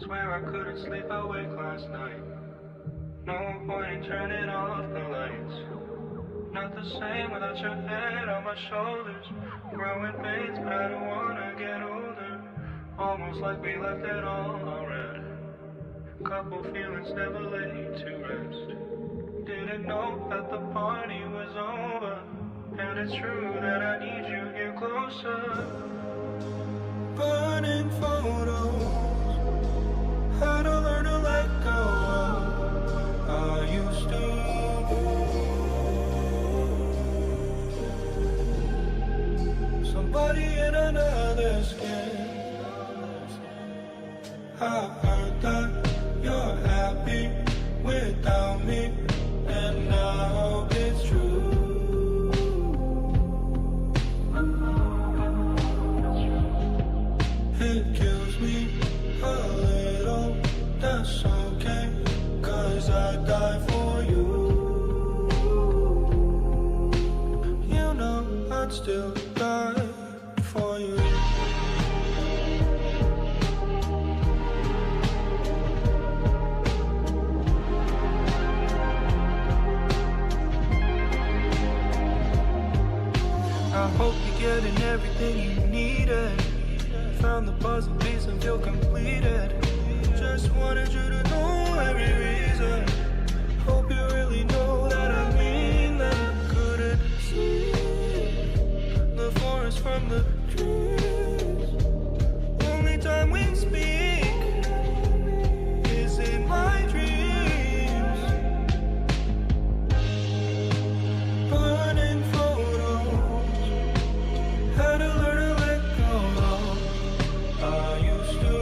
Swear I couldn't sleep awake last night. No point in turning off the lights. Not the same without your head on my shoulders. Growing pains, but I don't wanna get older. Almost like we left it all already. Couple feelings never laid to rest. Didn't know that the party was over. And it's true that I need you here closer. Burning photos, how to learn to let go. I used to. Somebody in another skin. I heard that you're happy without me, and now it's true. It kills me a little, that's okay, 'cause I die for you. You know I'd still die for you. I hope you're getting everything you needed. Found the puzzle piece and feel completed. Just wanted you to know every reason. Hope you really know that I mean that. I couldn't see the forest from the trees. Only time we speak is in my dreams. Burning photos, how to learn to let go. I used to.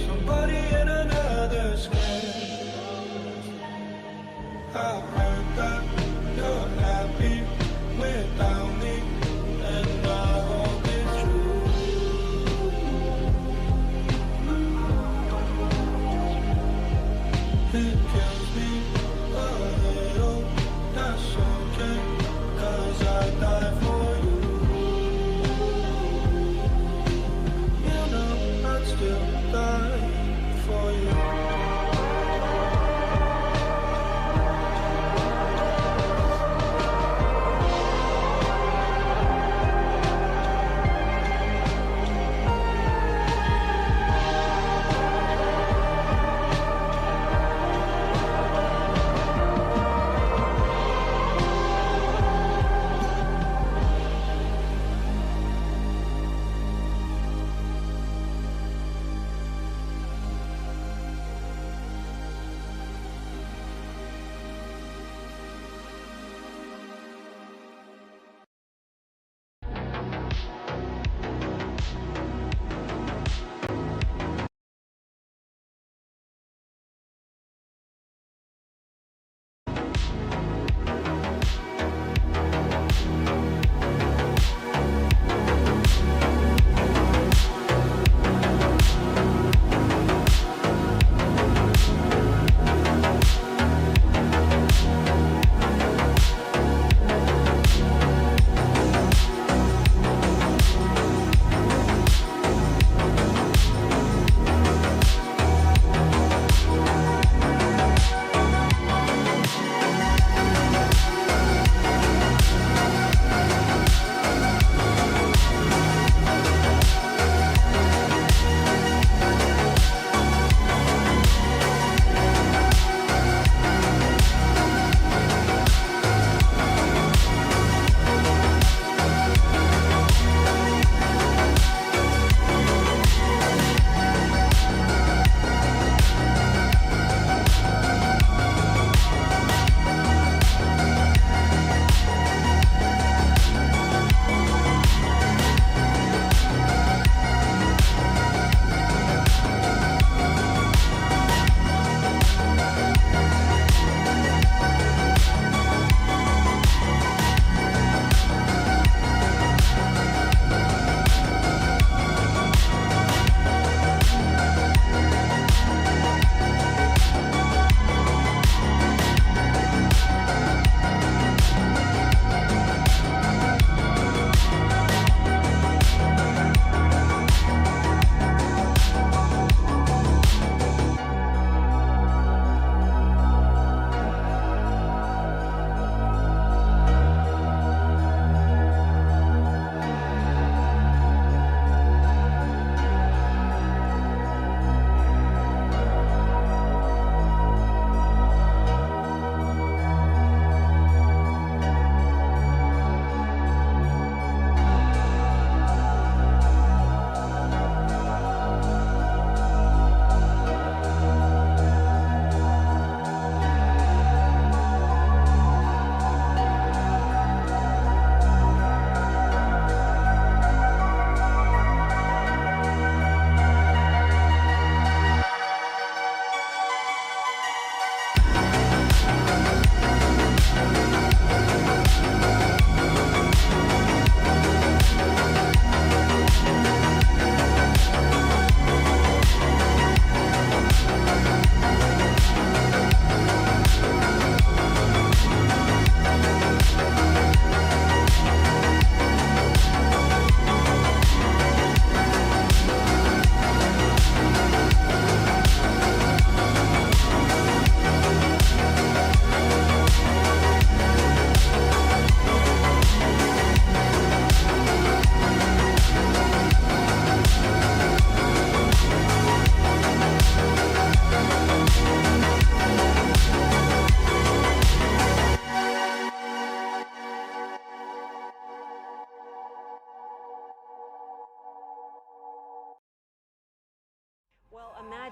Somebody in another skin. I heard that you're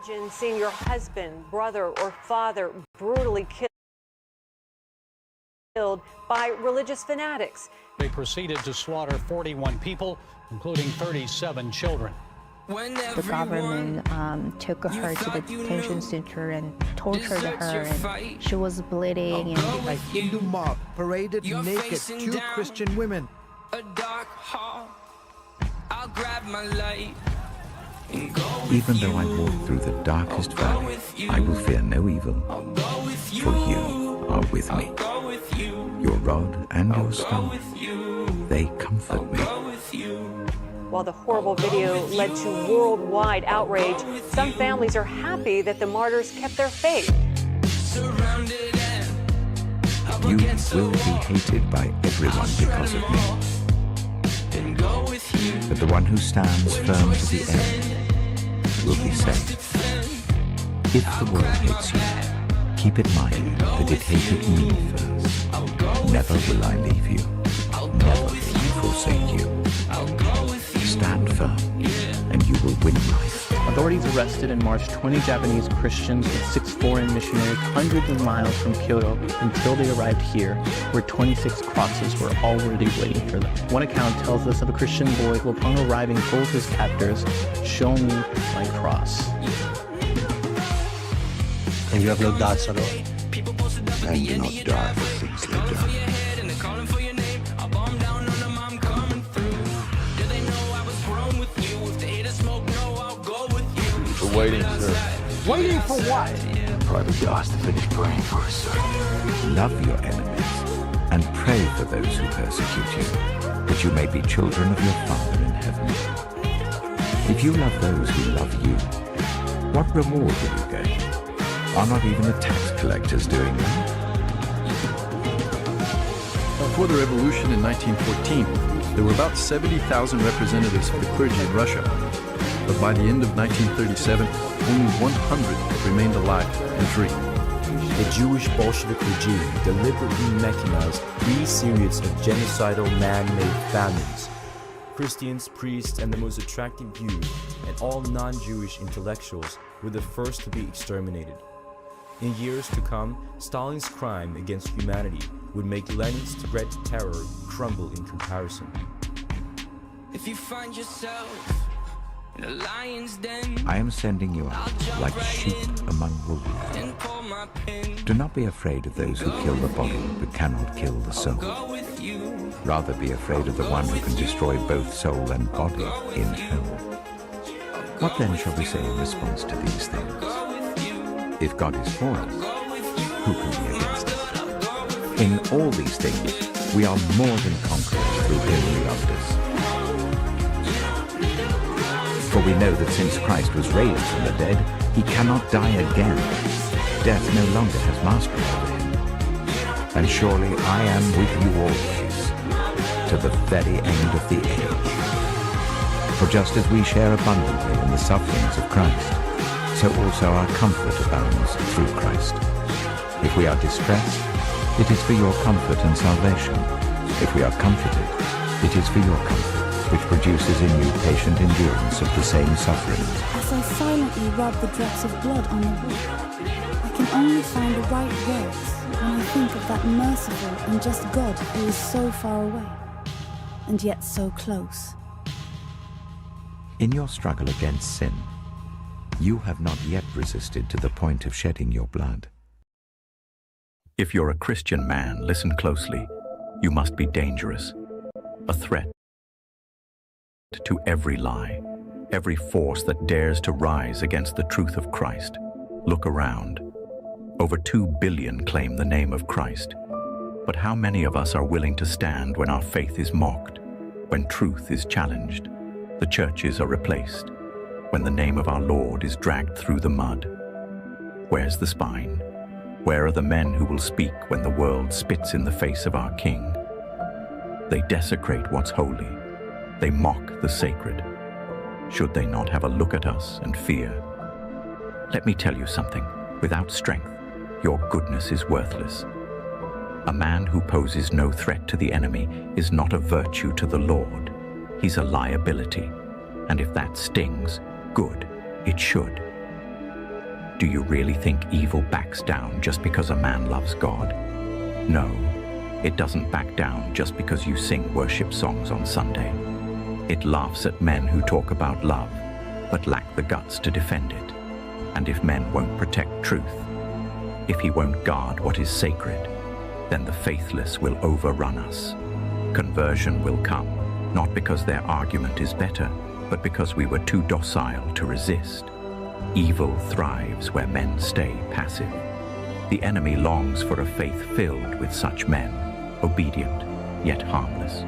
Imagine seeing your husband, brother, or father brutally killed by religious fanatics. They proceeded to slaughter 41 people, including 37 children. The government took her to the detention center and tortured her, and she was bleeding. A Hindu mob paraded naked two Christian women. A dark hall. I'll grab my light. Even though I walk through the darkest valley, I will fear no evil, for you are with me. Your rod and your staff, they comfort me. While the horrible video led to worldwide outrage, some families are happy that the martyrs kept their faith. You will be hated by everyone because of me. But the one who stands firm to the end will be saved. If the world hates you, keep in mind that it hated me first. Never will I leave you. Never will I forsake you. Stand firm, and you will win life. Authorities arrested and marched 20 Japanese Christians and 6 foreign missionaries hundreds of miles from Kyoto until they arrived here, where 26 crosses were already waiting for them. One account tells us of a Christian boy who, upon arriving, told his captors, "Show me my cross." And you have no doubts at all? And do not die for things they done. We're waiting, sir. Waiting for what? Private Josh to finish praying for us, sir. Love your enemies, and pray for those who persecute you, that you may be children of your Father in heaven. If you love those who love you, what reward will you get? Are not even the tax collectors doing that? Before the revolution in 1914, there were about 70,000 representatives for the clergy in Russia. But by the end of 1937, only 100 remained alive and free. The Jewish Bolshevik regime deliberately mechanized 3 series of genocidal man-made famines. Christians, priests, and the most attractive youth, and all non-Jewish intellectuals were the first to be exterminated. In years to come, Stalin's crime against humanity would make Lenin's Red Terror crumble in comparison. If you find yourself in a lion's den, I am sending you out like sheep among wolves. and pull my pin, Do not be afraid of those who kill the body but cannot kill the soul. go with you. Rather be afraid of the one who can destroy both soul and body in hell. What then shall we say in response to these things? If God is for us, who can be against us? In all these things, we are more than conquerors through him who loved us. For we know that since Christ was raised from the dead, he cannot die again. Death no longer has mastery over him. And surely I am with you always, to the very end of the age. For just as we share abundantly in the sufferings of Christ, so also our comfort abounds through Christ. If we are distressed, it is for your comfort and salvation. If we are comforted, it is for your comfort, which produces in you patient endurance of the same suffering. As I silently rub the drops of blood on the wood, I can only find the right words when I think of that merciful and just God who is so far away, and yet so close. In your struggle against sin, you have not yet resisted to the point of shedding your blood. If you're a Christian man, listen closely. You must be dangerous, a threat to every lie, every force that dares to rise against the truth of Christ. Look around. Over 2 billion claim the name of Christ. But how many of us are willing to stand when our faith is mocked, when truth is challenged, the churches are replaced, when the name of our Lord is dragged through the mud? Where's the spine? Where are the men who will speak when the world spits in the face of our King? They desecrate what's holy. They mock the sacred. Should they not have a look at us and fear? Let me tell you something. Without strength, your goodness is worthless. A man who poses no threat to the enemy is not a virtue to the Lord. He's a liability. And if that stings, good, it should. Do you really think evil backs down just because a man loves God? No, it doesn't back down just because you sing worship songs on Sunday. It laughs at men who talk about love, but lack the guts to defend it. And if men won't protect truth, if he won't guard what is sacred, then the faithless will overrun us. Conversion will come, not because their argument is better, but because we were too docile to resist. Evil thrives where men stay passive. The enemy longs for a faith filled with such men, obedient yet harmless,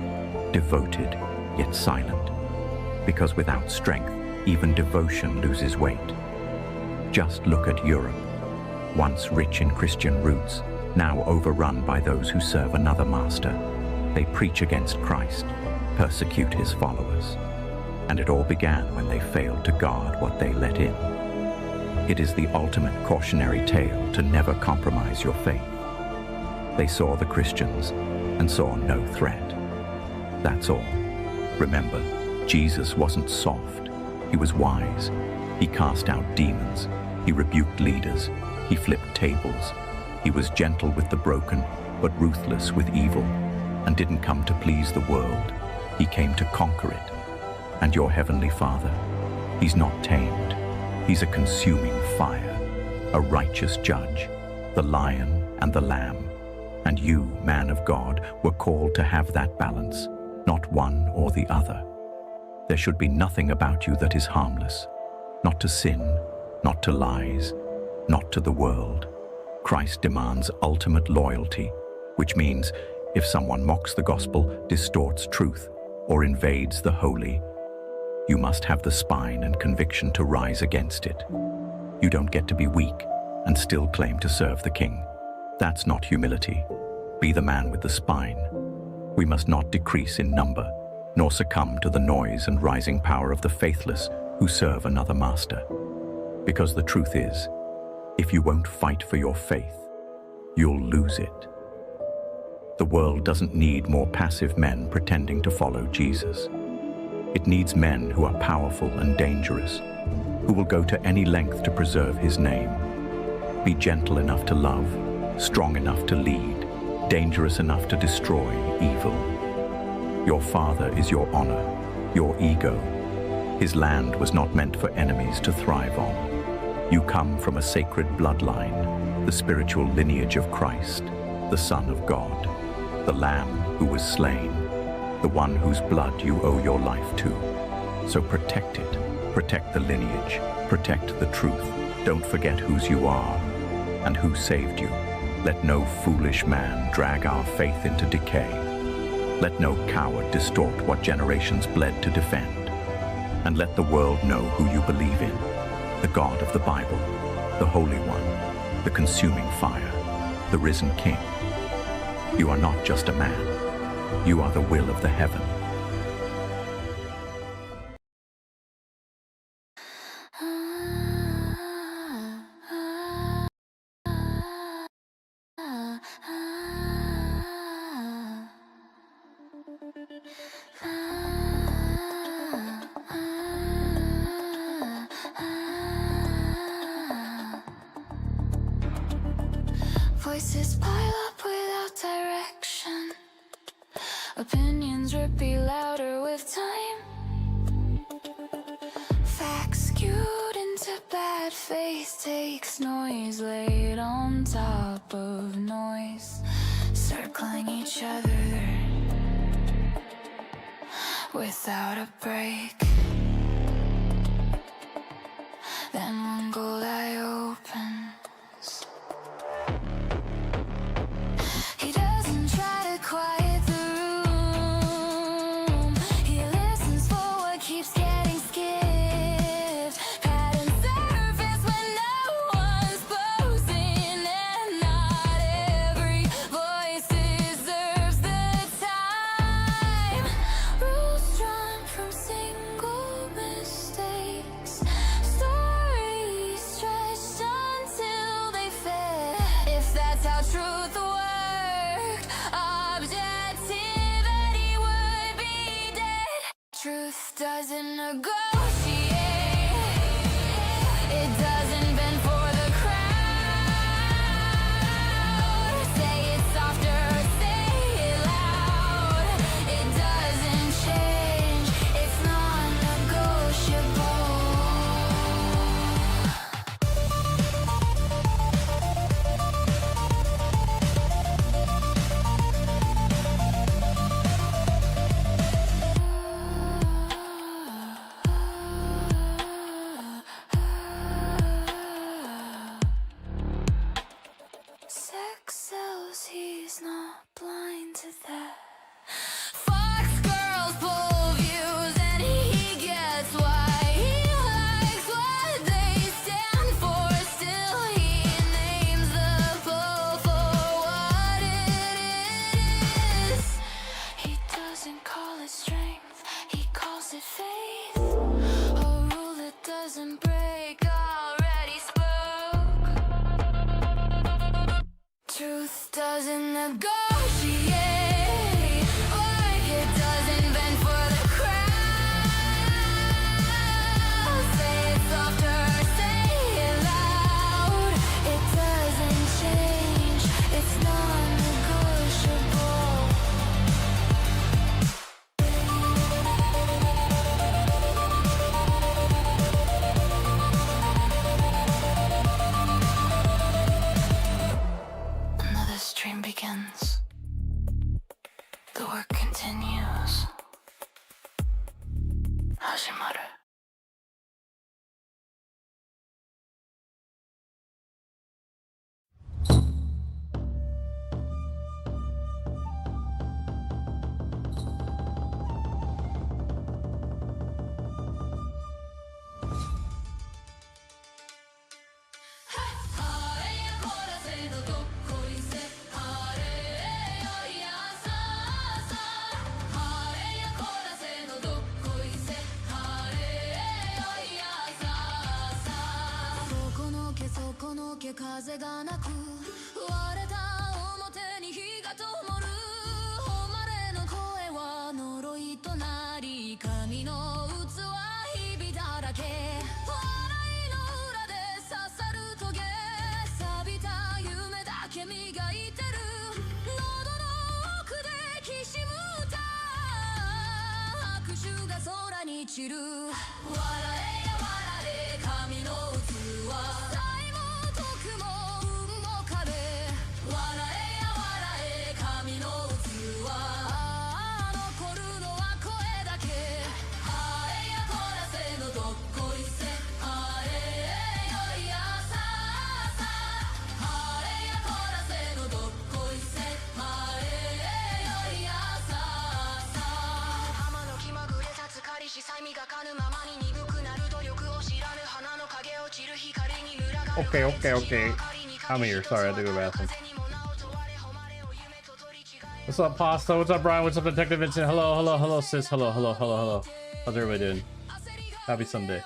devoted yet silent, because without strength, even devotion loses weight. Just look at Europe, once rich in Christian roots, now overrun by those who serve another master. They preach against Christ, persecute his followers. And it all began when they failed to guard what they let in. It is the ultimate cautionary tale to never compromise your faith. They saw the Christians and saw no threat. That's all. Remember, Jesus wasn't soft. He was wise. He cast out demons. He rebuked leaders. He flipped tables. He was gentle with the broken, but ruthless with evil, and didn't come to please the world. He came to conquer it. And your heavenly Father, he's not tamed. He's a consuming fire, a righteous judge, the lion and the lamb. And you, man of God, were called to have that balance, not one or the other. There should be nothing about you that is harmless, not to sin, not to lies, not to the world. Christ demands ultimate loyalty, which means if someone mocks the gospel, distorts truth, or invades the holy, you must have the spine and conviction to rise against it. You don't get to be weak and still claim to serve the King. That's not humility. Be the man with the spine. We must not decrease in number, nor succumb to the noise and rising power of the faithless who serve another master. Because the truth is, if you won't fight for your faith, you'll lose it. The world doesn't need more passive men pretending to follow Jesus. It needs men who are powerful and dangerous, who will go to any length to preserve his name. Be gentle enough to love, strong enough to lead, dangerous enough to destroy evil. Your father is your honor, your ego. His land was not meant for enemies to thrive on. You come from a sacred bloodline, the spiritual lineage of Christ, the Son of God, the Lamb who was slain, the one whose blood you owe your life to. So protect it, protect the lineage, protect the truth. Don't forget whose you are and who saved you. Let no foolish man drag our faith into decay. Let no coward distort what generations bled to defend. And let the world know who you believe in, the God of the Bible, the Holy One, the consuming fire, the risen King. You are not just a man. You are the will of the heaven. Voices pile up without direction. Opinions repeat louder with time. Facts skewed into bad faith takes noise laid on top of noise, circling each other without a break. Then one gold eye opens. He doesn't try to quiet the room. He listens for what keeps getting skipped. Patterns surface when no one's posing, and not every voice deserves the time. Rules drawn from single mistakes. Stories stretched until they fit. If that's how truth worked, objectivity would be dead. Truth doesn't negotiate. It doesn't bend for the The work continues. 始まる。風がなく割れた表に火が灯る誉れの声は呪いとなり神の器ひびだらけ笑いの裏で刺さるトゲ錆びた夢だけ磨いてる喉の奥できしむ歌拍手が空に散る笑えや笑え神の器Okay. I'm here. Sorry, I had to go to the bathroom. What's up, Pasta? What's up, Brian? What's up, Detective Vincent? Hello, sis. Hello. How's everybody doing? Happy Sunday.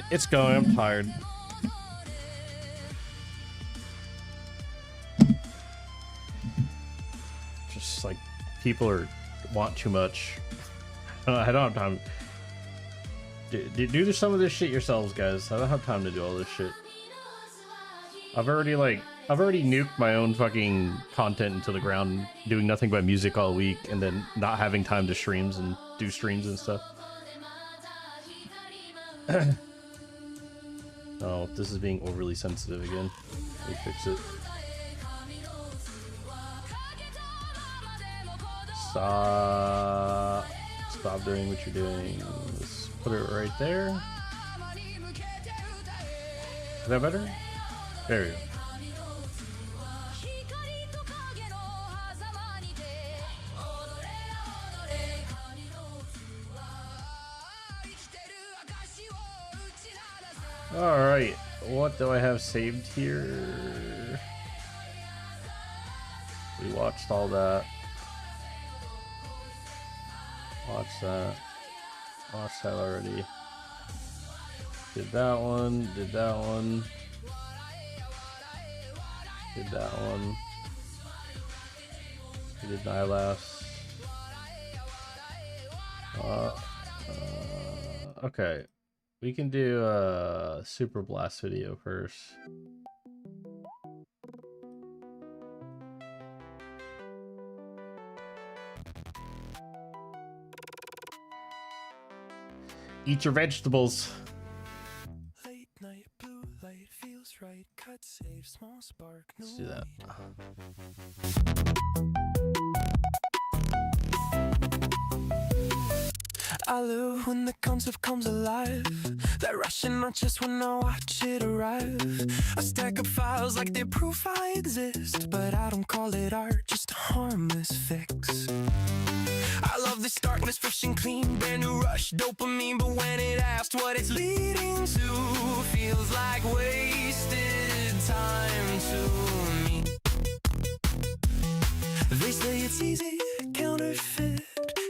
It's going. I'm tired. Just like people want too much. I don't have time. Do some of this shit yourselves, guys. I don't have time to do all this shit. I've already nuked my own fucking content into the ground, doing nothing but music all week, and then not having time to streams and do streams and stuff. Oh, this is being overly sensitive again. Let me fix it. Stop doing what you're doing. Let's put it right there. Is that better? There we go. Alright, what do I have saved here? We watched all that. Watched that already. Did that one. We did Nihilast. Okay. We can do a Super Blast video first. Eat your vegetables. Late night blue light feels right. Cut save small spark. Let's do that. I love when the concept comes alive. That rush in my chest when I watch it arrive. I stack up files like they proof I exist, but I don't call it art, just a harmless fix. I love this darkness, fresh and clean, brand new rush, dopamine. But when it asks what it's leading to, feels like wasted time to me. They say it's easy, counterfeit.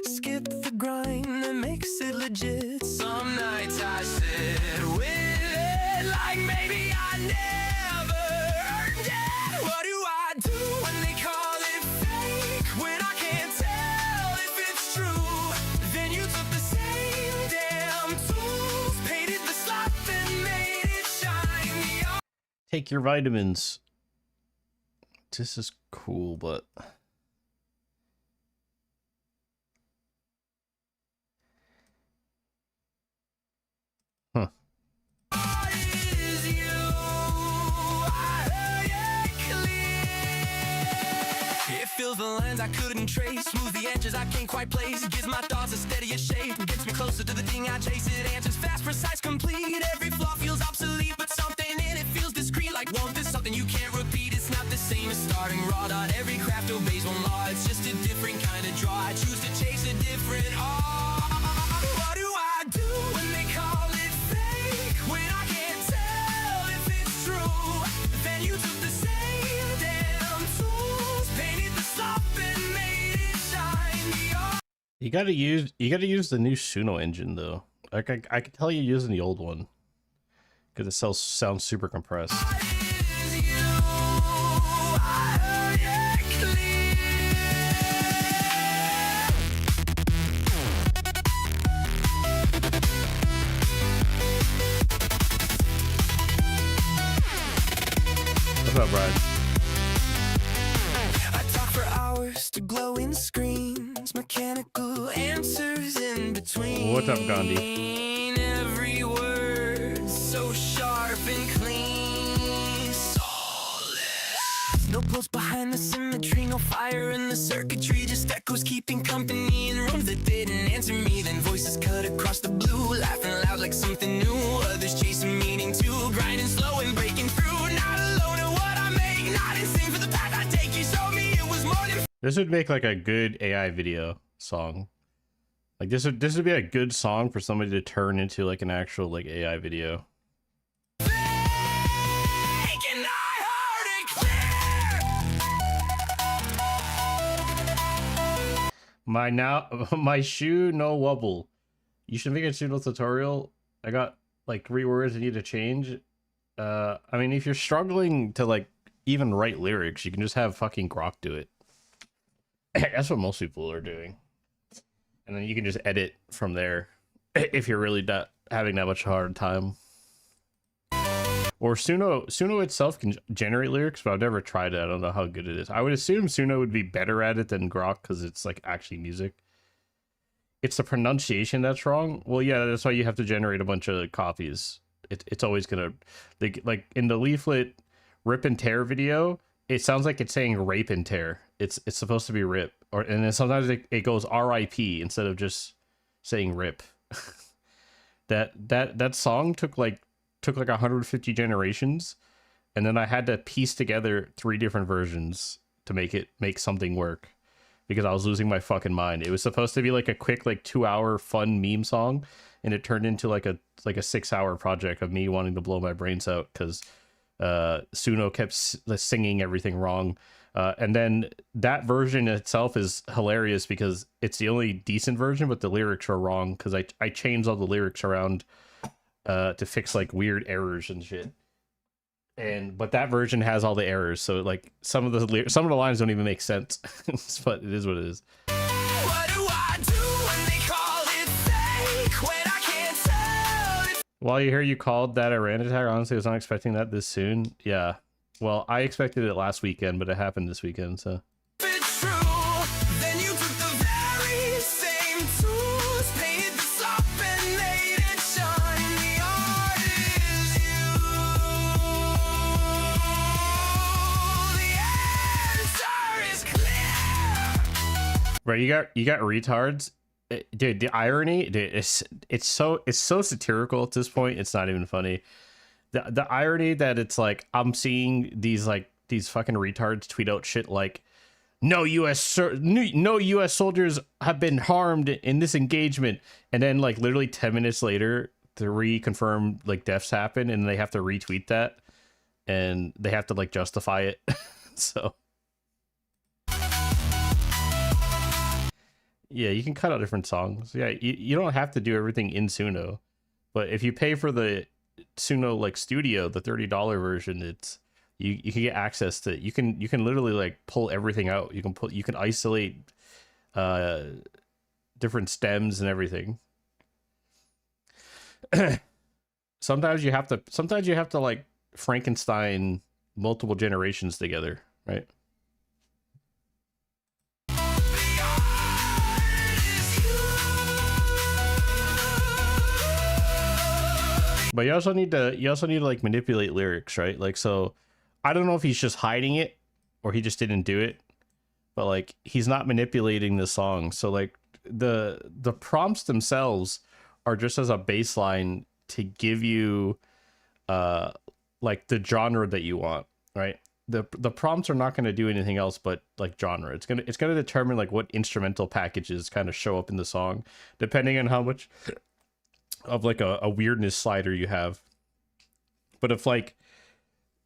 Skip the grind that makes it legit. Some nights I sit with it like maybe I never earned it. What do I do when they call it fake? When I can't tell if it's true. Then you took the same damn tools, painted the slop and made it shine. Take your vitamins. This is cool, but huh. It fills the lines I couldn't trace, smooth the edges I can't quite place. It gives my thoughts a steadier shape, gets me closer to the thing I chase. It answers fast, precise, complete. Every flaw feels obsolete, but something in it feels discreet. Like want this, something you can't repeat. It's not the same as starting raw. Not every craft obeys one law. It's just a different kind of draw. I choose to chase a different what do I do when they call it fake? When I can't tell if it's true, then you took the same damn tools, painted the slop and made it shine. You gotta use the new Suno engine though. Like I can tell you're using the old one because it sounds super compressed. What's up, Brian? I talk for hours to glowing screens, mechanical answers in between. What's up, Gandhi? Every word so sharp and clean, soulless. No pulse behind the symmetry, no fire in the circuitry, just echoes keeping company in rooms that didn't answer me. Then voices cut across the blue, laughing loud like something new. Others chasing meaning too, grinding slow and breaking through. Not alone in what I make, not insane for the path I take. You showed me it was more than. This would make like a good AI video song. Like this would be a good song for somebody to turn into like an actual like AI video. My shoe no wobble. You should make a Suno tutorial. I got like 3 words I need to change. I mean, if you're struggling to like even write lyrics, you can just have fucking Grok do it. That's what most people are doing. And then you can just edit from there if you're really not having that much hard time. Or Suno itself can generate lyrics, but I've never tried it. I don't know how good it is. I would assume Suno would be better at it than Grok because it's like actually music. It's the pronunciation that's wrong. Well, yeah, that's why you have to generate a bunch of copies. It's always gonna like in the leaflet rip and tear video. It sounds like it's saying rape and tear. It's supposed to be rip, and then sometimes it goes RIP instead of just saying rip. that song took like 150 generations, and then I had to piece together 3 different versions to make something work because I was losing my fucking mind. It was supposed to be like a quick like 2-hour fun meme song, and it turned into like a 6-hour project of me wanting to blow my brains out because Suno kept singing everything wrong. And then that version itself is hilarious because it's the only decent version, but the lyrics are wrong because I changed all the lyrics around to fix like weird errors and shit. But that version has all the errors, so like some of the lines don't even make sense. But it is what it is. What do I do when they call it fake? When I can't tell. While you hear you called that a random attack, honestly, I was not expecting that this soon. Yeah. Well, I expected it last weekend, but it happened this weekend, so. It's true. Then you took the very same tools, painted the slop and made it shine. The art is you. The answer is clear. Right, you got retards. Dude, the irony, dude, it's so satirical at this point. It's not even funny. The irony that it's like I'm seeing these fucking retards tweet out shit like no US soldiers have been harmed in this engagement, and then like literally 10 minutes later the reconfirmed like deaths happen, and they have to retweet that and they have to like justify it. So yeah, you can cut out different songs. Yeah, you don't have to do everything in Suno, but if you pay for the Suno like Studio, the $30 version, it's you can get access to. You can literally like pull everything out. You can isolate different stems and everything. Sometimes you have to like Frankenstein multiple generations together, right? but you also need to like manipulate lyrics, right? Like, so I don't know if he's just hiding it or he just didn't do it, but like he's not manipulating the song. So like the prompts themselves are just as a baseline to give you like the genre that you want, right? The prompts are not going to do anything else but like genre. It's gonna determine like what instrumental packages kind of show up in the song, depending on how much of like a weirdness slider you have. But if like,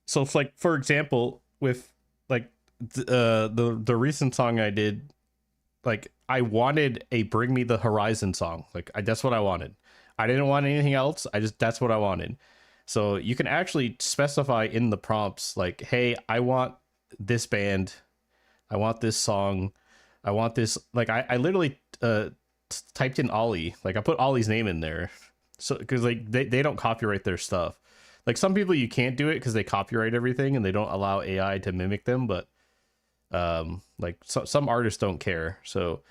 so if like, for example, with like the recent song I did, like I wanted a Bring Me the Horizon song. Like that's what I wanted. I didn't want anything else. That's what I wanted. So you can actually specify in the prompts like, hey, I want this band, I want this song, I want this. Like I literally typed in Ollie. Like I put Ollie's name in there. So because like they don't copyright their stuff. Like some people you can't do it because they copyright everything and they don't allow AI to mimic them, but like some artists don't care. So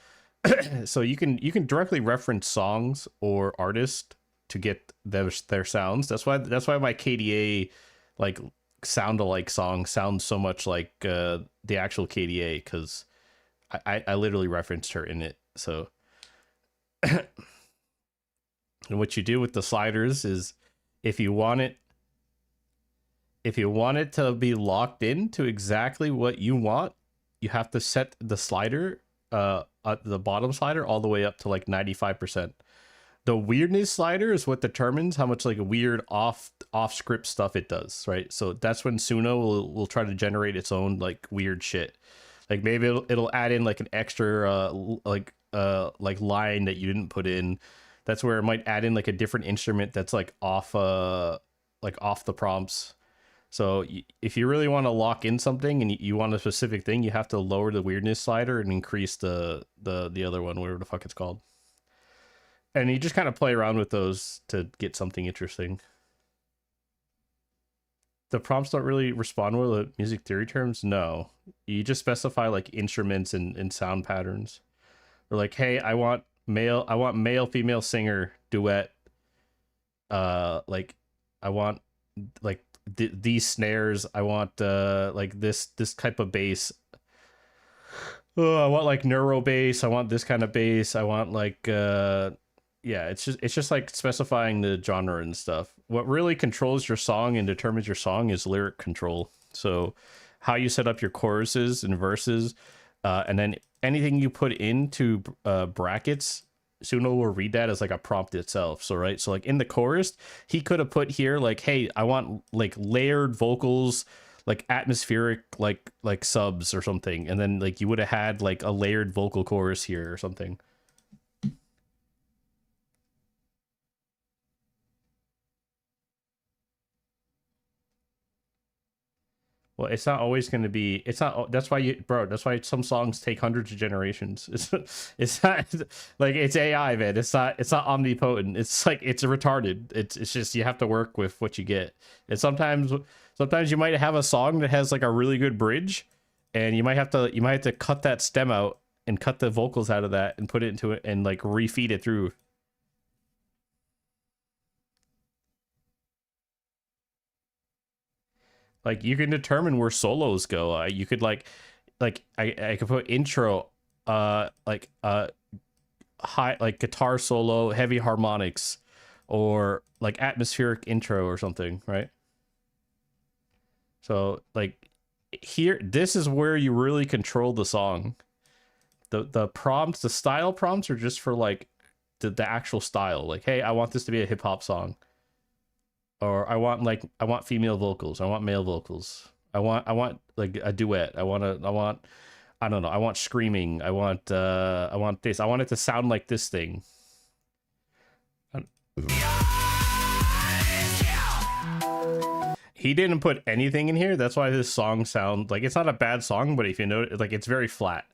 so you can directly reference songs or artists to get their sounds. That's why my KDA like sound-alike song sounds so much like the actual KDA, because I literally referenced her in it. So and what you do with the sliders is if you want it to be locked in to exactly what you want, you have to set the slider the bottom slider all the way up to like 95%. The weirdness slider is what determines how much like weird off script stuff it does, right? So that's when Suno will try to generate its own like weird shit. Like maybe it'll add in like an extra like line that you didn't put in. That's where it might add in like a different instrument that's like off the prompts. So if you really want to lock in something and you want a specific thing, you have to lower the weirdness slider and increase the other one, whatever the fuck it's called. And you just kind of play around with those to get something interesting. The prompts don't really respond well to music theory terms. No, you just specify like instruments and sound patterns. Or like, hey, I want male female singer duet. Like I want like these snares. I want like this type of bass. Oh, I want like neuro bass. I want this kind of bass. I want like yeah, it's just like specifying the genre and stuff. What really controls your song and determines your song is lyric control. So how you set up your choruses and verses, and then anything you put into brackets, Suno will read that as like a prompt itself. So right, so like in the chorus, he could have put here like, hey, I want like layered vocals, like atmospheric like subs or something, and then like you would have had like a layered vocal chorus here or something. Well, it's not always going to be. It's not. That's why that's why some songs take hundreds of generations. It's not like it's AI, man. It's not omnipotent. It's like it's retarded. It's just you have to work with what you get. And sometimes you might have a song that has like a really good bridge, and you might have to cut that stem out and cut the vocals out of that and put it into it and like refeed it through. Like you can determine where solos go. You could like I could put intro, high like guitar solo, heavy harmonics, or like atmospheric intro or something, right? So like here, this is where you really control the song. The prompts, the style prompts are just for like the actual style. Like, hey, I want this to be a hip hop song. Or I want female vocals. I want male vocals. I want like a duet. I don't know. I want screaming. I want this. I want it to sound like this thing. He didn't put anything in here. That's why this song sounds like it's not a bad song, but if you know, like it's very flat.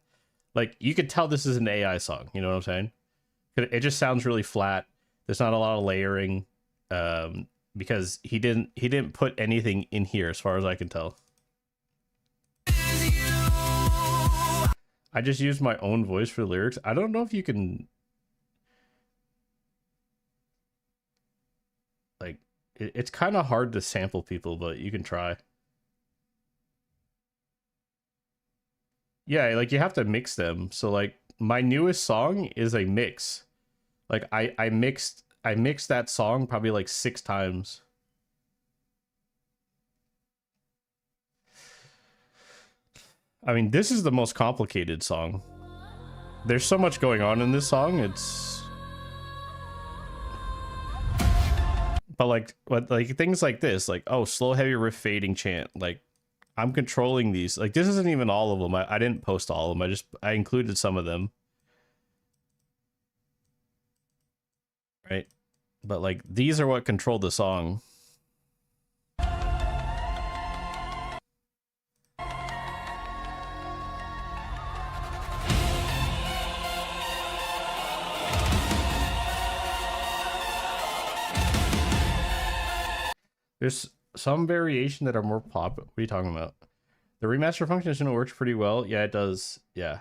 Like you could tell this is an AI song. You know what I'm saying? It just sounds really flat. There's not a lot of layering. Because he didn't put anything in here as far as I can tell. I just used my own voice for the lyrics. I don't know if you can like It's kind of hard to sample people, but you can try. Yeah, like you have to mix them. So like my newest song is a mix. Like I mixed that song probably like 6 times. I mean, this is the most complicated song. There's so much going on in this song. But like things like this, like, oh, slow, heavy, riff, fading, chant. Like, I'm controlling these. Like, this isn't even all of them. I didn't post all of them. I included some of them. Right? But like, these are what control the song. There's some variation that are more pop. What are you talking about? The remaster function works pretty well. Yeah, it does. Yeah.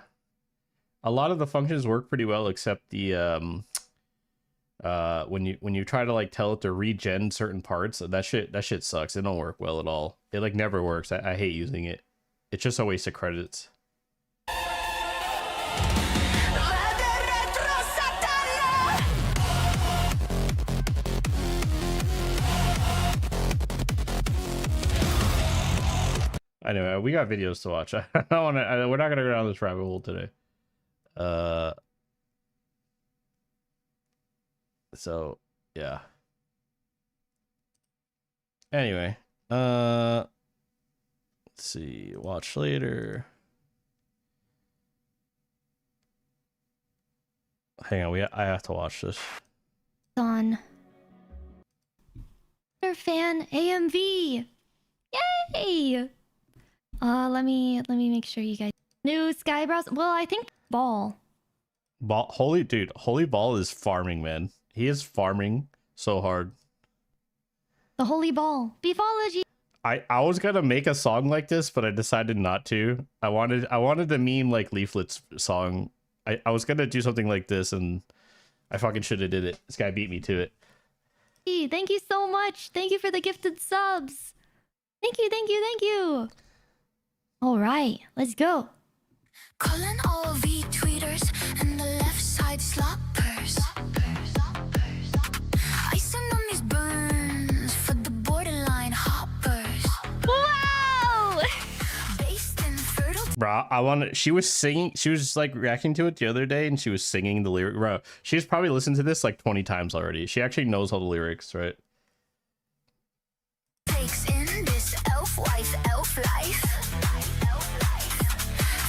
A lot of the functions work pretty well, except the when you try to like tell it to regen certain parts, that shit sucks. It don't work well at all. It like never works. I hate using it. It's just a waste of credits. Anyway, we got videos to watch. We're not gonna go down this rabbit hole today. So yeah. Anyway, let's see. Watch later. Hang on, I have to watch this. On. Fan AMV. Yay! Let me make sure you guys new Skybrows. Well, I think Ball. Holy Ball is farming, man. He is farming so hard. The Holy Ball. Beefology. I was gonna make a song like this, but I decided not to. I wanted the meme like Leaflet's song. I was gonna do something like this, and I fucking should have did it. This guy beat me to it. Thank you so much. Thank you for the gifted subs. Thank you, thank you, thank you. All right, let's go. Calling all V-tweeters and the left side sloppers. Icing on these burns for the borderline hoppers. Wow! Based in fertile. Bro, she was singing, she was just like reacting to it the other day, and she was singing the lyric. Bro, she's probably listened to this like 20 times already. She actually knows all the lyrics, right? Takes in this elf wife, elf life.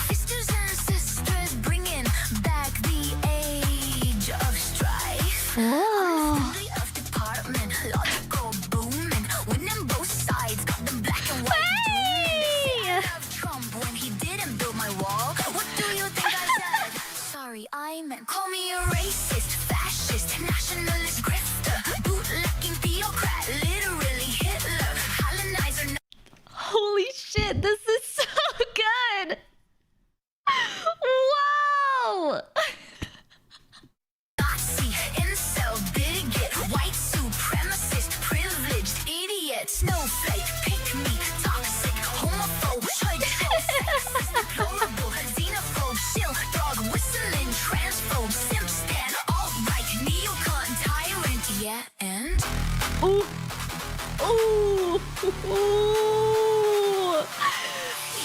Sisters and sisters bringing back the age of strife. Oh. Of department, logical booming, winning both sides, got them black and white. Hey! Trump when he didn't build my wall. What do you think I said? Sorry, I meant call me a racist, fascist, nationalist, grifter, bootlicking theocrat, literally Hitler, colonizer. Holy shit, this is so good. Wow. Nazi, incel, bigot, white supremacist, privileged, idiot, snowflake, pick me, toxic, homophobe, church, sexist, deplorable, xenophobe, shill, dog, whistling, transphobe, simp stan, alt-right, neocon, tyrant, yeah, and? Ooh. Ooh. Ooh.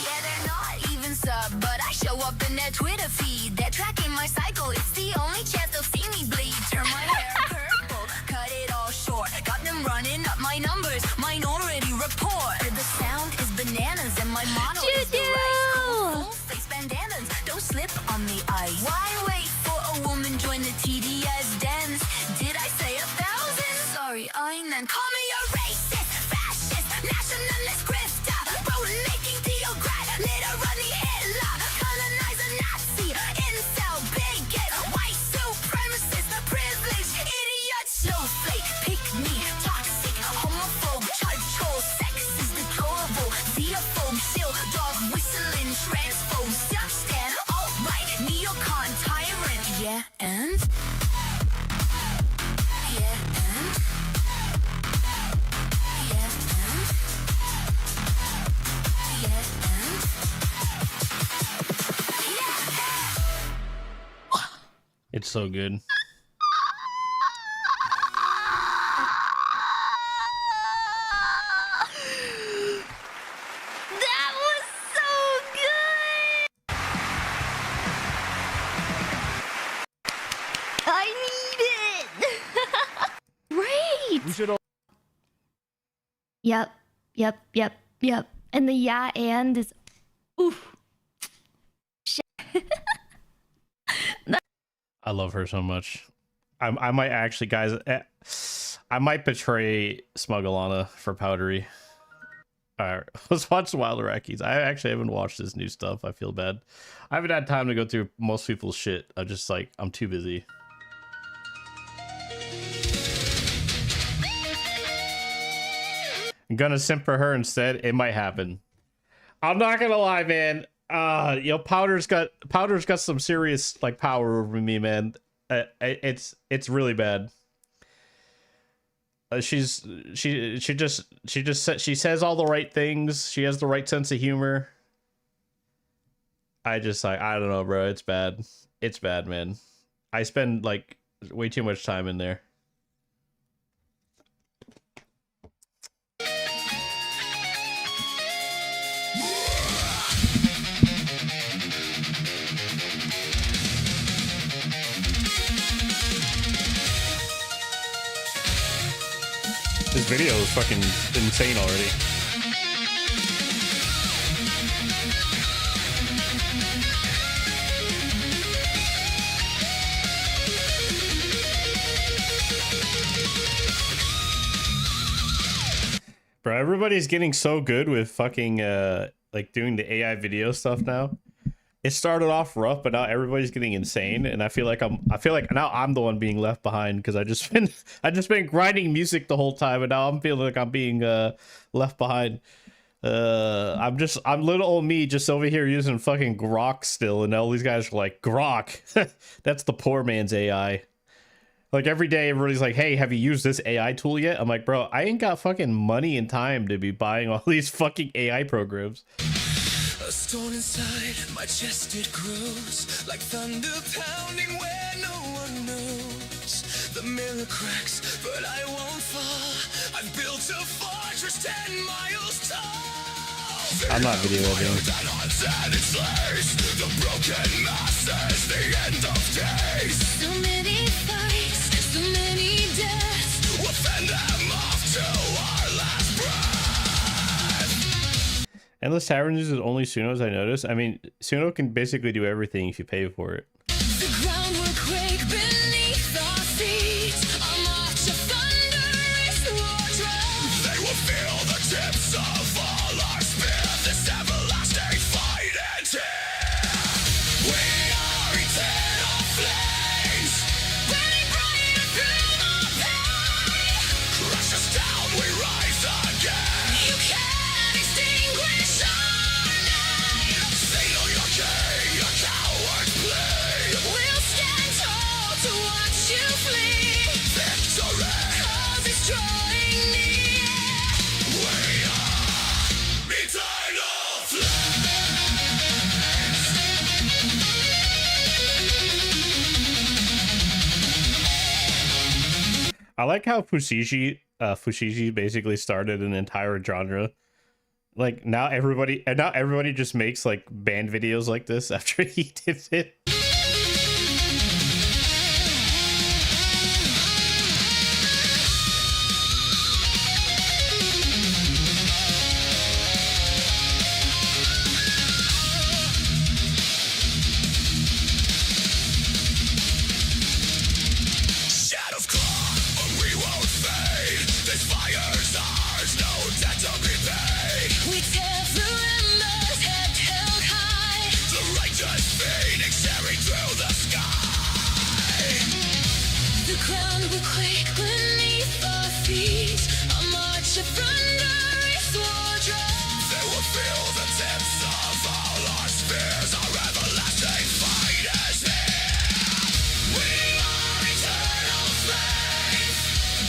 Yeah, they're not even sub, but I show up in their Twitter feed. They're tracking my cycle, it's the only chance they'll see me bleed. Turn my hair purple, cut it all short. Got them running up my numbers, Minority Report. The sound is bananas and my motto is the rice. Full face bandanas, don't slip on the ice. Why wait for a woman join the TDS dance? Did I say 1,000? Sorry, I meant call me a racist, fascist, nationalist, grifter, bootlicking theocrat, literally Hitler, colonizer, Nazi, incel, bigot, white supremacist, privileged, idiot, snowflake, pick me, toxic, homophobe, church, sexist, deplorable, xenophobe, shill, dog, whistling, transphobe, self-stand, alt-right, neocon, tyrant, yeah, and? Yeah, and? It's so good. That was so good! I need it! Great! We should all Yep. And the yeah and is oof. Shit. I love her so much. I might actually, guys, I might betray Smugglana for Powdery. Alright, let's watch the Wild Iraqis. I actually haven't watched this new stuff. I feel bad. I haven't had time to go through most people's shit. I'm too busy. I'm gonna simp for her instead. It might happen. I'm not gonna lie, man. Yo, Powder's got some serious like power over me, man. It's really bad. She says all the right things. She has the right sense of humor. I don't know, bro. It's bad. It's bad, man. I spend like way too much time in there. This video is fucking insane already. Bro, everybody's getting so good with fucking like doing the AI video stuff now. It started off rough, but now everybody's getting insane, and I feel like now I'm the one being left behind because I just been grinding music the whole time, and now I'm feeling like I'm being left behind. I'm little old me just over here using fucking Grok still, and all these guys are like, Grok, that's the poor man's AI. Like every day everybody's like, hey, have you used this AI tool yet? I'm like, bro, I ain't got fucking money and time to be buying all these fucking AI programs. A storm inside my chest, it grows like thunder pounding where no one knows. The mirror cracks, but I won't fall. I've built a fortress 10 miles tall. I'm not video editing. The broken masses, the end of days. So many fights, so many deaths. We'll fend them off to our last breath. Endless Taverns uses only Sunos, I noticed. I mean, Suno can basically do everything if you pay for it. The ground will quake beneath our feet. A march of thunderous war drums. They will feel the tips of all our spears. This everlasting fight and tear. We are eternal flames, burning brighter through the pain. crush us down, we rise again. You can't extinguish our name. Signal your king, your cowards play. We'll stand tall to watch you flee. Victory, Cause it's drawing near. we are eternal flames. I like how Fushigi basically started an entire genre. Like now everybody just makes like band videos like this after he did it. Shadows claw, but we won't fade. This fire's ours, no debt to be paid. We tear through embers, head held high. The righteous phoenix tearing through the sky. The ground will quake beneath our feet. A march of thunderous war drums. They will feel the tips of all our spears. Our everlasting fight is here. We are eternal flames,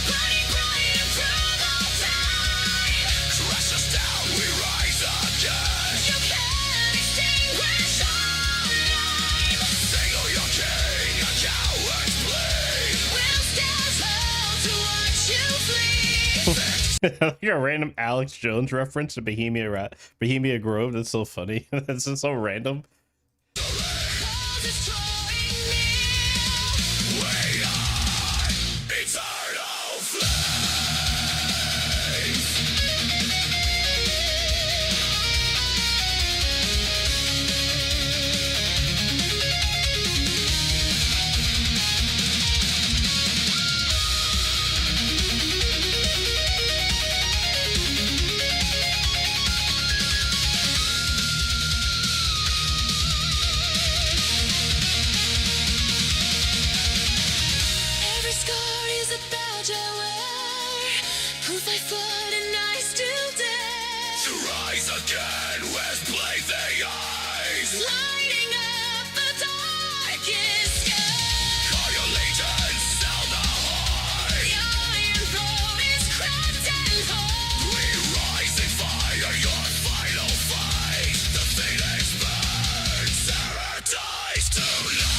Burning brighter through the time. crush us down, we rise again. You can't extinguish our name. Single your king, a coward. Like a random Alex Jones reference to Bohemia Grove. That's so funny. That's just so random. Every scar is a badge I wear, proof I fought and I still dare to rise again with blazing eyes, lighting up the darkest sky. Call your legions, sound the horn. The iron throne is cracked and torn. We rise in fire, your final fight. The phoenix burns, Sarah dies tonight.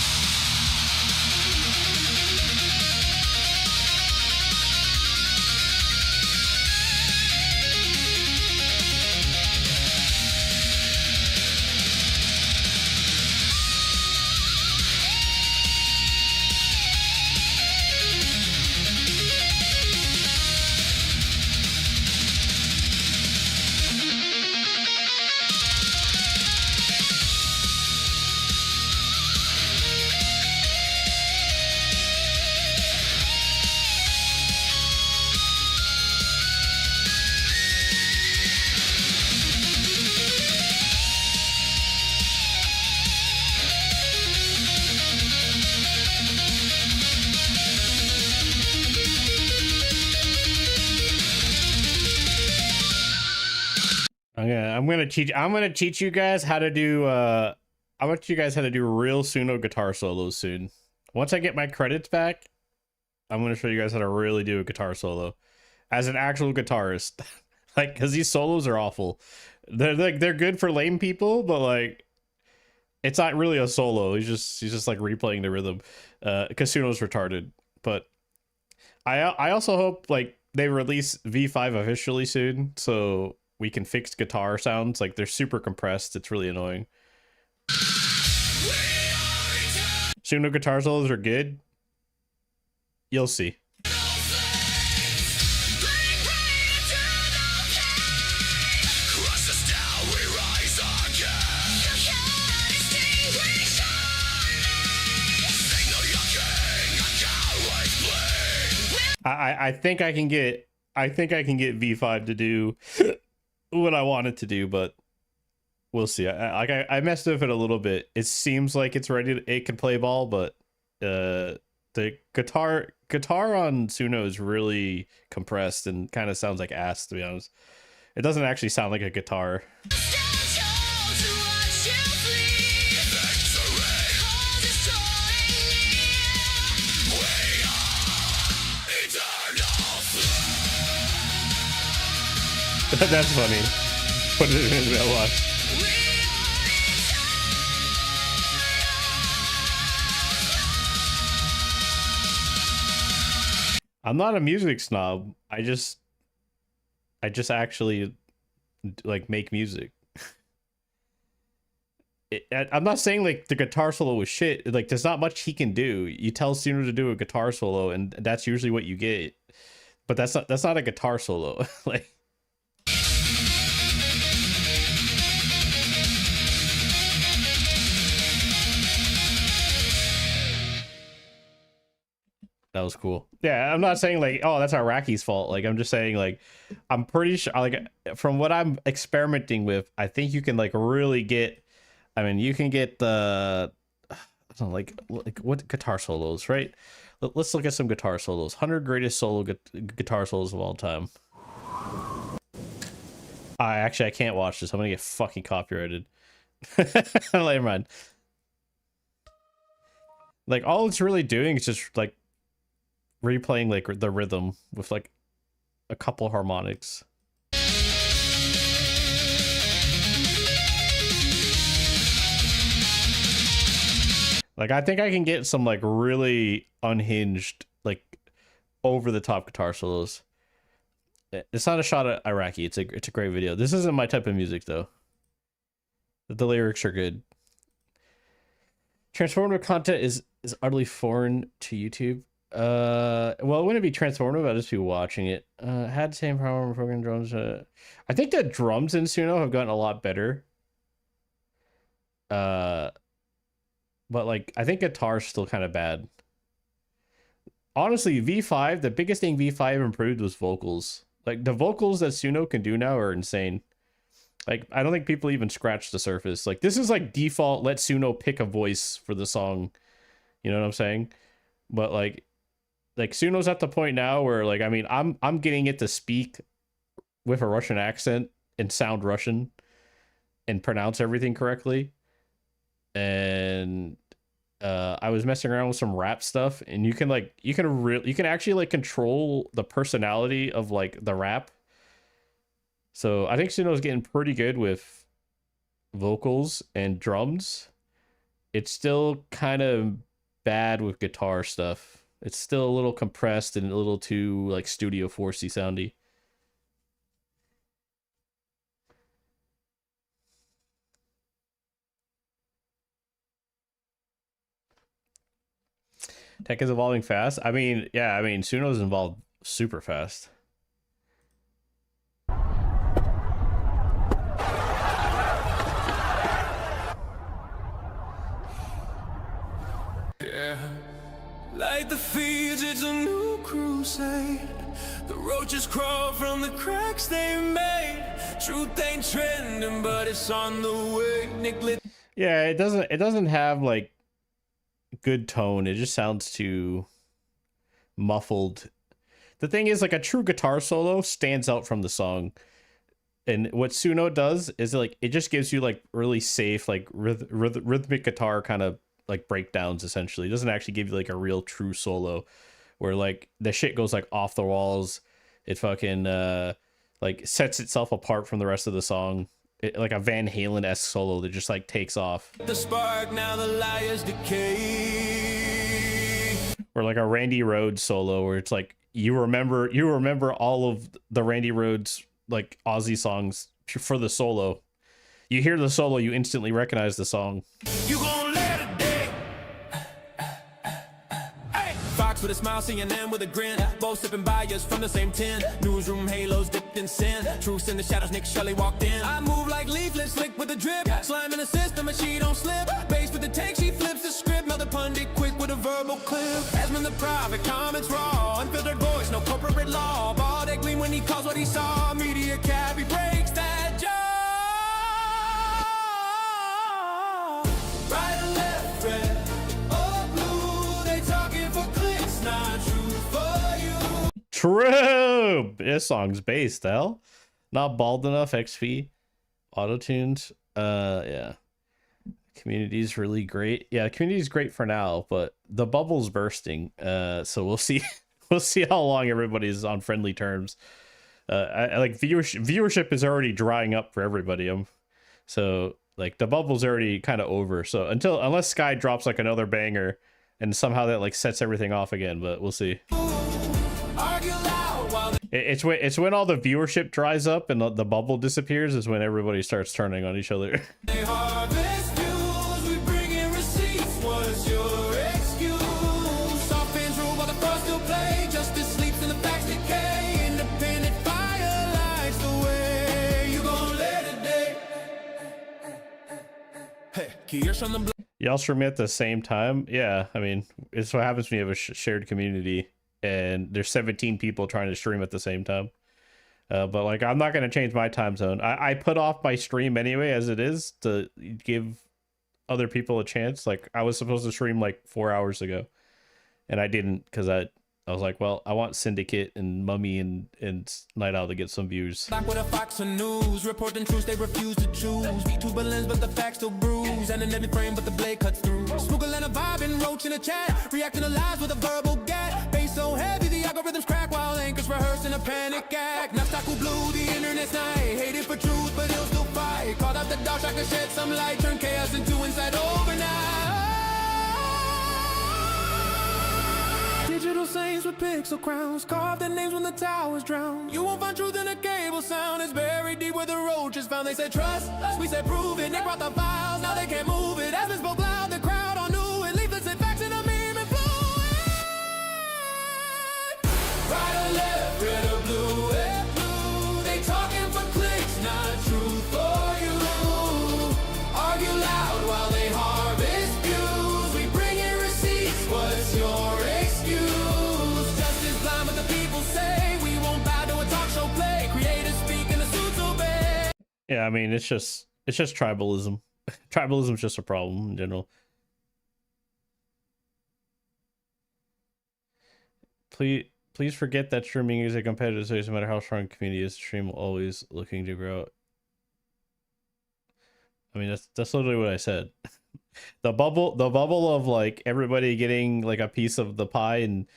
I'm gonna teach you guys how to do I'm gonna teach you guys how to do real Suno guitar solos soon. Once I get my credits back, I'm gonna show you guys how to really do a guitar solo as an actual guitarist. Like, because these solos are awful. They're good for lame people, but like it's not really a solo. He's just like replaying the rhythm. Because Suno's retarded. But I also hope like they release V5 officially soon, so we can fix guitar sounds. Like, they're super compressed. It's really annoying. Suno guitar solos are good. You'll see. I think I can get V5 to do what I want it to do, but we'll see. I messed with it a little bit. It seems like it's ready it can play ball, but the guitar on Suno is really compressed and kind of sounds like ass, to be honest. It doesn't actually sound like a guitar. That's funny. Put it in the watch. I'm not a music snob. I just actually like make music. I'm not saying like the guitar solo was shit. Like, there's not much he can do. You tell Suno to do a guitar solo, and that's usually what you get. But that's not a guitar solo. Like. That was cool. Yeah, I'm not saying like, oh, that's Iraqi's fault. Like, I'm just saying like, I'm pretty sure, like, from what I'm experimenting with, I think you can like really get, I mean, you can get the, I don't know, like what guitar solos, right? Let's look at some guitar solos. 100 greatest solo guitar solos of all time. I can't watch this. I'm gonna get fucking copyrighted. Never mind. Like, all it's really doing is just like replaying like the rhythm with like a couple harmonics. Like, I think I can get some like really unhinged, like over the top guitar solos. It's not a shot at Iraqi. It's a great video. This isn't my type of music though. The lyrics are good. Transformative content is utterly foreign to YouTube. Well, it wouldn't be transformative. I'd just be watching it. Had the same problem with broken drums. I think the drums in Suno have gotten a lot better. But like I think guitar's still kind of bad. Honestly, V5, the biggest thing V5 improved was vocals. Like the vocals that Suno can do now are insane. Like I don't think people even scratch the surface. Like this is like default, let Suno pick a voice for the song. You know what I'm saying? But like Suno's at the point now where like I mean I'm getting it to speak with a Russian accent and sound Russian and pronounce everything correctly. And I was messing around with some rap stuff, and you can actually like control the personality of like the rap. So I think Suno's getting pretty good with vocals and drums. It's still kind of bad with guitar stuff. It's still a little compressed and a little too like Studio 4C soundy. Tech is evolving fast. I mean, yeah, I mean, Suno's evolved super fast. Yeah. Like the fields, it's a new crusade. The roaches crawl from the cracks they made. Truth ain't trending, but it's on the way. Yeah, it doesn't have like good tone. It just sounds too muffled. The thing is, like, a true guitar solo stands out from the song, and what Suno does is like it just gives you like really safe like rhythmic guitar kind of like breakdowns. Essentially, it doesn't actually give you like a real true solo where like the shit goes like off the walls. It fucking like sets itself apart from the rest of the song. Like a Van Halen-esque solo that just like takes off. The spark, now the liars decay. Or like a Randy Rhoads solo where it's like you remember all of the Randy Rhoads like Aussie songs for the solo. You hear the solo, you instantly recognize the song. You gon' let it day. Hey. Fox with a smile, CNN with a grin. Both sipping bias from the same tin. Newsroom halos dipped in sin. Truths in the shadows, Nick Shelley walked in. I move like leaflets, slick with a drip. Slime in the system, and she don't slip. Base with the take, she flips the script. Mother pundit quick with a verbal clip. Asman the prophet, comments raw. Unfiltered voice, no corporate law. Ball that gleam when he calls what he saw. Media cab, he breaks that jaw. Right or left, red or blue. They talking for clicks, not true for you. True. This song's bass, hell. Not bald enough. XP. Auto-tuned. Yeah. Community's really great. Yeah, community's great for now, but the bubble's bursting. So we'll see. We'll see how long everybody's on friendly terms. I like viewership is already drying up for everybody. So like the bubble's already kind of over. So unless Sky drops like another banger and somehow that like sets everything off again, but we'll see. It's when all the viewership dries up and the bubble disappears is when everybody starts turning on each other. Y'all stream at the same time? Yeah, I mean, it's what happens when you have a shared community and there's 17 people trying to stream at the same time. But like, I'm not going to change my time zone. I put off my stream anyway as it is to give other people a chance. Like I was supposed to stream like 4 hours ago and I didn't because I was like, well, I want Syndicate and Mummy and Night Owl to get some views. Like with a Fox and News, reporting truth, they refuse to choose. vtuber lens, but the facts still bruise. And in every frame, but the blade cuts through. Smoogle and a vibe and roach in a chat. Reacting to lies with a verbal gat. Bass so heavy, the algorithms crack while anchors rehearse in a panic act. Nubstackle blue, the internet's night. Hated for truth, but he'll still fight. Caught up the dark, I could shed some light. Turn chaos into insight overnight. Digital saints with with pixel crowns. Carve their names when the towers drown. You won't find truth in a cable sound. It's buried deep where the roaches found. They said trust us, we said prove it. They brought the files, now they can't move it. As we spoke loud, the crowd all knew it. Leaflets and facts in a meme and fluid. Right or left, red or blue, blue. They talking for clicks, not truth for you. Argue loud while they harvest views. We bring in receipts, what's your excuse? Justice blind, but the people say we won't bow to a talk show play. Creators speak and the suits obey. Yeah, I mean, it's just tribalism. Tribalism is just a problem in general. Please forget that streaming is a competitive space. No matter how strong a community is, stream always looking to grow. I mean, that's literally what I said. The bubble of like everybody getting like a piece of the pie and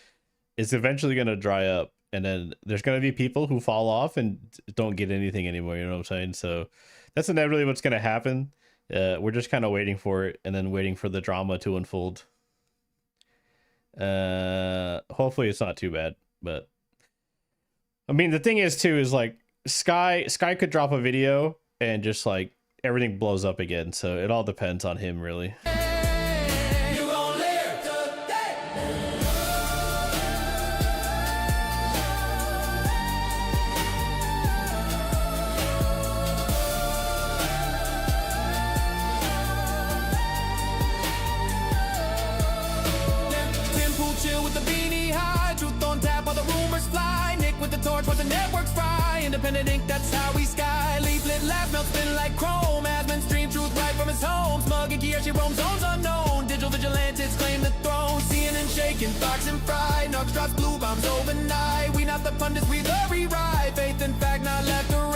is eventually gonna dry up, and then there's gonna be people who fall off and don't get anything anymore. You know what I'm saying? So that's inevitably what's gonna happen. We're just kind of waiting for it, and then waiting for the drama to unfold. Hopefully it's not too bad, but I mean the thing is too is like Sky could drop a video and just like everything blows up again, so it all depends on him really. Watch the networks fry. Independent ink, that's how we sky. Leaflet laugh, melt spin like chrome. Asman stream truth right from his home. Smug and Kiyoshi roam zones unknown. Digital vigilantes claim the throne. Seeing and shaking, Fox and Fry. Nux drops blue bombs overnight. We not the pundits, we the rewrite. Faith and fact, not left or right.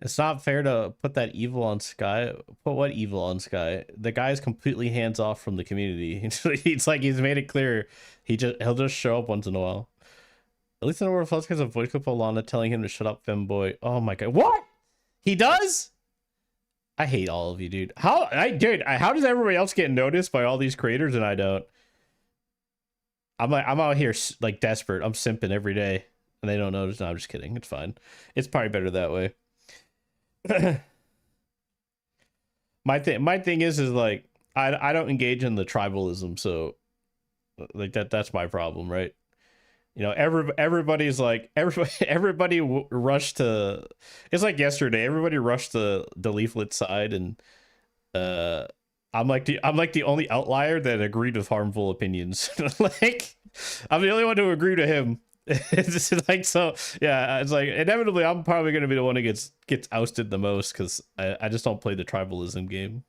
It's not fair to put that evil on Sky. Put what evil on Sky? The guy's completely hands off from the community. It's like he's made it clear he'll just show up once in a while. At least in the world, Fletch has a voice clip of Lana telling him to shut up, femboy. Oh my god, what? He does? I hate all of you, dude. How does everybody else get noticed by all these creators and I don't? I'm out here like desperate. I'm simping every day and they don't notice. No, I'm just kidding. It's fine. It's probably better that way. My thing is like I don't engage in the tribalism, so like that's my problem, right? You know, everybody's like everybody rushed to. It's like yesterday, everybody rushed to the leaflet side, and I'm like the only outlier that agreed with harmful opinions. Like I'm the only one who agreed to him. It's like, so yeah, it's like inevitably I'm probably gonna be the one who gets ousted the most because I just don't play the tribalism game.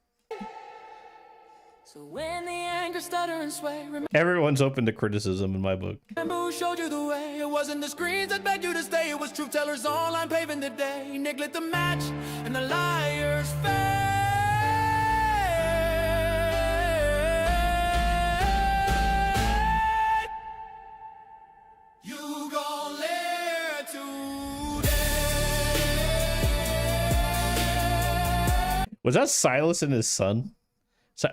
So when the anger stutter and sway, Everyone's open to criticism in my book. remember who showed you the way. It wasn't the screens that begged you to stay. It was truth tellers online paving the day. Nick lit the match and the liar's face. You gon' live today. Was that Silas and his son?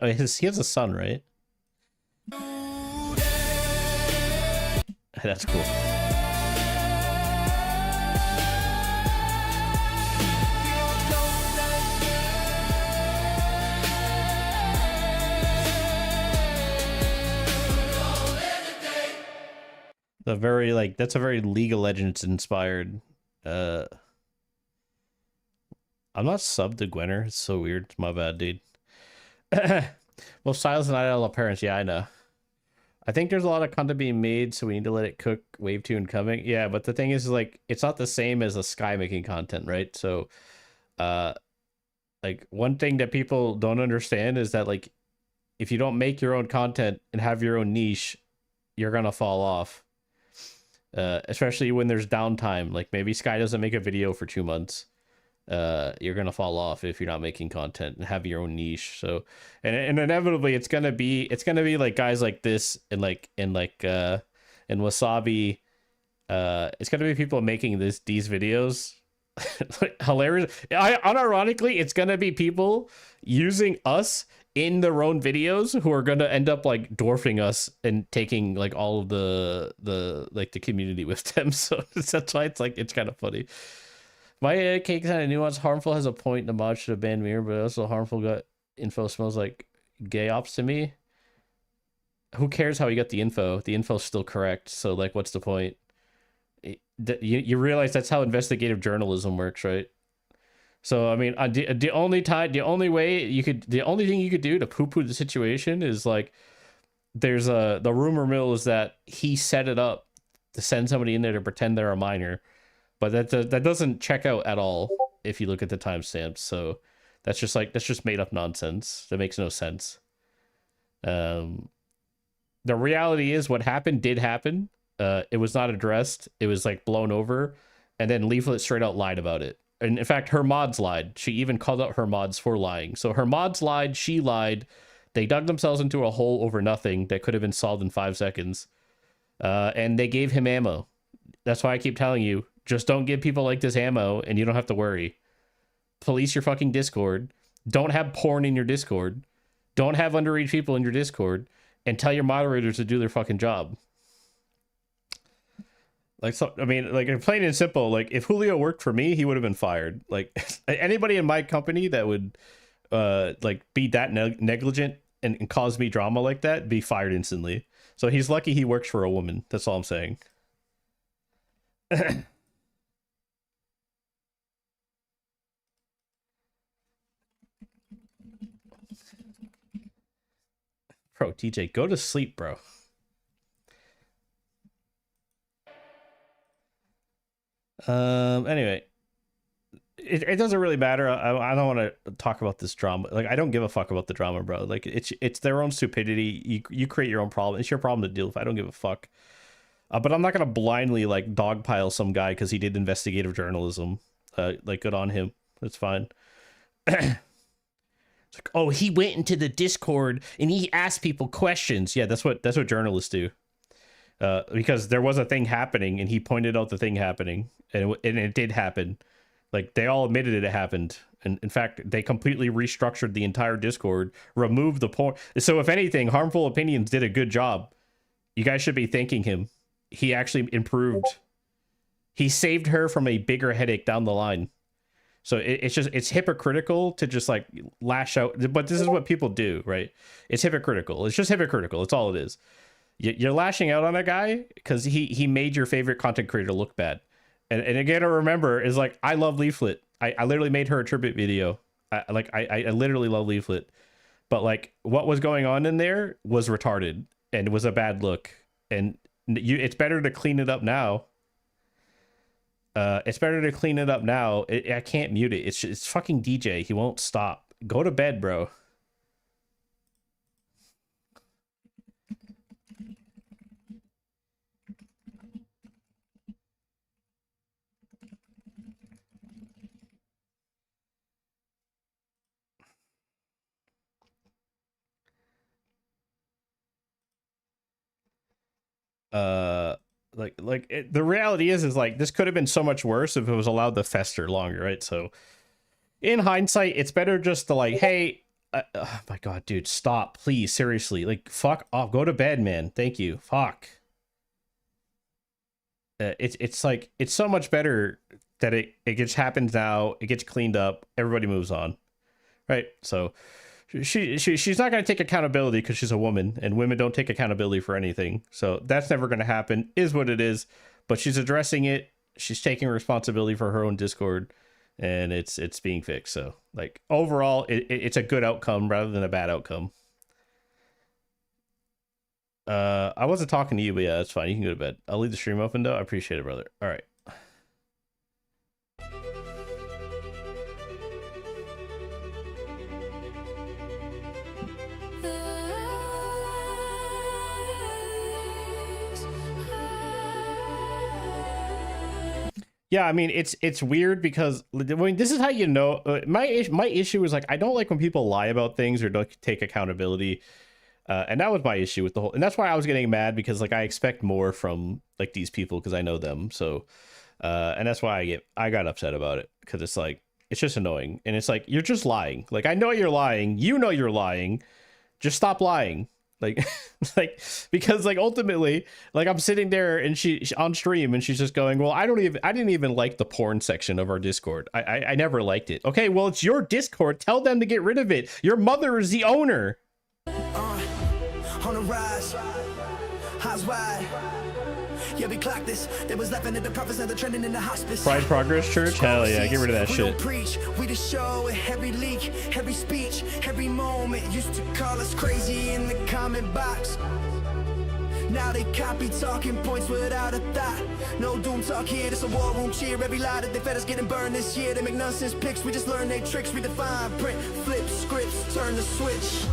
He has a son, right? That's cool. That's a very League of Legends inspired. I'm not subbed to Gwenner. It's so weird. It's my bad, dude. Well, Silas and I are all parents. Yeah, I know. I think there's a lot of content being made, so we need to let it cook. Wave 2 incoming. Yeah, but the thing is, like, it's not the same as a Sky making content, right? So, like, one thing that people don't understand is that, like, if you don't make your own content and have your own niche, you're gonna fall off. Especially when there's downtime. Like, maybe Sky doesn't make a video for 2 months. You're gonna fall off if you're not making content and have your own niche. So and inevitably it's gonna be like guys like this and Wasabi. It's gonna be people making these videos. Like, hilarious. Unironically, it's gonna be people using us in their own videos who are going to end up like dwarfing us and taking like all of the like the community with them. So that's why it's like, it's kind of funny. My cake kind of nuance. Harmful has a point in the mod should have banned mirror, but also harmful got info smells like gay ops to me. Who cares how he got the info? The info's still correct. So like, what's the point? You realize that's how investigative journalism works, right? So I mean, the only thing you could do to poo-poo the situation is like, there's the rumor mill is that he set it up to send somebody in there to pretend they're a minor, but that doesn't check out at all if you look at the timestamps. So that's just made up nonsense. That makes no sense. The reality is what happened did happen. It was not addressed. It was like blown over, and then Leaflet straight out lied about it. And in fact, her mods lied. She even called out her mods for lying. So her mods lied, she lied. They dug themselves into a hole over nothing that could have been solved in 5 seconds. And they gave him ammo. That's why I keep telling you, just don't give people like this ammo and you don't have to worry. Police your fucking Discord. Don't have porn in your Discord. Don't have underage people in your Discord. And tell your moderators to do their fucking job. Like, so, I mean, like, plain and simple, like, if Julio worked for me, he would have been fired. Like, anybody in my company that would, like, be that negligent and cause me drama like that, be fired instantly. So he's lucky he works for a woman. That's all I'm saying. Bro, TJ, go to sleep, bro. Anyway, it doesn't really matter. I don't want to talk about this drama. Like, I don't give a fuck about the drama, bro. Like, it's their own stupidity. You create your own problem. It's your problem to deal with. I don't give a fuck. But I'm not gonna blindly like dogpile some guy because he did investigative journalism. Like, good on him. That's fine. It's like, oh, he went into the Discord and he asked people questions. Yeah, that's what journalists do. Because there was a thing happening and he pointed out the thing happening, and it did happen. Like, they all admitted it happened. And in fact, they completely restructured the entire Discord, removed the point. So if anything, Harmful Opinions did a good job. You guys should be thanking him. He actually improved. He saved her from a bigger headache down the line. So it's hypocritical to just like lash out. But this is what people do, right? It's hypocritical. It's just hypocritical. It's all it is. You're lashing out on a guy because he made your favorite content creator look bad. And again, to remember is like, I love Leaflet. I literally made her a tribute video. I literally love Leaflet. But like, what was going on in there was retarded and it was a bad look. And it's better to clean it up now. It's better to clean it up now. I can't mute it. It's fucking DJ. He won't stop. Go to bed, bro. The reality is like, this could have been so much worse if it was allowed to fester longer, right? So in hindsight, it's better just to like, hey, oh my god, dude, stop, please, seriously, like, fuck off, go to bed, man, thank you, fuck. It's like, it's so much better that it just happens now, it gets cleaned up, everybody moves on, right? So she's not going to take accountability because she's a woman, and women don't take accountability for anything. So that's never going to happen, is what it is. But she's addressing it. She's taking responsibility for her own Discord, and it's being fixed. So like, overall, it's a good outcome rather than a bad outcome. I wasn't talking to you, but yeah, that's fine. You can go to bed. I'll leave the stream open though. I appreciate it, brother. All right. Yeah, I mean, it's weird because, I mean, this is how you know. My issue is like, I don't like when people lie about things or don't take accountability, and that was my issue with the whole. And that's why I was getting mad, because like, I expect more from like these people because I know them. So, and that's why I got upset about it, because it's like, It's just annoying. And it's like, you're just lying. Like, I know you're lying. You know you're lying. Just stop lying. Like, because like ultimately, like I'm sitting there and she on stream and she's just going, well, I didn't even like the porn section of our Discord. I never liked it. Okay, well, it's your Discord. Tell them to get rid of it. Your mother is the owner. On the rise, eyes wide. Yeah, we clocked this. There was laughing at the prophets and the trending in the hospice. Pride Progress Church? Hell yeah, get rid of that we shit. Don't preach, we the show, every leak, every speech, every moment. Used to call us crazy in the comment box. Now they copy talking points without a thought. No doom talk here, this a war room cheer. Every lie that they fed us getting burned this year. They make nonsense picks, we just learn their tricks. Redefine, print, flip scripts, turn the switch.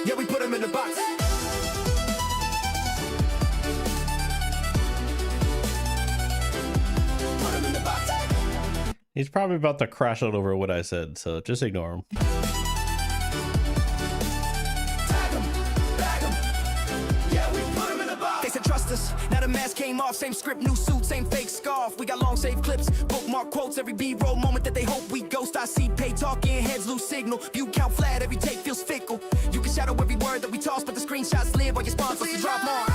Yeah, we put him in the box. He's probably about to crash out over what I said, so just ignore him. Now the mask came off, same script, new suit, same fake scarf. We got long saved clips, bookmark quotes, every B-roll moment that they hope we ghost. I see pay talking, heads lose signal. View count flat, every take feels fickle. You can shadow every word that we toss, but the screenshots live while your sponsors drop more.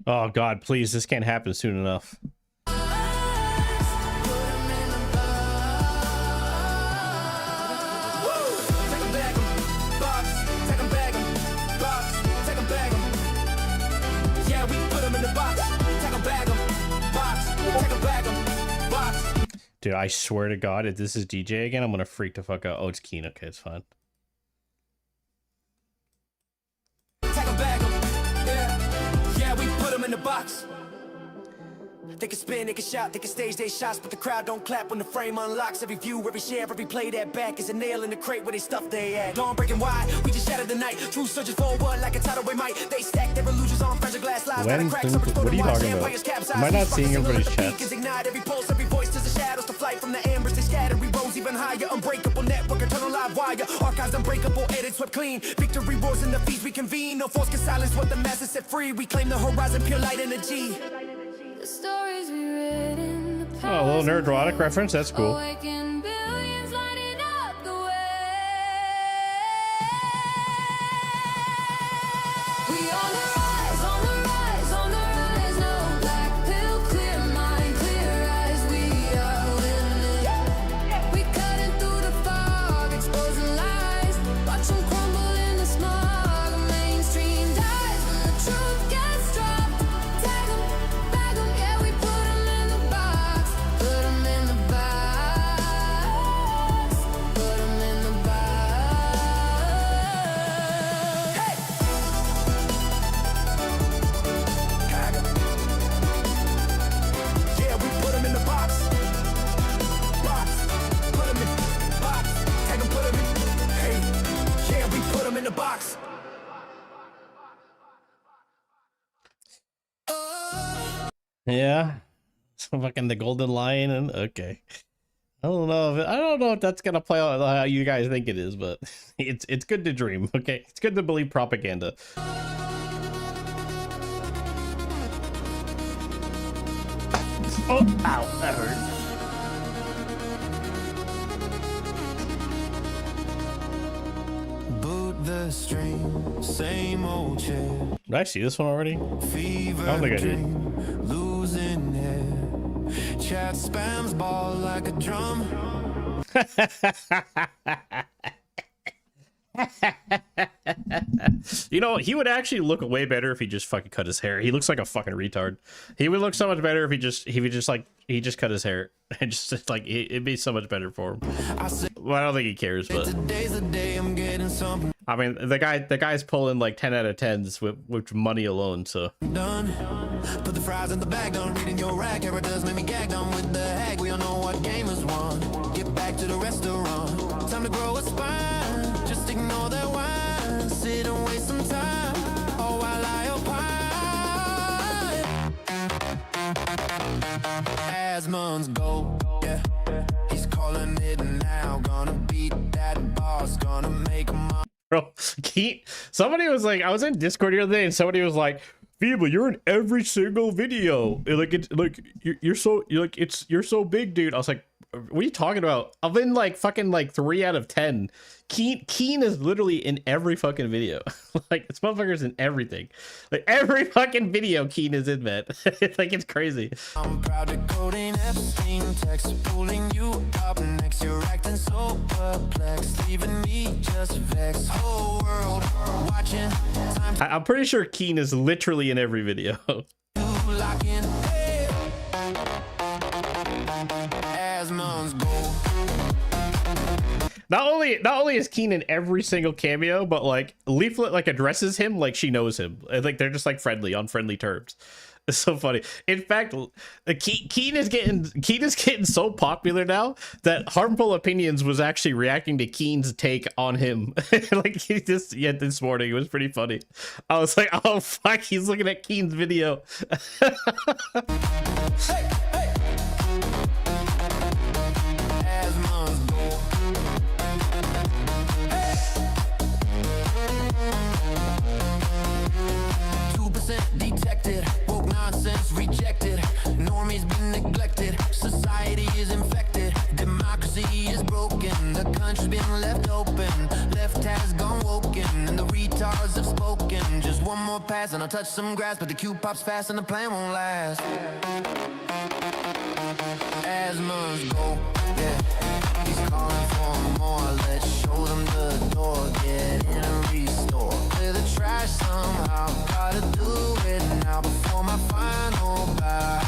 Oh God, please, this can't happen soon enough. Dude, I swear to God, if this is DJ again, I'm gonna freak the fuck out. Oh, it's Keen. Okay, it's fine. In the box. They can spin, they can shout, they can stage their shots, but the crowd don't clap when the frame unlocks. Every view, every share, every play that back is a nail in the crate where they stuff they at. Dawn breaking wide, we just shattered the night. True surges forward like a tidal wave might. They stack their illusions on fragile glass lives. When? What are you talking about? Am I not seeing everybody's chats? Ignite every pulse, every voice to the shadows, to flight from the ambers they scatter. We rose even higher, unbreakable network, eternal live wire. Archives unbreakable, edit swept clean. Victory roars in the feast we convene. No force can silence what the masses set free. We claim the horizon, pure light energy. The stories we read in the past. Oh, a little nerd-erotic reference. That's cool. Billions lighting up the way. We on the rise, on the rise, on the rise. No black pill, clear mind, clear eyes. We are winning. We cutting through the fog, exposing lies. Watch them crumble in the smog. Mainstream dies when the truth gets dropped. Tag 'em, bag 'em, yeah, we put 'em in the box. Put 'em in the box. Put 'em in the box. Hey! Yeah, we put 'em in the box. Box. Put 'em in box. Tag 'em, put 'em in. Hey. Yeah, we put 'em in the box. Yeah. So fucking the Golden Lion and okay. I don't know if that's gonna play out how you guys think it is, but it's good to dream, okay? It's good to believe propaganda. Oh, ow, that hurt. Boot the string, same old chair. Did I see this one already? I don't think I did. Losing head. chat spams ball like a drum. You know, he would actually look way better if he just fucking cut his hair. He looks like a fucking retard. He would look so much better if he just cut his hair and just like it'd be so much better for him. Well, I don't think he cares, but I mean, the guy's pulling like 10 out of 10s with money alone. So Done. Put the fries in the bag, done reading your rack. Error does make me gag, done with the hag. We all know what game is won. Get back to the restaurant. Time to grow a spine. Just ignore that wine. Sit and waste some time. Oh, while I opine. As months go, yeah. He's calling it now. Gonna beat that boss. Gonna make him. Bro, somebody was like, I was in Discord the other day, and somebody was like, Feeble, you're in every single video. Like it's like you're so big, dude. I was like, what are you talking about? I've been like fucking like 3 out of 10. Keen is literally in every fucking video. Like this motherfucker's in everything. Like every fucking video Keen is in, man. Like it's crazy. I'm proud to coding Epstein text, pulling you up next. You're acting so perplexed, leaving me just vexed. Whole world watching. I'm pretty sure Keen is literally in every video. As months go. Not only is Keen in every single cameo, but like Leaflet like addresses him like she knows him. Like they're just like friendly on friendly terms. It's so funny. In fact, Keen is getting so popular now that Harmful Opinions was actually reacting to Keen's take on him. Like this morning, it was pretty funny. I was like, oh fuck, he's looking at Keen's video. Detected, woke nonsense rejected. Normies been neglected, society is infected, democracy is broken, the country's been left open, left has gone woken, and the retards have spoken. Just one more pass and I'll touch some grass, but the cue pops fast and the plan won't last. As months go, yeah, he's calling for more. Let's show them the door, get in and restore. Clear the trash somehow, gotta do it now before my final bow.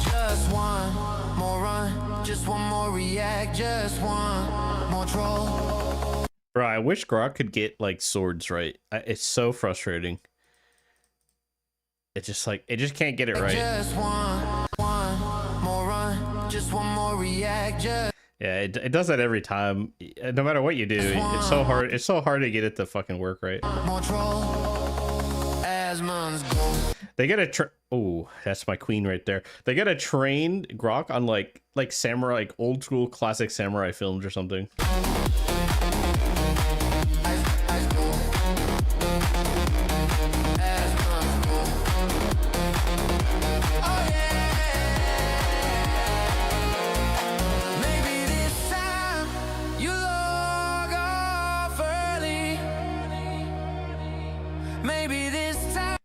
Just one more run, just one more react, just one more troll. Bro, I wish Grok could get like swords right. It's so frustrating. It's just like it just can't get it right. Just one more run, just one more react, just. Yeah, it does that every time. No matter what you do, it's so hard. It's so hard to get it to fucking work right. They gotta oh, that's my queen right there. They gotta train Grok on like samurai, like old school classic samurai films or something.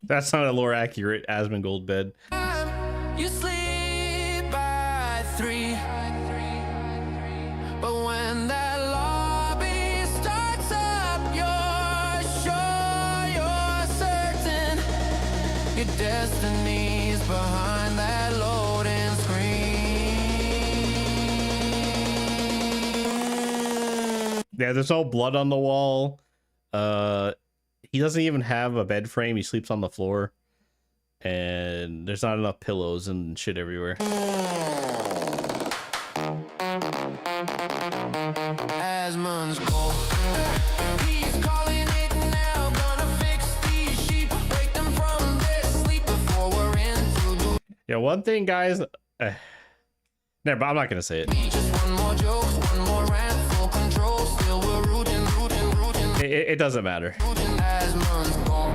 That's not a lore accurate Asmongold bed. You sleep by 3, but when that lobby starts up, you're sure, you're certain your destiny's behind that loading screen. Yeah, there's all blood on the wall. He doesn't even have a bed frame. He sleeps on the floor. And there's not enough pillows and shit everywhere. As months go, he's calling it now. Gonna fix these sheep, wake them from their sleep before we're into. Yeah, one thing, guys. Never, I'm not gonna say it. Just one more joke, one more rant, full control. Still we're rooting. It doesn't matter. As months go.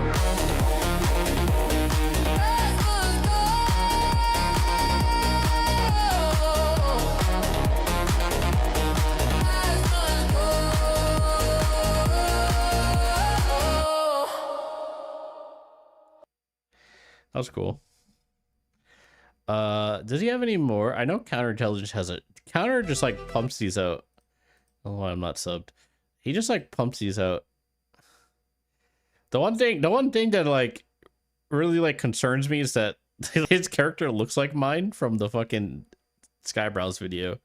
That was cool. Does he have any more? I know counterintelligence has a counter, just like pumps these out. Oh, I'm not subbed. He just like pumps these out. The one thing that like really like concerns me is that his character looks like mine from the fucking Skybrows video.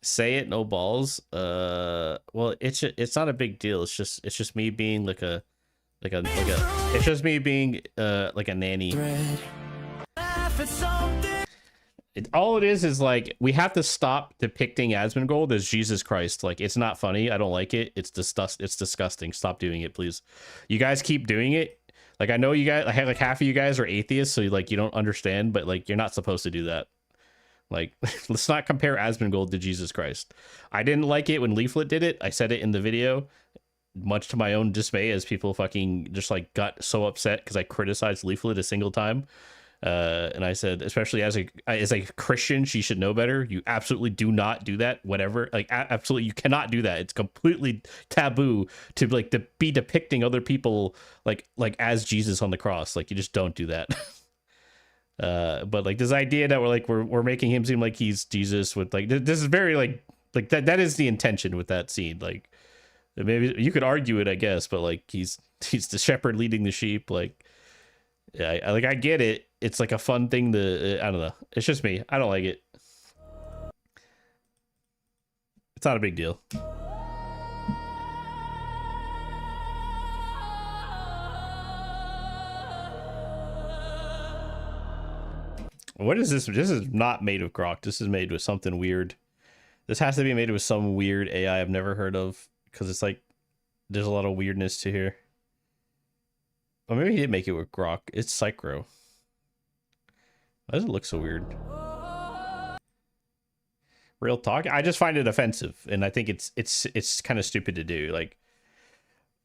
Say it, no balls. Well, it's not a big deal. It's just me being like a it's just me being like a nanny. All it is like we have to stop depicting Asmongold as Jesus Christ. Like, it's not funny. I don't like it. It's disgusting. Stop doing it, please. You guys keep doing it. Like, I know you guys, I have like half of you guys are atheists, so like you don't understand, but like you're not supposed to do that. Like, let's not compare Asmongold to Jesus Christ. I didn't like it when Leaflet did it. I said it in the video, much to my own dismay, as people fucking just like got so upset because I criticized Leaflet a single time. And I said, especially as a Christian, she should know better. You absolutely do not do that. Whatever, like absolutely, you cannot do that. It's completely taboo to like to be depicting other people like as Jesus on the cross. Like, you just don't do that. But like this idea that we're making him seem like he's Jesus with like this is very like that is the intention with that scene. Like, maybe you could argue it, I guess, but like he's the shepherd leading the sheep. Like, yeah, I get it. It's like a fun thing to, I don't know. It's just me. I don't like it. It's not a big deal. What is this? This is not made of grok. This is made with something weird. This has to be made with some weird AI I've never heard of, because it's like there's a lot of weirdness to here. Or maybe he did make it with grok. It's Psychro. Why does it look so weird? Real talk, I just find it offensive, and I think it's kind of stupid to do. Like,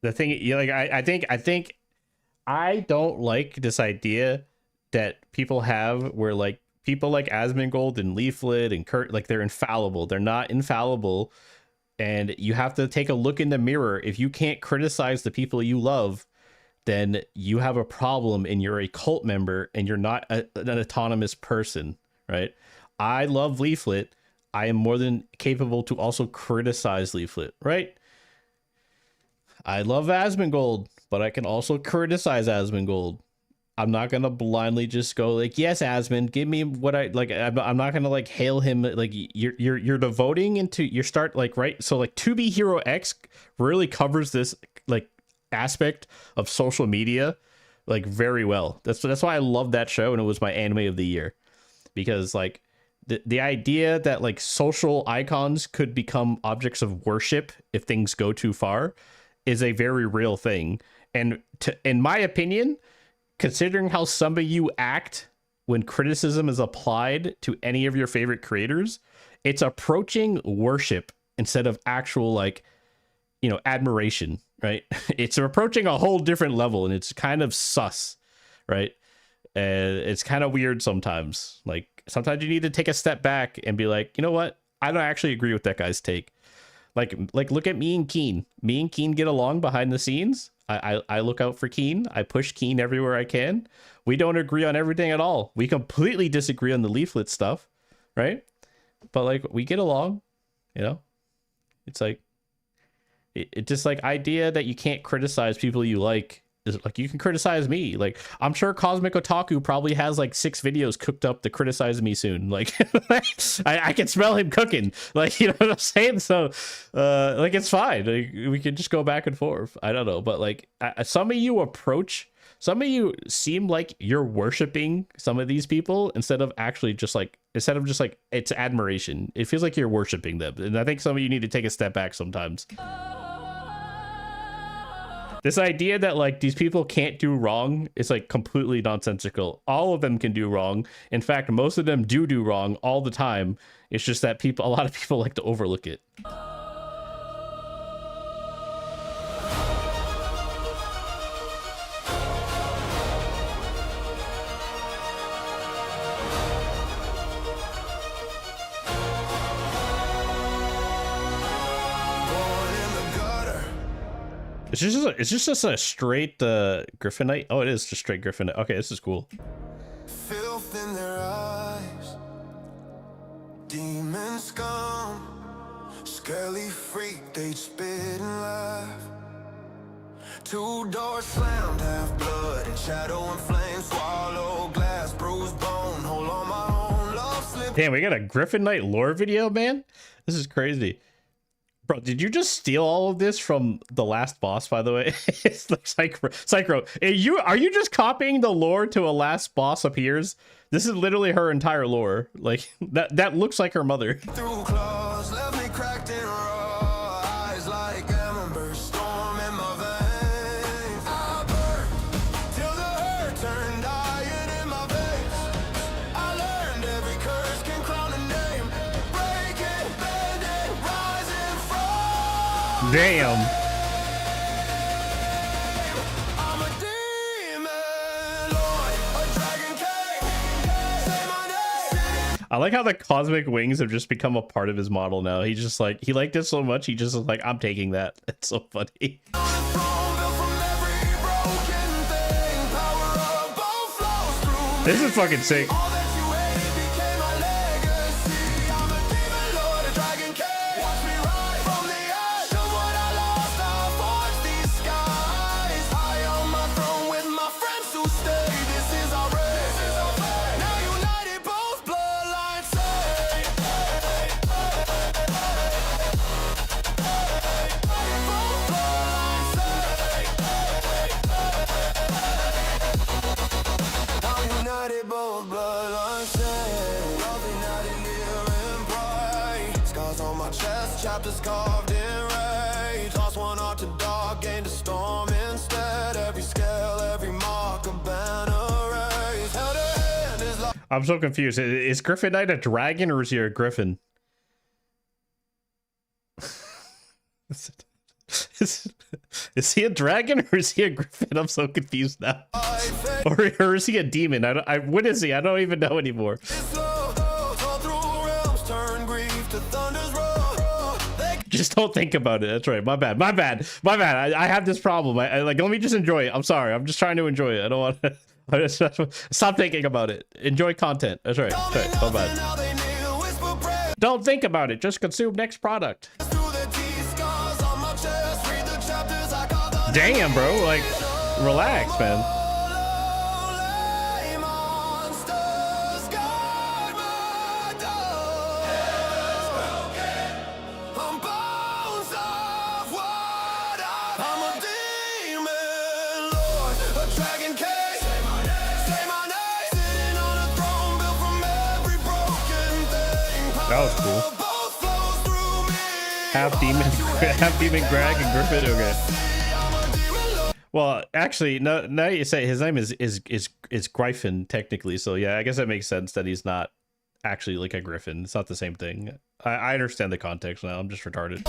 the thing, you know, like I think I don't like this idea that people have where like people like Asmongold and Leaflet and Kurt, like they're infallible. They're not infallible, and you have to take a look in the mirror. If you can't criticize the people you love, then you have a problem and you're a cult member and you're not an autonomous person, right? I love Leaflet. I am more than capable to also criticize Leaflet, right? I love Asmongold, but I can also criticize Asmongold. I'm not going to blindly just go like, yes, Asmon, give me what I like. I'm not going to like hail him. Like, you're devoting into your start, like, right. So like To Be Hero X really covers this like aspect of social media like very well. That's why I love that show, and it was my anime of the year, because like the idea that like social icons could become objects of worship if things go too far is a very real thing. And in my opinion, considering how some of you act when criticism is applied to any of your favorite creators, it's approaching worship instead of actual like, you know, admiration, right? It's approaching a whole different level, and it's kind of sus, right? It's kind of weird sometimes. Like, sometimes you need to take a step back and be like, you know what? I don't actually agree with that guy's take. Like look at me and Keen. Me and Keen get along behind the scenes. I look out for Keen. I push Keen everywhere I can. We don't agree on everything at all. We completely disagree on the Leaflet stuff, right? But like, we get along, you know? It's like, it just like idea that you can't criticize people you like is like, you can criticize me. Like, I'm sure Cosmic Otaku probably has like 6 videos cooked up to criticize me soon. Like, I can smell him cooking. Like, you know what I'm saying? So, like, it's fine. Like, we can just go back and forth. I don't know, but like, some of you seem like you're worshiping some of these people instead of just like it's admiration. It feels like you're worshiping them, and I think some of you need to take a step back sometimes. This idea that like these people can't do wrong is like completely nonsensical. All of them can do wrong. In fact, most of them do wrong all the time. It's just that a lot of people like to overlook it. It's just a straight Griffinite. Oh, it is just straight Griffinite. Okay, this is cool. Filth in their eyes, demon scum, scaly freak, they spit and laugh. Two doors slammed, half blood and shadow and flame, swallow glass, bruised bone, hold on my own love slip. Damn, we got a Griffinite lore video, man. This is crazy. Bro, did you just steal all of this from the last boss, by the way? It's like Psycho. Are you just copying the lore to a last boss appears? This is literally her entire lore. Like, that looks like her mother. Through claws, left me cracked in raw eyes like ember, storm in my veins. I burned till the hurt turned iron in my veins. I learned every curse can crown a name. Breaking, bending, rising from. Damn. I'm a demon lord, a dragon king. Say my name. I like how the cosmic wings have just become a part of his model now. He's just like, he liked it so much, he just is like, I'm taking that. It's so funny. This is fucking sick. Both bloodlines sing. Loving out in near and bright. Scars on my chest, chapters carved in rage. Toss one out to dark, gained a storm instead. Every scale, every mark, a banner raised. Held her hand is like. I'm so confused. Is Griffinite a dragon or is he a griffin? Is he a dragon or is he a griffin? I'm so confused now. Or is he a demon? What is he? I don't even know anymore. Just don't think about it. That's right. My bad. I have this problem. Like, let me just enjoy it. I'm sorry. I'm just trying to enjoy it. I don't want to. Stop thinking about it. Enjoy content. That's right. That's right. My bad. Don't think about it. Just consume next product. Damn, bro. Like, relax, man. That was cool. Half demon Greg and Griffin. Okay. Well, actually, no. Now you say his name is Griffin technically. So yeah, I guess that makes sense that he's not actually like a griffin. It's not the same thing. I understand the context now. I'm just retarded.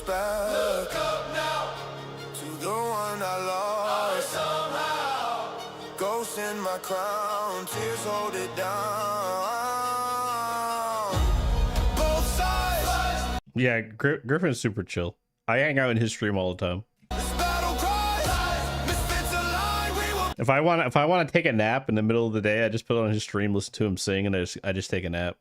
Look up now to the one I lost. Ghost in my crown, tears hold it down. Both sides. Yeah, Griffin's super chill. I hang out in his stream all the time. If I want to take a nap in the middle of the day, I just put on his stream, listen to him sing, and I just take a nap.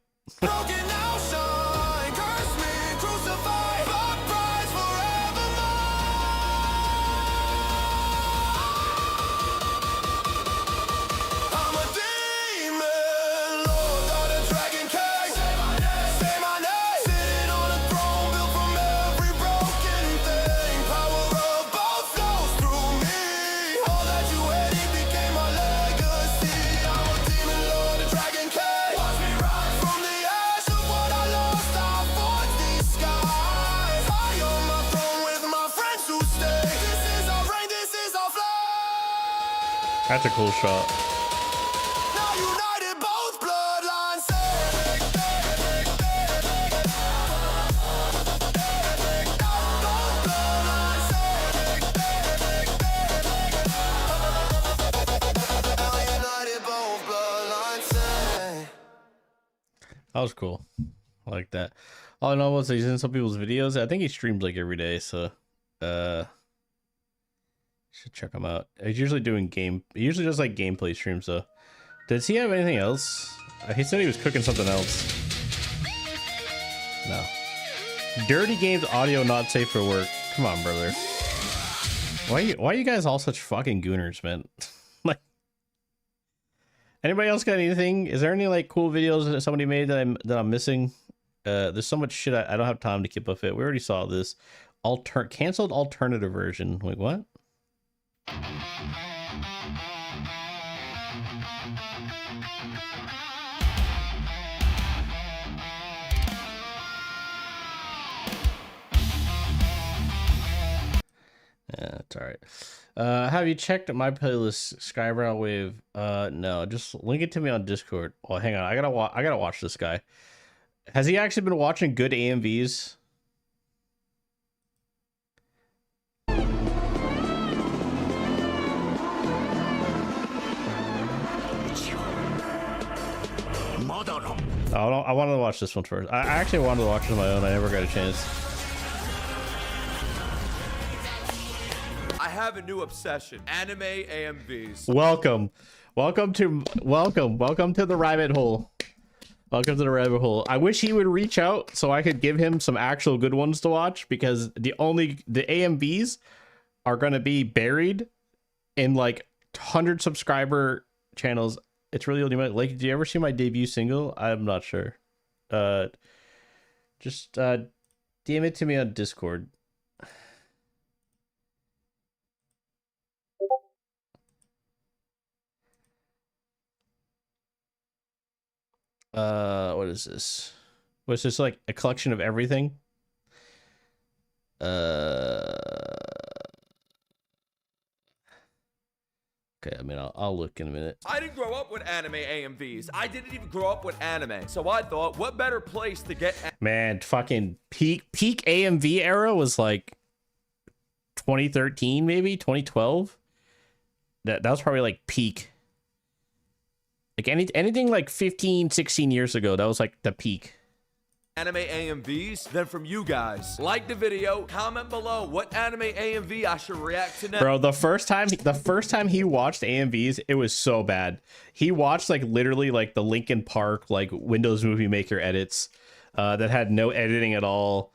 That's a cool shot. That was cool. I like that. All I know was he's in some people's videos. I think he streams like every day, so should check him out. He's usually doing he usually does like gameplay streams though. Does he have anything else? He said he was cooking something else. No. Dirty games audio not safe for work. Come on, brother. Why are you guys all such fucking gooners, man? Like, anybody else got anything? Is there any like cool videos that somebody made that I'm missing? There's so much shit I don't have time to keep up with. We already saw this. Canceled alternative version. Wait, what? Yeah, it's all right. Have you checked my playlist, Skybrow Wave? No, just link it to me on Discord. Oh, hang on, I gotta watch this guy. Has he actually been watching good AMVs? Oh, no, I wanted to watch this one first. I actually wanted to watch it on my own. I never got a chance. I have a new obsession. Anime AMVs. Welcome to the rabbit hole. Welcome to the rabbit hole. I wish he would reach out so I could give him some actual good ones to watch, because the AMVs are going to be buried in like 100 subscriber channels. It's really only like, did you ever see my debut single? I'm not sure. Just DM it to me on Discord. What is this? Was this like a collection of everything? Okay, I mean, I'll look in a minute. I didn't grow up with anime AMVs. I didn't even grow up with anime. So I thought, what better place to get... Man, fucking peak AMV era was like 2013, maybe 2012. That was probably like peak. Like anything like 15, 16 years ago, that was like the peak. Anime AMVs, then from you guys. Like the video, comment below what anime AMV I should react to next. Bro, the first time he watched AMVs, it was so bad. He watched like literally like the Linkin Park like Windows Movie Maker edits that had no editing at all.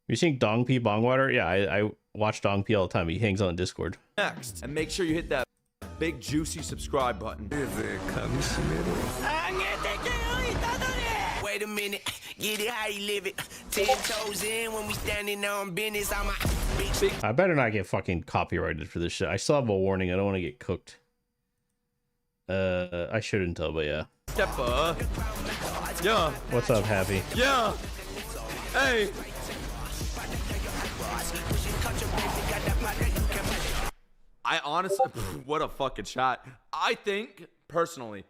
You seen Dong P Bongwater? Yeah, I watch Dong P all the time. He hangs on Discord. Next, and make sure you hit that big juicy subscribe button. Wait a minute, get it how you live it. 10 toes in when we standing on business. I'm a big. I better not get fucking copyrighted for this shit. I still have a warning. I don't want to get cooked. I shouldn't though, but yeah. Stepper. Yeah. What's up, Happy? Yeah. Hey. I honestly, what a fucking shot. I think, personally,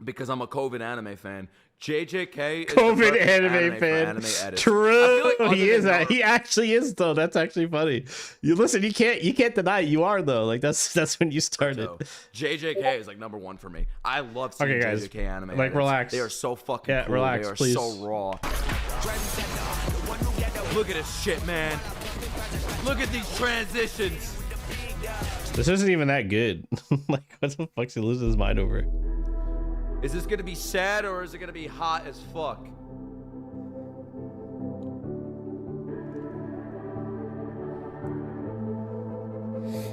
because I'm a COVID anime fan, JJK is COVID the anime fan. Anime edits. True, like he is. He actually is though. That's actually funny. You listen. You can't deny it. You are though. Like that's when you started. So, JJK is like #1 for me. I love seeing okay, guys, JJK anime. Like edits. relax. They are so fucking cool. Relax, they are please. so raw. Look at this shit, man. Look at these transitions. This isn't even that good. Like, what the fuck's he losing his mind over? Is this gonna be sad or is it gonna be hot as fuck?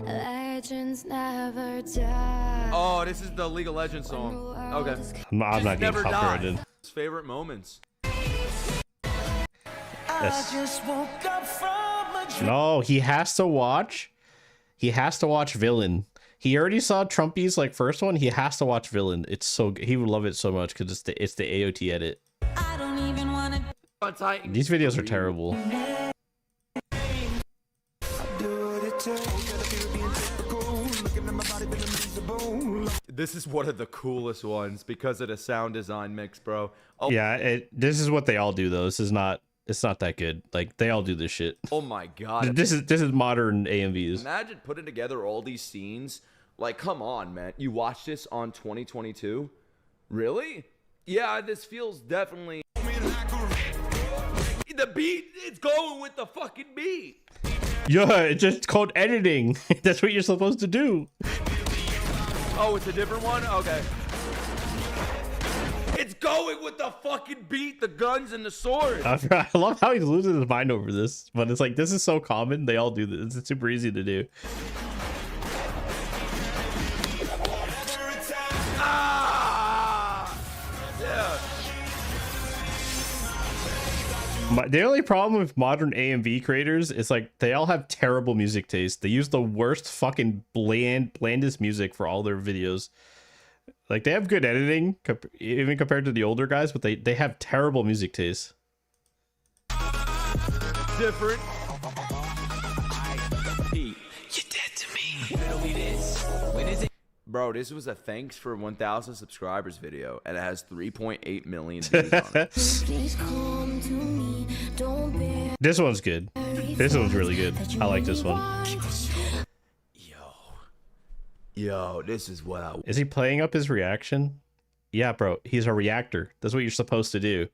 Legends never die. Oh, this is the League of Legends song. Okay. I'm not getting copyrighted. Favorite moments. Yes. No, he has to watch. He has to watch Villain. He already saw Trumpy's like first one. He has to watch Villain. It's so good. He would love it so much because it's the AOT edit. I don't even wanna. These videos are terrible. This is one of the coolest ones because of the sound design mix, bro. Oh. Yeah, this is what they all do though. It's not that good. Like they all do this shit. Oh my god. This is modern AMVs. Imagine putting together all these scenes. Like, come on, man. You watch this on 2022? Really? Yeah, this feels definitely. The beat, it's going with the fucking beat. Yeah, it's just called editing. That's what you're supposed to do. Oh, it's a different one? Okay. It's going with the fucking beat, the guns and the sword. I love how he's losing his mind over this, but it's like, this is so common. They all do this. It's super easy to do. The only problem with modern AMV creators is like they all have terrible music taste. They use the worst fucking blandest music for all their videos. Like they have good editing, even compared to the older guys, but they have terrible music taste. Different. You're dead to me. Riddle me this. When is it? Bro, this was a thanks for 1,000 subscribers video, and it has 3.8 million views on it. This one's good. This one's really good. I like this one. Yo, this is what I... Is he playing up his reaction? Yeah, bro. He's a reactor. That's what you're supposed to do.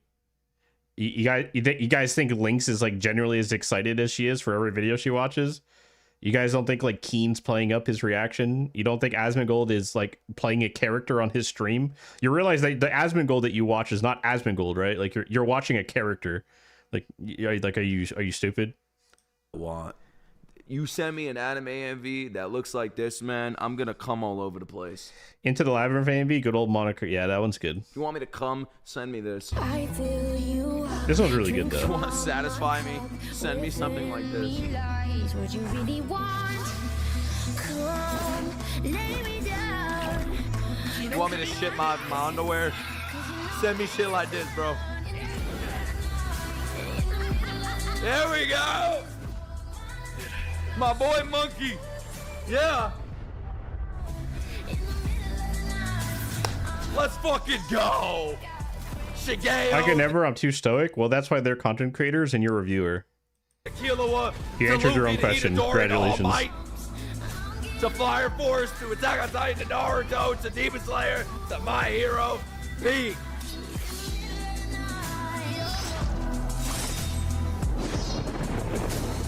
You guys think Lynx is like generally as excited as she is for every video she watches? You guys don't think like Keen's playing up his reaction? You don't think Asmongold is like playing a character on his stream? You realize that the Asmongold that you watch is not Asmongold, right? Like you're watching a character. Like are you stupid? Want you send me an anime MV that looks like this, man, I'm gonna come all over the place. Into the Labyrinth AMV, good old moniker. Yeah, that one's good. If you want me to come, send me this. This one's really good though. If you want to satisfy me, send me something like this. What you really want? Come, lay me down. You want me to shit my underwear? Send me shit like this, bro. There we go. My boy Monkey. Yeah. Let's fucking go. Shigeo. I can never. I'm too stoic. Well, that's why they're content creators and you're a reviewer. You answered your own question. Congratulations. To Fire Force, to Attack on Titan, to Naruto, to Demon Slayer, to My Hero. Me.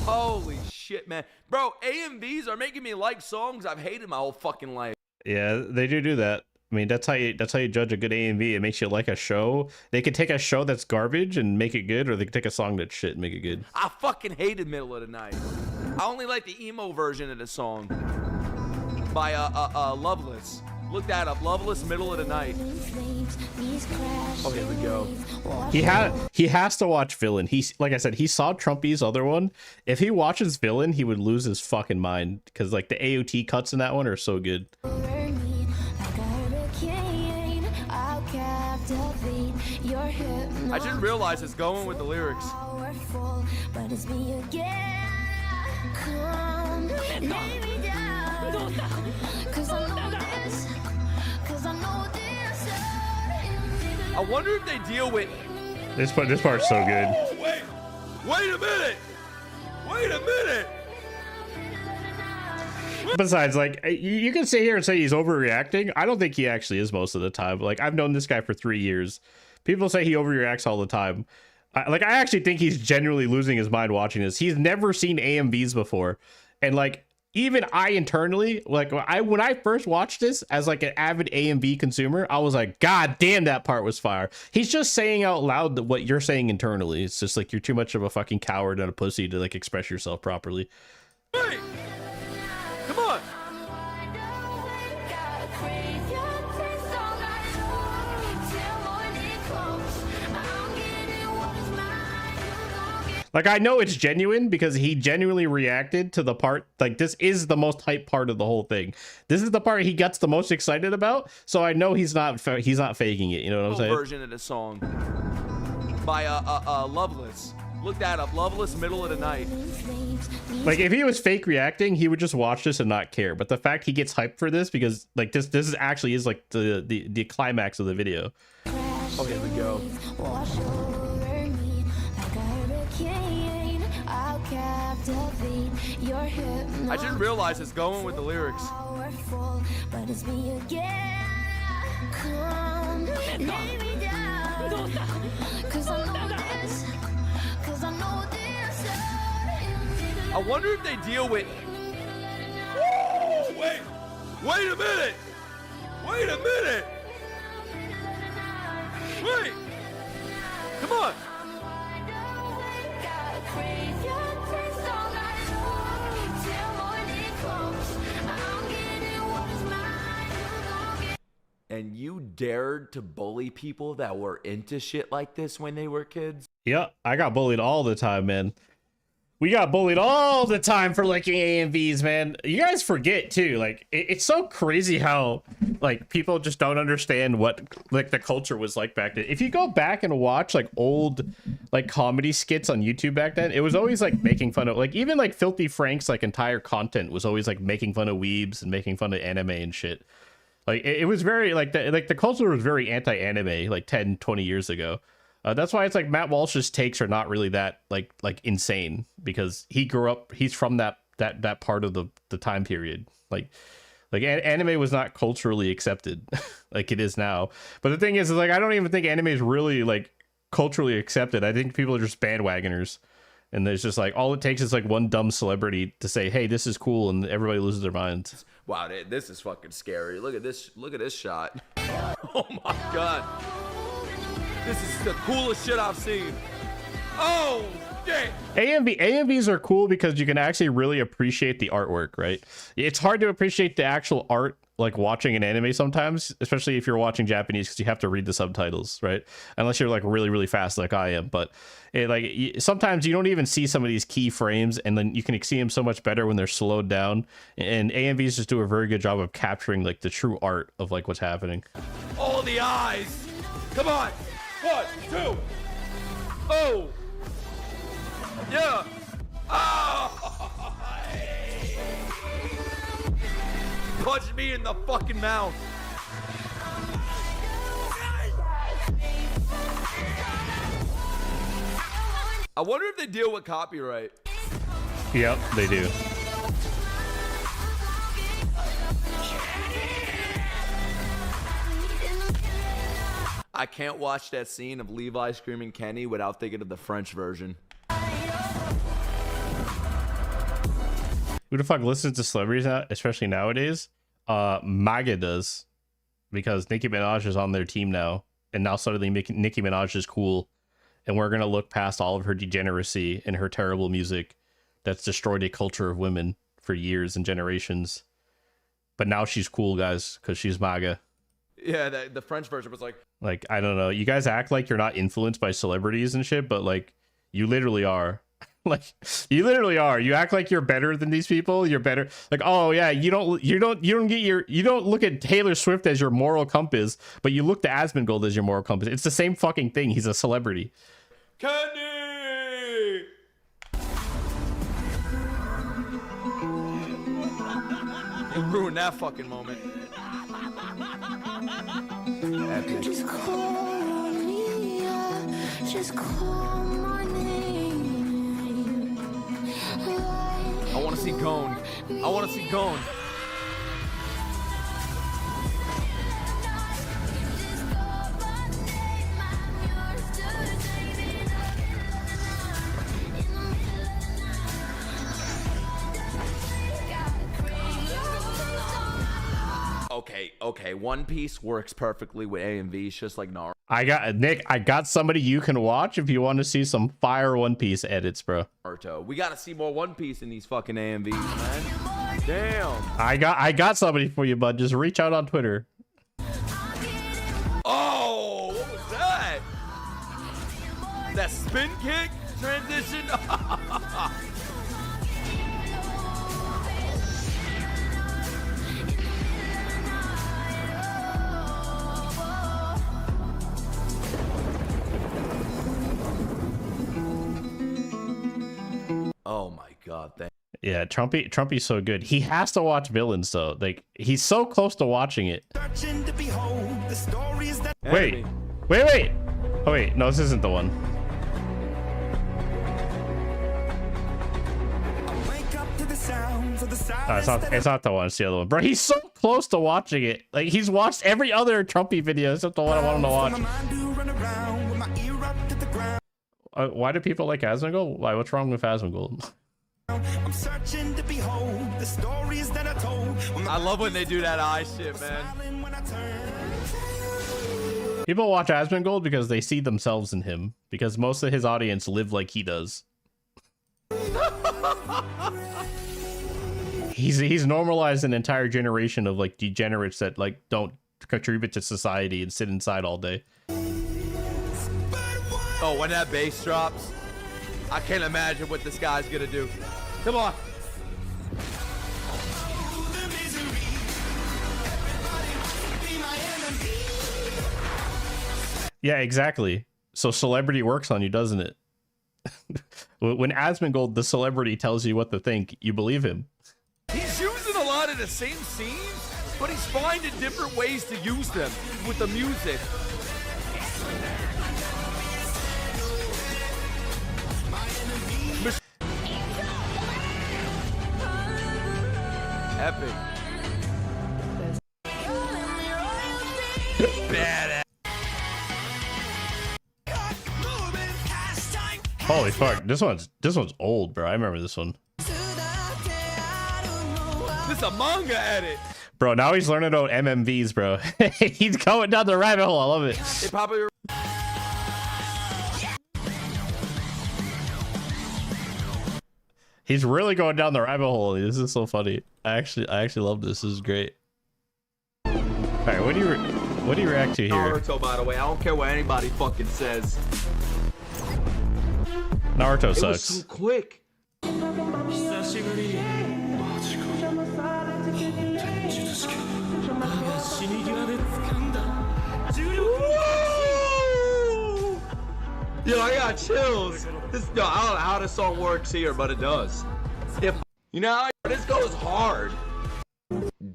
Holy shit, man. Bro, AMVs are making me like songs I've hated my whole fucking life. Yeah, they do that. I mean, that's how you judge a good AMV. It makes you like a show. They could take a show that's garbage and make it good, or they could take a song that's shit and make it good. I fucking hated Middle of the Night. I only like the emo version of the song by Loveless. Look that up. Loveless, Middle of the Night. Oh, here we go. He has to watch Villain. Like I said, he saw Trumpy's other one. If he watches Villain, he would lose his fucking mind because like the AOT cuts in that one are so good. I didn't realize it's going with the lyrics. I wonder if they deal with this part's so good. Oh, wait a minute. Wait a minute. Besides, like, you can sit here and say he's overreacting. I don't think he actually is most of the time. Like, I've known this guy for 3 years. People say he overreacts all the time. I actually think he's genuinely losing his mind watching this. He's never seen AMVs before. And, like, even I internally, like, when I first watched this as, like, an avid AMV consumer, I was like, God damn, that part was fire. He's just saying out loud what you're saying internally. It's just, like, you're too much of a fucking coward and a pussy to, like, express yourself properly. Hey! Come on! Like, I know it's genuine because he genuinely reacted to the part. Like, this is the most hype part of the whole thing. This is the part he gets the most excited about. So I know he's not faking it. You know what I'm saying? Version of the song by Loveless. Look that up. Loveless, Middle of the Night. Like, if he was fake reacting, he would just watch this and not care. But the fact he gets hyped for this because like this is actually is like the climax of the video. Oh, here we go. I didn't realize it's going with the lyrics. Come, lay me down. 'Cause I know this. 'Cause I know this. I wonder if they deal with. Whoa, wait a minute. Wait a minute. Wait. Come on. And you dared to bully people that were into shit like this when they were kids? Yeah, I got bullied all the time, man. We got bullied all the time for liking AMVs, man. You guys forget too, like it's so crazy how like people just don't understand what like the culture was like back then. If you go back and watch like old like comedy skits on YouTube back then, it was always like making fun of like even like Filthy Frank's like entire content was always like making fun of weebs and making fun of anime and shit. Like it was very like the culture was very anti-anime like 10-20 years ago. That's why it's like Matt Walsh's takes are not really that like insane, because he grew up, he's from that part of the time period. Like anime was not culturally accepted like it is now. But the thing is like I don't even think anime is really like culturally accepted. I think people are just bandwagoners, and there's just like all it takes is like one dumb celebrity to say, hey, this is cool, and everybody loses their minds. Wow, this is fucking scary. Look at this shot. Oh my god. This is the coolest shit I've seen. Oh, shit. AMVs are cool because you can actually really appreciate the artwork, right? It's hard to appreciate the actual art like watching an anime sometimes, especially if you're watching Japanese, because you have to read the subtitles, right? Unless you're like really, really fast like I am. But sometimes you don't even see some of these key frames, and then you can see them so much better when they're slowed down. And AMVs just do a very good job of capturing like the true art of like what's happening. All the eyes. Come on. 1, 2. Oh. Yeah. Oh. Punch me in the fucking mouth. I wonder if they deal with copyright. Yep, they do. I can't watch that scene of Levi screaming Kenny without thinking of the French version. Who the fuck listens to celebrities now, especially nowadays? MAGA does, because Nicki Minaj is on their team now, and now suddenly Nicki Minaj is cool, and we're gonna look past all of her degeneracy and her terrible music that's destroyed a culture of women for years and generations. But now she's cool, guys, because she's MAGA. Yeah, the French version was like, I don't know. You guys act like you're not influenced by celebrities and shit, but like you literally are. Like you literally are. You act like you're better than these people. You're better. Like, oh yeah, you don't look at Taylor Swift as your moral compass, but you look to Asmongold as your moral compass. It's the same fucking thing. He's a celebrity. Kenny! You ruined that fucking moment. Epic. Just call me, just call my name. I want to see Gone. I want to see Gone. Okay, One Piece works perfectly with AMVs, just like Naruto. I got somebody you can watch if you want to see some fire One Piece edits, bro. We gotta see more One Piece in these fucking AMVs, man. Damn. I got somebody for you, bud. Just reach out on Twitter. Oh, what was that? That spin kick transition? Oh my god, yeah, Trumpy's so good. He has to watch Villains though. Like he's so close to watching it. Wait. Oh wait, no, this isn't the one. It's not the one. It's the other one, bro. He's so close to watching it. Like he's watched every other Trumpy video except the one I want him to watch. Why do people like Asmongold? Why? What's wrong with Asmongold? I love when they do that eye shit, man. People watch Asmongold because they see themselves in him. Because most of his audience live like he does. He's normalized an entire generation of like degenerates that like don't contribute to society and sit inside all day. Oh, when that bass drops, I can't imagine what this guy's gonna do. Come on. Yeah, exactly. So celebrity works on you, doesn't it? When Asmongold, the celebrity, tells you what to think, you believe him. He's using a lot of the same scenes, but he's finding different ways to use them with the music. Epic. Badass. Holy fuck, this one's old, bro. I remember this one. This is a manga edit. Bro, now he's learning about MMVs, bro. He's going down the rabbit hole. I love it. It probably. He's really going down the rabbit hole. This is so funny. I actually love this. This is great. All right, what do you react to here? Naruto, by the way, I don't care what anybody fucking says. Naruto sucks. It was so quick. Yo, I got chills. This, yo, I don't know how this song works here, but it does. If you know how this goes hard.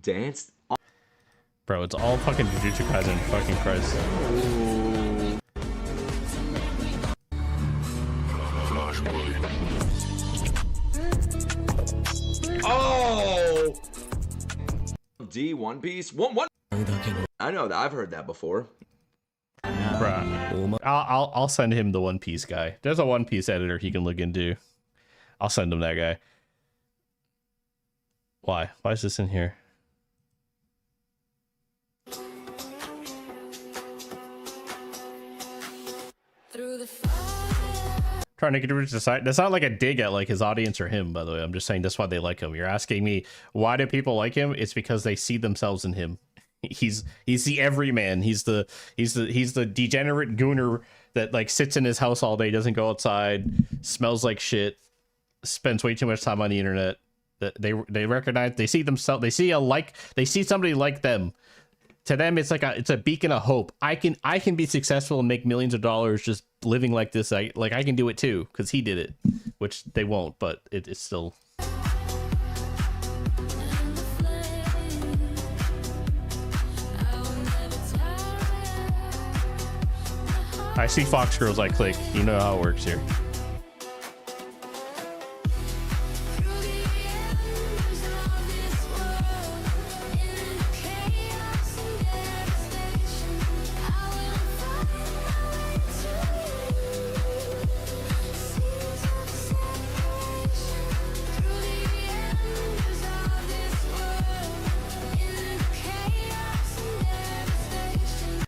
Dance. Bro, it's all fucking Jujutsu Kaisen, fucking Christ. Oh! D One Piece? One. I know that. I've heard that before. Bruh. I'll send him the One Piece guy. There's a One Piece editor he can look into. I'll send him that guy. Why? Why is this in here? Trying to get rid of society. That's not like a dig at like his audience or him, by the way. I'm just saying that's why they like him. You're asking me why do people like him? It's because they see themselves in him. He's the everyman. He's the degenerate gooner that like sits in his house all day, doesn't go outside, smells like shit, spends way too much time on the internet. That they recognize, they see themselves, they see somebody like them. To them, it's like it's a beacon of hope. I can be successful and make millions of dollars just living like this. I can do it too because he did it, which they won't, but it's still. I see Fox Girls, I click. You know how it works here.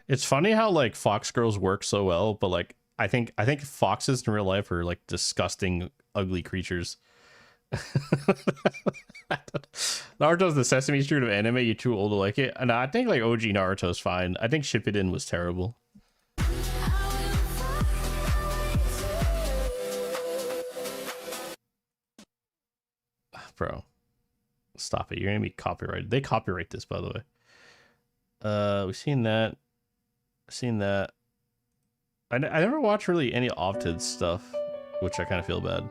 It's funny how like Fox Girls work so well, but like I think foxes in real life are like disgusting, ugly creatures. Naruto's the Sesame Street of anime. You're too old to like it, and I think like OG Naruto's fine. I think Shippuden was terrible. Bro, stop it! You're gonna be copyrighted. They copyright this, by the way. We've seen that. Seen that. I never watched really any Opted stuff, which I kind of feel bad.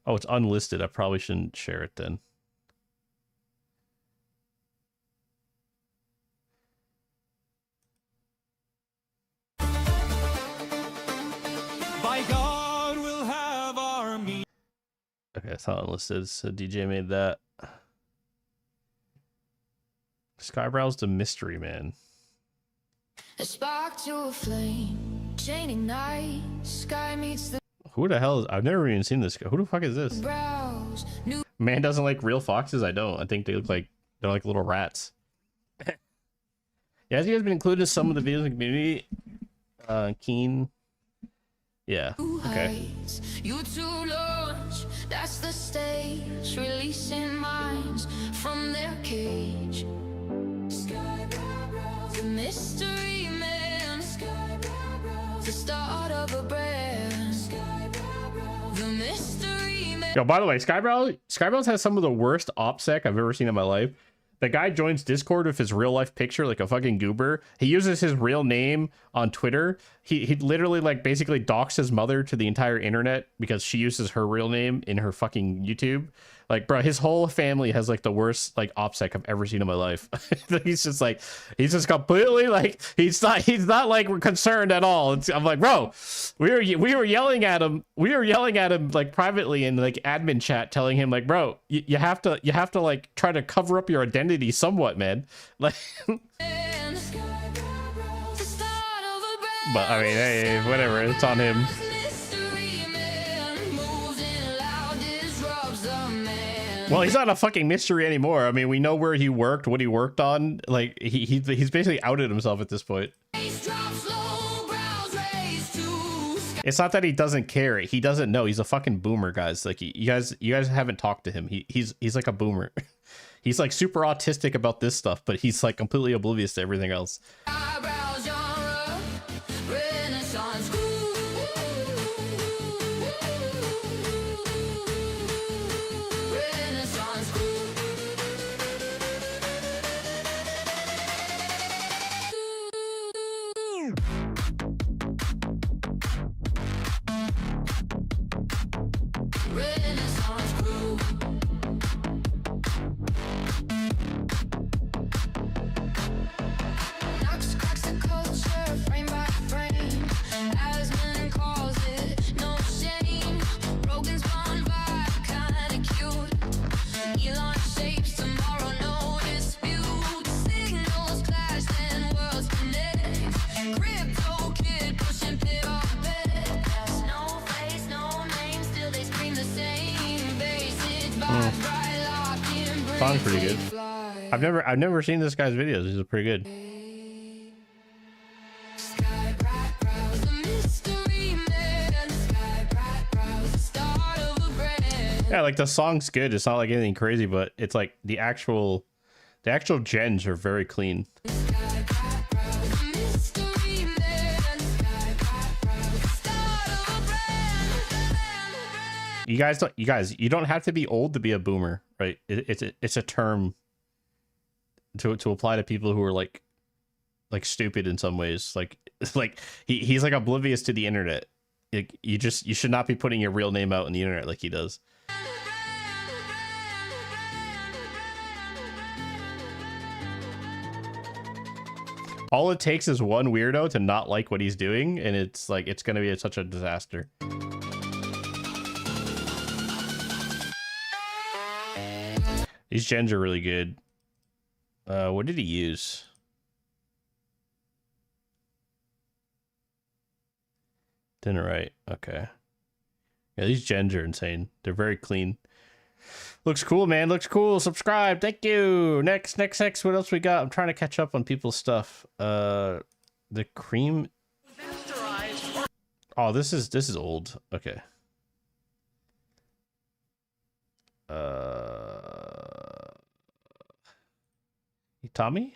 Oh, it's unlisted. I probably shouldn't share it then. By God, we'll have our meeting. Okay, it's not unlisted. So DJ made that. Skybrow's the mystery man. A spark to a flame, chaining night, sky meets the Who the hell is? I've never even seen this guy. Who the fuck is this? brows. New Man doesn't like real foxes. I don't. I think they look like they're like little rats. Yeah, has you guys been included in some of the videos in the community? Keen. Yeah. Okay. heights, you to launch, that's the stage, releasing minds from their cage. The mystery man, the start of a brand. The mystery man. Yo, by the way, Skybrowse has some of the worst OPSEC I've ever seen in my life. The guy joins Discord with his real life picture like a fucking goober. He uses his real name on Twitter. He literally like basically docks his mother to the entire internet because she uses her real name in her fucking YouTube. Like, bro, his whole family has like the worst like OPSEC I've ever seen in my life. He's just completely like he's not like concerned at all. I'm like, bro, we were yelling at him. We were yelling at him like privately in like admin chat, telling him like, bro, you have to like try to cover up your identity somewhat, man. Like, but I mean, hey, whatever, it's on him. Well, he's not a fucking mystery anymore. I mean, we know where he worked, what he worked on. Like, he's basically outed himself at this point. It's not that he doesn't care. He doesn't know. He's a fucking boomer, guys. Like, you guys haven't talked to him. He's like a boomer. He's like super autistic about this stuff, but he's like completely oblivious to everything else. Song's pretty good. I've never seen this guy's videos. These are pretty good. Yeah, like the song's good. It's not like anything crazy, but it's like the actual gens are very clean. You guys, you don't have to be old to be a boomer, right? It's a term to apply to people who are like stupid in some ways. Like he's like oblivious to the internet. Like, you should not be putting your real name out on the internet like he does. All it takes is one weirdo to not like what he's doing, and it's like it's gonna be such a disaster. These gens are really good. What did he use? Didn't write. Okay. Yeah, these gens are insane. They're very clean. Looks cool, man. Looks cool. Subscribe. Thank you. Next. What else we got? I'm trying to catch up on people's stuff. The cream. Oh, this is old. Okay. Tommy?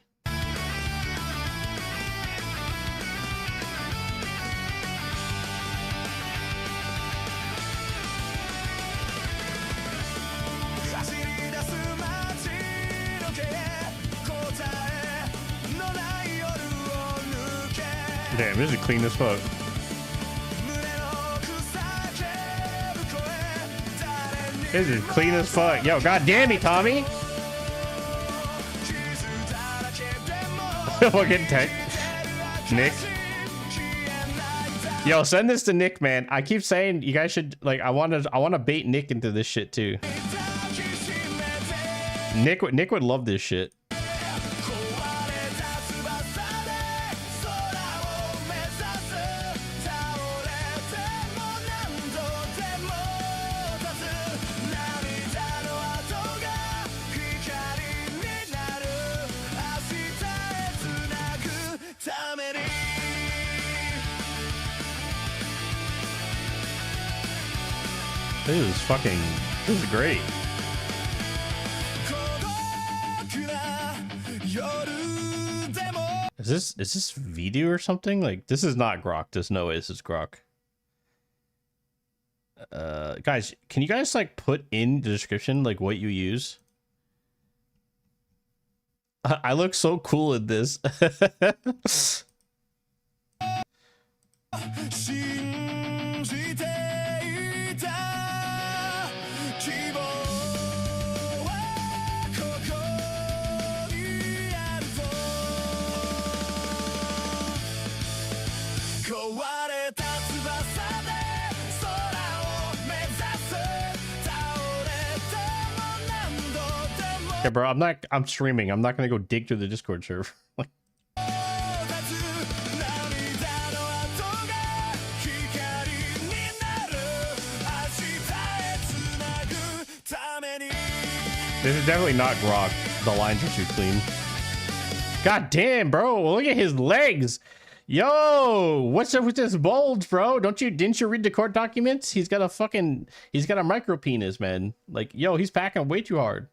Damn, this is clean as fuck. This is clean as fuck. Yo, god damn it, Tommy. Fucking tech. Nick. Yo, send this to Nick, man. I keep saying you guys should like. I want to bait Nick into this shit too. Nick would love this shit. This is great. Is this Vdu or something? Like, this is not Grok. There's no way this is Grok. Guys, can you guys like put in the description like what you use? I look so cool in this. Yeah, bro, I'm streaming. I'm not gonna go dig through the Discord server. This is definitely not Grok. The lines are too clean. God damn, bro. Look at his legs. Yo, what's up with this bulge, bro? Didn't you read the court documents? He's got a micro penis, man. Like, yo, he's packing way too hard.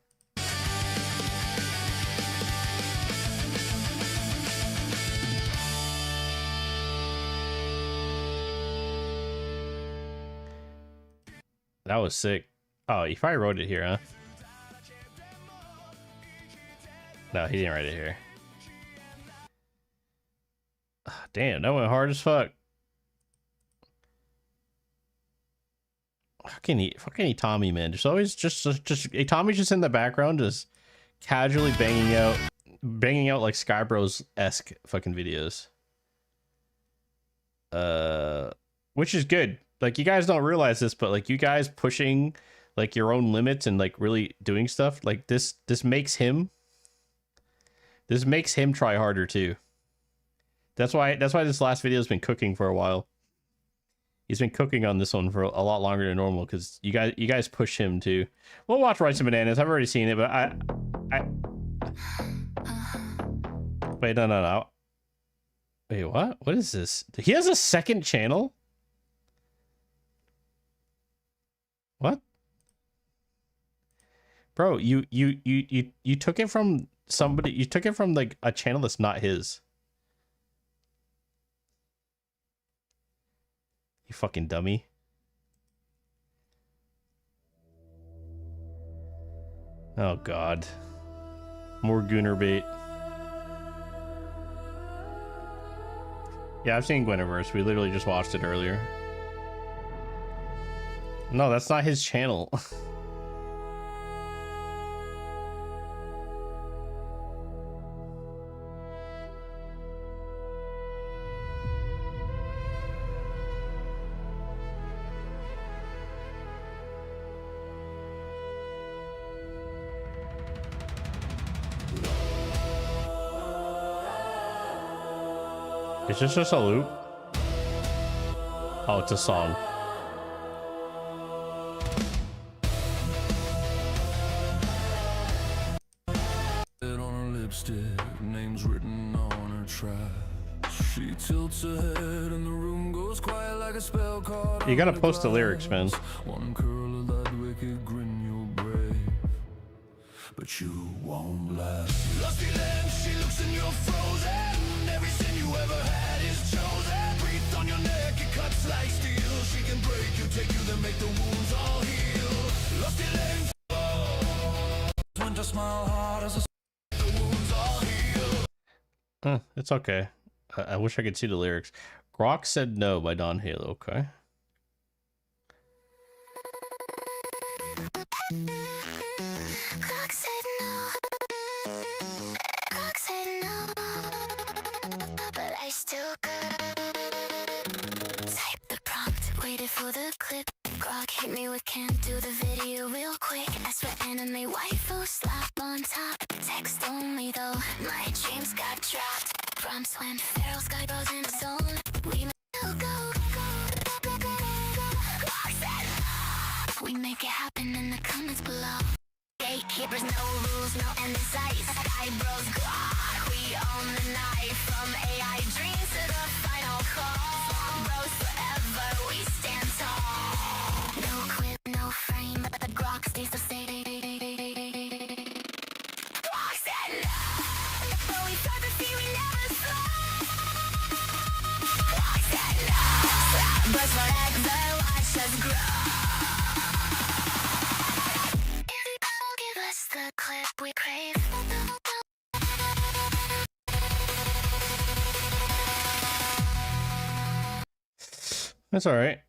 That was sick. Oh, he probably wrote it here, huh? No, he didn't write it here. Oh, damn, that went hard as fuck. Fucking Tommy, man. Just always just Tommy's just in the background, just casually banging out like Skybros-esque fucking videos. Which is good. Like, you guys don't realize this, but like you guys pushing like your own limits and like really doing stuff like this makes him try harder too. That's why this last video has been cooking for a while. He's been cooking on this one for a lot longer than normal because you guys push him too. We'll watch Rice and Bananas. I've already seen it, but I wait, no. Wait, what? What is this? He has a second channel? What? Bro, you took it from somebody. You took it from like a channel that's not his. You fucking dummy. Oh god. More Gooner bait. Yeah, I've seen Gwyniverse. We literally just watched it earlier. No, that's not his channel. Is this just a loop? Oh, it's a song. Names written on her trash. She tilts her head and the room goes quiet like a spell card. You gotta post the lyrics, man. One curl of that wicked grin, you're brave, but you won't last. Lusty lens, she looks and you're frozen. Every sin you ever had is chosen. Breathe on your neck, it cuts like steel. She can break you, take you, then make the wounds all heal. Lusty lens, winter smile hard as a it's okay. I wish I could see the lyrics. Grok Said No by Don Halo. Okay. Grok said no. Grok said no. But I still could. stop. Text only though, my dreams got dropped. Prompts when feral sky bros in the zone. We go. We make it happen in the comments below. Gatekeepers, no rules, no end in sight. Sky bros, God, we own the night. From AI dreams to the final call. Bros forever, we stand tall. No quit, no frame, but the Glock stays the same. Glock said no, but we fight the fear, we never slow. Glock said no, bros forever, watch us grow. The clip we crave. That's all right.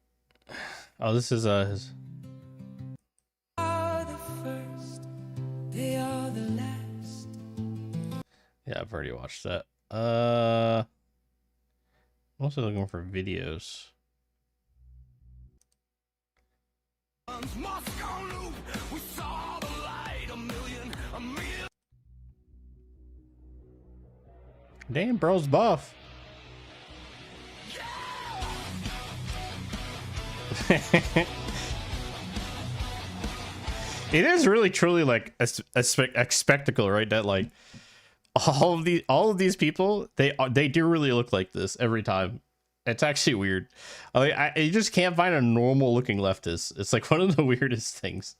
Oh, this is his. Yeah, I've already watched that. I'm also looking for videos. Damn, bro's buff. It is really truly like a spectacle, right? That like all of these people, they do really look like this every time. It's actually weird. You just can't find a normal looking leftist. It's like one of the weirdest things.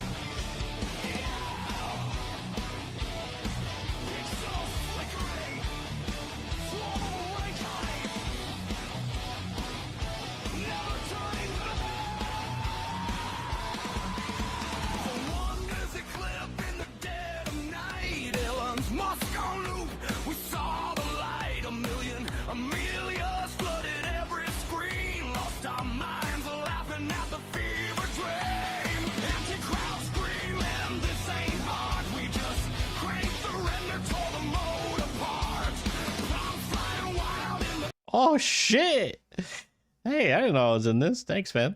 Oh shit! Hey, I didn't know I was in this. Thanks, man.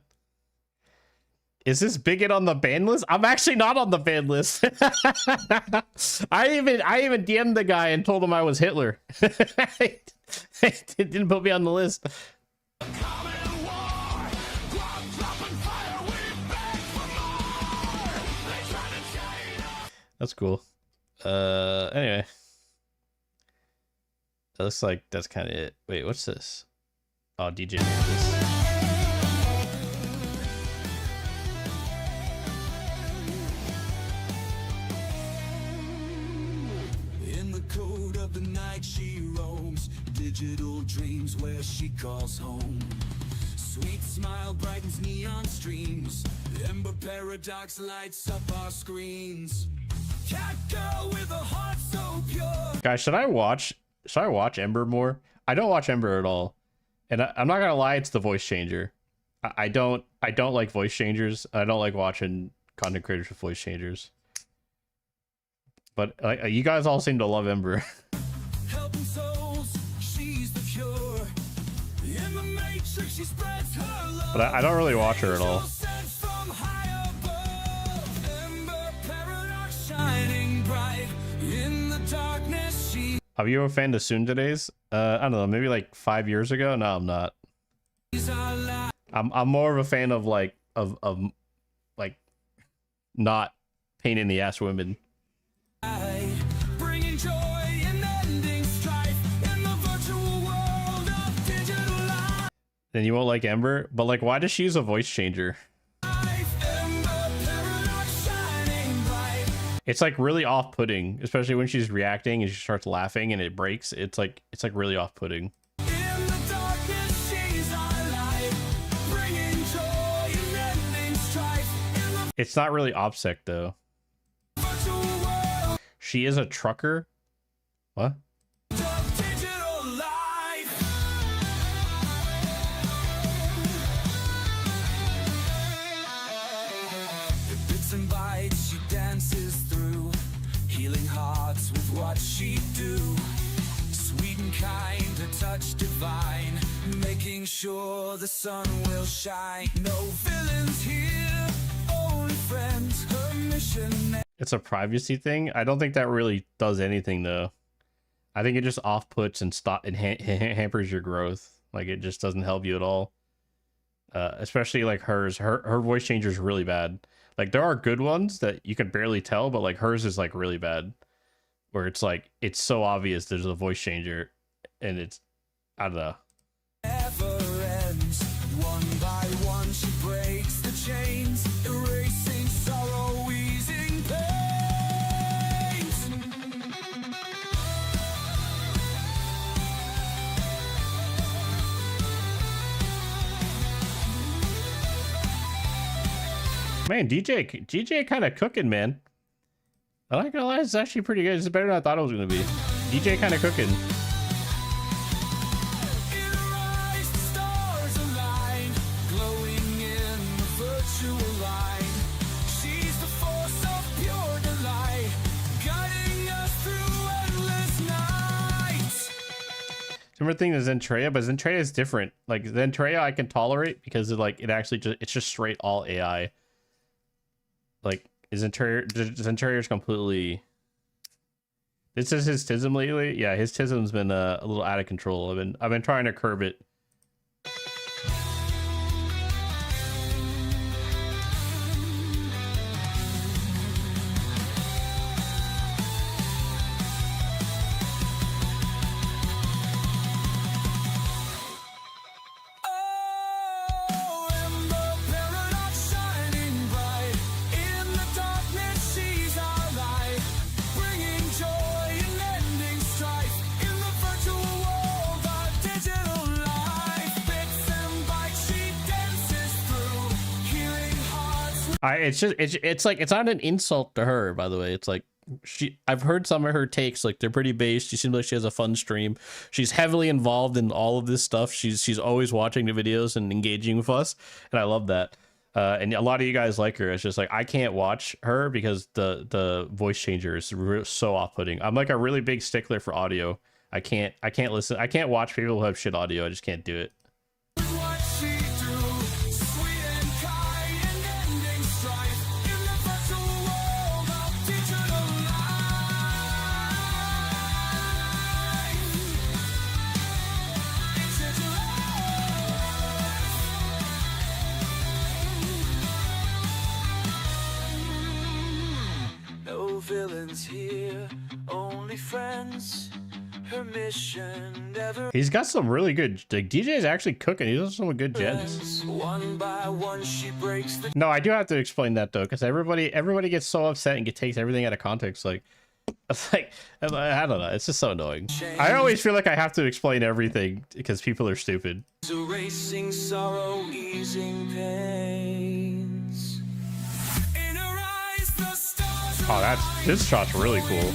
Is this bigot on the ban list? I'm actually not on the ban list. I even DM'd the guy and told him I was Hitler. It didn't put me on the list. That's cool. Anyway. It looks like that's kind of it. Wait, what's this? Oh, DJ made this. In the code of the night she roams, digital dreams where she calls home. Sweet smile brightens neon streams, the Ember paradox lights up our screens. Cat girl with a heart so pure. Guys, should I watch Ember more? I don't watch Ember at all, and I'm not gonna lie, it's the voice changer. I don't like voice changers. I don't like watching content creators with voice changers. But like, you guys all seem to love Ember. Helping souls, she's the cure. In the matrix, she spreads her love. But I don't really watch her at all. Shining bright in the darkness, she. Are you a fan of Tsundere's? I don't know, maybe like 5 years ago. No, I'm not. I'm more of a fan of like like not pain in the ass women. Bringing joy and ending strife in the virtual world of digital life. Then you won't like Ember, but like, why does she use a voice changer? It's like really off-putting, especially when she's reacting and she starts laughing and it breaks. It's like really off-putting. It's not really OPSEC though. She is a trucker. What? What she do, sweet and kind, a touch divine, making sure the sun will shine. No villains here, only friends. Her mission. it's a privacy thing. I don't think that really does anything though. I think it just off-puts and hampers your growth. Like it just doesn't help you at all. Especially like hers. Her voice changer is really bad. Like there are good ones that you can barely tell, but like hers is like really bad. Where it's like it's so obvious there's a voice changer, and it's I don't know. Never ends. One by one she breaks the chains, erasing sorrow, easing pains. Man, DJ kind of cooking, man. I'm not gonna lie, it's actually pretty good. It's better than I thought it was gonna be. DJ kind of cooking. Similar thing to Zentreya, but Zentreya is different. Like Zentreya I can tolerate because it actually it's just straight all AI. Like Zentreya is completely. This is his tism lately. Yeah, his tism's been a little out of control. I've been trying to curb it. It's like it's not an insult to her, by the way. It's like I've heard some of her takes, like they're pretty based. She seems like she has a fun stream. She's heavily involved in all of this stuff. She's always watching the videos and engaging with us, and I love that. And a lot of you guys like her. It's just like I can't watch her because the voice changer is so off-putting. I'm like a really big stickler for audio. I can't listen. I can't watch people who have shit audio. I just can't do it. Villains here, only friends. Her mission never. He's got some really good. Like DJ is actually cooking. He's got some good gens. One by one she breaks the. No, I do have to explain that though, because everybody gets so upset and takes everything out of context. Like, it's like I don't know. It's just so annoying. I always feel like I have to explain everything because people are stupid. Erasing sorrow, easing pains. Oh, this shot's really cool.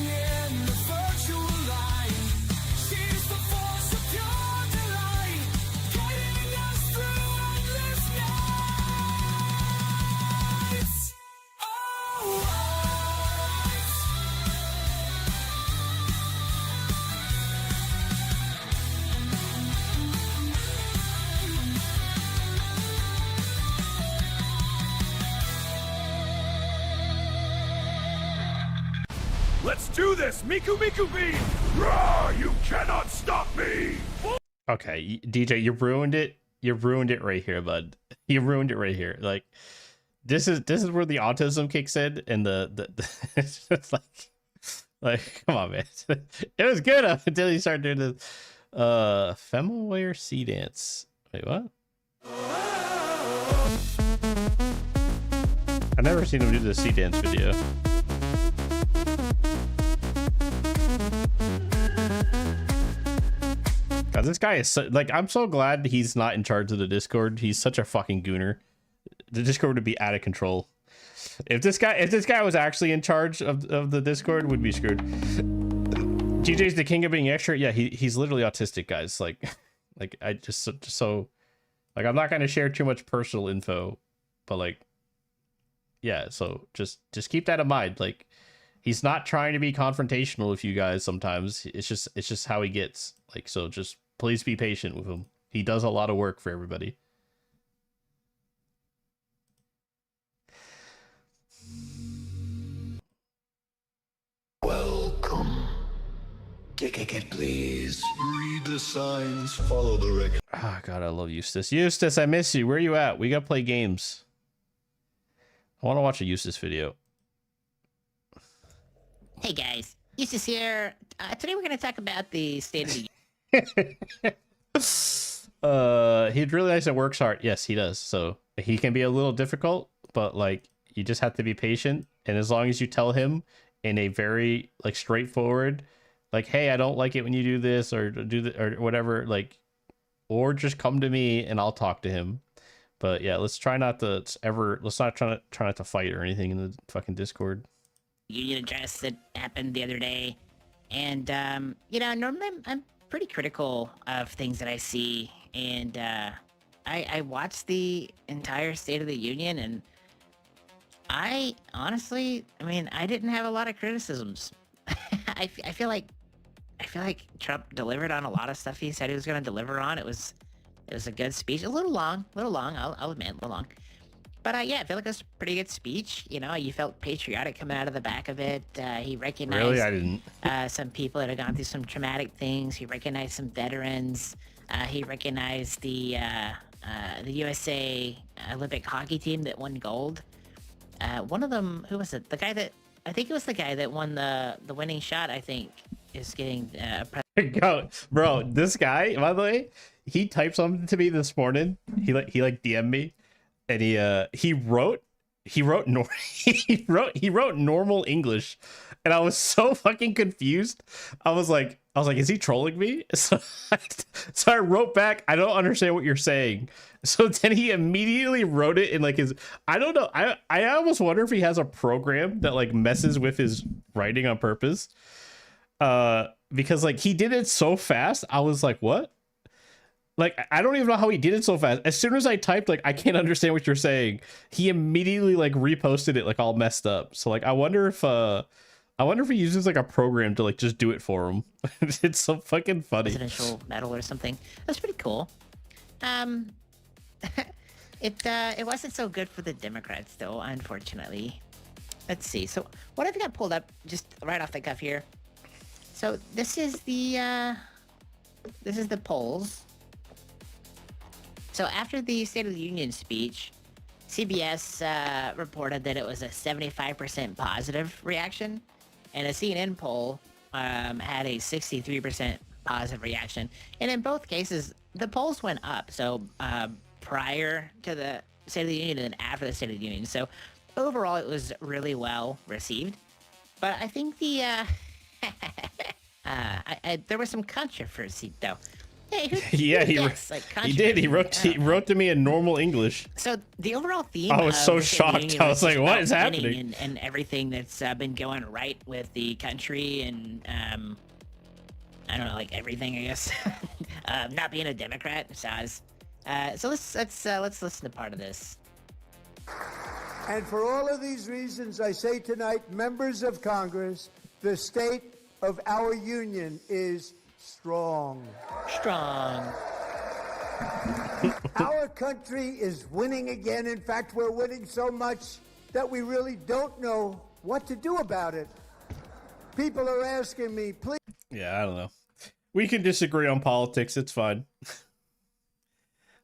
Let's do this! Miku Miku Bean! Rawr, you cannot stop me! Okay, DJ, you ruined it. You ruined it right here, bud. You ruined it right here. Like, this is where the autism kicks in, and it's just like, come on, man. It was good up until you start doing the Femaware Sea Dance. Wait, what? I've never seen him do the Sea Dance video. God, this guy is like, I'm so glad he's not in charge of the Discord. He's such a fucking gooner. The Discord would be out of control. If this guy was actually in charge of the Discord, we'd be screwed. DJ's the king of being extra. Yeah, he's literally autistic, guys. Like I just so like, I'm not gonna share too much personal info, but like, yeah. So just keep that in mind. Like, he's not trying to be confrontational with you guys. Sometimes it's just how he gets. Like, so just please be patient with him. He does a lot of work for everybody. Please read the signs, follow the record. Oh god, I love Eustace. Eustace, I miss you. Where are you at? We gotta play games. I want to watch a Eustace video. Hey guys, Eustace here. Today we're gonna talk about the state of the He's really nice and works hard. Yes, he does. So he can be a little difficult, but like you just have to be patient. And as long as you tell him in a very like straightforward, like, hey, I don't like it when you do this or do the or whatever, like, or just come to me and I'll talk to him. But yeah, let's try not to try not to fight or anything in the fucking Discord. union address that happened the other day, and you know, normally I'm pretty critical of things that I see, and I watched the entire State of the Union, and I honestly, I mean, I didn't have a lot of criticisms. I feel like Trump delivered on a lot of stuff he said he was going to deliver on. It was a good speech. A little long. I'll admit, a little long. But yeah, I feel like it was a pretty good speech. You know, you felt patriotic coming out of the back of it. He recognized Really? I didn't. Some people that had gone through some traumatic things. He recognized some veterans. He recognized the USA Olympic hockey team that won gold. One of them, who was it? The guy that, I think it was the guy that won the winning shot, I think, is getting Bro, this guy, by the way, he typed something to me this morning. He DM'd me, and he wrote normal English, and I was so fucking confused. I was like, is he trolling me? So I wrote back, I don't understand what you're saying. So then he immediately wrote it in like his, I don't know. I almost wonder if he has a program that like messes with his writing on purpose. Because like he did it so fast. I was like, what? Like, I don't even know how he did it so fast. As soon as I typed, like, I can't understand what you're saying, he immediately like reposted it like all messed up. So like, I wonder if he uses like a program to like just do it for him. It's so fucking funny. Presidential medal or something. That's pretty cool. It wasn't so good for the Democrats though, unfortunately. Let's see. So what I've got pulled up just right off the cuff here. So this is the polls. So after the State of the Union speech, CBS reported that it was a 75% positive reaction, and a CNN poll had a 63% positive reaction. And in both cases, the polls went up. So prior to the State of the Union and after the State of the Union. So overall, it was really well received. But I think the there was some controversy though. Hey, yeah, he did. He wrote to me in normal English. So the overall theme. I was so shocked. I was like, "What is happening?" And everything that's been going right with the country, and I don't know, like everything, I guess. Not being a Democrat, so let's listen to part of this. And for all of these reasons, I say tonight, members of Congress, the state of our union is strong. Strong. Our country is winning again. In fact, we're winning so much that we really don't know what to do about it. People are asking me, please. Yeah, I don't know. We can disagree on politics. It's fine.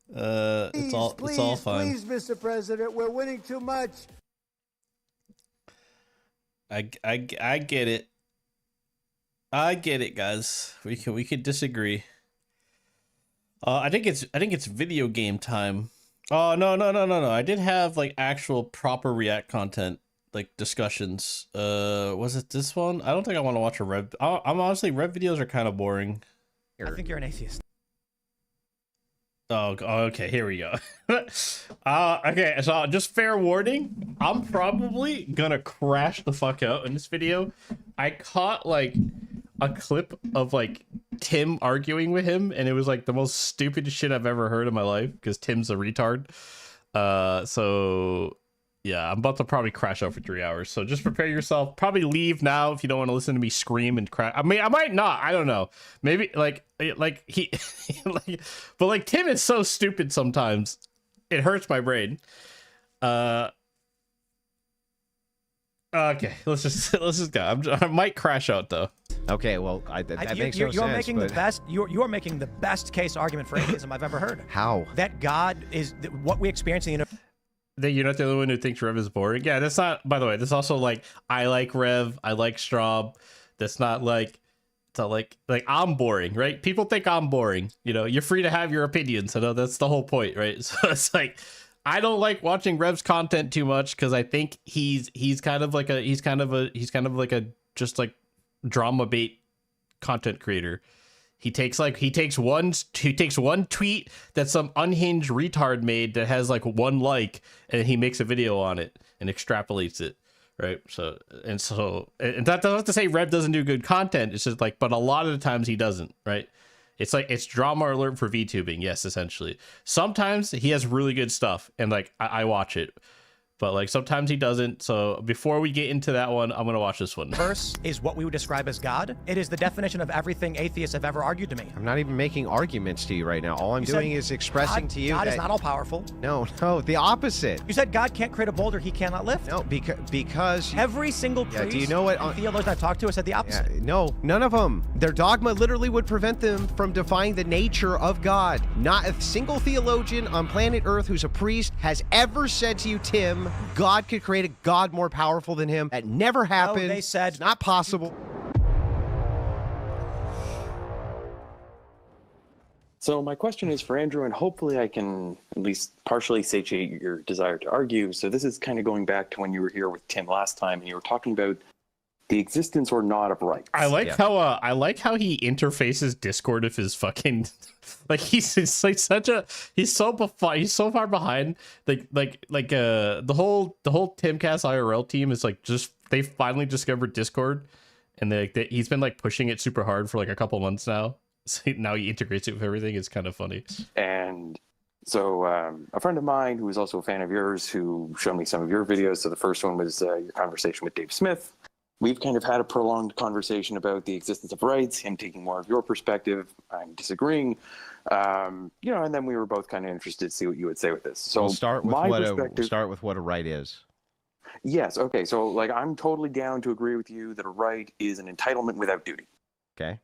It's all fine. Please, Mr. President, we're winning too much. I get it. I get it, guys. We could disagree. I think it's video game time. Oh no. I did have like actual proper React content, like discussions. Was it this one? I don't think I want to watch a Rev. I'm honestly, Rev videos are kind of boring. I think you're an atheist. Oh, okay. Here we go. Okay. So just fair warning, I'm probably gonna crash the fuck out in this video. I caught like a clip of like Tim arguing with him, and it was like the most stupid shit I've ever heard in my life because Tim's a retard. So yeah, I'm about to probably crash out for 3 hours. So just prepare yourself. Probably leave now if you don't want to listen to me scream and crash. I mean, I might not. I don't know. Maybe like he, but like Tim is so stupid sometimes. It hurts my brain. Okay, let's just go. I might crash out though. Okay, well, that makes no sense. You're making but... the best. You're making the best case argument for atheism I've ever heard. How? That God is what we experience in the universe. That you're not the only one who thinks Rev is boring. Yeah, that's not. By the way, that's also like I like Rev. I like Straub. That's not like. It's not like I'm boring, right? People think I'm boring. You know, you're free to have your opinions. I know that's the whole point, right? So it's like I don't like watching Rev's content too much because I think he's kind of like a just like drama bait content creator. He takes one tweet that some unhinged retard made that has like 1 like, and he makes a video on it and extrapolates it, right? So that doesn't have to say Rev doesn't do good content. It's just like, but a lot of the times he doesn't, right? It's like it's drama alert for VTubing, yes, essentially. Sometimes he has really good stuff, and like I watch it. But like sometimes he doesn't. So before we get into that one, I'm gonna watch this one. Verse is what we would describe as God. It is the definition of everything atheists have ever argued to me. I'm not even making arguments to you right now. All I'm doing is expressing to you God that is not all powerful. No, the opposite. You said God can't create a boulder he cannot lift. No, because every single priest do you know what and theologian I've talked to has said the opposite. Yeah, no, none of them. Their dogma literally would prevent them from defying the nature of God. Not a single theologian on planet Earth who's a priest has ever said to you, Tim, God could create a God more powerful than him. That never happened. No, they said it's not possible. So my question is for Andrew, and hopefully I can at least partially satiate your desire to argue. So this is kind of going back to when you were here with Tim last time, and you were talking about the existence or not of rights. I like how he interfaces Discord with his fucking like he's like he's so far behind the whole Timcast IRL team is like just they finally discovered Discord, and he's been like pushing it super hard for like a couple months now. So now he integrates it with everything. It's kind of funny. And so a friend of mine who is also a fan of yours who showed me some of your videos. So the first one was your conversation with Dave Smith. We've kind of had a prolonged conversation about the existence of rights, him taking more of your perspective, I'm disagreeing. And then we were both kind of interested to see what you would say with this. So we'll start with what a right is. Yes. Okay. So like, I'm totally down to agree with you that a right is an entitlement without duty. Okay.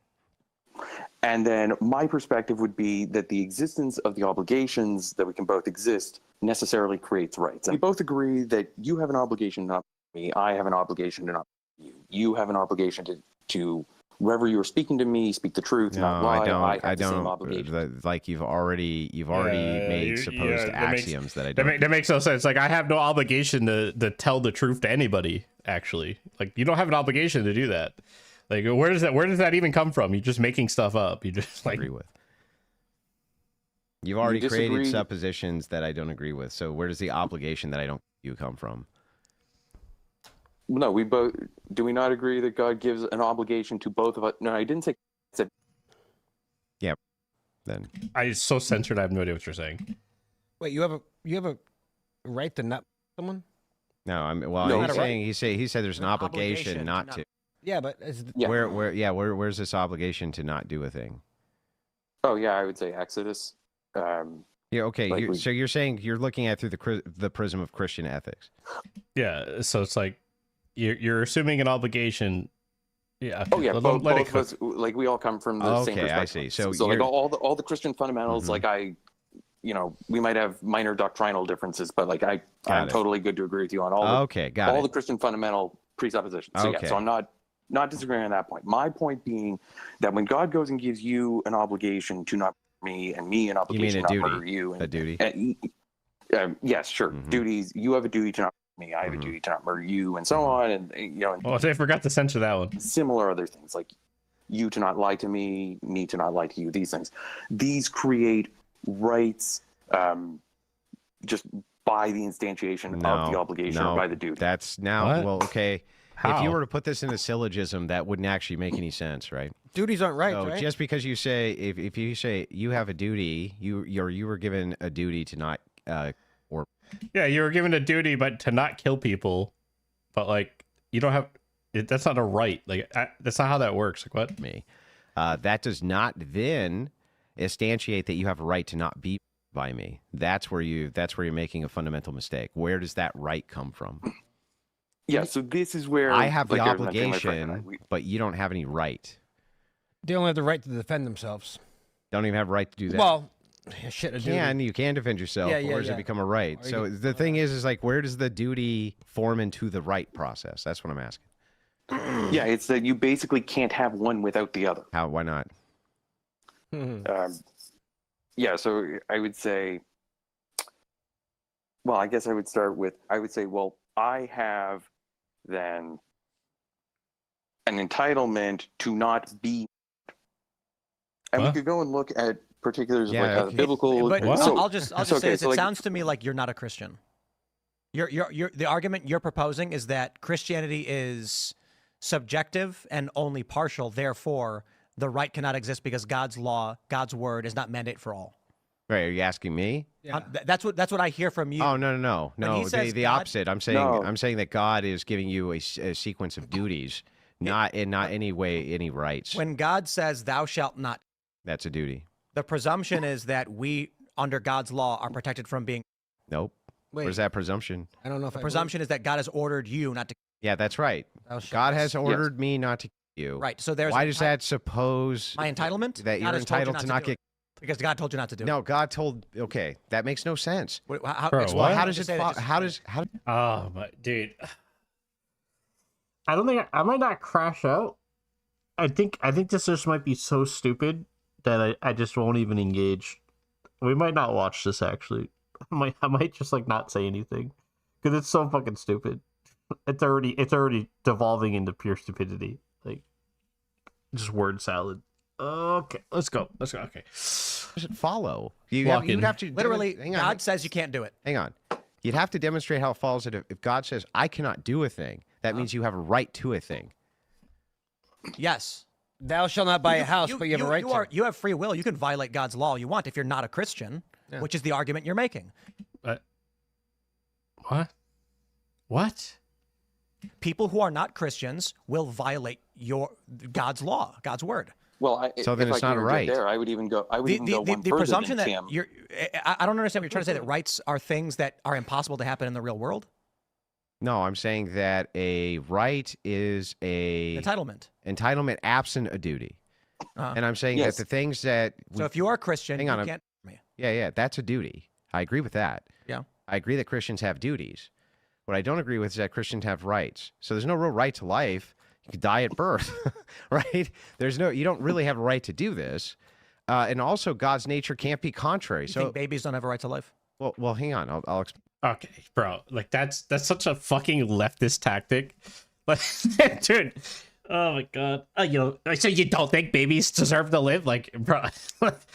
And then my perspective would be that the existence of the obligations that we can both exist necessarily creates rights. And we both agree that you have an obligation to not me, I have an obligation to not you. You have an obligation to wherever you're speaking to me, speak the truth, not lie. I have the same obligation. Like you've already made supposed axioms that I don't. That makes no sense. Like I have no obligation to tell the truth to anybody. Actually, like you don't have an obligation to do that. Like where does that even come from? You're just making stuff up. You just like agree with. You've already created suppositions that I don't agree with. So where does the obligation that I don't you come from? No, do we not agree that God gives an obligation to both of us? No, I didn't say. I said. Yeah. Then it's so censored. I have no idea what you're saying. Wait, you have a right to not someone? No, he's saying he said there's an obligation not to. Yeah, but where's this obligation to not do a thing? Oh yeah, I would say Exodus. Yeah, okay. So you're saying you're looking at it through the prism of Christian ethics. Yeah, so it's like you're assuming an obligation. Yeah. Oh yeah, both of us, like we all come from the same perspective. I see. So like all the Christian fundamentals, like we might have minor doctrinal differences, but like I'm totally good to agree with you on all. The Christian fundamental presuppositions. So yeah, so I'm not disagreeing on that point. My point being that when God goes and gives you an obligation to not me and me an obligation to not murder you, a duty. Yes, sure. Duties. You have a duty to not murder me. I have a duty to not murder you, and so on. And well, I forgot to censor that one. Similar other things like you to not lie to me to not lie to you. These things. These create rights, just by the instantiation of the obligation or by the duty. That's well, okay. How? If you were to put this in a syllogism, that wouldn't actually make any sense, right? Duties aren't right, so right? Just because you say, if you say you have a duty, you were given a duty to not, yeah, you were given a duty, but to not kill people, but like you don't have, that's not a right. Like that's not how that works. Like what? That does not then instantiate that you have a right to not be by me. That's where you're making a fundamental mistake. Where does that right come from? Yeah, so this is where I have the like, there's nothing like obligation, but you don't have any right. They only have the right to defend themselves. Don't even have a right to do that. Well, shit, you can defend yourself, Yeah, yeah, or does yeah. it become a right? Or So you- the thing is like, where does the duty form into the right process? That's what I'm asking. Yeah, it's that you basically can't have one without the other. How? Why not? Yeah, so I would say, well, I guess I would start with, I would say, well, I have then an entitlement to not be, and we could go and look at particulars of like biblical. But so- I'll just so, say okay, this. so, It like, sounds to me like you're not a Christian. The argument you're proposing is that Christianity is subjective and only partial. Therefore, the right cannot exist because God's law, God's word, is not mandate for all. Right? Are you asking me? That's what I hear from you. Oh no! When he says The God- opposite. I'm saying that God is giving you a sequence of duties, not any way any rights. When God says, "Thou shalt not," That's a duty. the presumption is that we, under God's law, are protected from being. Nope. Where's that presumption? I don't know if The presumption is that God has ordered you not to. Yeah, that's right. Thou shalt God has Yes. ordered me not to kill you. Right. So there's Why does that suppose my entitlement that you're God has told you entitled to not do get? it. Because God told you not to do it. No, God told. Okay, that makes no sense. How, Bro, explain- what? How does just it? say that, How just- does? Oh, but dude, I don't think I might not crash out. I think this just might be so stupid that I just won't even engage. We might not watch this actually. I might just like not say anything because it's so fucking stupid. It's already devolving into pure stupidity. Like just word salad. Okay, let's go. Okay. Does it follow? You'd have to Literally, hang on. God says you can't do it. Hang on. You'd have to demonstrate how it follows that if God says I cannot do a thing, that means you have a right to a thing. Yes. Thou shalt not buy a house, but you have a right to. You have free will. You can violate God's law all you want if you're not a Christian, which is the argument you're making. What? What? People who are not Christians will violate God's law, God's word. Well, So then if it's I not can a right. interject there, I would even go. I would even go one The further presumption than that Tim. you're, I don't understand what you're trying to say, that rights are things that are impossible to happen in the real world. No, I'm saying that a right is a Entitlement absent a duty. Uh-huh. And I'm saying Yes. that the things that So if you are a Christian, hang on, you can't. yeah, that's a duty. I agree with that. Yeah. I agree that Christians have duties. What I don't agree with is that Christians have rights. So there's no real right to life. You could die at birth, right? You don't really have a right to do this. And also, God's nature can't be contrary. You So think babies don't have a right to life? Well, hang on. I'll explain. Okay, bro. Like that's such a fucking leftist tactic. Like, dude. Oh my god. So you don't think babies deserve to live? Like, bro,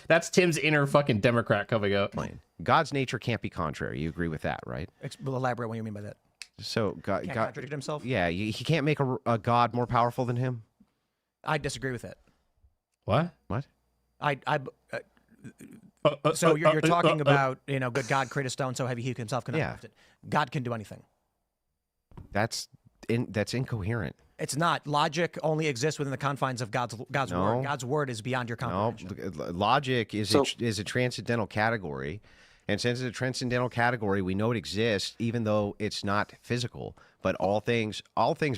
that's Tim's inner fucking Democrat coming out. God's nature can't be contrary. You agree with that, right? We'll elaborate what you mean by that. So God Can't contradict himself? Yeah, he can't make a God more powerful than him. I disagree with it. What? What? So you're talking about, good God create a stone so heavy he himself cannot lift it. God can do anything. That's incoherent. It's not. Logic only exists within the confines of God's No. word. God's word is beyond your comprehension. No, logic is a transcendental category, and since it's a transcendental category, we know it exists even though it's not physical. But all things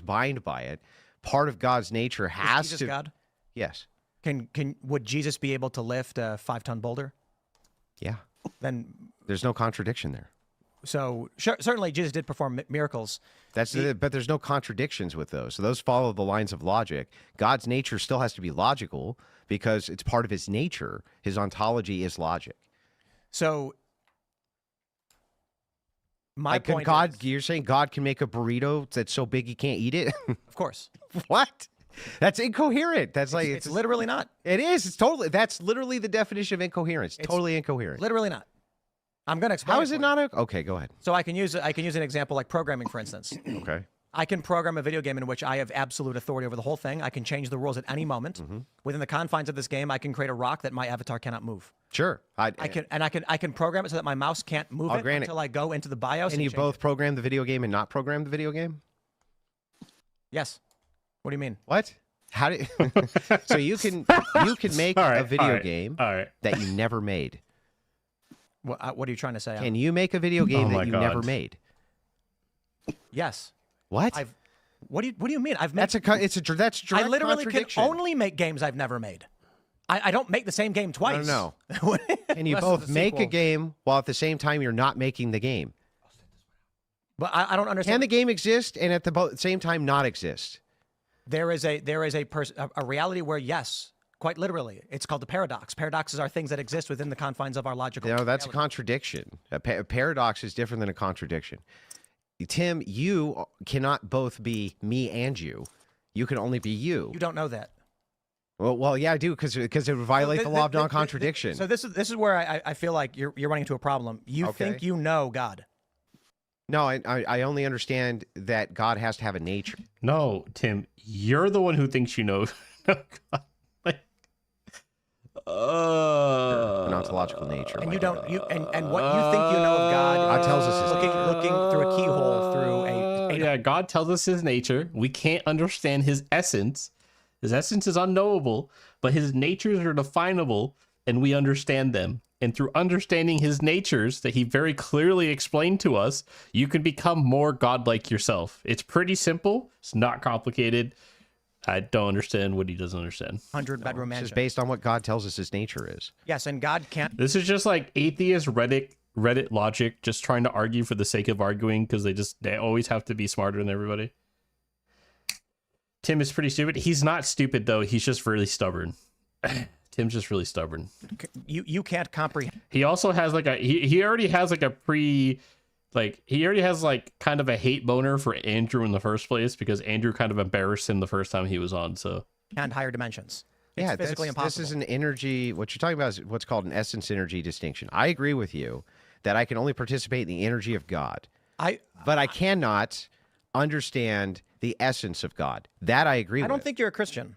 bind by it. Part of God's nature has Is Jesus to. God? Yes. Would Jesus be able to lift a 5-ton boulder? Yeah. Then there's no contradiction there. So certainly Jesus did perform miracles. But there's no contradictions with those. So those follow the lines of logic. God's nature still has to be logical because it's part of his nature. His ontology is logic. So my point you're saying God can make a burrito that's so big he can't eat it? Of course. What? That's incoherent. That's like it's literally not. It is. It's totally. That's literally the definition of incoherence. It's totally incoherent. Literally not. I'm going to explain. How is it not? Okay, go ahead. So I can use an example like programming, for instance. Okay. I can program a video game in which I have absolute authority over the whole thing. I can change the rules at any moment. Within the confines of this game, I can create a rock that my avatar cannot move. Sure. I can program it so that my mouse can't move it until I go into the BIOS. And you change both it. program the video game and not program the video game? Yes. What do you mean? What? How do so you can make a video game that you never made? What are you trying to say? Can you make a video game that you never made? Yes. What? What do you mean? I've made. That's direct I literally can contradiction. only make games I've never made. I don't make the same game twice. No. And you Unless both it's a make a sequel. game while at the same time you're not making the game. But I don't understand. Can the game exist and at the same time not exist? There is a reality where, yes, quite literally, it's called the paradox. Paradoxes are things that exist within the confines of our logical. No, that's a contradiction. A paradox is different than a contradiction. Tim, you cannot both be me and you. You can only be you. You don't know that. Well, yeah, I do, because it would violate the law of non-contradiction. So this is where I feel like you're running into a problem. You think you know God. No, I only understand that God has to have a nature. No, Tim, you're the one who thinks you know. God. Like, an ontological nature. And you don't. And what you think you know of God tells us his looking through a keyhole through a yeah, God tells us his nature. We can't understand his essence. His essence is unknowable, but his natures are definable, and we understand them. And through understanding his natures that he very clearly explained to us, you can become more godlike yourself. It's pretty simple. It's not complicated. I don't understand what he doesn't understand. 100-bedroom mansion. It's just based on what God tells us his nature is. Yes, and God can't. This is just like atheist Reddit logic, just trying to argue for the sake of arguing because they always have to be smarter than everybody. Tim is pretty stupid. He's not stupid though. He's just really stubborn. Tim's just really stubborn. You can't comprehend. He also has like he already has like he already has like kind of a hate boner for Andrew in the first place because Andrew kind of embarrassed him the first time he was on. So and higher dimensions. It's Yeah, physically impossible. this is an energy. What you're talking about is what's called an essence energy distinction. I agree with you that I can only participate in the energy of God. But I cannot understand the essence of God. That I agree with. I don't think you're a Christian.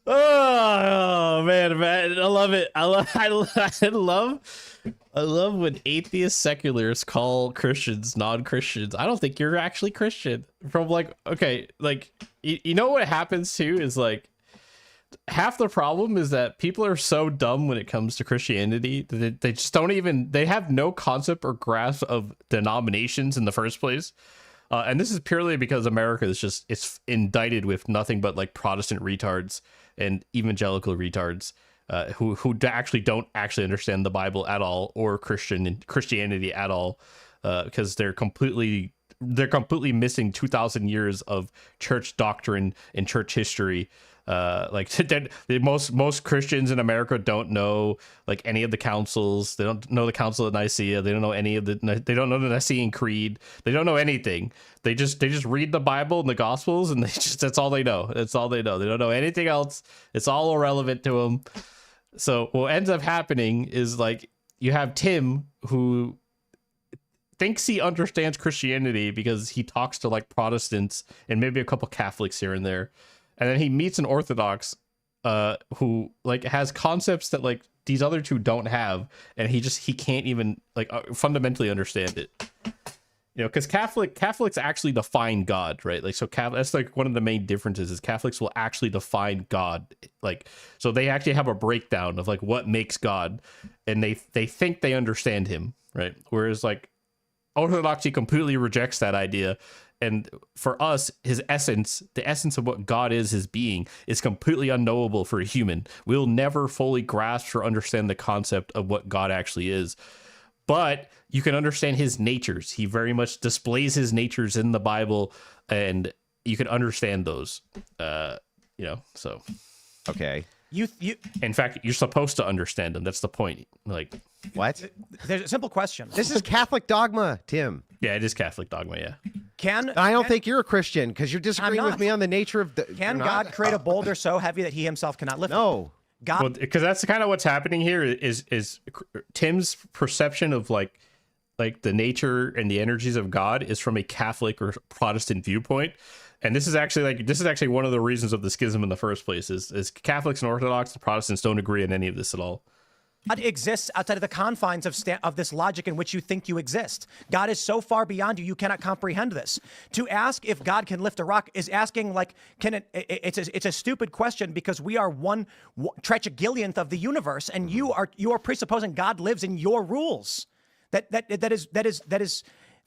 Oh man, I love it. I love when atheist secularists call Christians non-Christians. I don't think you're actually Christian. From like, okay, like you know what happens too is like half the problem is that people are so dumb when it comes to Christianity that they just don't even, they have no concept or grasp of denominations in the first place. And this is purely because America is just, it's indicted with nothing but like Protestant retards and evangelical retards who actually don't actually understand the Bible at all or Christianity at all, because they're completely missing 2,000 years of church doctrine and church history. Like most Christians in America don't know like any of the councils. They don't know the Council of Nicaea. They don't know any of they don't know the Nicene Creed. They don't know anything. They just read the Bible and the Gospels, and that's all they know. That's all they know. They don't know anything else. It's all irrelevant to them. So what ends up happening is like you have Tim who thinks he understands Christianity because he talks to like Protestants and maybe a couple Catholics here and there. And then he meets an Orthodox who like has concepts that like these other two don't have, and he can't even like fundamentally understand it. You know, because Catholics actually define God, right? Like so, that's like one of the main differences is Catholics will actually define God, like so they actually have a breakdown of like what makes God, and they think they understand him, right? Whereas like Orthodoxy completely rejects that idea. And for us, his essence, the essence of what God is, his being, is completely unknowable for a human. We'll never fully grasp or understand the concept of what God actually is. But you can understand his natures. He very much displays his natures in the Bible, and you can understand those. So. Okay. In fact, you're supposed to understand them. That's the point. Like what? There's a simple question. This is Catholic dogma, Tim. Yeah, it is Catholic dogma. Yeah. I don't think you're a Christian because you're disagreeing with me on the nature of the. Can God create a boulder so heavy that he himself cannot lift it? No. God, because that's kind of what's happening here is Tim's perception of like the nature and the energies of God is from a Catholic or Protestant viewpoint. And this is actually one of the reasons of the schism in the first place is Catholics and Orthodox and Protestants don't agree on any of this at all. God exists outside of the confines of this logic in which you think you exist. God is so far beyond you, you cannot comprehend this. To ask if God can lift a rock is asking like, it's a stupid question because we are one trechagillionth of the universe, and you are presupposing God lives in your rules. That is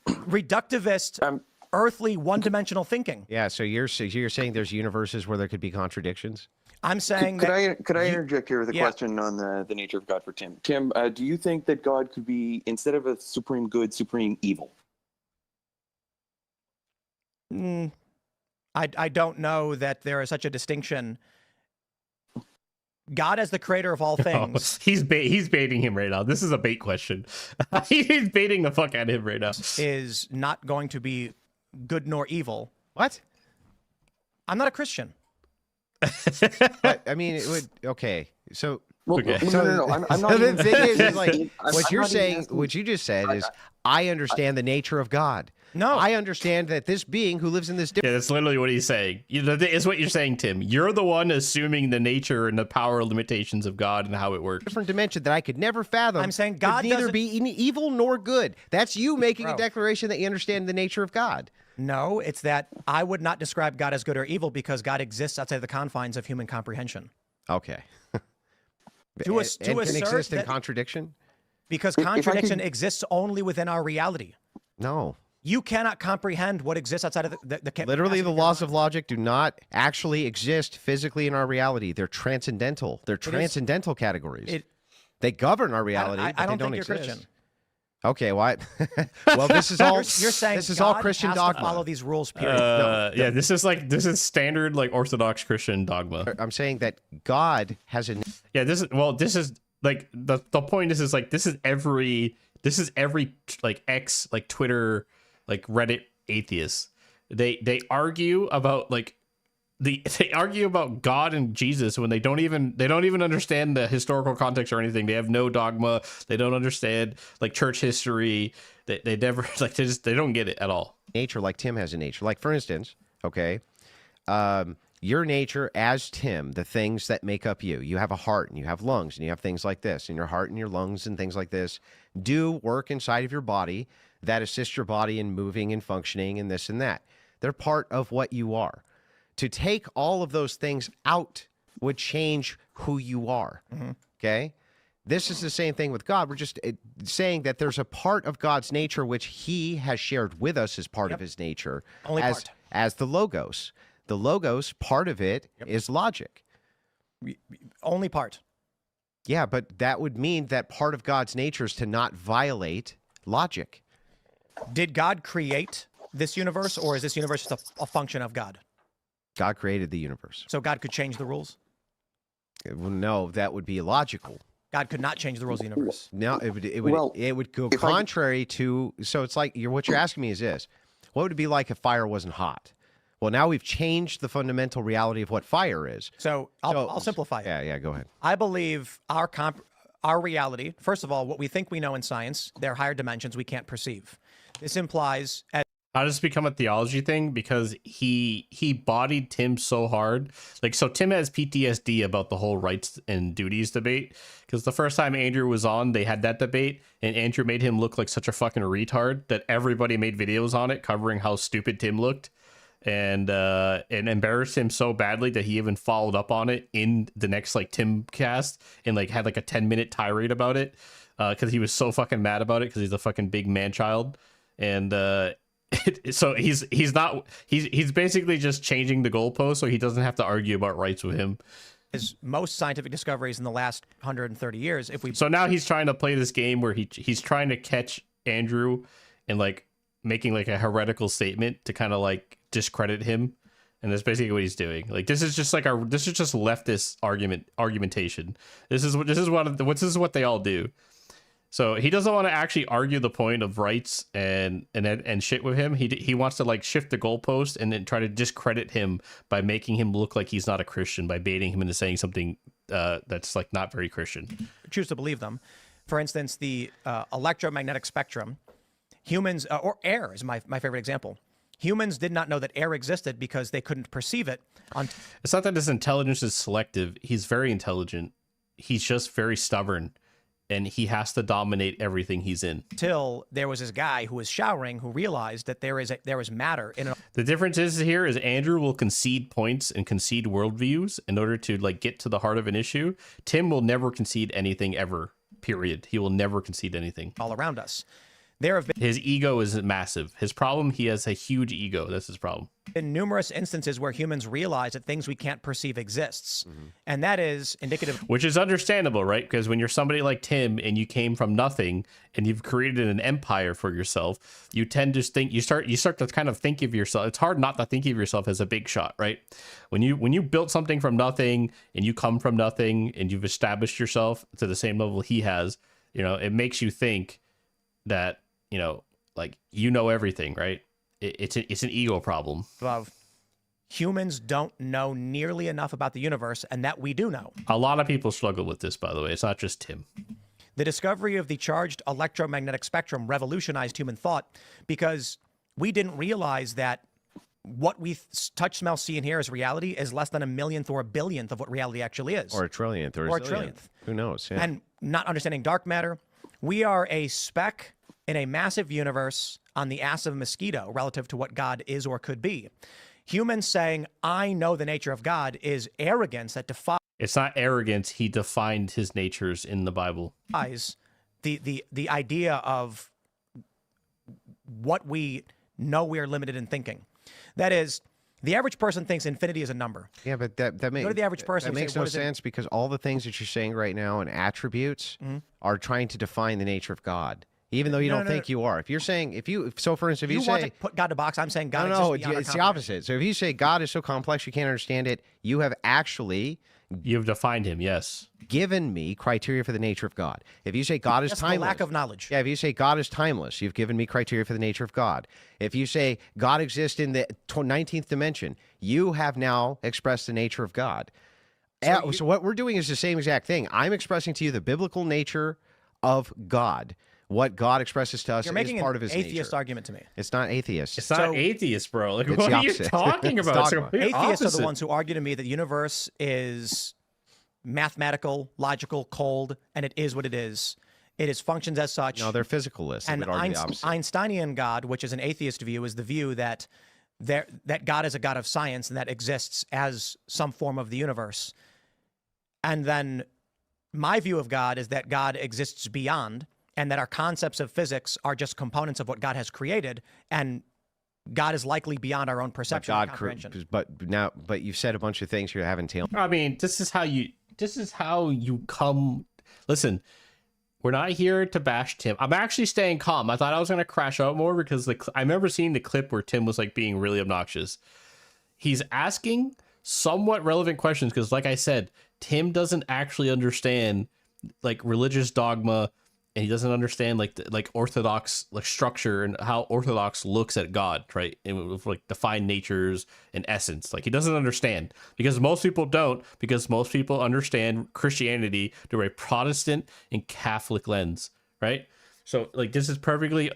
reductivist, earthly, one-dimensional thinking. Yeah, so you're saying there's universes where there could be contradictions? I'm saying could I interject here with a question on the nature of God for Tim? Tim, do you think that God could be, instead of a supreme good, supreme evil? I don't know that there is such a distinction. God as the creator of all things. Oh, he's baiting him right now. This is a bait question. He's baiting the fuck out of him right now. Is not going to be good nor evil. What? I'm not a Christian. But, I mean, it would. Okay, so. Well, okay. No. I'm not. The thing is like what I'm you're not saying. even asking- What you just said is, I understand the nature of God. No, I understand that this being who lives in this. Yeah, that's literally what he's saying. It's what you're saying, Tim. You're the one assuming the nature and the power limitations of God and how it works. Different dimension that I could never fathom. I'm saying God could neither doesn't- be evil nor good. That's you making a declaration that you understand the nature of God. No, it's that I would not describe God as good or evil because God exists outside the confines of human comprehension. Okay. To can assert exist in that- contradiction? Because contradiction exists only within our reality. No. You cannot comprehend what exists outside of the Literally, the laws of logic do not actually exist physically in our reality. They're transcendental. They're transcendental categories. They govern our reality, but I don't they don't think you're exist. Christian. Okay, what? Well, this is all. You're saying this is God all Christian has dogma. to follow these rules. Period. Yeah, this is standard like Orthodox Christian dogma. I'm saying that God has a. Yeah, this is like the point is like this is every like X like Twitter like Reddit atheists. They argue about like they argue about God and Jesus when they don't even understand the historical context or anything. They have no dogma. They don't understand like church history. They never like they don't get it at all. Nature, like Tim has a nature. Like for instance, okay, your nature as Tim, the things that make up you. You have a heart and you have lungs and you have things like this, and your heart and your lungs and things like this do work inside of your body that assist your body in moving and functioning and this and that. They're part of what you are. To take all of those things out would change who you are. Okay? This is the same thing with God. We're just saying that there's a part of God's nature which he has shared with us as part of his nature. Only part. As the Logos. The Logos, part of it is logic. Only part. Yeah, but that would mean that part of God's nature is to not violate logic. Did God create this universe, or is this universe just a function of God? God created the universe. So God could change the rules? Well, no, that would be illogical. God could not change the rules of the universe. No, it would go contrary to. So it's like what you're asking me is this: what would it be like if fire wasn't hot? Well, now we've changed the fundamental reality of what fire is. So I'll simplify it. Yeah, go ahead. I believe our reality. First of all, what we think we know in science, there are higher dimensions we can't perceive. This implies. How does this become a theology thing? Because he bodied Tim so hard. Like, so Tim has PTSD about the whole rights and duties debate. Because the first time Andrew was on, they had that debate, and Andrew made him look like such a fucking retard that everybody made videos on it covering how stupid Tim looked, and embarrassed him so badly that he even followed up on it in the next like Tim cast and like had like a 10-minute tirade about it because he was so fucking mad about it because he's a fucking big man child. And so he's basically just changing the goalpost so he doesn't have to argue about rights with him. As most scientific discoveries in the last 130 years, so now he's trying to play this game where he's trying to catch Andrew and like making like a heretical statement to kind of like discredit him, and that's basically what he's doing. Like this is just leftist argumentation. This is what they all do. So he doesn't want to actually argue the point of rights and shit with him. He wants to like shift the goalpost and then try to discredit him by making him look like he's not a Christian, by baiting him into saying something that's like not very Christian. Choose to believe them. For instance, the electromagnetic spectrum. Humans, or air is my favorite example. Humans did not know that air existed because they couldn't perceive it. It's not that his intelligence is selective. He's very intelligent. He's just very stubborn. and he has to dominate everything he's in. Till there was this guy who was showering who realized that there is matter in it. The difference here is Andrew will concede points and concede worldviews in order to like get to the heart of an issue. Tim will never concede anything ever, period. He will never concede anything. All around us. There have His ego is massive. His problem, he has a huge ego. That's his problem. been numerous instances where humans realize that things we can't perceive exists. And that is indicative. Which is understandable, right? Because when you're somebody like Tim and you came from nothing and you've created an empire for yourself, you tend to think, you start to kind of think of yourself. It's hard not to think of yourself as a big shot, right? When you built something from nothing and you come from nothing and you've established yourself to the same level he has, you know, it makes you think that, you know, like, you know everything, right? It's an ego problem. Of humans don't know nearly enough about the universe, and that we do know. A lot of people struggle with this, by the way. It's not just Tim. The discovery of the charged electromagnetic spectrum revolutionized human thought because we didn't realize that what we touch, smell, see, and hear as reality is less than a millionth or a billionth of what reality actually is. Or a trillionth. Or a trillionth. Who knows? Yeah. And not understanding dark matter, we are a speck in a massive universe on the ass of a mosquito relative to what God is or could be. Humans saying, I know the nature of God is arrogance that defies. It's not arrogance. He defined his natures in the Bible. The idea of what we know we are limited in thinking. That is, the average person thinks infinity is a number. Yeah, but that makes Go to the average person. That makes no sense because all the things that you're saying right now and attributes are trying to define the nature of God. Even though you don't think you are. If you're saying, so for instance, if you say, want to put God in a box, I'm saying God no, exists beyond it's the opposite. So if you say God is so complex you can't understand it, you have actually... You've defined him, yes. Given me criteria for the nature of God. If you say God is That's timeless... the lack of knowledge. Yeah, if you say God is timeless, you've given me criteria for the nature of God. If you say God exists in the 19th dimension, you have now expressed the nature of God. So what we're doing is the same exact thing. I'm expressing to you the biblical nature of God. What God expresses to us You're making is part of his atheist nature. argument to me. It's not atheist. It's not atheist, bro. Like, It's what the are you opposite. talking It's about? dogma. Atheists are the ones who argue to me that the universe is mathematical, logical, cold, and it is what it is. It is functions as such. No, they're physicalists. And would argue the opposite. Einsteinian God, which is an atheist view, is the view that that God is a God of science and that exists as some form of the universe. And then my view of God is that God exists beyond, and that our concepts of physics are just components of what God has created, and God is likely beyond our own perception and comprehension. But you've said a bunch of things you haven't tailed. I mean, this is how you come. Listen, we're not here to bash Tim. I'm actually staying calm. I thought I was going to crash out more because I remember seeing the clip where Tim was like being really obnoxious. He's asking somewhat relevant questions because, like I said, Tim doesn't actually understand like religious dogma, and he doesn't understand like Orthodox like structure and how Orthodox looks at God, right? And with like defined natures and essence. Like he doesn't understand because most people don't, because most people understand Christianity through a Protestant and Catholic lens, right? So like this is perfectly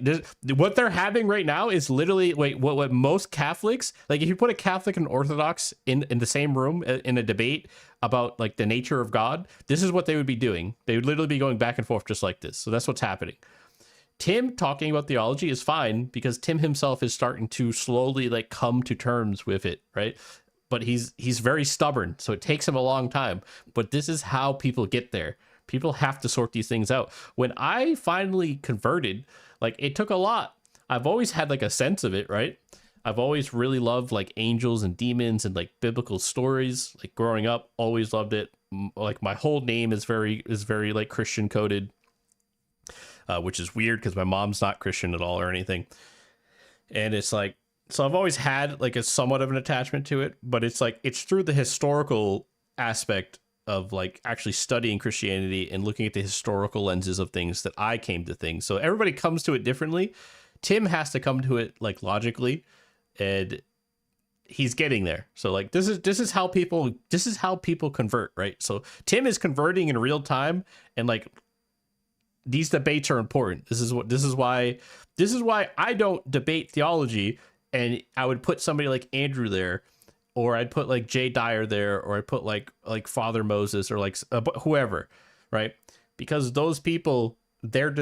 what they're having right now is literally what most Catholics, like if you put a Catholic and Orthodox in the same room in a debate about like the nature of God, this is what they would be doing. They would literally be going back and forth just like this. So that's what's happening. Tim talking about theology is fine because Tim himself is starting to slowly like come to terms with it, right? But he's very stubborn, so it takes him a long time. But this is how people get there. People have to sort these things out. When I finally converted, like it took a lot. I've always had like a sense of it, right? I've always really loved like angels and demons and like biblical stories. Like growing up, always loved it. Like my whole name is very like Christian coded, which is weird because my mom's not Christian at all or anything. And it's like, so I've always had like a somewhat of an attachment to it, but it's like, it's through the historical aspect of like actually studying Christianity and looking at the historical lenses of things that I came to things. So everybody comes to it differently. Tim has to come to it like logically, and he's getting there. So like this is how people convert, right? So Tim is converting in real time, and like these debates are important. This is why I don't debate theology, and I would put somebody like Andrew there, or I'd put like Jay Dyer there, or I'd put like Father Moses or like whoever, right? because those people, they're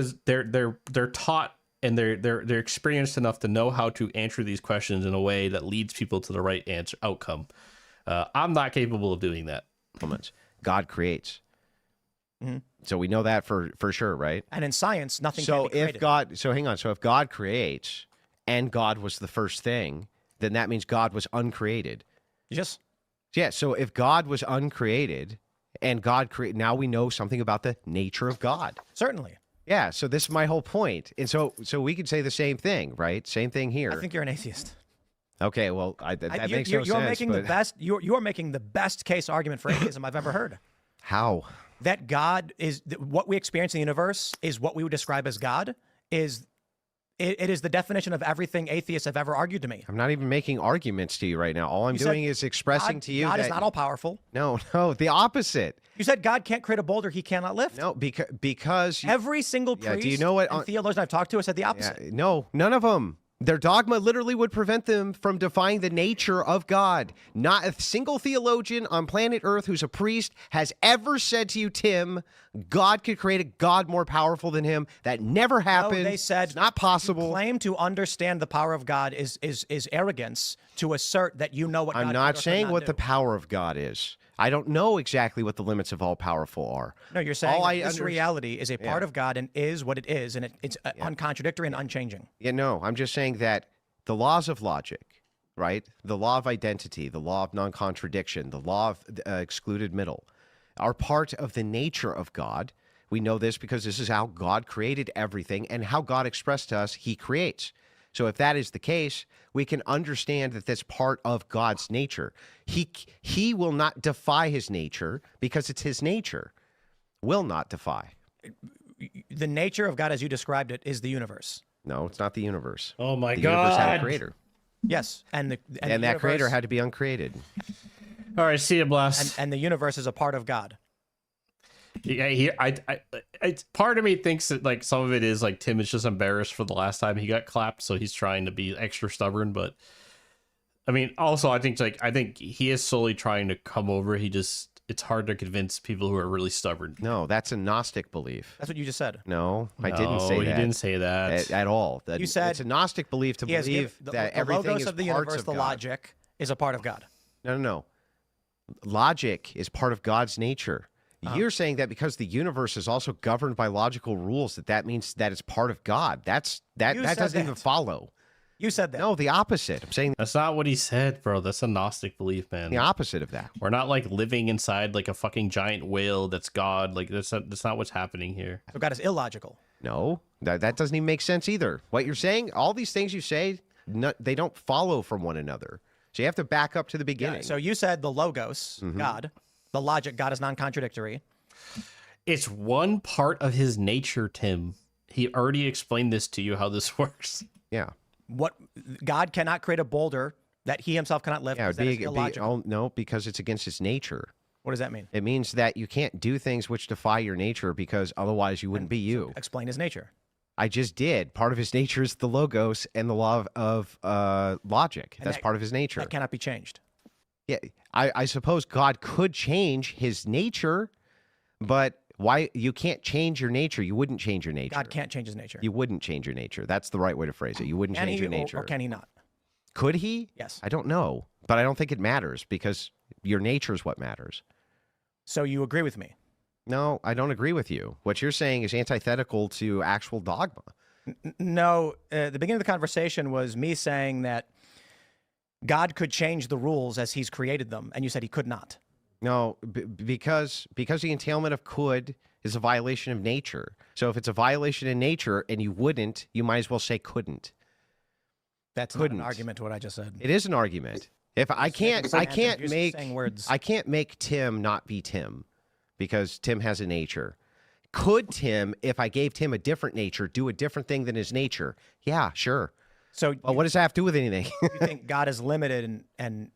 taught and they're experienced enough to know how to answer these questions in a way that leads people to the right outcome. I'm not capable of doing that. God creates. So we know that for sure, right? And in science, nothing so can be created. if God, so hang on. So if God creates and God was the first thing, then that means God was uncreated. Yes. Yeah. So if God was uncreated and God created, now we know something about the nature of God. Certainly. Yeah. So this is my whole point. And so we could say the same thing, right? Same thing here. I think you're an atheist. Okay. Well, that makes no you're sense. Making the best. You're making the best case argument for atheism I've ever heard. How? That God is what we experience in the universe is what we would describe as God. It is the definition of everything atheists have ever argued to me. I'm not even making arguments to you right now. All I'm doing is expressing to you God that is not all powerful. No, the opposite. You said God can't create a boulder he cannot lift. No, because every single priest do you know what and theologian I've talked to has said the opposite. Yeah, no, none of them. Their dogma literally would prevent them from defying the nature of God. Not a single theologian on planet Earth who's a priest has ever said to you, Tim, God could create a God more powerful than him. That never happened. No, they said it's not possible. You claim to understand the power of God is arrogance to assert that you know what God I'm not saying what the power of God is. I don't know exactly what the limits of all powerful are. No, you're saying this reality is a part of God and is what it is, and it's uncontradictory and unchanging. Yeah, no, I'm just saying that the laws of logic, right? The law of identity, the law of non-contradiction, the law of excluded middle are part of the nature of God. We know this because this is how God created everything and how God expressed to us he creates. So if that is the case, we can understand that that's part of God's nature. He will not defy his nature because it's his nature. Will not defy. The nature of God as you described it is the universe. No, it's not the universe. Oh my the God. The universe had a creator. Yes, and that creator had to be uncreated. All right, see you, Blast. And the universe is a part of God. Yeah, part of me thinks that like some of it is like Tim is just embarrassed for the last time he got clapped, so he's trying to be extra stubborn. But I mean, also I think he is slowly trying to come over. It's hard to convince people who are really stubborn. No, that's a Gnostic belief. That's what you just said. No, I didn't say that. He didn't say that at all. You said it's a Gnostic belief to believe that everything is of the parts universe, of the God. logic is a part of God. No. Logic is part of God's nature. You're saying that because the universe is also governed by logical rules, that means that it's part of God. That doesn't even follow. You said that. No, the opposite. I'm saying that's not what he said, bro. That's a Gnostic belief, man. The opposite of that. We're not like living inside like a fucking giant whale that's God. Like that's not what's happening here. So God is illogical. No, that doesn't even make sense either. What you're saying, all these things you say, they don't follow from one another. So you have to back up to the beginning. Yeah, so you said the logos, God, the logic, God is non-contradictory. It's one part of his nature, Tim. He already explained this to you, how this works. Yeah. What God cannot create a boulder that he himself cannot lift. Yeah, that is illogical. no, because it's against his nature. What does that mean? It means that you can't do things which defy your nature because otherwise you wouldn't be you. Explain his nature. I just did. Part of his nature is the logos and the law of logic. That's part of his nature. That cannot be changed. Yeah, I suppose God could change his nature, but why you can't change your nature? You wouldn't change your nature. God can't change his nature. You wouldn't change your nature. That's the right way to phrase it. You wouldn't change your nature. Or can he not? Could he? Yes. I don't know, but I don't think it matters because your nature is what matters. So you agree with me? No, I don't agree with you. What you're saying is antithetical to actual dogma. No, the beginning of the conversation was me saying that God could change the rules as he's created them, and you said he could not. No, because the entailment of could is a violation of nature. So if it's a violation in nature and you wouldn't, you might as well say couldn't. That's not an argument to what I just said. It is an argument. If I can't make Tim not be Tim because Tim has a nature. Could Tim, if I gave Tim a different nature, do a different thing than his nature? Yeah, sure. So what does that have to do with anything? You think God is limited in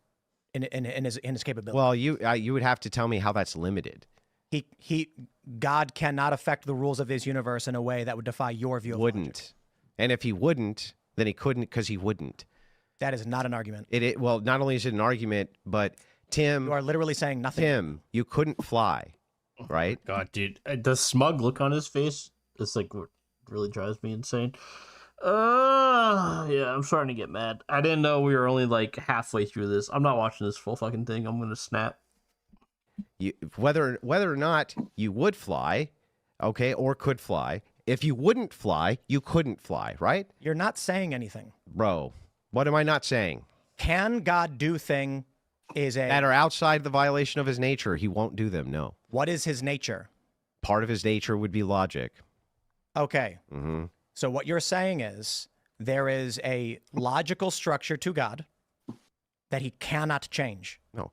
his capability? Well, you would have to tell me how that's limited. God cannot affect the rules of his universe in a way that would defy your view of logic. And if he wouldn't, then he couldn't because he wouldn't. That is not an argument. Well, not only is it an argument, but Tim... You are literally saying nothing. Tim, you couldn't fly. right? God, dude, the smug look on his face is like what really drives me insane. Yeah, I'm starting to get mad. I didn't know we were only like halfway through this. I'm not watching this full fucking thing. I'm gonna snap. Whether or not you would fly, okay, or could fly. If you wouldn't fly, you couldn't fly, right? You're not saying anything. Bro, what am I not saying? Can God do thing that are outside the violation of his nature? He won't do them, no. What is his nature? Part of his nature would be logic. Okay. Mm-hmm. So what you're saying is there is a logical structure to God that he cannot change. No.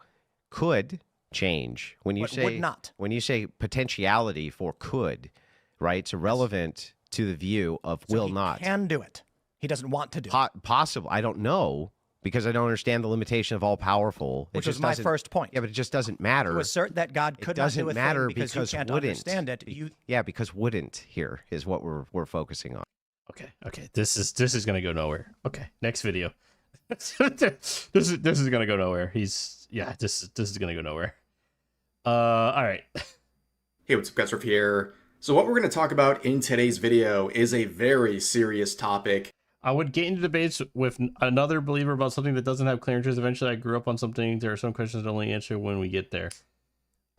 Could change. When you say would not. When you say potentiality for could, right? It's irrelevant to the view of So will he not. Can do it. He doesn't want to do it. Possible. I don't know because I don't understand the limitation of all powerful. Which was my first point. Yeah, but it just doesn't matter. To assert that God could not do a matter thing because you can't wouldn't. understand it. Yeah, because wouldn't here is what we're focusing on. Okay. This is gonna go nowhere. Okay, next video. this is gonna go nowhere. This is gonna go nowhere. All right. Hey, what's up, guys? Riff here. So what we're going to talk about in today's video is a very serious topic. I would get into debates with another believer about something that doesn't have clearances. Eventually, I grew up on something. There are some questions that only answer when we get there.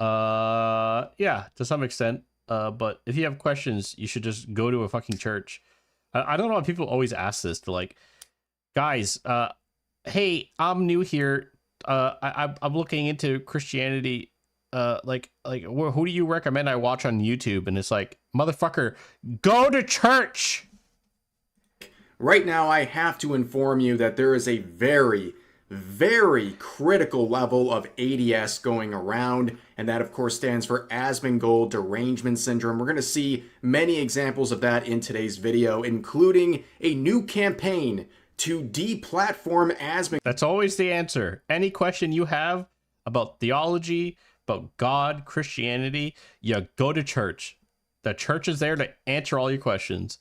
Yeah, to some extent. But if you have questions, you should just go to a fucking church. I don't know why people always ask this. They're like, guys, hey, I'm new here. I'm looking into Christianity. Who do you recommend I watch on YouTube? And it's like, motherfucker, go to church. Right now, I have to inform you that there is a very, very critical level of ADS going around, and that, of course, stands for Asmongold Derangement Syndrome. We're going to see many examples of that in today's video, including a new campaign to deplatform Asmongold. That's always the answer. Any question you have about theology, about God, Christianity, you go to church. The church is there to answer all your questions.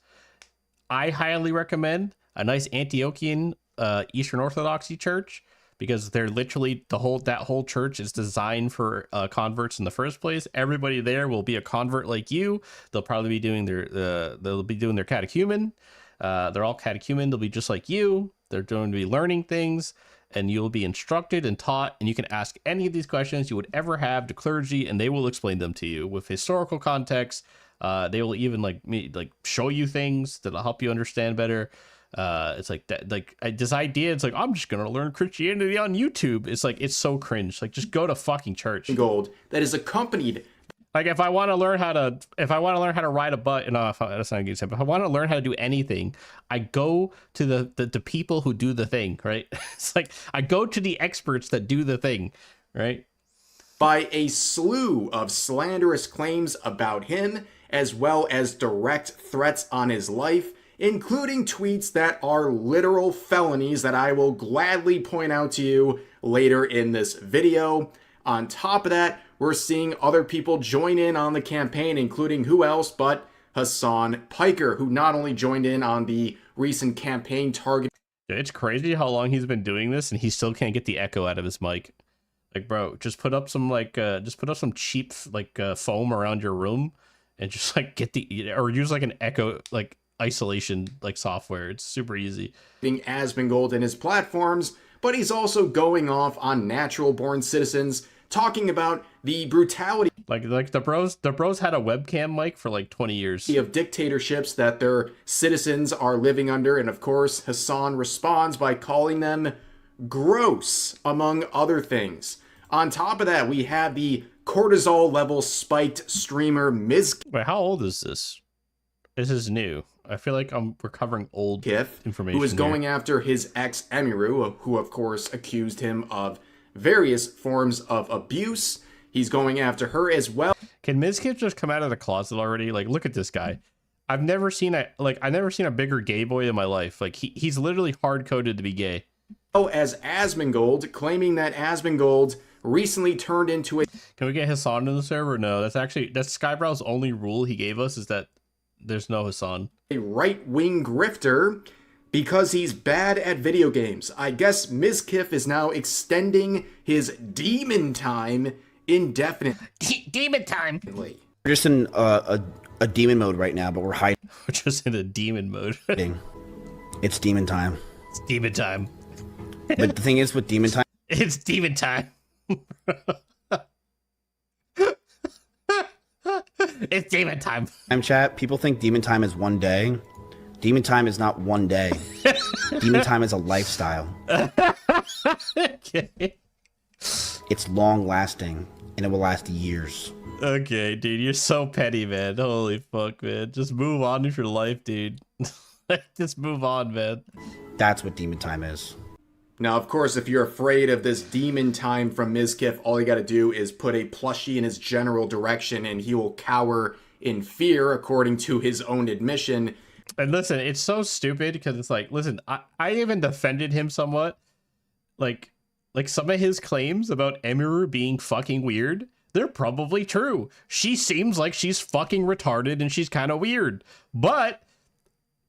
I highly recommend a nice Antiochian Eastern Orthodoxy church because they're literally that whole church is designed for converts in the first place. Everybody there will be a convert like you. They'll probably be doing their catechumen. They're all catechumen. They'll be just like you. They're going to be learning things. And you'll be instructed and taught, and you can ask any of these questions you would ever have to clergy, and they will explain them to you with historical context. They will even show you things that'll help you understand better. It's like that, this idea. It's like, I'm just gonna learn Christianity on YouTube. It's like, it's so cringe. Like, just go to fucking church. Gold that is accompanied. Like, if I want to learn how to ride a bus, no, that's not a good example. If I want to learn how to do anything, I go to the people who do the thing, right? It's like, I go to the experts that do the thing, right? By a slew of slanderous claims about him, as well as direct threats on his life, including tweets that are literal felonies that I will gladly point out to you later in this video. On top of that, we're seeing other people join in on the campaign, including who else but Hassan Piker, who not only joined in on the recent campaign target. It's crazy how long he's been doing this, and he still can't get the echo out of his mic. Like, bro, just put up some cheap foam around your room, and just or use an echo isolation software. It's super easy. Asmongold in his platforms, but he's also going off on natural born citizens, talking about the brutality the bros had a webcam mic for 20 years of dictatorships that their citizens are living under. And of course, Hassan responds by calling them gross, among other things. On top of that, we have the cortisol level spiked streamer Ms. Wait, how old is this? This is new. I feel like I'm recovering old information. Who is going after his ex Emiru, who of course accused him of various forms of abuse. He's going after her as well. Can Mizkif just come out of the closet already? Look at this guy. I've never seen a bigger gay boy in my life. He's literally hard coded to be gay. As Asmongold, claiming that Asmongold recently turned into a. Can we get Hassan in the server? No, that's Skybrow's only rule he gave us is that there's no Hassan. A right-wing grifter because he's bad at video games. I guess Mizkif is now extending his demon time indefinitely. Demon time. We're just in a demon mode right now, but we're hiding. We're just in a demon mode. It's demon time. It's demon time. But the thing is, with demon time, It's demon time. It's demon time. Chat, people think demon time is one day. Demon time is not one day. Demon time is a lifestyle. Okay. It's long lasting, and it will last years. Okay, dude, you're so petty, man. Holy fuck, man. Just move on with your life, dude. Just move on, man. That's what demon time is. Now, of course, if you're afraid of this demon time from Mizkif, all you gotta do is put a plushie in his general direction and he will cower in fear, according to his own admission. And listen, it's so stupid because it's like, listen, I even defended him somewhat. Like some of his claims about Emiru being fucking weird, they're probably true. She seems like she's fucking retarded and she's kind of weird. But,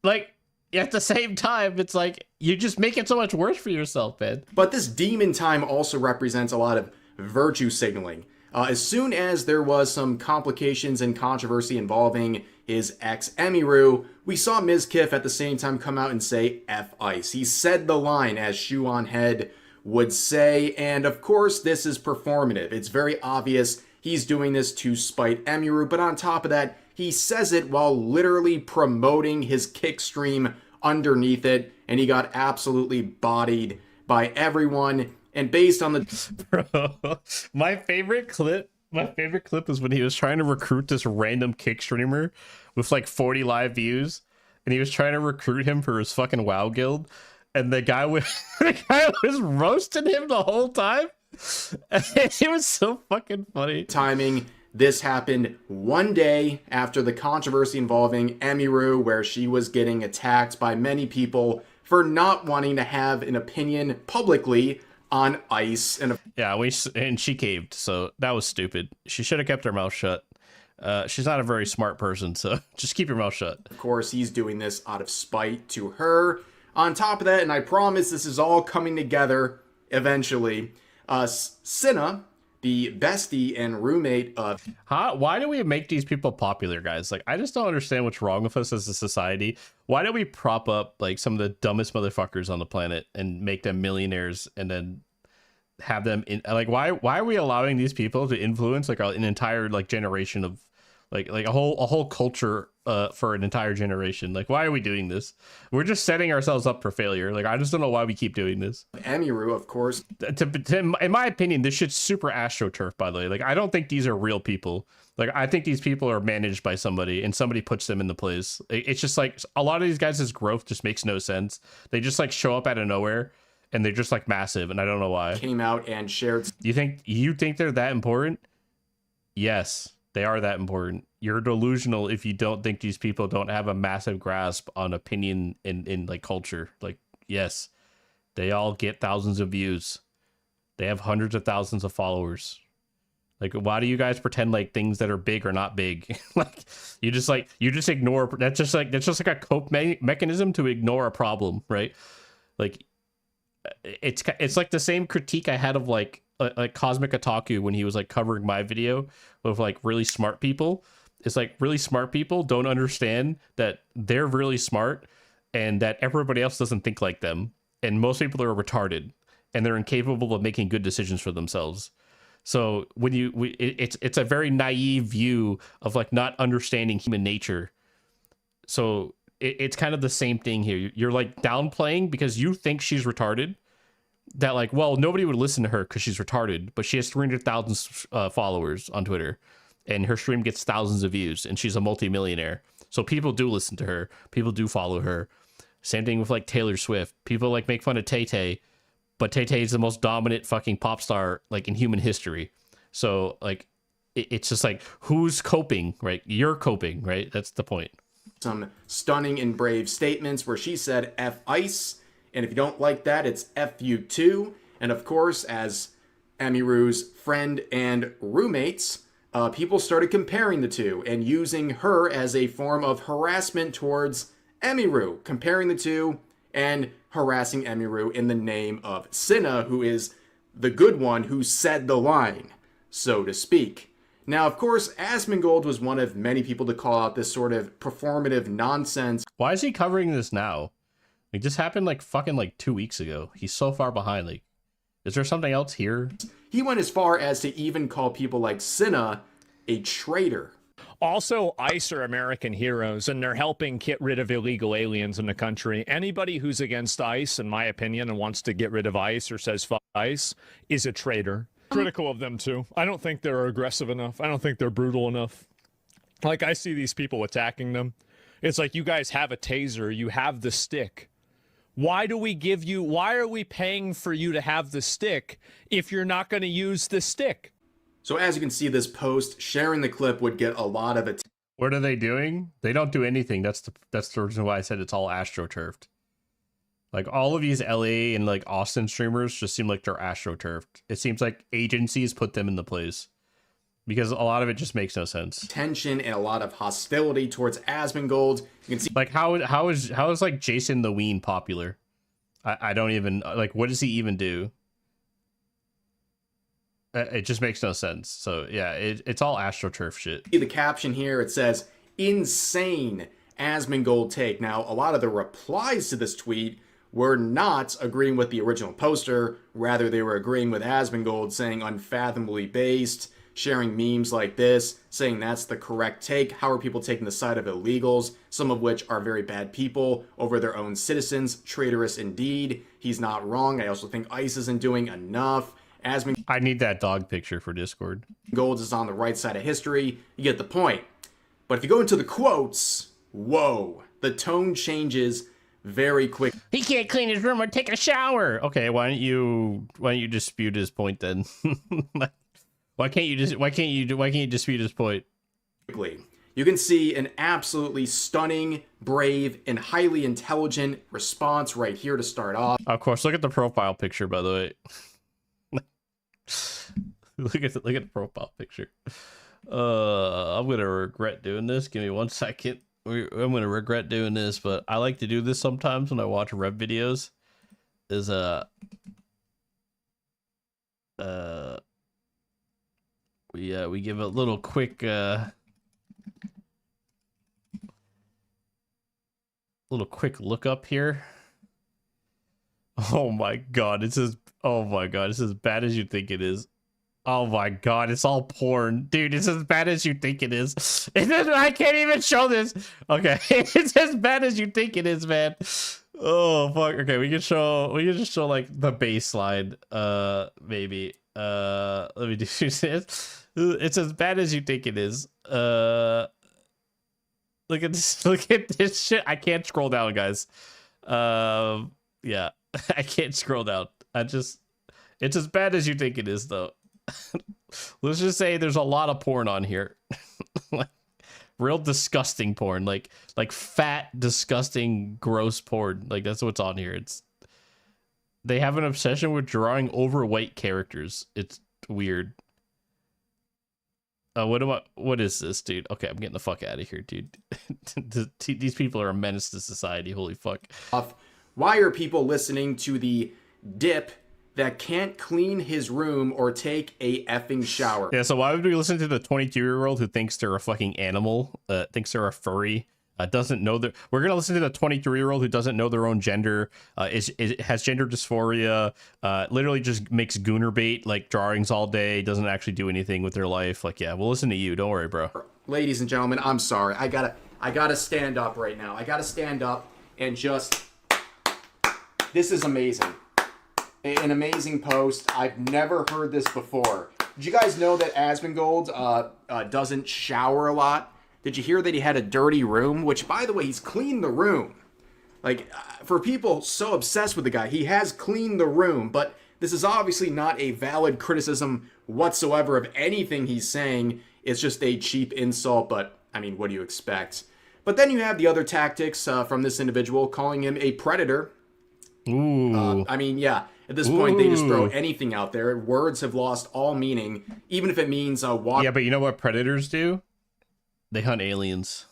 like, at the same time, it's like, you just make it so much worse for yourself, man. But this demon time also represents a lot of virtue signaling. As soon as there was some complications and controversy involving his ex Emiru, we saw Mizkif at the same time come out and say F ice. He said the line, as Shoe on Head would say, and of course this is performative. It's very obvious he's doing this to spite Emiru, but on top of that, he says it while literally promoting his kick stream underneath it, and he got absolutely bodied by everyone. And based on the Bro, my favorite clip is when he was trying to recruit this random kick streamer with like 40 live views, and he was trying to recruit him for his fucking WoW guild, and the guy was roasting him the whole time. It was so fucking funny. Timing. This happened one day after the controversy involving Emiru, where she was getting attacked by many people for not wanting to have an opinion publicly on ice. And and she caved, so that was stupid. She should have kept her mouth shut. She's not a very smart person, so just keep your mouth shut. Of course, he's doing this out of spite to her. On top of that, and I promise this is all coming together eventually, Cinna, the bestie and roommate of... Why do we make these people popular, guys? Like, I just don't understand what's wrong with us as a society. Why do we prop up, like, some of the dumbest motherfuckers on the planet and make them millionaires and then have them in... Like, why are we allowing these people to influence, like, an entire, like, generation of... Like a whole culture for an entire generation? Like, why are we doing this? We're just setting ourselves up for failure. Like, I just don't know why we keep doing this. Emiru, of course. In my opinion, this shit's super astroturf, by the way. Like, I don't think these are real people. Like, I think these people are managed by somebody, and somebody puts them into place. It's just like a lot of these guys' growth just makes no sense. They just like show up out of nowhere, and they're just like massive, and I don't know why. Came out and shared. You think they're that important? Yes. They are that important. You're delusional if you don't think these people don't have a massive grasp on opinion in like culture. Like, yes, they all get thousands of views. They have hundreds of thousands of followers. Like, why do you guys pretend like things that are big are not big? you just ignore. That's just like a cope mechanism to ignore a problem, right? Like, it's like the same critique I had of like Cosmic Otaku when he was like covering my video with like really smart people. It's like really smart people don't understand that they're really smart and that everybody else doesn't think like them, and most people are retarded and they're incapable of making good decisions for themselves. So when it's a very naive view of like not understanding human nature. So it's kind of the same thing here. You're like downplaying because you think she's retarded. That like, well, nobody would listen to her because she's retarded, but she has 300,000 followers on Twitter, and her stream gets thousands of views, and she's a multimillionaire. So people do listen to her. People do follow her. Same thing with like Taylor Swift. People like make fun of Tay-Tay, but Tay-Tay is the most dominant fucking pop star like in human history. So like, it's just like, who's coping, right? You're coping, right? That's the point. Some stunning and brave statements where she said F ice. And if you don't like that, it's F you too. And of course, as Emiru's friend and roommates, people started comparing the two and using her as a form of harassment towards Emiru, comparing the two and harassing Emiru in the name of Cinna, who is the good one who said the line. so to speak. Now, of course, Asmongold was one of many people to call out this sort of performative nonsense. Why is he covering this now? Like, this happened like fucking like 2 weeks ago. He's so far behind. Like, is there something else here? He went as far as to even call people like Cinna a traitor. Also, ICE are American heroes, and they're helping get rid of illegal aliens in the country. Anybody who's against ICE, in my opinion, and wants to get rid of ICE or says fuck ICE, is a traitor. Critical of them, too. I don't think they're aggressive enough. I don't think they're brutal enough. Like, I see these people attacking them. It's like, you guys have a taser. You have the stick. Why do we give you... Why are we paying for you to have the stick if you're not going to use the stick? So as you can see, this post, sharing the clip would get a lot of attention. What are they doing? They don't do anything. That's the reason why I said it's all astroturfed. Like, all of these LA and like Austin streamers just seem like they're astroturfed. It seems like agencies put them in the place because a lot of it just makes no sense. Tension and a lot of hostility towards Asmongold. You can see, like, how is like Jason the Ween popular? I don't even, like, what does he even do? It just makes no sense. So yeah, it's all astroturf shit. The caption here, it says, insane Asmongold take. Now, a lot of the replies to this tweet were not agreeing with the original poster. Rather, they were agreeing with Asmongold, saying unfathomably based, sharing memes like this, saying that's the correct take. How are people taking the side of illegals, some of which are very bad people, over their own citizens? Traitorous indeed. He's not wrong. I also think ICE isn't doing enough. I need that dog picture for Discord. Gold is on the right side of history. You get the point. But if you go into the quotes, whoa, the tone changes very quick. He can't clean his room or take a shower. Okay, why don't you dispute his point then? why can't you dispute his point? You can see an absolutely stunning, brave, and highly intelligent response right here to start off. Of course, look at the profile picture, by the way. look at the profile picture. I'm gonna regret doing this. Give me 1 second. I'm gonna regret doing this, but I like to do this sometimes when I watch rev videos. Is we give a little quick look up here. Oh my god, it's as bad as you think it is. Oh my god, it's all porn. Dude, it's as bad as you think it is. I can't even show this. Okay, it's as bad as you think it is, man. Oh fuck. Okay, we can just show like the baseline. Maybe. Let me do this. It's as bad as you think it is. Look at this shit. I can't scroll down, guys. Yeah. I can't scroll down. It's as bad as you think it is, though. Let's just say there's a lot of porn on here. Like, real disgusting porn. Like fat, disgusting, gross porn. Like, that's what's on here. They have an obsession with drawing overweight characters. It's weird. What is this, dude? Okay, I'm getting the fuck out of here, dude. These people are a menace to society. Holy fuck. Why are people listening to the dip that can't clean his room or take a effing shower? Yeah, so why would we listen to the 22-year-old who thinks they're a fucking animal, thinks they're a furry, doesn't know that? We're gonna listen to the 23-year-old who doesn't know their own gender, has gender dysphoria, literally just makes gooner bait like drawings all day, doesn't actually do anything with their life. Like, yeah, we'll listen to you. Don't worry, bro. Ladies and gentlemen, I'm sorry. I gotta stand up right now. I gotta stand up and just. This is amazing. An amazing post. I've never heard this before. Did you guys know that Asmongold doesn't shower a lot? Did you hear that he had a dirty room? Which, by the way, he's cleaned the room. Like, for people so obsessed with the guy, he has cleaned the room. But this is obviously not a valid criticism whatsoever of anything he's saying. It's just a cheap insult, but, I mean, what do you expect? But then you have the other tactics from this individual, calling him a predator. Ooh. I mean, yeah, at this point, they just throw anything out there. Words have lost all meaning, even if it means yeah, but you know what predators do? They hunt aliens.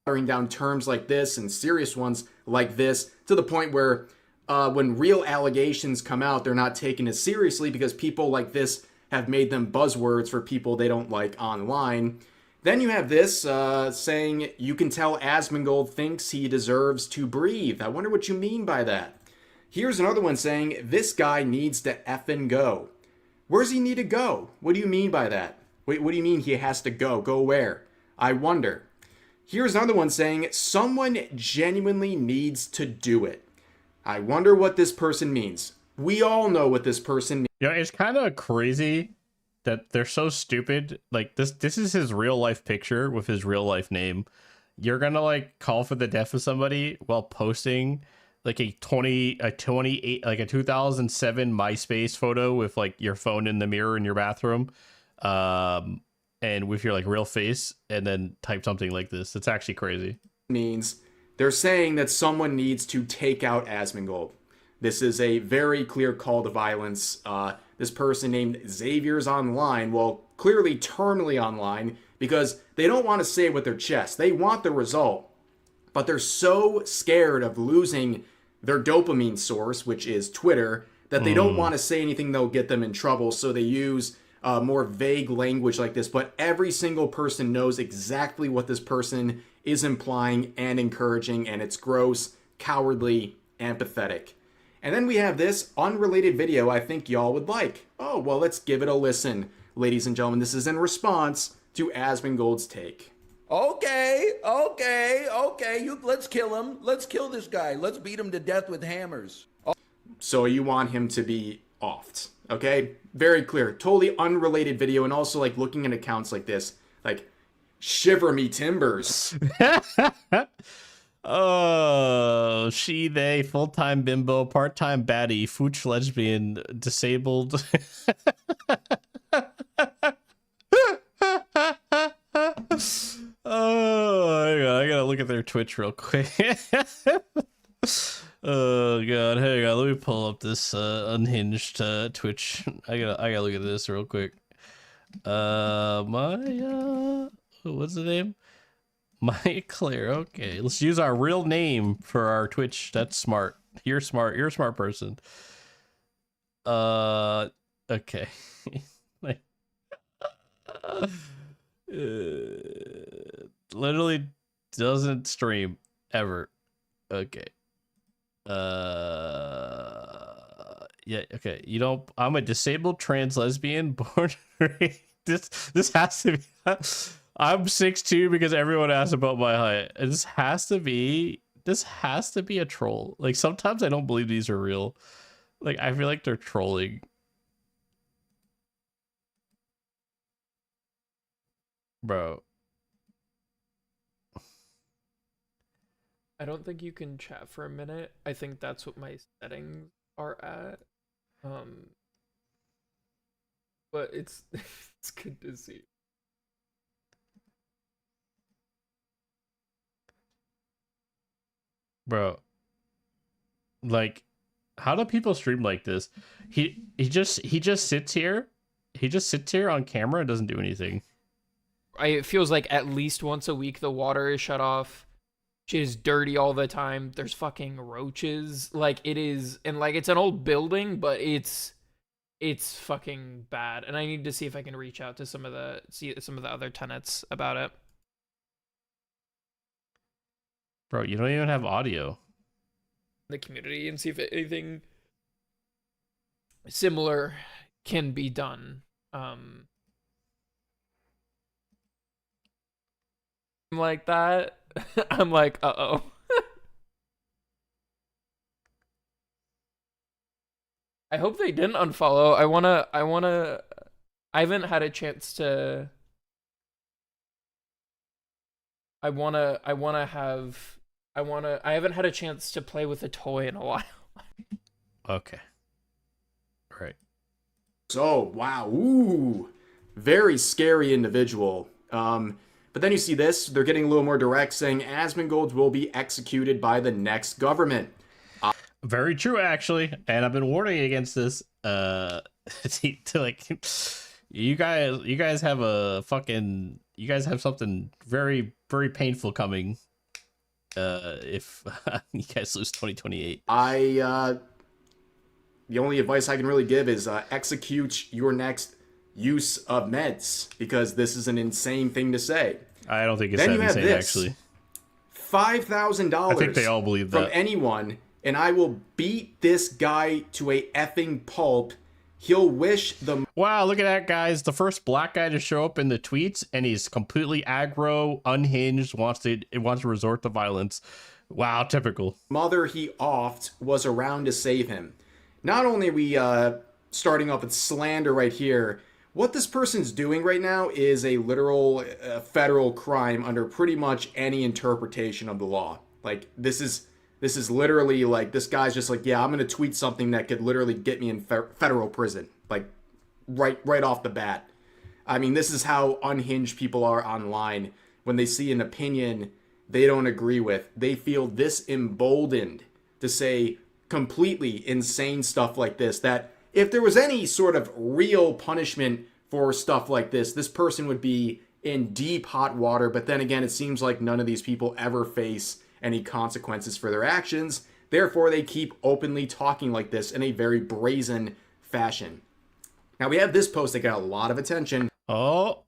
Watering down terms like this and serious ones like this to the point where when real allegations come out, they're not taken as seriously because people like this have made them buzzwords for people they don't like online. Then you have this saying, you can tell Asmongold thinks he deserves to breathe. I wonder what you mean by that. Here's another one saying, this guy needs to effing go. Where's he need to go? What do you mean by that? Wait, what do you mean he has to go? Go where? I wonder. Here's another one saying, someone genuinely needs to do it. I wonder what this person means. We all know what this person means. Yeah, it's kind of crazy that they're so stupid. Like this is his real life picture with his real life name. You're gonna like call for the death of somebody while posting like a 2007 MySpace photo with like your phone in the mirror in your bathroom, and with your like real face, and then type something like this. It's actually crazy. Means they're saying that someone needs to take out Asmongold. This is a very clear call to violence. This person named Xavier's online, well, clearly terminally online, because they don't want to say it with their chest. They want the result, but they're so scared of losing their dopamine source, which is Twitter, that they don't want to say anything that'll get them in trouble, so they use more vague language like this. But every single person knows exactly what this person is implying and encouraging, and it's gross, cowardly, and pathetic. And then we have this unrelated video I think y'all would like. Oh, well, let's give it a listen. Ladies and gentlemen, this is in response to Asmongold's take. Okay. Let's kill him. Let's kill this guy. Let's beat him to death with hammers. So you want him to be offed, okay? Very clear. Totally unrelated video, and also like looking at accounts like this, like shiver me timbers. Oh, she, they, full-time bimbo, part-time baddie, fooch lesbian, disabled. Oh, hang on, I gotta look at their Twitch real quick. Oh god, hang on, let me pull up this unhinged Twitch. I gotta look at this real quick. What's the name? Maya Claire. Okay, let's use our real name for our Twitch. That's smart. You're smart. You're a smart person. Okay. Literally doesn't stream ever. Okay. Yeah. Okay. You don't. I'm a disabled trans lesbian born. This has to be. I'm 6'2" because everyone asks about my height. This has to be a troll. Like sometimes I don't believe these are real. Like I feel like they're trolling. Bro. I don't think you can chat for a minute. I think that's what my settings are at. But it's it's good to see. Bro, like, how do people stream like this? He just sits here. He just sits here on camera and doesn't do anything. It feels like at least once a week the water is shut off. Shit is dirty all the time. There's fucking roaches. Like it is, and like it's an old building, but it's fucking bad. And I need to see if I can reach out to some of the other tenants about it. Bro, you don't even have audio. The community and see if anything similar can be done. Like that. I'm like, uh-oh. I hope they didn't unfollow. I haven't had a chance to I haven't had a chance to play with a toy in a while. Okay. Right. So, wow. Ooh. Very scary individual. But then you see this. They're getting a little more direct, saying Asmongold will be executed by the next government. Very true, actually. And I've been warning against this. You guys have something very, very painful coming. If you guys lose 2028. The only advice I can really give is execute your next use of meds, because this is an insane thing to say. I don't think it's then that you have insane, this, actually. $5,000 I think they all believe from that. anyone, and I will beat this guy to a effing pulp. He'll wish the... Wow, look at that, guys. The first black guy to show up in the tweets, and he's completely aggro, unhinged, wants to resort to violence. Wow, typical. mother he offed was around to save him. Not only are we starting off with slander right here, what this person's doing right now is a literal federal crime under pretty much any interpretation of the law. Like, this is literally like, this guy's just like, yeah, I'm gonna tweet something that could literally get me in federal prison, like right off the bat. I mean, this is how unhinged people are online. When they see an opinion they don't agree with, they feel this emboldened to say completely insane stuff like this, that if there was any sort of real punishment for stuff like this person would be in deep hot water. But then again, it seems like none of these people ever face any consequences for their actions. Therefore, they keep openly talking like this in a very brazen fashion. Now, we have this post that got a lot of attention. Oh,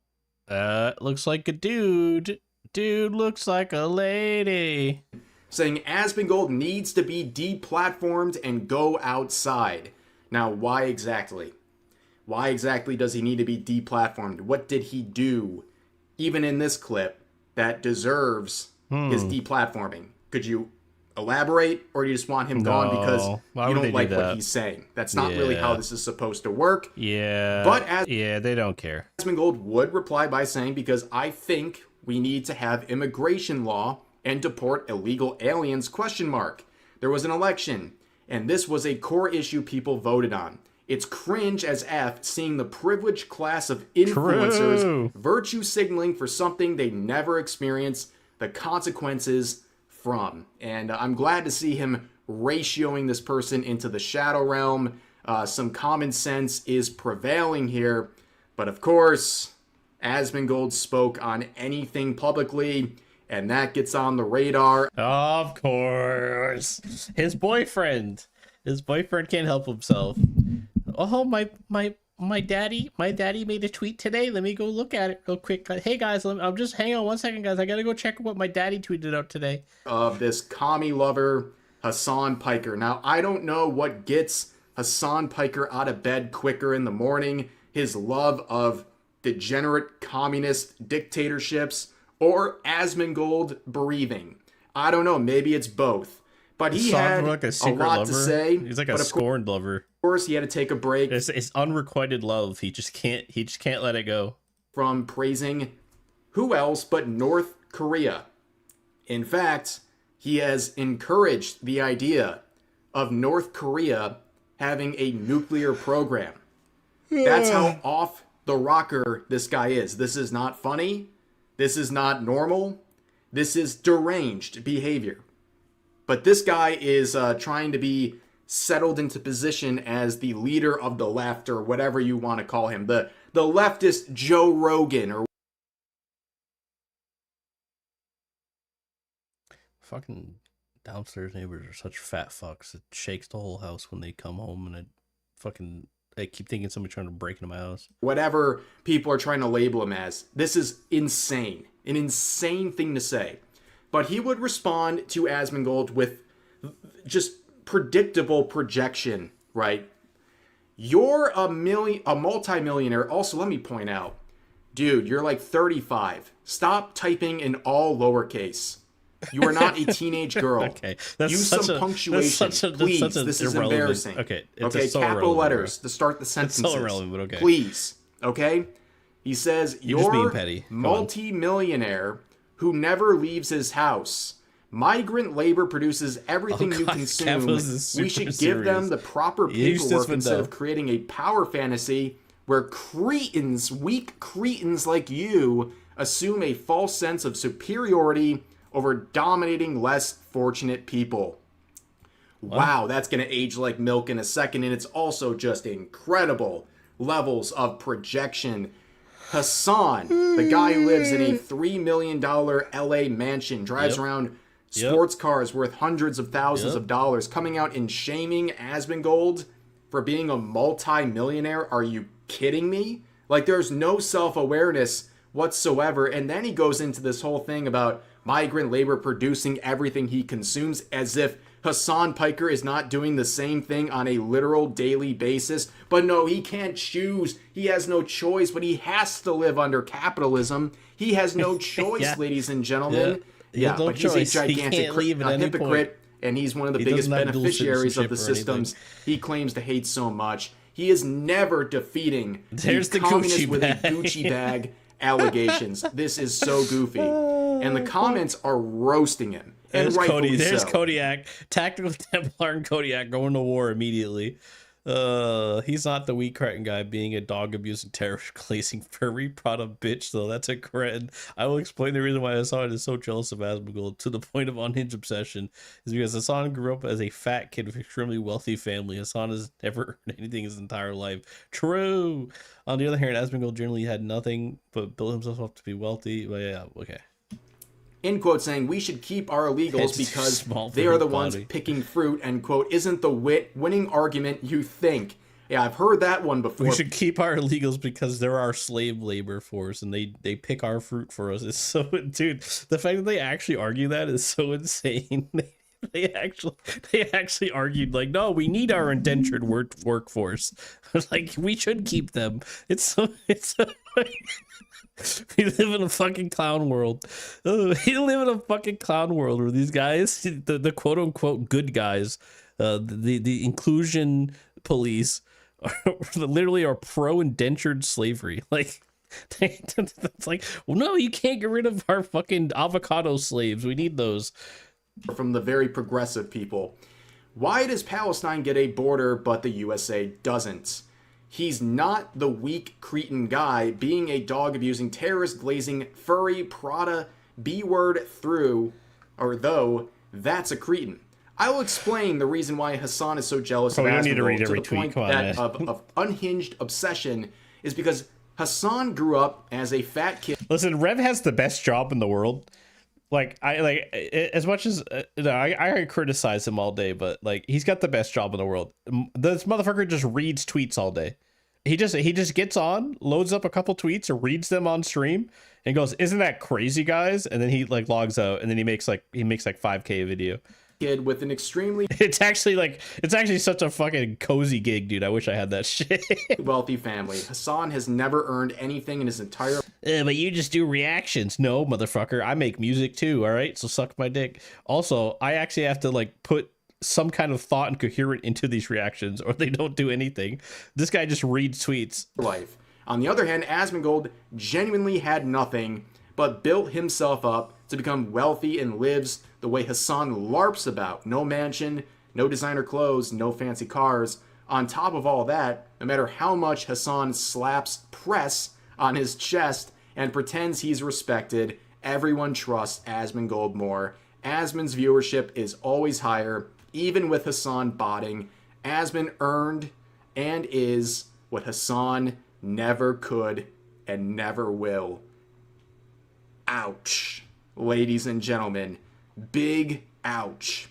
looks like a dude. Dude looks like a lady. Saying Asmongold needs to be deplatformed and go outside. Now, why exactly? Why exactly does he need to be deplatformed? What did he do, even in this clip, that deserves his deplatforming? Could you elaborate, or do you just want him gone because you don't like what he's saying? That's not really how this is supposed to work. Yeah. But they don't care. Asmongold would reply by saying, because I think we need to have immigration law and deport illegal aliens, ? There was an election, and this was a core issue people voted on. It's cringe as F seeing the privileged class of influencers virtue signaling for something they never experienced the consequences from. And I'm glad to see him ratioing this person into the shadow realm. Some common sense is prevailing here. But of course, Asmongold spoke on anything publicly, and that gets on the radar. Of course. His boyfriend. His boyfriend can't help himself. Oh, my daddy made a tweet today. Let me go look at it real quick. Hey guys, I'm just hang on 1 second, guys. I gotta go check what my daddy tweeted out today. Of this commie lover, Hassan Piker. Now, I don't know what gets Hassan Piker out of bed quicker in the morning. His love of degenerate communist dictatorships, or Asmongold breathing. I don't know, maybe it's both. But he had like a lot lover. to say. He's like a scorned lover. Of course, he had to take a break. It's unrequited love. He just can't let it go. From praising who else but North Korea. In fact, he has encouraged the idea of North Korea having a nuclear program. That's how off the rocker this guy is. This is not funny. This is not normal. This is deranged behavior. But this guy is trying to be settled into position as the leader of the left, or whatever you want to call him. The leftist Joe Rogan, or Fucking downstairs neighbors are such fat fucks. It shakes the whole house when they come home, and I keep thinking somebody's trying to break into my house. whatever people are trying to label him as. This is insane. An insane thing to say. But he would respond to Asmongold with just predictable projection, right? You're a multimillionaire. Also, let me point out, dude, you're like 35. Stop typing in all lowercase. You are not a teenage girl. Okay, use some punctuation, please. This is embarrassing. Okay, okay, so capital letters to start the sentences. It's so irrelevant, but okay. Please, okay? He says, You're just being you're petty. multi-millionaire who never leaves his house. Migrant labor produces everything you consume. capitalism is We super should give them serious. the proper Use this paperwork instead window. of creating a power fantasy where cretins, weak cretins like you, assume a false sense of superiority over dominating less fortunate people. Wow, that's going to age like milk in a second, and it's also just incredible levels of projection. Hassan, the guy who lives in a $3 million LA mansion, drives around sports cars worth hundreds of thousands of dollars, coming out and shaming Asmongold for being a multi-millionaire. Are you kidding me? Like, there's no self-awareness whatsoever. And then he goes into this whole thing about migrant labor producing everything he consumes, as if Hassan Piker is not doing the same thing on a literal daily basis. But no, he can't choose. He has no choice, but he has to live under capitalism. He has no choice, Yeah. ladies and gentlemen. He has no but he's a choice. He gigantic can't leave at any hypocrite, point. and he's one of the He biggest doesn't have dual beneficiaries of citizenship the or anything. systems he claims to hate so much. He is never defeating There's the communist Gucci with bag. a Gucci bag allegations. This is so goofy. And the comments are roasting him. And There's rightfully Cody. There's so. Kodiak. Tactical Templar and Kodiak going to war immediately. He's not the weak Cretan guy being a dog abusing terrorist glazing furry Prada bitch though. That's a Cretan. I will explain the reason why Hassan is so jealous of Asmongold to the point of unhinged obsession is because Hassan grew up as a fat kid with an extremely wealthy family. Hassan has never earned anything his entire life. True. On the other hand, Asmongold generally had nothing but built himself up to be wealthy. But yeah, okay. In quote, saying we should keep our illegals It's because small they for are his the ones body. picking fruit, end quote, isn't the winning argument you think. Yeah, I've heard that one before. We should keep our illegals because they're our slave labor force and they pick our fruit for us. It's so, dude, the fact that they actually argue that is so insane. They actually argued like, no, we need our indentured workforce. Like, we should keep them. It's we live in a fucking clown world. We live in a fucking clown world where these guys, the quote unquote good guys, the inclusion police, literally are pro indentured slavery. Like, it's like, well, no, you can't get rid of our fucking avocado slaves. We need those. From the very progressive people. Why does Palestine get a border but the USA doesn't? He's not the weak Cretan guy being a dog abusing terrorist glazing furry Prada B-word through, or though, that's a Cretan. I will explain the reason why Hassan is so jealous of We don't need to Asmongold read to every the tweet. point Come on, that man. of unhinged obsession is because Hassan grew up as a fat kid. Listen, Rev has the best job in the world. Like, as much as I criticize him all day, but like, he's got the best job in the world. This motherfucker just reads tweets all day. He just gets on, loads up a couple tweets, or reads them on stream, and goes, "Isn't that crazy, guys?" And then he like logs out, and then he makes like 5K a video. Kid with an extremely It's actually such a fucking cozy gig, dude. I wish I had that shit. wealthy family. Hassan has never earned anything in his entire But you just do reactions. No, motherfucker. I make music too, all right? So suck my dick. Also, I actually have to like put some kind of thought and coherent into these reactions or they don't do anything. This guy just reads tweets. life. On the other hand, Asmongold genuinely had nothing but built himself up to become wealthy and lives the way Hassan larps about. No mansion, no designer clothes, no fancy cars. On top of all that, no matter how much Hassan slaps press on his chest and pretends he's respected, everyone trusts Asmongold more. Asmon's viewership is always higher, even with Hassan botting. Asmon earned and is what Hassan never could and never will. Ouch. Ladies and gentlemen, big ouch.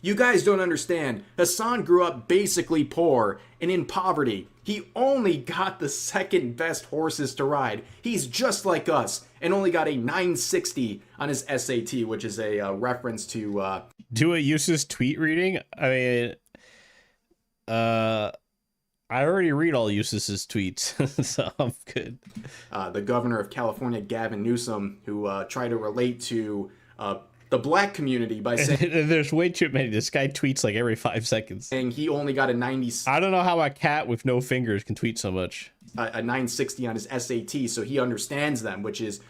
You guys don't understand. Hassan grew up basically poor and in poverty. He only got the second best horses to ride. He's just like us and only got a 960 on his SAT, which is a reference to... Do it uses tweet reading? I mean, I already read all Eustace's tweets, so I'm good. The governor of California, Gavin Newsom, who tried to relate to the black community by saying... There's way too many. This guy tweets like every 5 seconds. Saying he only got a 90... I don't know how a cat with no fingers can tweet so much. A 960 on his SAT, so he understands them, which is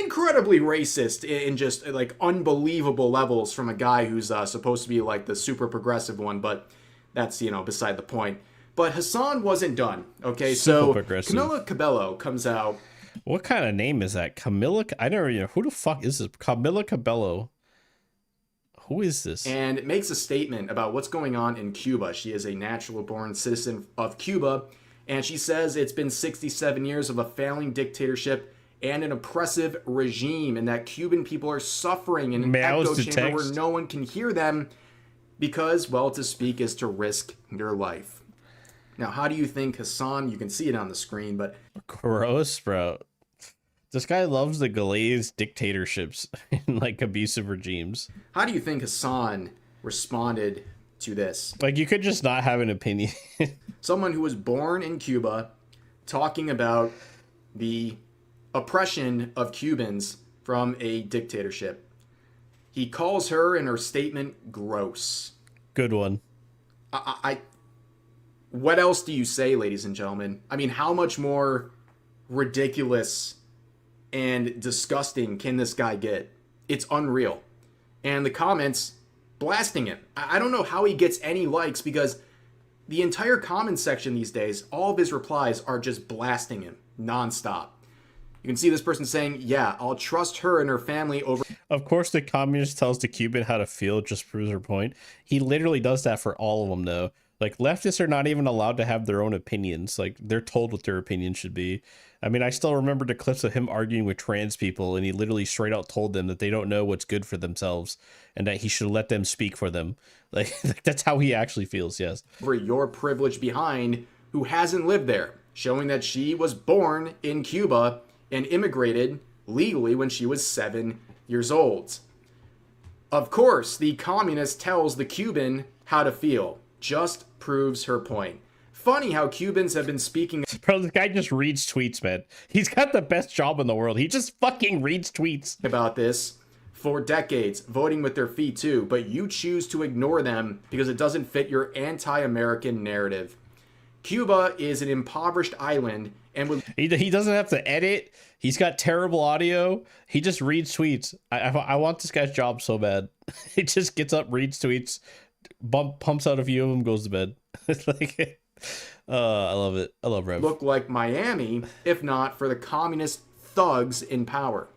incredibly racist in just like unbelievable levels from a guy who's supposed to be like the super progressive one, but that's, you know, beside the point. But Hassan wasn't done, okay? So Camila Cabello comes out. What kind of name is that? Camila? I don't know. Who the fuck is this? Camila Cabello. Who is this? And it makes a statement about what's going on in Cuba. She is a natural-born citizen of Cuba, and she says it's been 67 years of a failing dictatorship and an oppressive regime, and that Cuban people are suffering in an echo chamber where no one can hear them because, well, to speak is to risk your life. Now, how do you think Hassan, you can see it on the screen, but... Gross, bro. This guy loves the glazed dictatorships in like abusive regimes. How do you think Hassan responded to this? Like, you could just not have an opinion. Someone who was born in Cuba talking about the oppression of Cubans from a dictatorship. He calls her in her statement gross. Good one. What else do you say, ladies and gentlemen? I mean, how much more ridiculous and disgusting can this guy get? It's unreal. And the comments blasting him. I don't know how he gets any likes, because the entire comment section these days, all of his replies are just blasting him nonstop. You can see this person saying, yeah, I'll trust her and her family over... Of course, the communist tells the Cuban how to feel, just proves her point. He literally does that for all of them, though. Like, leftists are not even allowed to have their own opinions. Like, they're told what their opinion should be. I mean, I still remember the clips of him arguing with trans people, and he literally straight out told them that they don't know what's good for themselves and that he should let them speak for them. Like that's how he actually feels, yes. ...over your privilege behind who hasn't lived there, showing that she was born in Cuba and immigrated legally when she was 7 years old. Of course, the communist tells the Cuban how to feel. Just proves her point. Funny how Cubans have been speaking... Bro, this guy just reads tweets, man. He's got the best job in the world. He just fucking reads tweets. ...about this for decades, voting with their feet too, but you choose to ignore them because it doesn't fit your anti-American narrative. Cuba is an impoverished island and would... He doesn't have to edit. He's got terrible audio. He just reads tweets. I want this guy's job so bad. He just gets up, reads tweets, pumps out a few of them, goes to bed. It's like, I love it. I love Rev. ...look like Miami, if not for the communist thugs in power.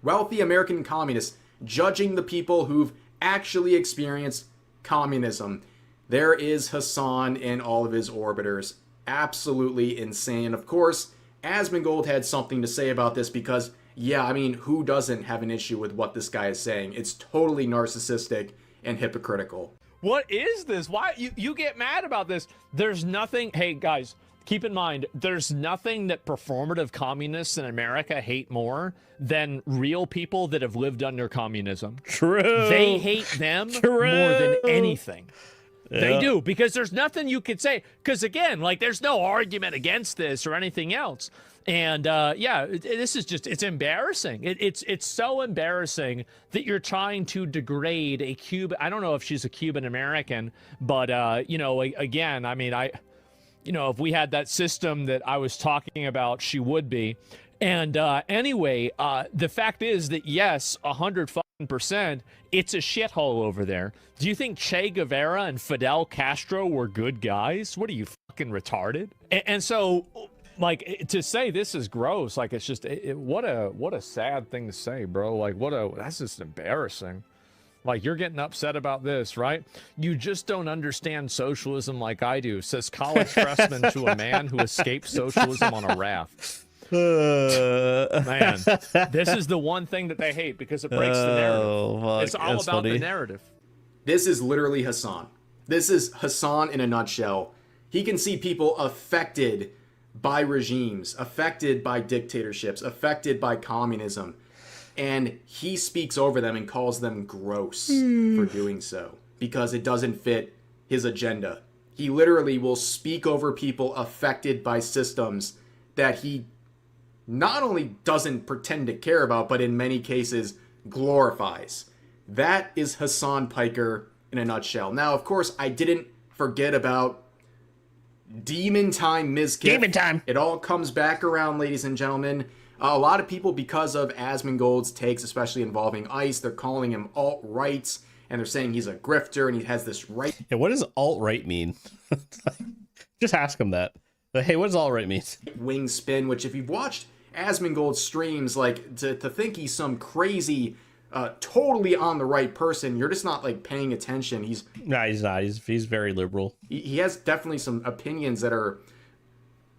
Wealthy American communists judging the people who've actually experienced communism. There is Hassan and all of his orbiters. Absolutely insane. Of course, Asmongold had something to say about this because, yeah, I mean, who doesn't have an issue with what this guy is saying? It's totally narcissistic and hypocritical. What is this? Why you get mad about this? There's nothing. Hey guys, keep in mind, there's nothing that performative communists in America hate more than real people that have lived under communism. True. They hate them more than anything. Yeah. They do, because there's nothing you could say. Because again, like, there's no argument against this or anything else. And yeah, this is just, it's embarrassing. It's so embarrassing that you're trying to degrade a Cuban. I don't know if she's a Cuban American, but you know, again, I mean, you know, if we had that system that I was talking about, she would be. And anyway, the fact is that yes, 100%, it's a shithole over there. Do you think Che Guevara and Fidel Castro were good guys? What are you, fucking retarded? And so, like, to say this is gross, like, it's just what a sad thing to say, bro. Like, that's just embarrassing. Like, you're getting upset about this, right? You just don't understand socialism like I do, says college freshman to a man who escaped socialism on a raft. Man, this is the one thing that they hate because it breaks the narrative. Fuck, it's all about the narrative. This is literally Hassan. This is Hassan in a nutshell. He can see people affected by regimes, affected by dictatorships, affected by communism, and he speaks over them and calls them gross for doing so because it doesn't fit his agenda. He literally will speak over people affected by systems that he not only doesn't pretend to care about, but in many cases glorifies. That is Hassan Piker in a nutshell. Now, of course, I didn't forget about Demon Time Mizkif. Demon Time. It all comes back around, ladies and gentlemen. A lot of people, because of Asmongold's takes, especially involving ICE, they're calling him alt-right, and they're saying he's a grifter and he has this right. Yeah, what does alt-right mean? Just ask him that. But, hey, what does alt-right mean? Wing spin, which if you've watched Asmongold's streams, like, to think he's some crazy, totally on the right person, you're just not, like, paying attention. He's not. He's very liberal. He has definitely some opinions that are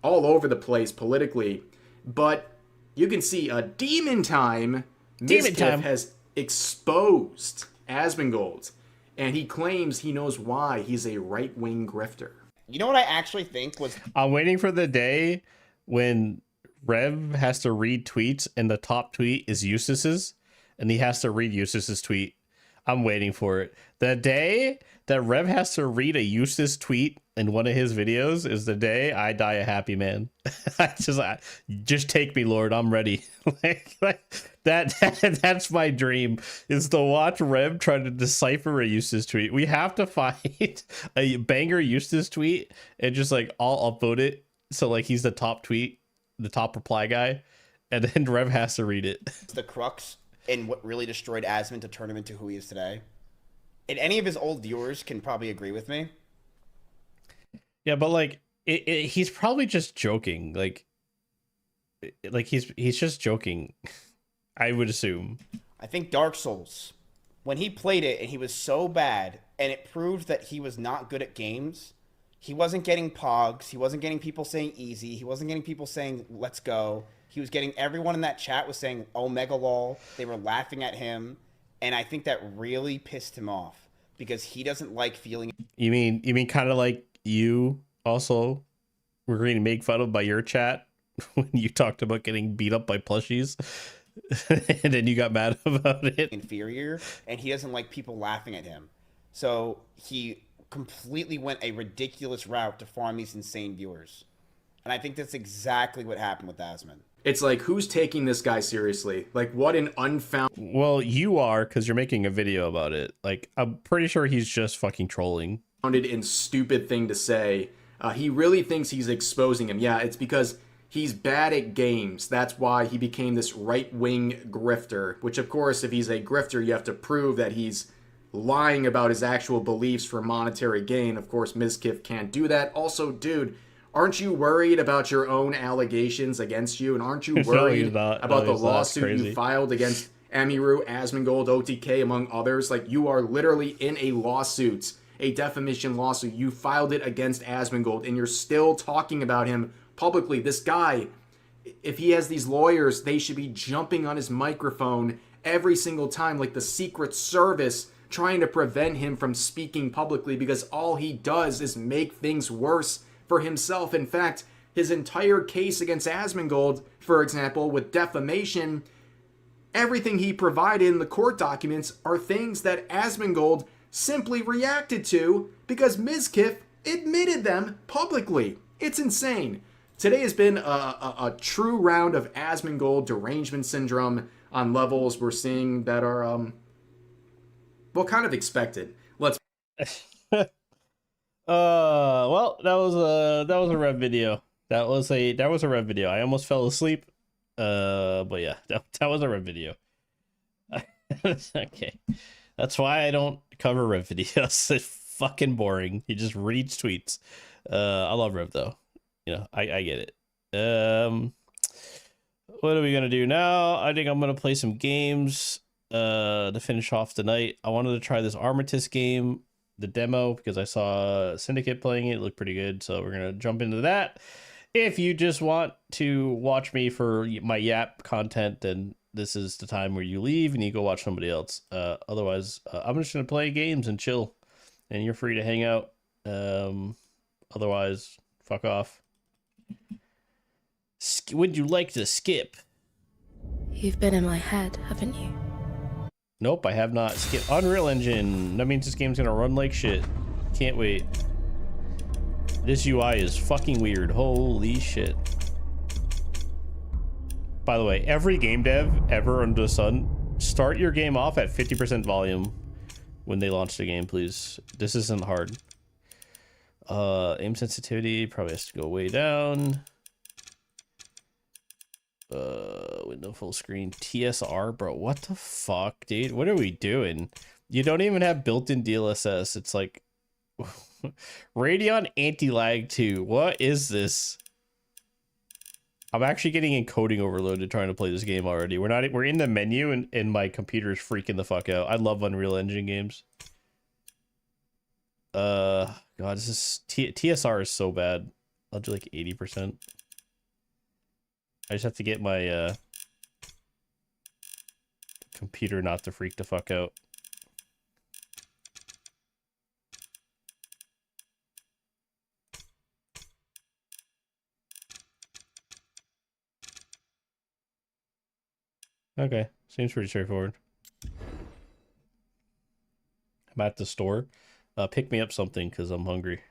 all over the place politically, but you can see a Demon Time Mizkif has exposed Asmongold, and he claims he knows why he's a right-wing grifter. You know what I actually think was... I'm waiting for the day when Rev has to read tweets and the top tweet is Eustace's and he has to read Eustace's tweet. I'm waiting for it. The day that Rev has to read a Eustace tweet in one of his videos is the day I die a happy man. Just take me, Lord. I'm ready. That's my dream, is to watch Rev try to decipher a Eustace tweet. We have to find a banger Eustace tweet and just like I'll upvote it so like he's the top tweet, the top reply guy, and then Rev has to read it. The crux in what really destroyed Asmund to turn him into who he is today. And any of his old viewers can probably agree with me. Yeah, but like he's probably just joking. Like he's just joking. I would assume. I think Dark Souls, when he played it and he was so bad and it proved that he was not good at games, he wasn't getting pogs, he wasn't getting people saying easy, he wasn't getting people saying let's go. He was getting, everyone in that chat was saying Omega lol. They were laughing at him, and I think that really pissed him off because he doesn't like feeling. You mean kind of like you also were getting made fun of by your chat when you talked about getting beat up by plushies, and then you got mad about it. Inferior, and he doesn't like people laughing at him, so he completely went a ridiculous route to farm these insane viewers, and I think that's exactly what happened with Asmund. It's like, who's taking this guy seriously? Like, what an unfounded... Well, you are, because you're making a video about it. Like, I'm pretty sure he's just fucking trolling. ...and stupid thing to say. He really thinks he's exposing him. Yeah, it's because he's bad at games. That's why he became this right-wing grifter. Which, of course, if he's a grifter, you have to prove that he's lying about his actual beliefs for monetary gain. Of course, Mizkif can't do that. Also, dude... Aren't you worried about your own allegations against you? And aren't you worried about the lawsuit you filed against Amiru, Asmongold, OTK, among others? Like, you are literally in a lawsuit, a defamation lawsuit. You filed it against Asmongold, and you're still talking about him publicly. This guy, if he has these lawyers, they should be jumping on his microphone every single time, like the Secret Service, trying to prevent him from speaking publicly, because all he does is make things worse for himself. In fact, his entire case against Asmongold, for example, with defamation, everything he provided in the court documents are things that Asmongold simply reacted to because Mizkif admitted them publicly. It's insane. Today has been a true round of Asmongold derangement syndrome on levels we're seeing that are, well, kind of expected. Let's... Well, that was a Rev video. That was a Rev video. I almost fell asleep. But yeah, that was a Rev video. Okay. That's why I don't cover Rev videos. It's fucking boring. He just reads tweets. I love Rev though. You know, I get it. What are we gonna do now? I think I'm gonna play some games to finish off the night. I wanted to try this Armistice game, the demo, because I saw Syndicate playing it. It looked pretty good, so we're gonna jump into that. If you just want to watch me for my yap content, then this is the time where you leave and you go watch somebody else. Otherwise, I'm just gonna play games and chill, and you're free to hang out. Otherwise, fuck off. Would you like to skip? You've been in my head, haven't you? Nope, I have not. Skip Unreal Engine. That means this game's gonna run like shit. Can't wait. This UI is fucking weird. Holy shit. By the way, every game dev ever under the sun, start your game off at 50% volume when they launch the game, please. This isn't hard. Aim sensitivity probably has to go way down. Window full screen. TSR, bro. What the fuck, dude? What are we doing? You don't even have built-in DLSS. It's like Radeon anti-lag 2. What is this? I'm actually getting encoding overloaded trying to play this game already. We're in the menu and my computer's freaking the fuck out. I love Unreal Engine games. God, this is TSR is so bad. I'll do like 80%. I just have to get my computer not to freak the fuck out. Okay, seems pretty straightforward. I'm at the store. Pick me up something because I'm hungry.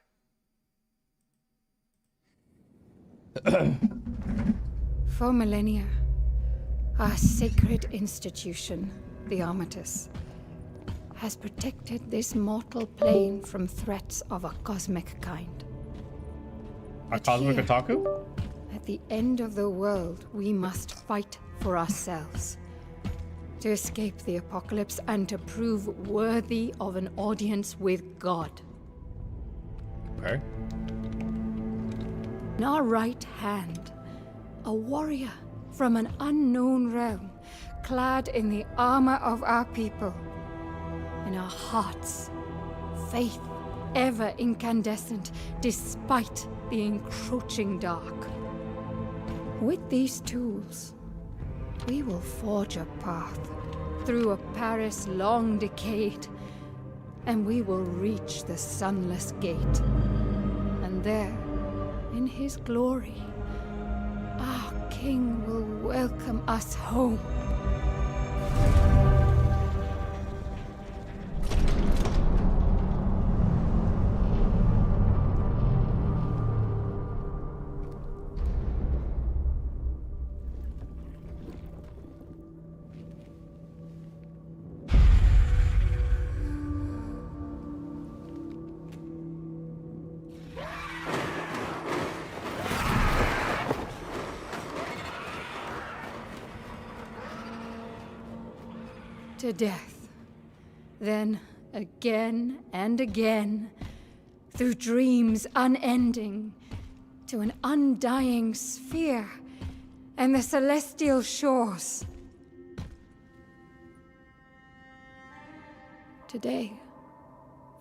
For millennia, our sacred institution, the Armatus, has protected this mortal plane from threats of a cosmic kind. A cosmic otaku? At the end of the world, we must fight for ourselves. To escape the apocalypse and to prove worthy of an audience with God. Okay. In our right hand, a warrior from an unknown realm, clad in the armor of our people. In our hearts, faith ever incandescent despite the encroaching dark. With these tools, we will forge a path through a Paris long decayed, and we will reach the sunless gate. And there, in his glory, our king will welcome us home. To death, then again and again, through dreams unending, to an undying sphere and the celestial shores. Today,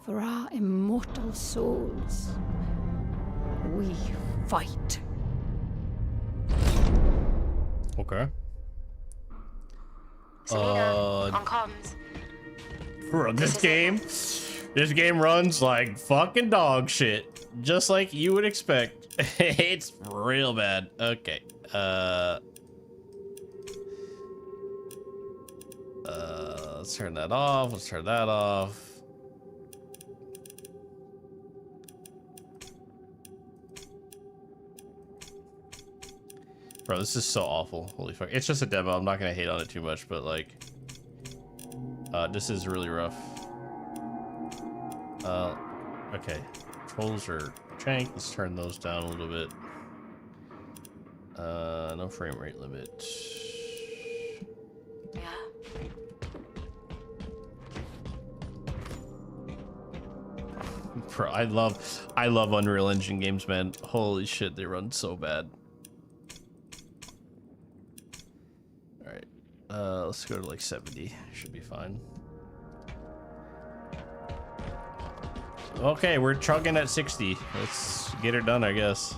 for our immortal souls, we fight. Okay. On comms. Bro, this game runs like fucking dog shit, just like you would expect. It's real bad. Okay. Let's turn that off. Let's turn that off. Bro, this is so awful. Holy fuck. It's just a demo. I'm not gonna hate on it too much, but like, this is really rough. Okay. Controls are jank. Let's turn those down a little bit. No frame rate limit. Yeah. Bro, I love Unreal Engine games, man. Holy shit, they run so bad. Alright. Let's go to like 70. Should be fine. Okay, we're chugging at 60. Let's get her done, I guess.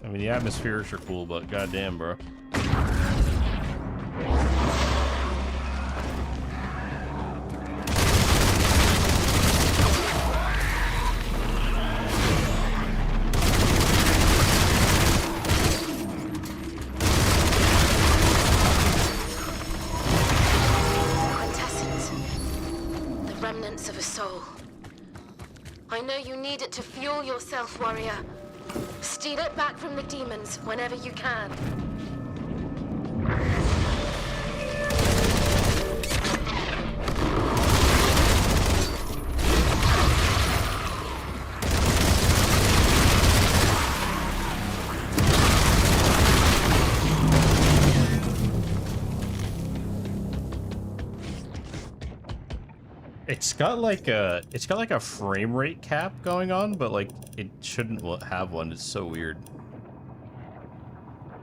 I mean, the atmospherics are cool, but goddamn, bro. Quintessence. The remnants of a soul. I know you need it to fuel yourself, warrior. Steal it back from the demons whenever you can. It's got like a frame rate cap going on, but like it shouldn't have one. It's so weird.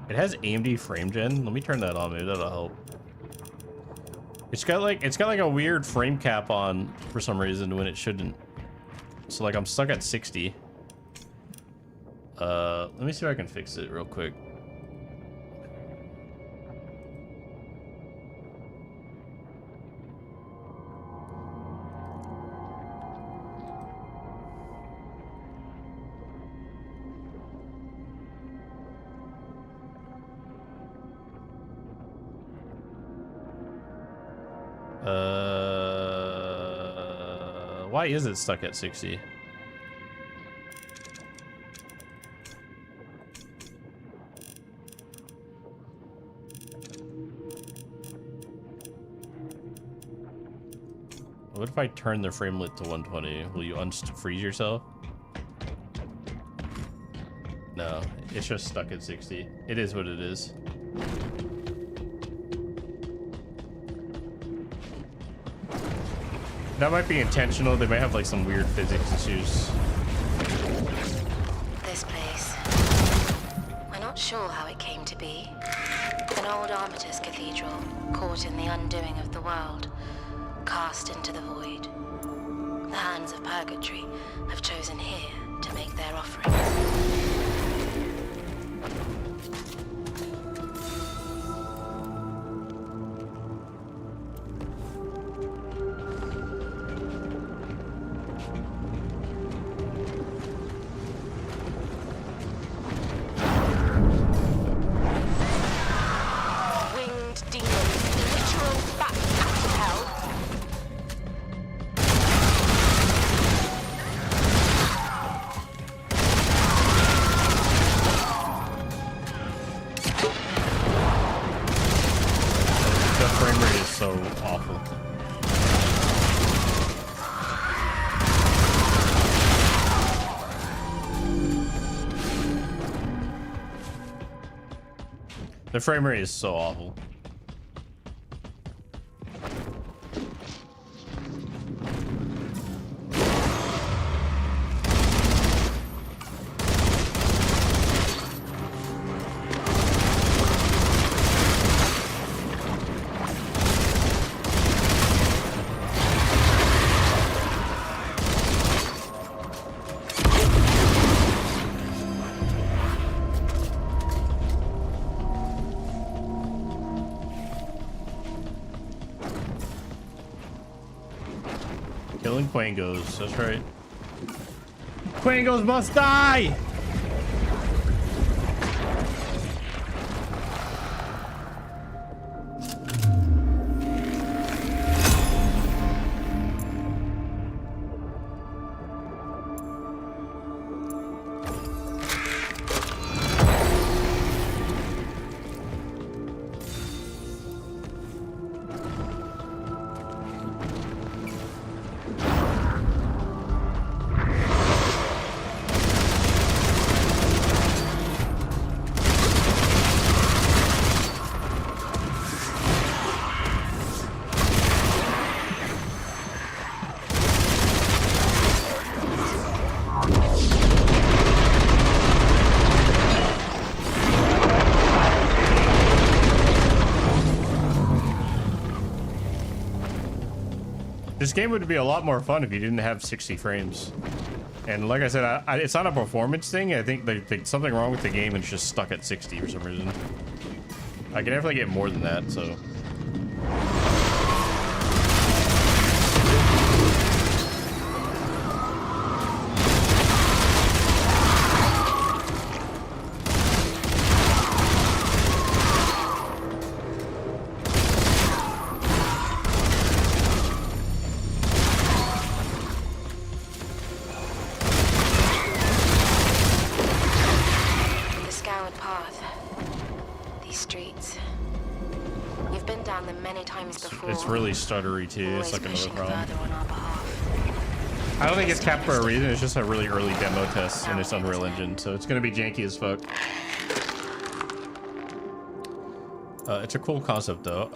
It has AMD frame gen. Let me turn that on. Maybe that'll help. It's got like a weird frame cap on for some reason when it shouldn't. So like I'm stuck at 60. Let me see if I can fix it real quick. Why is it stuck at 60? What if I turn the frame rate to 120? Will you unfreeze yourself? No, it's just stuck at 60. It is what it is. That might be intentional. They might have like some weird physics issues. This place. We're not sure how it came to be. An old Armitage cathedral, caught in the undoing of the world, cast into the void. The hands of purgatory have chosen here to make their offerings. The frame rate is so awful. Killing Quangos, that's right. Quangos must die! This game would be a lot more fun if you didn't have 60 frames. And like I said, it's not a performance thing. I think there's something wrong with the game and it's just stuck at 60 for some reason. I can definitely get more than that, so. It's really stuttery too. It's like another problem. I don't think it's capped for a reason. It's just a really early demo test in its Unreal Engine, so it's gonna be janky as fuck. It's a cool concept though.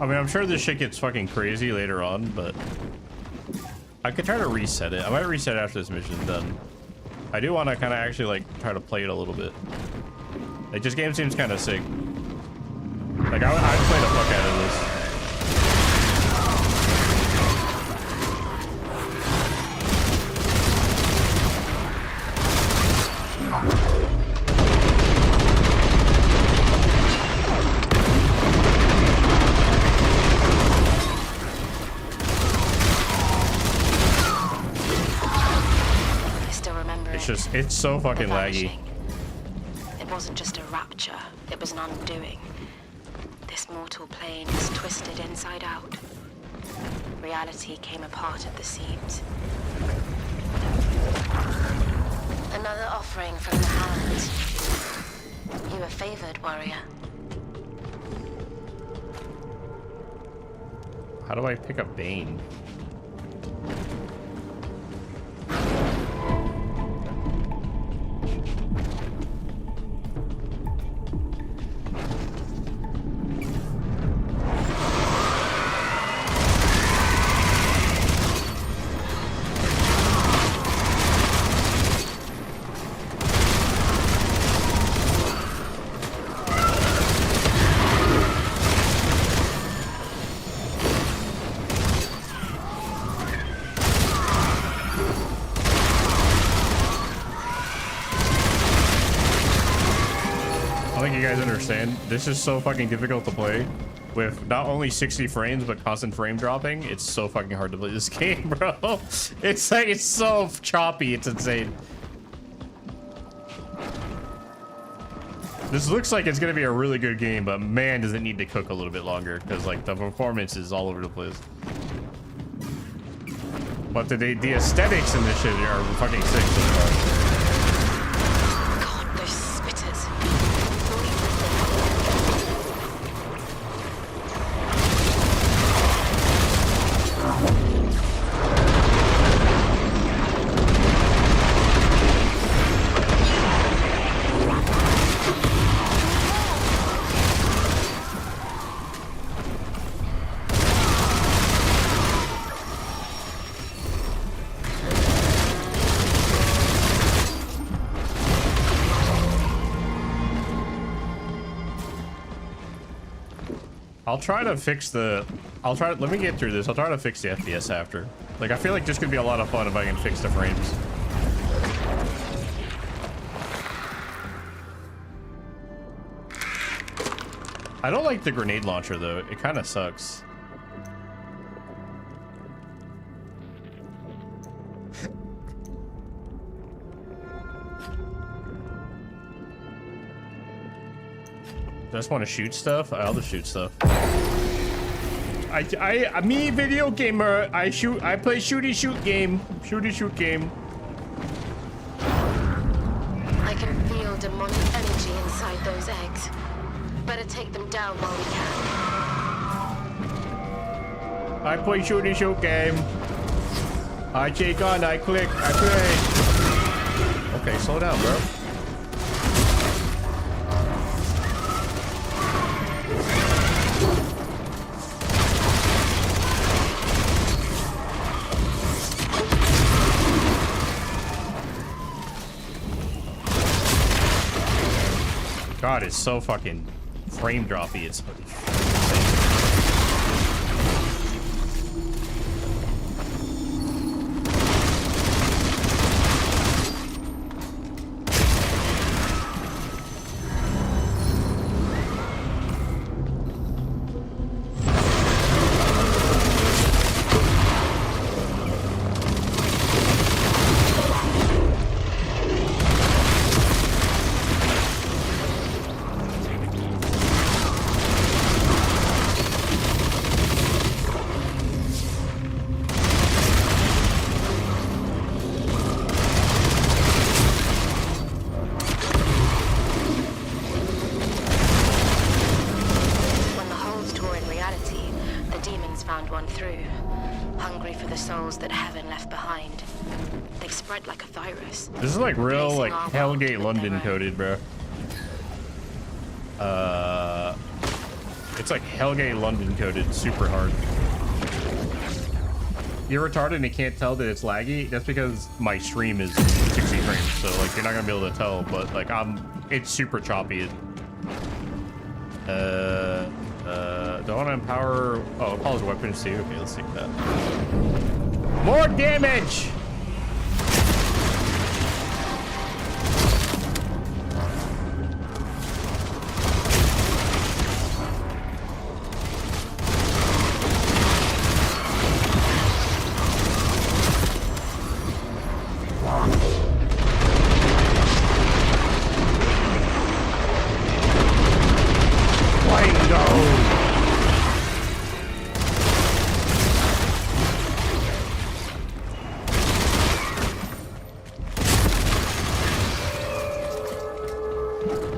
I mean, I'm sure this shit gets fucking crazy later on, but I could try to reset it. I might reset it after this mission's done. I do want to kind of actually like try to play it a little bit. Like, this game seems kind of sick. Like, I'd play the fuck out of this. It's so fucking laggy. It wasn't just a rapture, it was an undoing. This mortal plane is twisted inside out. Reality came apart at the seams. Another offering from the hand. You were favored, warrior. How do I pick up Bane? This is so fucking difficult to play with not only 60 frames but constant frame dropping. It's so fucking hard to play this game, bro. It's like, it's so choppy, it's insane. This looks like it's gonna be a really good game, but man, does it need to cook a little bit longer because like the performance is all over the place. But the aesthetics in this shit are fucking sick so far. I'll try to fix the... let me get through this. I'll try to fix the FPS after. Like, I feel like this could be a lot of fun if I can fix the frames. I don't like the grenade launcher, though. It kind of sucks. I just want to shoot stuff. I'll just shoot stuff. Me video gamer. I play shooty shoot game. Shooty shoot game. I can feel demonic energy inside those eggs. Better take them down while we can. I play shooty shoot game. I take on. I click. I play. Okay, slow down, bro. God, it's so fucking frame droppy. It's This is like real, like Hellgate London coded, bro. It's like Hellgate London coded super hard. You're retarded and you can't tell that it's laggy. That's because my stream is 60 frames, so like you're not gonna be able to tell. But like it's super choppy. Do I want to empower? Oh, it calls weapons too. Okay, let's take that. More damage.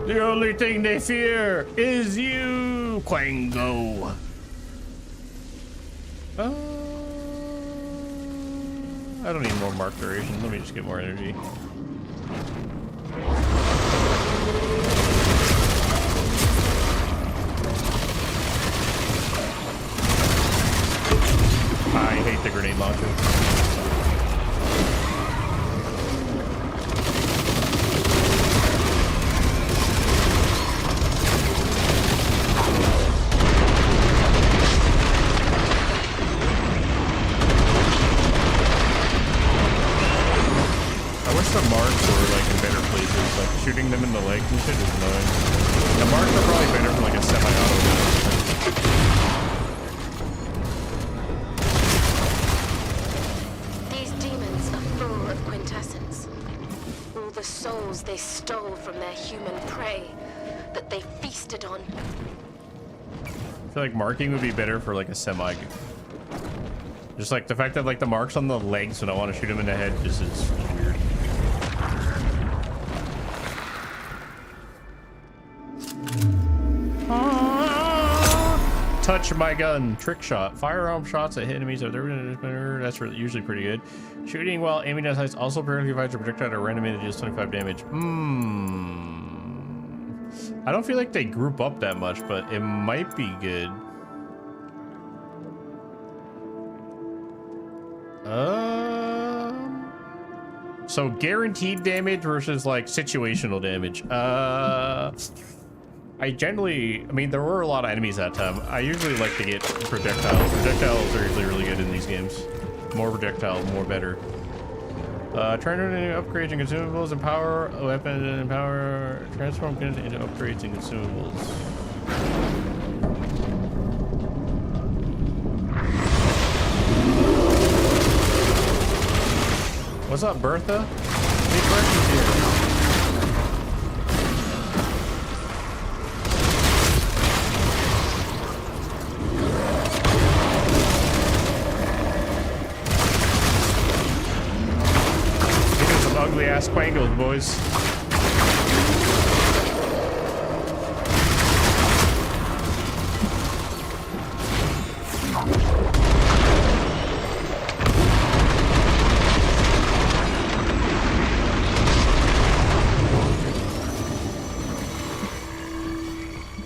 The only thing they fear is you, Quango. I don't need more mark duration. Let me just get more energy. I hate the grenade launcher. The marks were like in better places, like shooting them in the legs and shit is annoying. The marks are probably better for like a semi-auto gun. These demons are full of quintessence. All the souls they stole from their human prey that they feasted on. I feel like marking would be better for like a semi. Just like the fact that like the marks on the legs when I want to shoot him in the head just is weird. Touch my gun. Trick shot. Firearm shots that hit enemies. That's usually pretty good. Shooting while aiming at heights also apparently provides a projectile at a random that deals 25 damage. I don't feel like they group up that much, but it might be good. So guaranteed damage versus like situational damage. I mean, there were a lot of enemies that time. I usually like to get projectiles. Projectiles are usually really good in these games. More projectiles, more better. Turn into upgrades and consumables, empower weapons and empower, transform guns into upgrades and consumables. What's up, Bertha? Hey, Bertha's here. Ugly ass quangles, boys.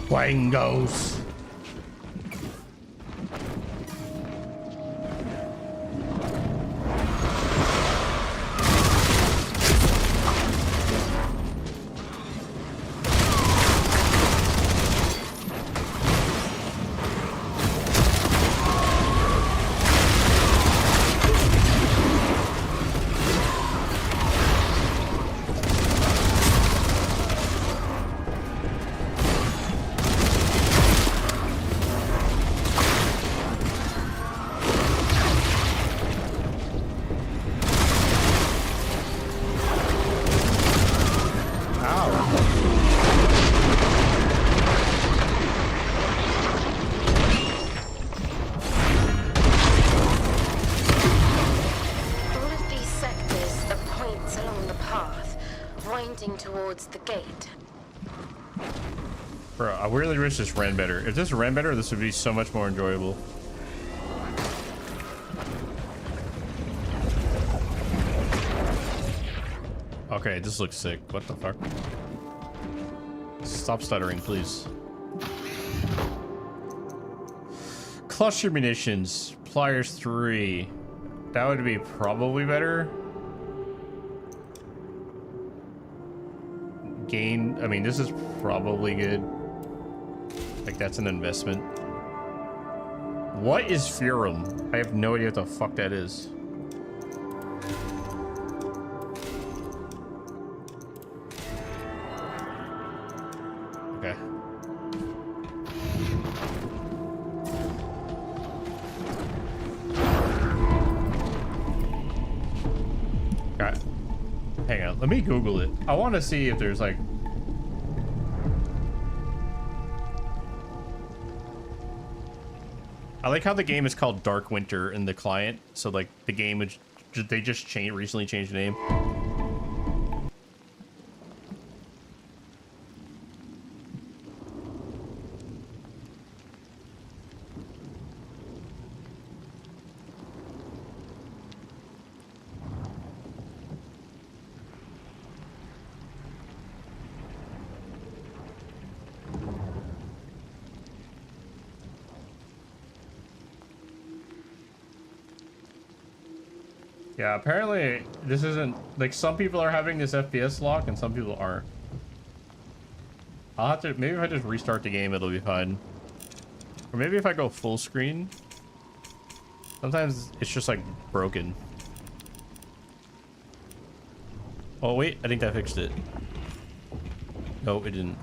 Quangos. The gate. Bro, I really wish this ran better. If this ran better, this would be so much more enjoyable. Okay, this looks sick. What the fuck? Stop stuttering, please. cluster munitions, pliers 3. That would be probably better. Gain, I mean, this is probably good. Like, that's an investment. What is Furum? I have no idea what the fuck that is. Okay. Alright. Hang on, let me Google it. I want to see if there's like... I like how the game is called Dark Winter in the client. So like the game, they just recently changed the name. Yeah, apparently this isn't like some people are having this FPS lock and some people aren't. I'll have to, maybe if I just restart the game, it'll be fine. Or maybe if I go full screen. Sometimes it's just like broken. Oh wait, I think that fixed it. No, it didn't.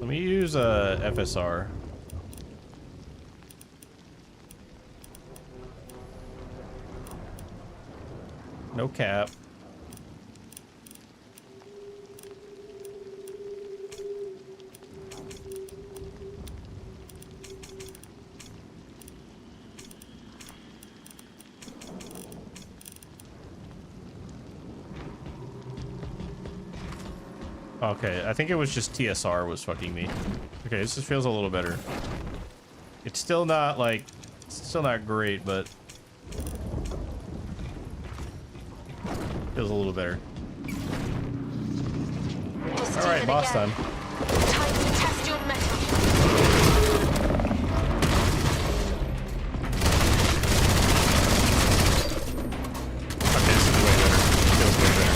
Let me use a FSR. No cap. Okay, I think it was just TSR was fucking me. Okay, this just feels a little better. It's still not like, it's still not great, but feels a little better. All right, boss time. Time to test your metal. Okay, this is way better. Feels way better.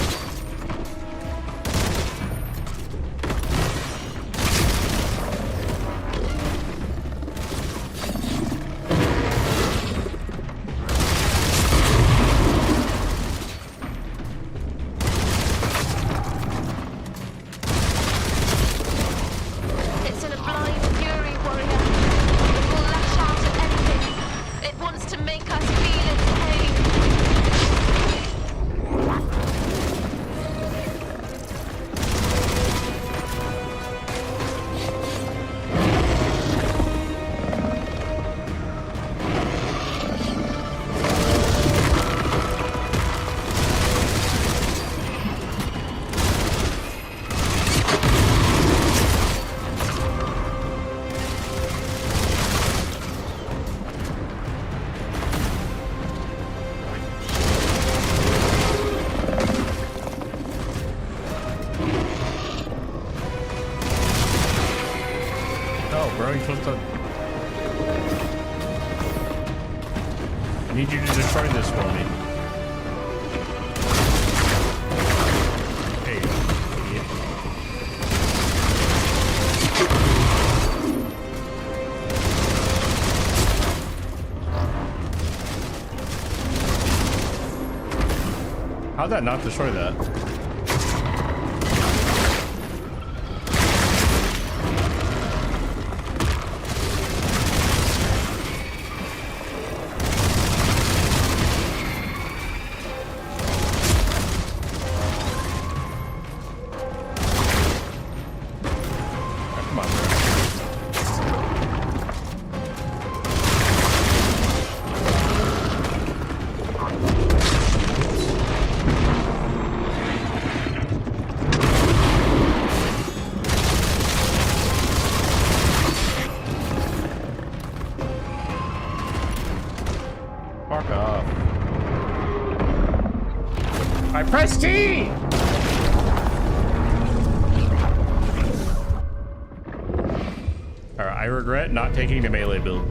It's in a blind fury, warrior. It will lash out at anything. It wants to make us feel its pain. No, bro, you're supposed to... I need you to destroy this for me. There you go, idiot. How'd that not destroy that? Come on, bro. Fuck off. I pressed T! Alright, I regret not taking the melee build.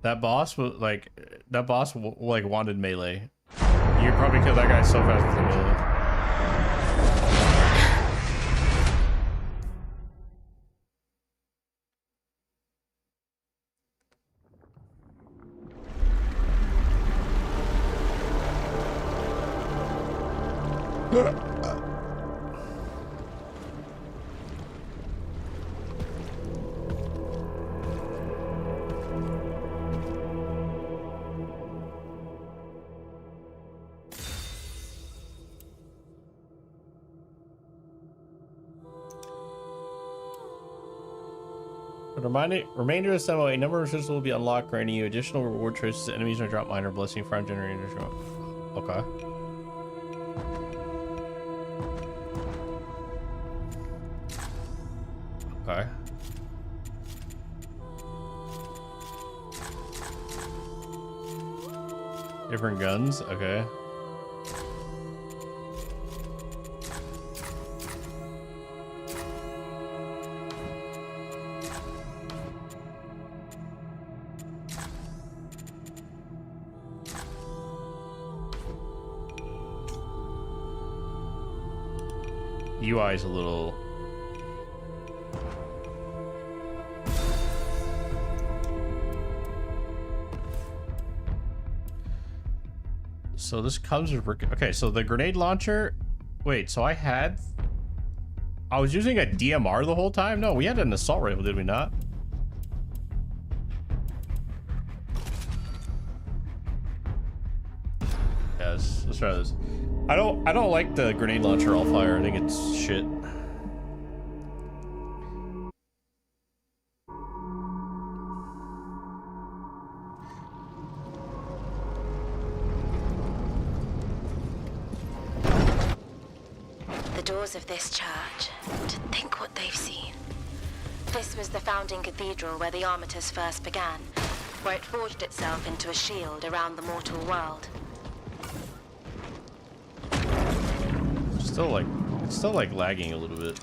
That boss was like, wanted melee. You probably killed that guy so fast with the melee. For the remainder of the demo, a number of resources will be unlocked, granting you additional reward choices. Enemies may drop minor blessing from generators. Okay. Okay. Different guns. Okay. UI is a little... So this comes with... Okay, so the grenade launcher... Wait, so I was using a DMR the whole time? No, we had an assault rifle, did we not? Yes, let's try this. I don't like the grenade launcher all fire. I think it's shit. The doors of this church. To think what they've seen. This was the founding cathedral where the Armistice first began, where it forged itself into a shield around the mortal world. It's still like lagging a little bit.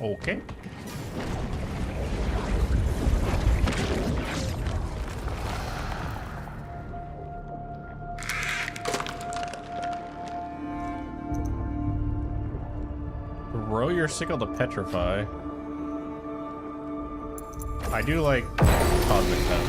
Okay. Row your sickle to petrify. I do like cosmic pen.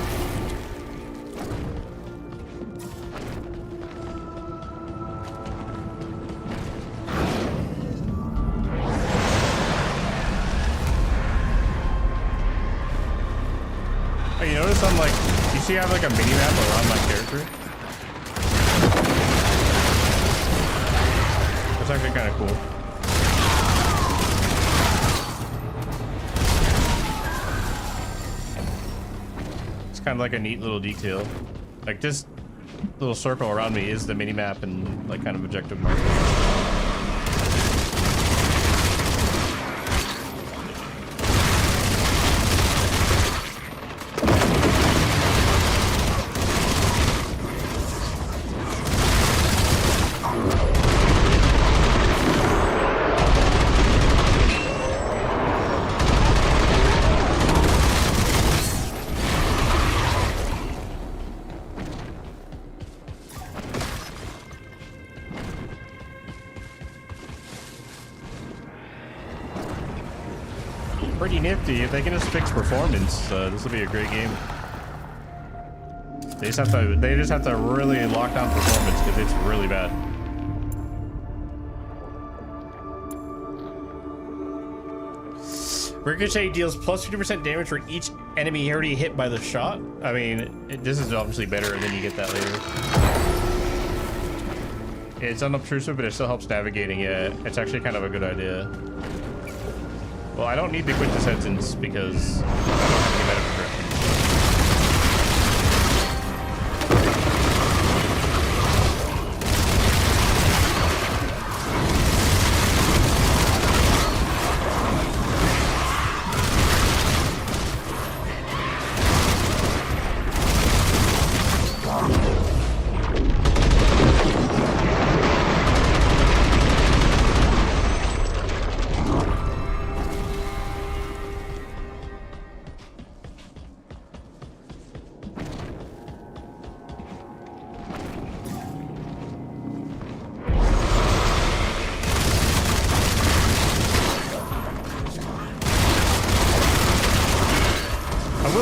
Oh, you notice I'm like, you see I have like a mini map around my character? That's actually kind of cool. It's kind of like a neat little detail. Like this little circle around me is the mini map and like kind of objective marker. pretty nifty. If they can just fix performance, this will be a great game. They just have to really lock down performance because it's really bad. Ricochet deals plus 50% damage for each enemy already hit by the shot. I mean, this is obviously better, and then you get that later. It's unobtrusive, but it still helps navigating it. It's actually kind of a good idea. Well, I don't need the quintessence because I don't have any meta progression.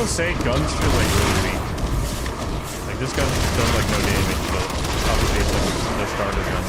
Say guns feel like really weak. Like this gun does like no damage, but obviously it's like the starter gun.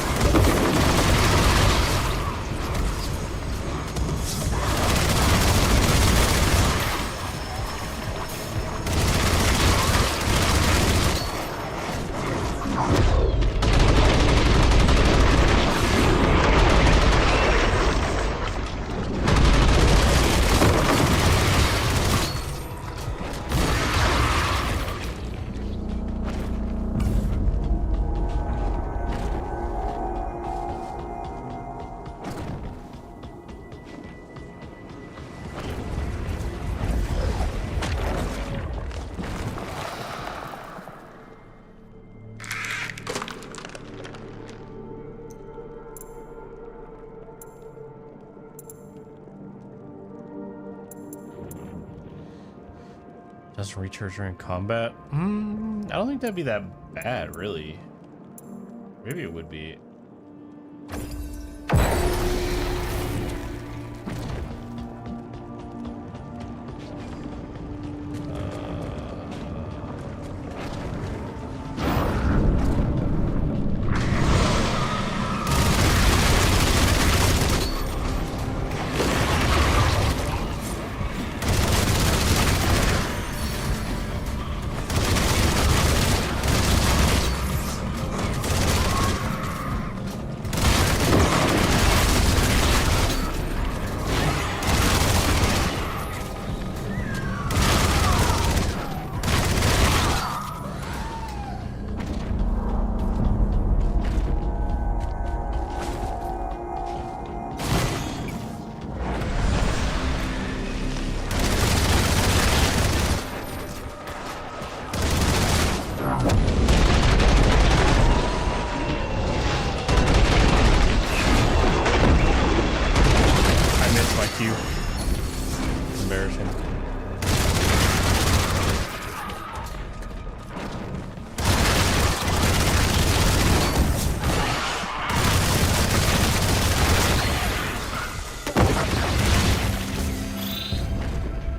Doesn't recharge during combat? I don't think that'd be that bad, really. Maybe it would be.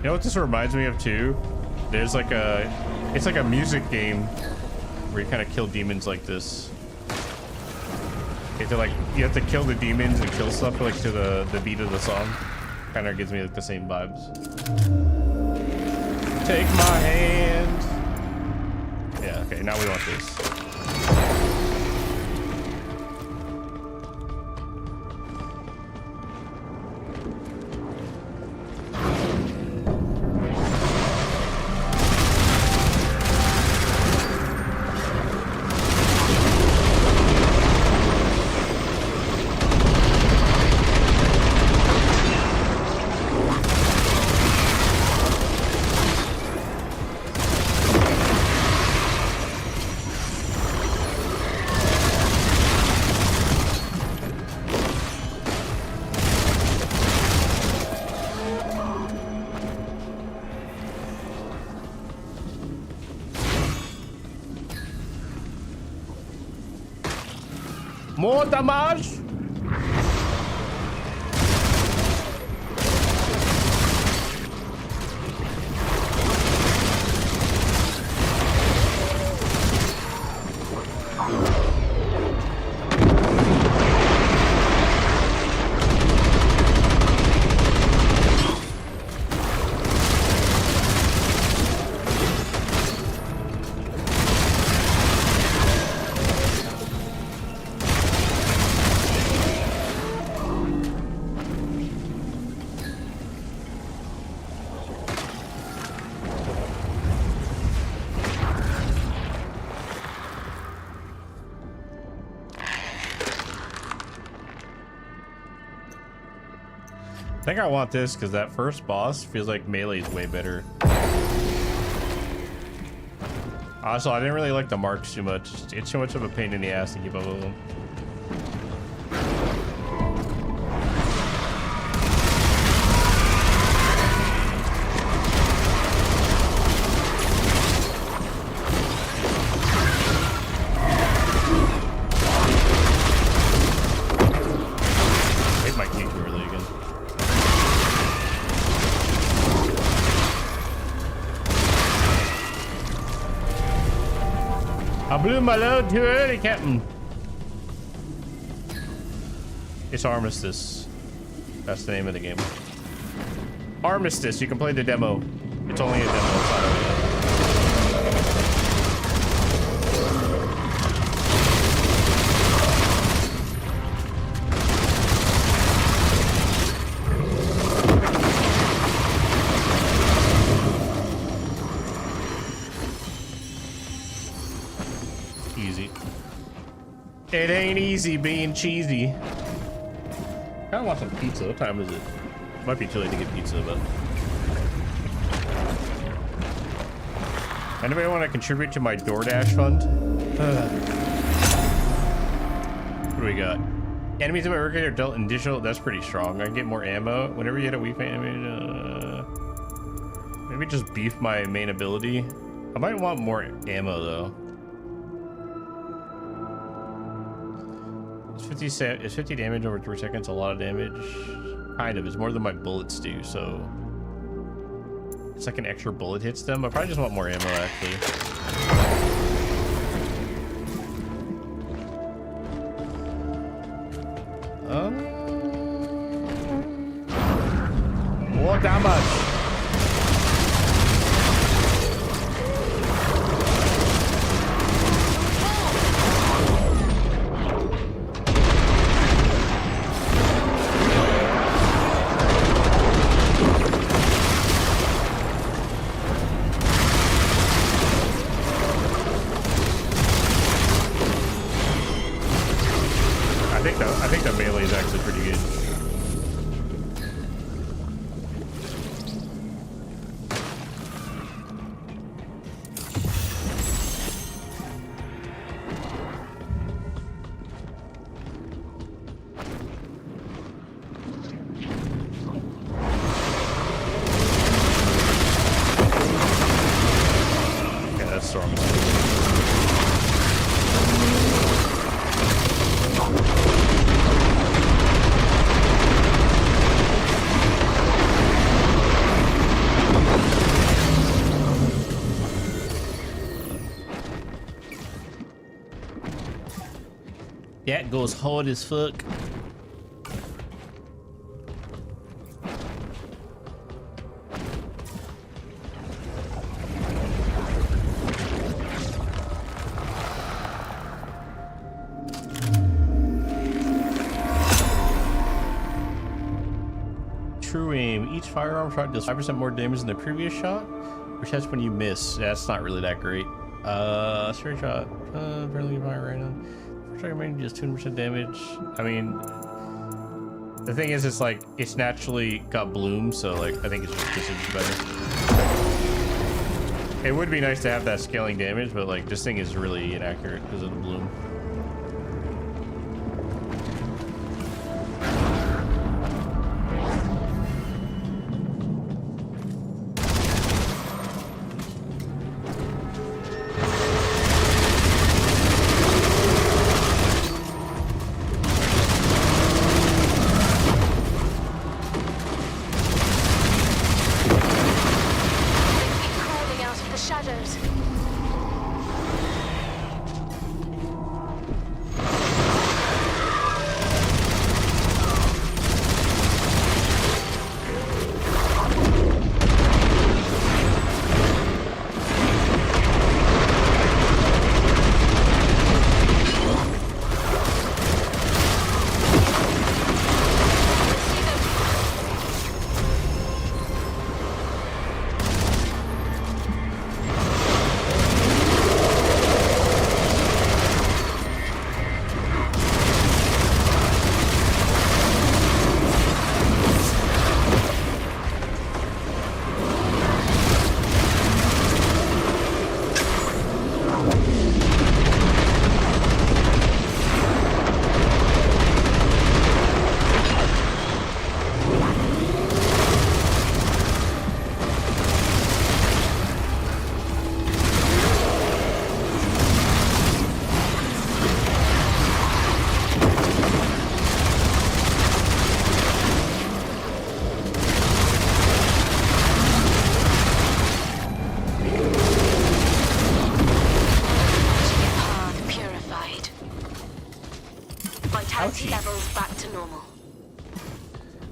You know what this reminds me of too? There's like it's like a music game where you kind of kill demons like this. You have to kill the demons and kill stuff like to the beat of the song. Kind of gives me like the same vibes. Take my hand. Yeah, okay, now we want this. More damage. I think I want this because that first boss feels like melee is way better. Also, I didn't really like the marks too much. It's too much of a pain in the ass to keep up with them. Made my king too early again. I blew my load too early, Captain. It's Armistice. That's the name of the game. Armistice. You can play the demo. It's only a demo. It's not really It ain't easy being cheesy. I kind of want some pizza. What time is it? Might be too late to get pizza, but... Anybody want to contribute to my DoorDash fund? What do we got? Enemies in my work are dealt in digital. That's pretty strong. I can get more ammo. Whenever you hit a weak enemy, maybe just beef my main ability. I might want more ammo, though. It's 50 damage over 3 seconds, a lot of damage. Kind of. It's more than my bullets do, so... It's like an extra bullet hits them. I probably just want more ammo, actually. What damage? I think the melee is actually pretty good. Yeah, that's strong. That goes hard as fuck. True aim. Each firearm shot does 5% more damage than the previous shot, which that's when you miss. That's not really that great. Straight shot. Barely fire right now. Strike range does 200% damage. I mean, the thing is, it's like, it's naturally got bloom, so like, I think it's just precision better. It would be nice to have that scaling damage, but like, this thing is really inaccurate because of the bloom.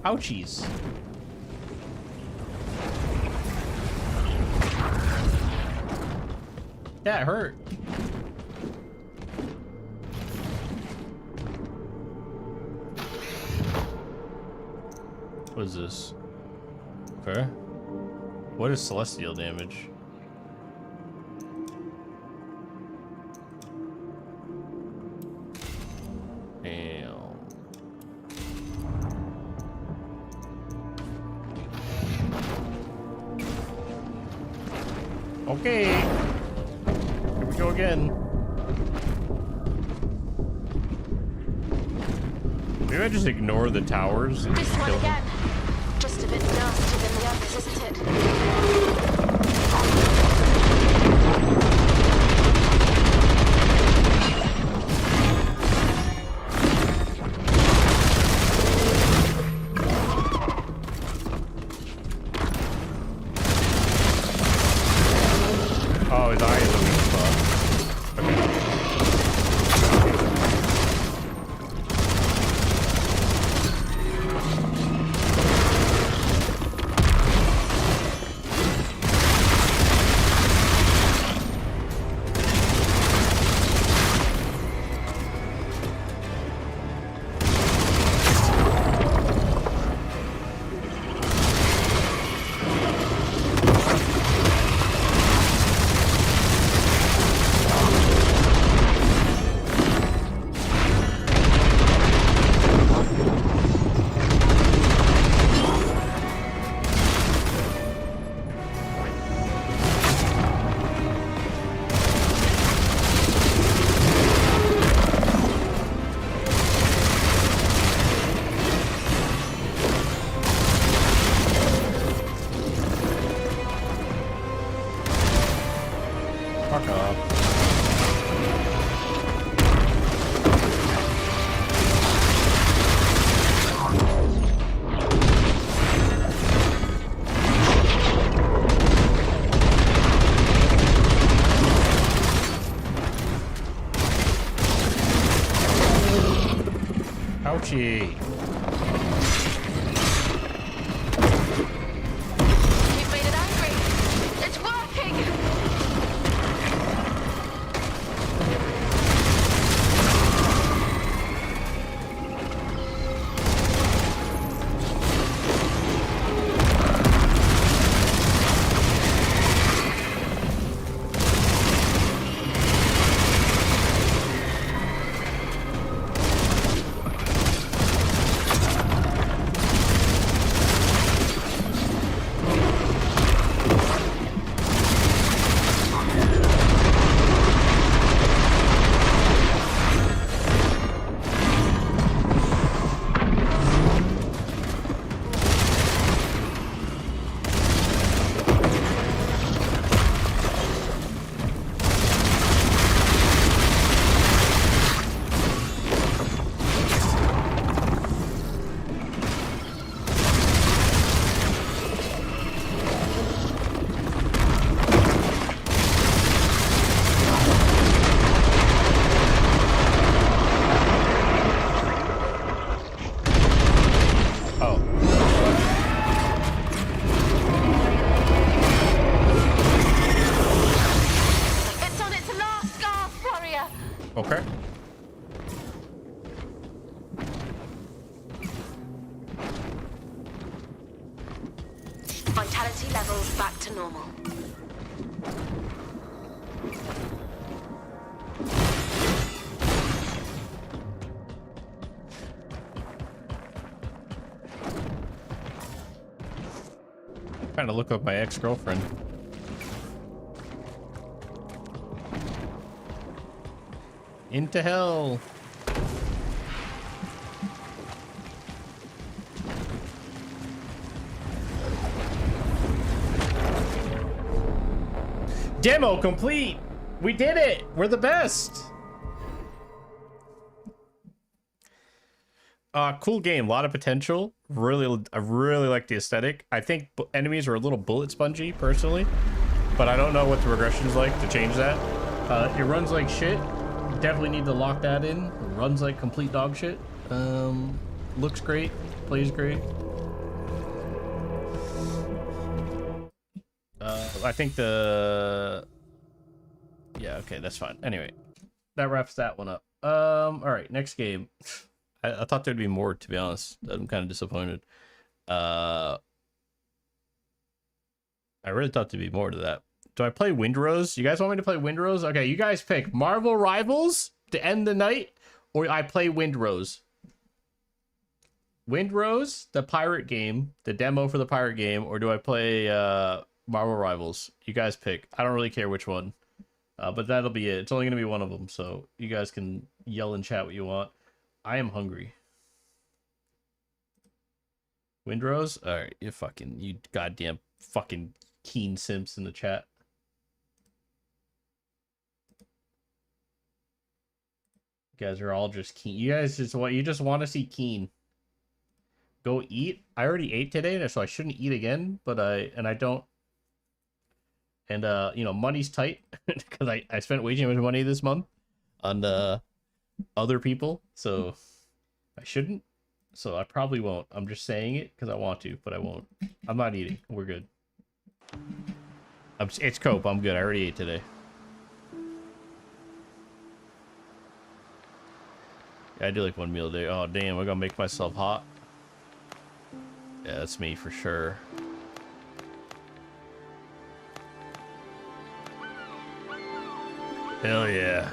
Ouchies. Yeah, it hurt. What is this? Okay. What is celestial damage? Damn. Okay. Here we go again. Maybe I just ignore the towers and just kill them. Just a bit nastier than the others, isn't it? Oh, his eye is a weak spot. Okay. Fuck off. Ouchie. You've made it angry. It's working. It's on its last gasp, warrior. Okay. Vitality levels back to normal. Trying to look up my ex-girlfriend. Into hell. Demo complete. We did it. We're the best. Cool game. A lot of potential. I really like the aesthetic. I think enemies are a little bullet spongy, personally, but I don't know what the regression is like to change that. It runs like shit. Definitely need to lock that in. It runs like complete dog shit. Looks great. Plays great. I think the... Yeah, okay, that's fine. Anyway, that wraps that one up. All right, next game. I thought there'd be more, to be honest. I'm kind of disappointed. I really thought there'd be more to that. Do I play Windrose? You guys want me to play Windrose? Okay, you guys pick Marvel Rivals to end the night, or I play Windrose. Windrose, the pirate game, the demo for the pirate game, or do I play Marvel Rivals? You guys pick. I don't really care which one, but that'll be it. It's only going to be one of them, so you guys can yell and chat what you want. I am hungry. Windrose? All right, you goddamn fucking Keen Simps in the chat. You guys are all just Keen. You guys just want to see Keen. Go eat. I already ate today, so I shouldn't eat again, but I don't. And you know, money's tight because I spent way too much money this month on other people, so I shouldn't. So I probably won't. I'm just saying it because I want to, but I won't. I'm not eating. We're good. It's cope. I'm good. I already ate today. Yeah, I do like one meal a day. Oh damn, I'm gonna make myself hot. Yeah, that's me for sure. Hell yeah.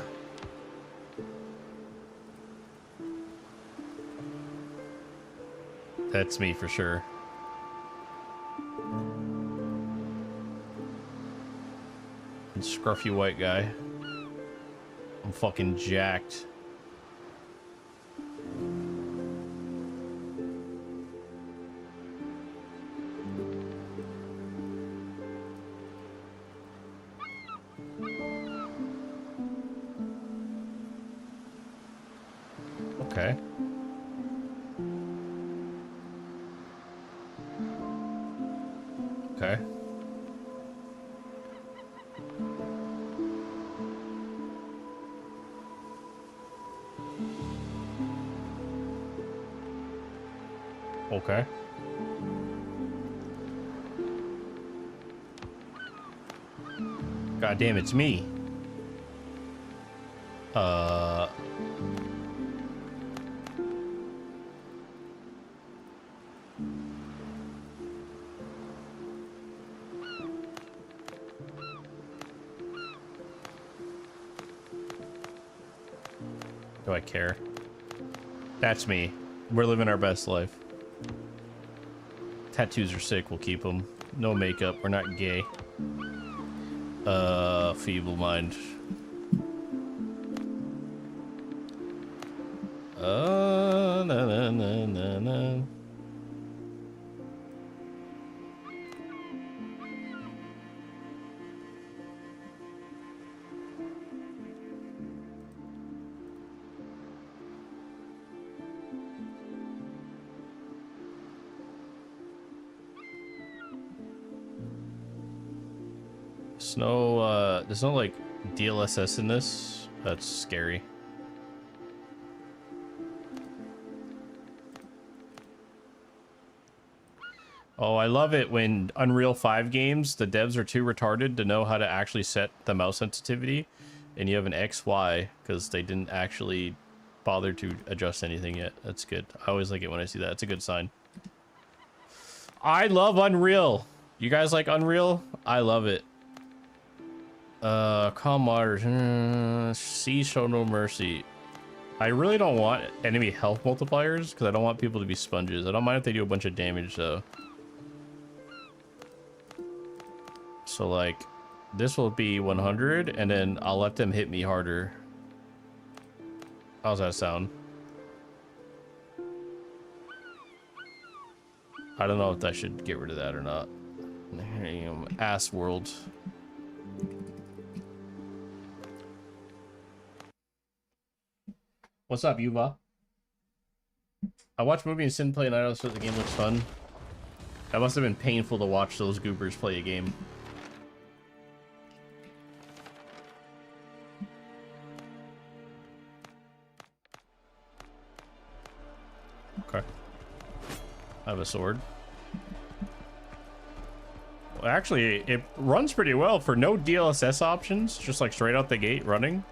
That's me for sure. And scruffy white guy. I'm fucking jacked. Okay. Okay. Okay. God damn, it's me. Do I care? That's me. We're living our best life. Tattoos are sick, we'll keep them. No makeup, we're not gay. Feeble mind. Na na na na na. There's no like DLSS in this. That's scary. Oh, I love it when Unreal 5 games, the devs are too retarded to know how to actually set the mouse sensitivity, and you have an XY because they didn't actually bother to adjust anything yet. That's good. I always like it when I see that. It's a good sign. I love Unreal. You guys like Unreal? I love it. Calm waters. Sea show no mercy. I really don't want enemy health multipliers because I don't want people to be sponges. I don't mind if they do a bunch of damage though. So like, this will be 100 and then I'll let them hit me harder. How's that sound? I don't know if I should get rid of that or not. Ass world. What's up, Yuva? I watched movie and Sin play and I also thought the game looks fun. That must have been painful to watch those goobers play a game. Okay. I have a sword. Actually, it runs pretty well for no DLSS options, just like straight out the gate running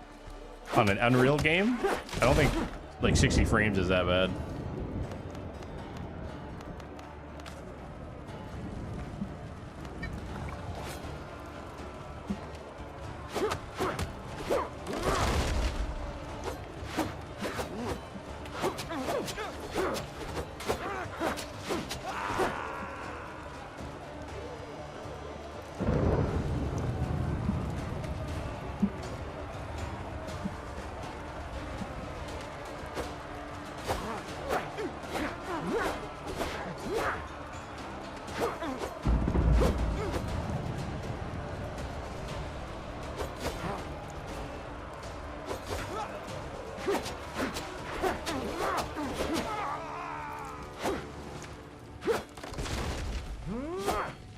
on an Unreal game. I don't think like 60 frames is that bad.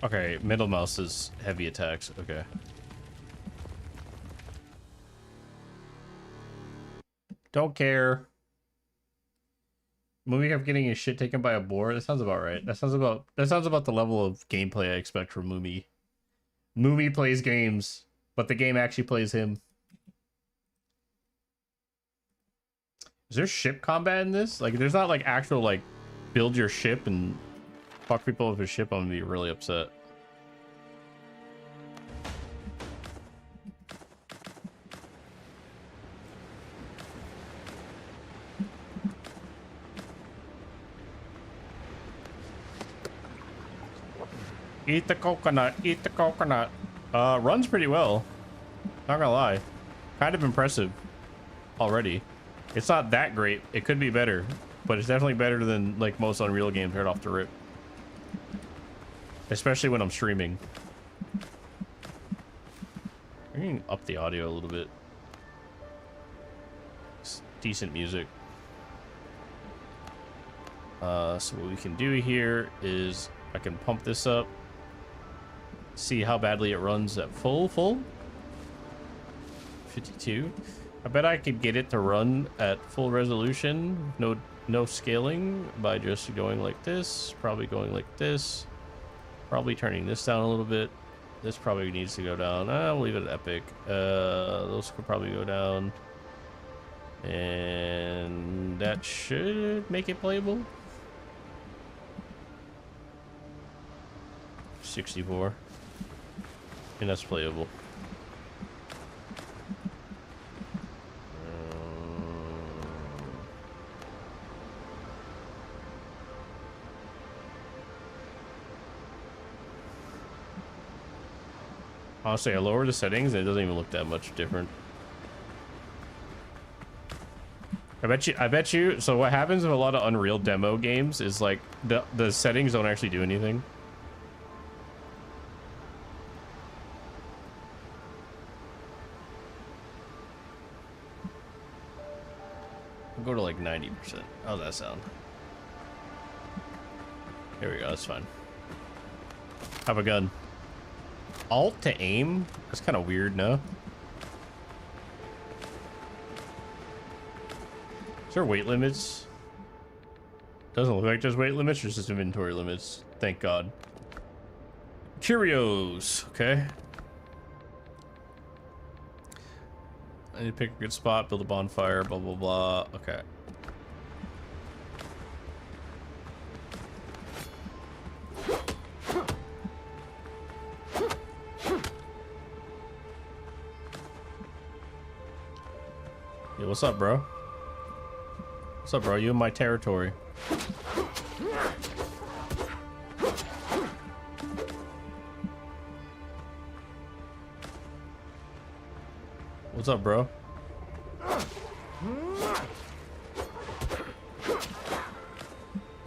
Okay, middle mouse is heavy attacks. Okay. Don't care. Movie kept getting his shit taken by a boar. That sounds about right. That sounds about the level of gameplay I expect from Moomy. Moomy plays games, but the game actually plays him. Is there ship combat in this? Like, there's not like actual like build your ship and fuck people with your ship. I'm gonna be really upset. Eat the coconut, eat the coconut. Runs pretty well. Not gonna lie. Kind of impressive already. It's not that great. It could be better, but it's definitely better than like most Unreal games right off the rip. Especially when I'm streaming. I'm going to up the audio a little bit. It's decent music. So what we can do here is I can pump this up. See how badly it runs at full. 52. I bet I could get it to run at full resolution. No scaling by just going like this. Probably going like this. Probably turning this down a little bit. This probably needs to go down. I'll leave it at epic. Those could probably go down. And that should make it playable. 64. And that's playable. Honestly, I lower the settings and it doesn't even look that much different. I bet you, so what happens with a lot of Unreal demo games is like the settings don't actually do anything. I'll go to like 90%. How's that sound? Here we go, that's fine. Have a gun. Alt to aim? That's kind of weird, no? Is there weight limits? Doesn't look like there's weight limits, there's just inventory limits. Thank God. Curios, okay. I need to pick a good spot, build a bonfire, blah, blah, blah. Okay. Yo, what's up, bro? What's up, bro? You in my territory. What's up, bro?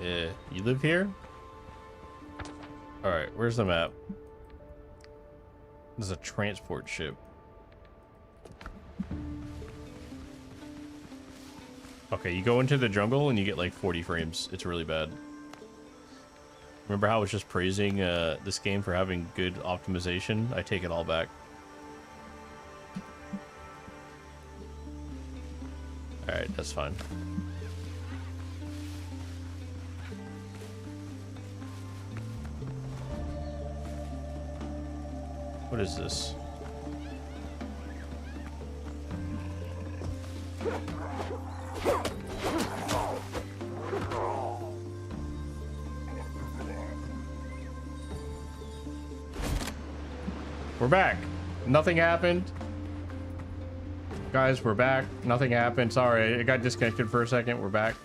Yeah, you live here? Alright, where's the map? This is a transport ship. Okay, you go into the jungle and you get like 40 frames. It's really bad. Remember how I was just praising this game for having good optimization? I take it all back. Alright, that's fine. What is this? We're back. Nothing happened. Guys, we're back. Nothing happened. Sorry, it got disconnected for a second. We're back.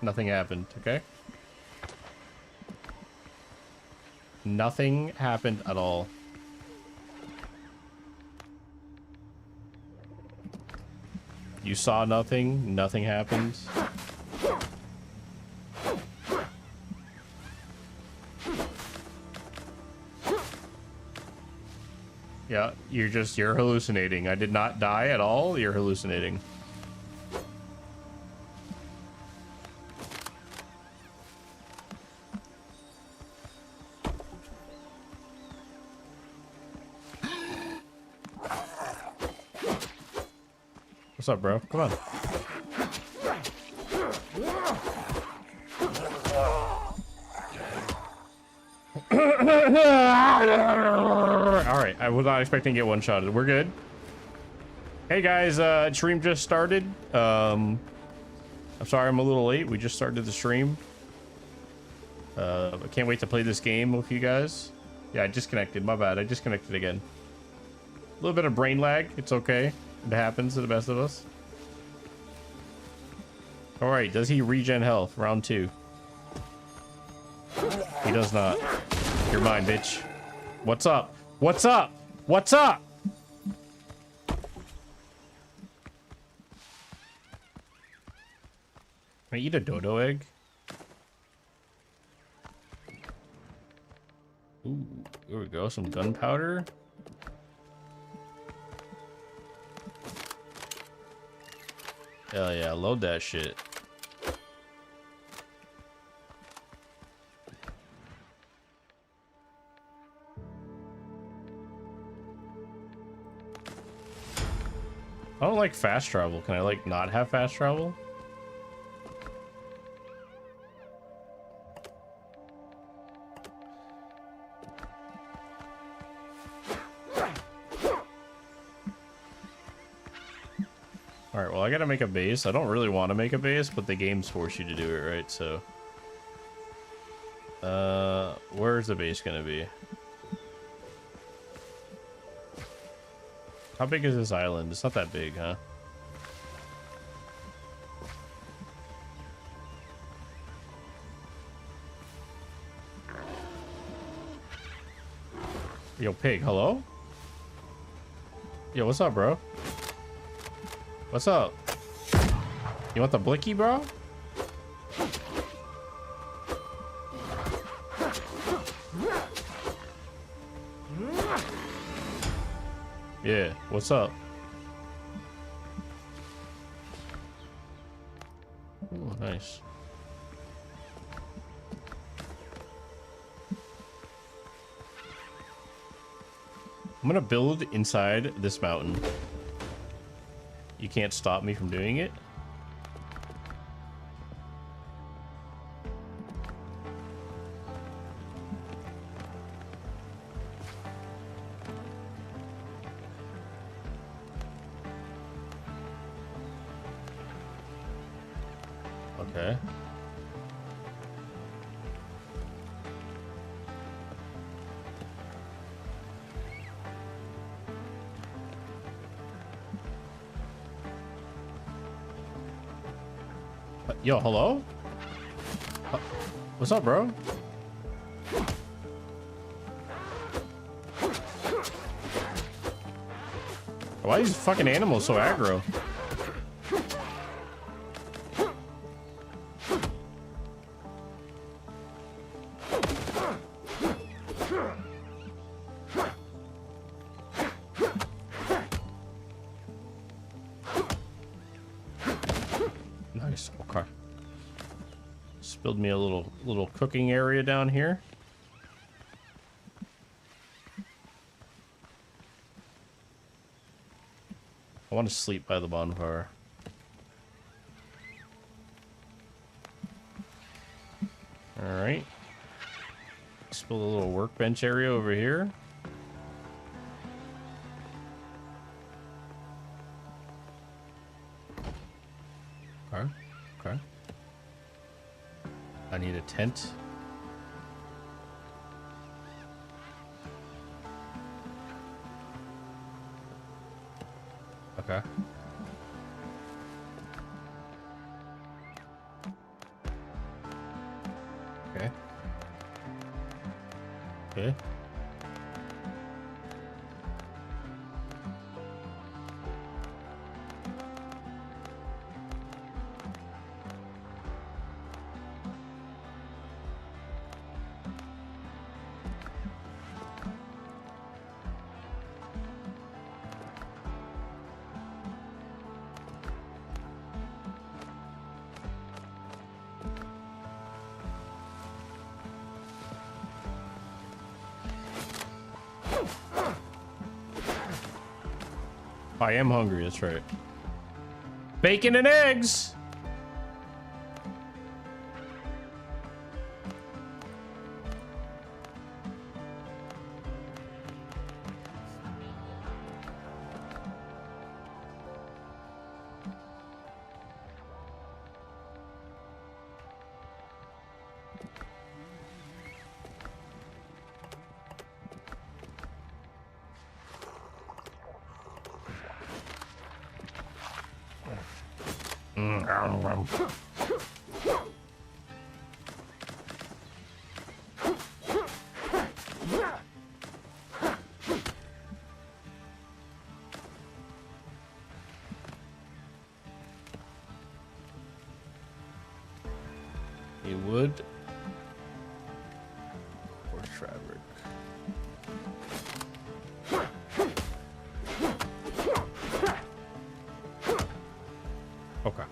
Nothing happened, okay? Nothing happened at all. You saw nothing. Nothing happened. Yeah, you're hallucinating. I did not die at all. You're hallucinating. What's up, bro? Come on. Alright, I was not expecting to get one-shotted. We're good. Hey guys, stream just started. I'm sorry I'm a little late. We just started the stream. I can't wait to play this game with you guys. Yeah, I disconnected. My bad. I disconnected again. A little bit of brain lag. It's okay. It happens to the best of us. Alright, does he regen health? Round 2. He does not. You're mine, bitch. What's up? What's up? What's up? Can I eat a dodo egg? Ooh, here we go. Some gunpowder. Hell yeah, load that shit. I don't like fast travel. Can I like not have fast travel? Alright, well I gotta make a base. I don't really want to make a base, but the games force you to do it, right? So where's the base gonna be? How big is this island? It's not that big, huh? Yo, pig, hello? Yo, what's up, bro? What's up? You want the blicky, bro? Yeah, what's up? Ooh, nice. I'm gonna build inside this mountain. You can't stop me from doing it. Okay. Yo, hello? What's up, bro? Why are these fucking animals so aggro? Nice. Okay. Just build me a little cooking area down here. I want to sleep by the bonfire. All right. Let's build a little workbench area over here. tent. Okay. Okay. Okay. I am hungry, that's right. Bacon and eggs! A wood or fabric. Okay.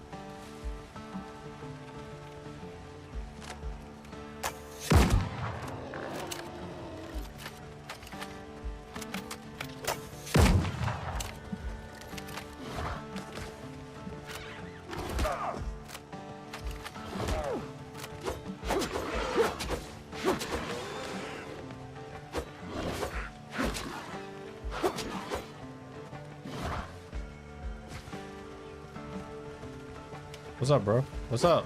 What's up, bro? What's up?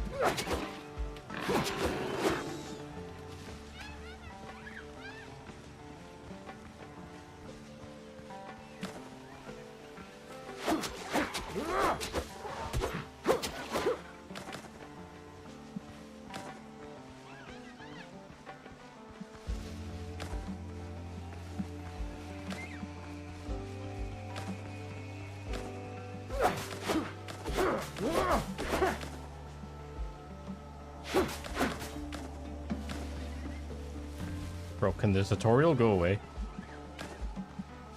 Bro, can the tutorial go away?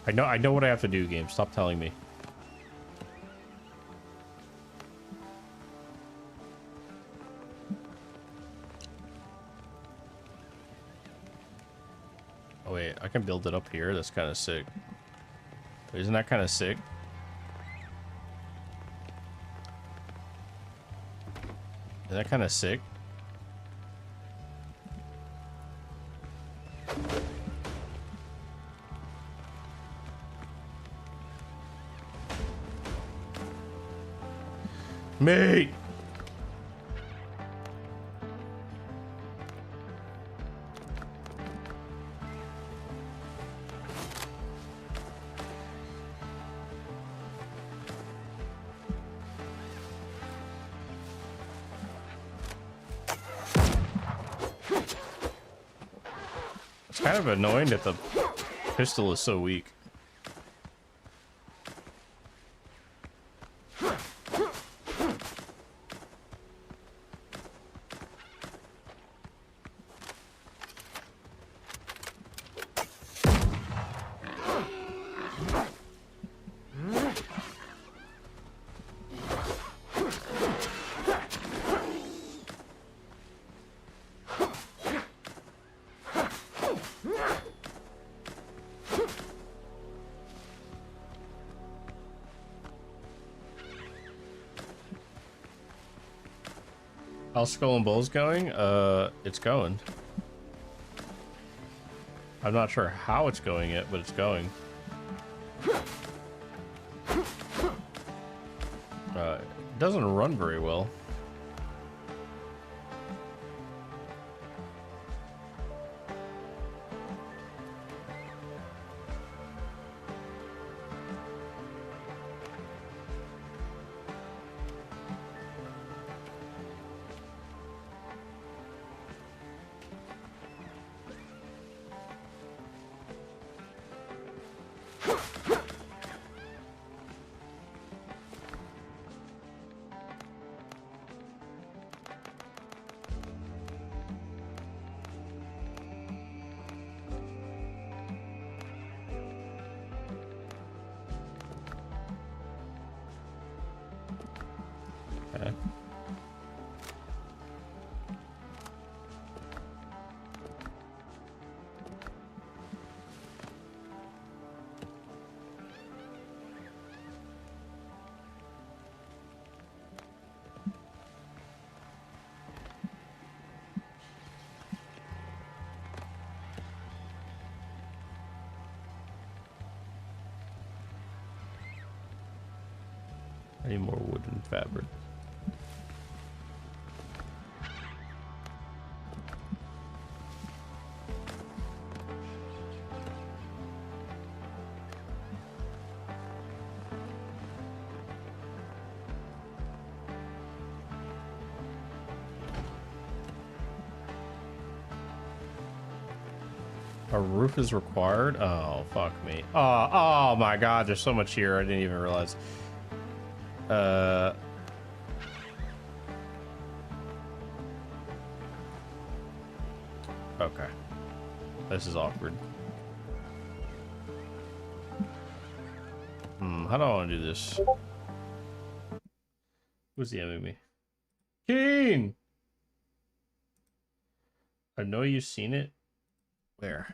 I know what I have to do, game. Stop telling me. Oh wait, I can build it up here. That's kind of sick. Isn't that kind of sick? Isn't that kind of sick? Mate! It's kind of annoying that the pistol is so weak. How's Skull and Bones going? It's going. I'm not sure how it's going yet, but it's going. It doesn't run very well. I need more wood and fabric. A roof is required? Oh, fuck me. Oh my god, there's so much here I didn't even realize. Okay. This is awkward. How do I want to do this? Who's DMing me? Keen! I know you've seen it. Where?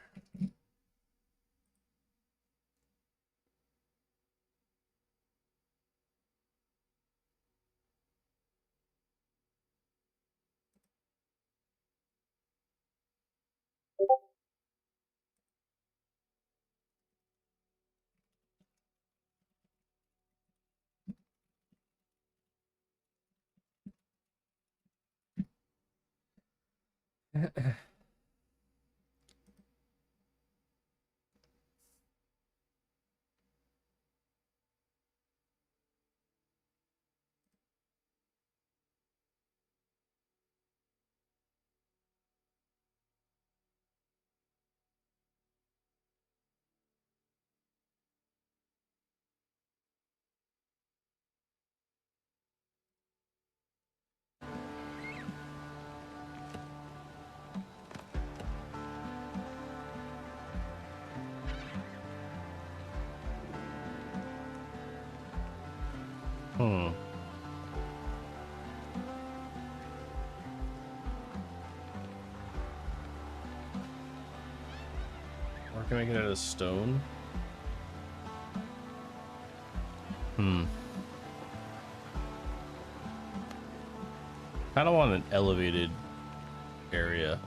Or can I make it out of stone? I don't want an elevated area.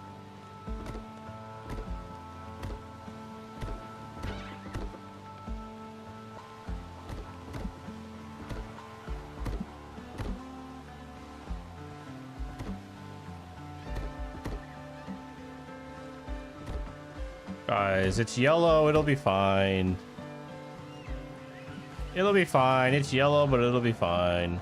Guys, it's yellow, it'll be fine. It'll be fine. It's yellow, but it'll be fine.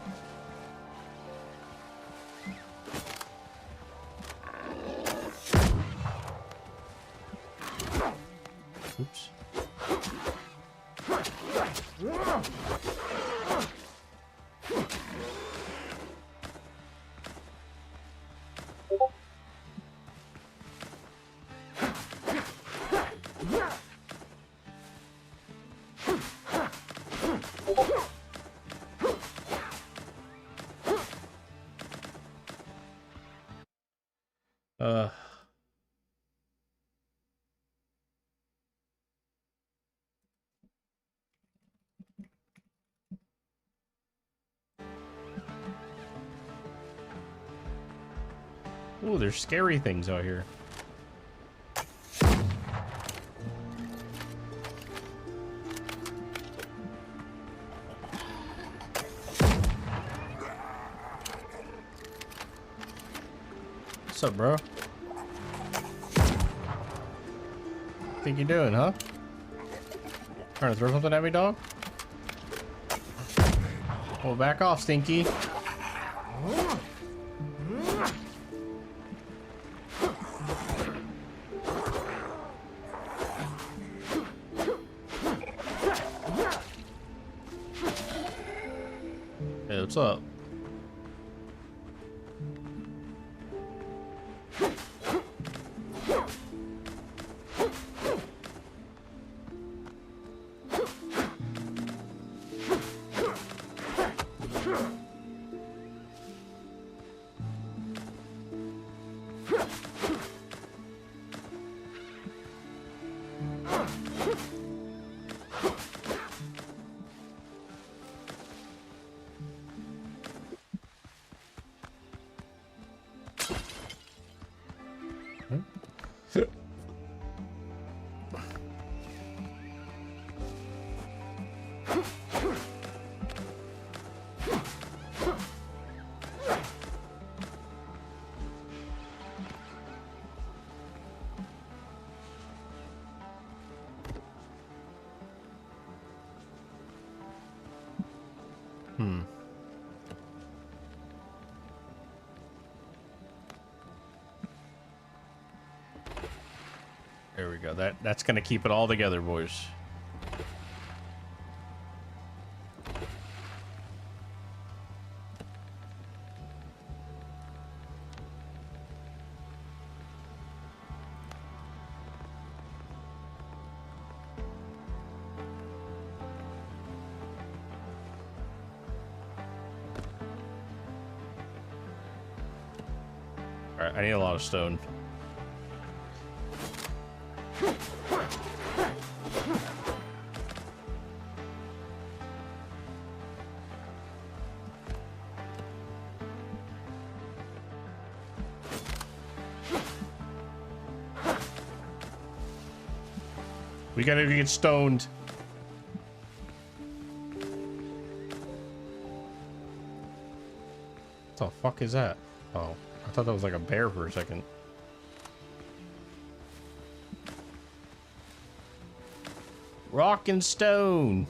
Oops. Ooh, there's scary things out here. What's up, bro? Think you're doing, huh? Trying to throw something at me, dog? Oh, back off, Stinky. Hey, what's up? There we go. That's gonna keep it all together, boys. Alright, I need a lot of stone. We gotta get stoned. What the fuck is that? Oh, I thought that was like a bear for a second. Rock and stone.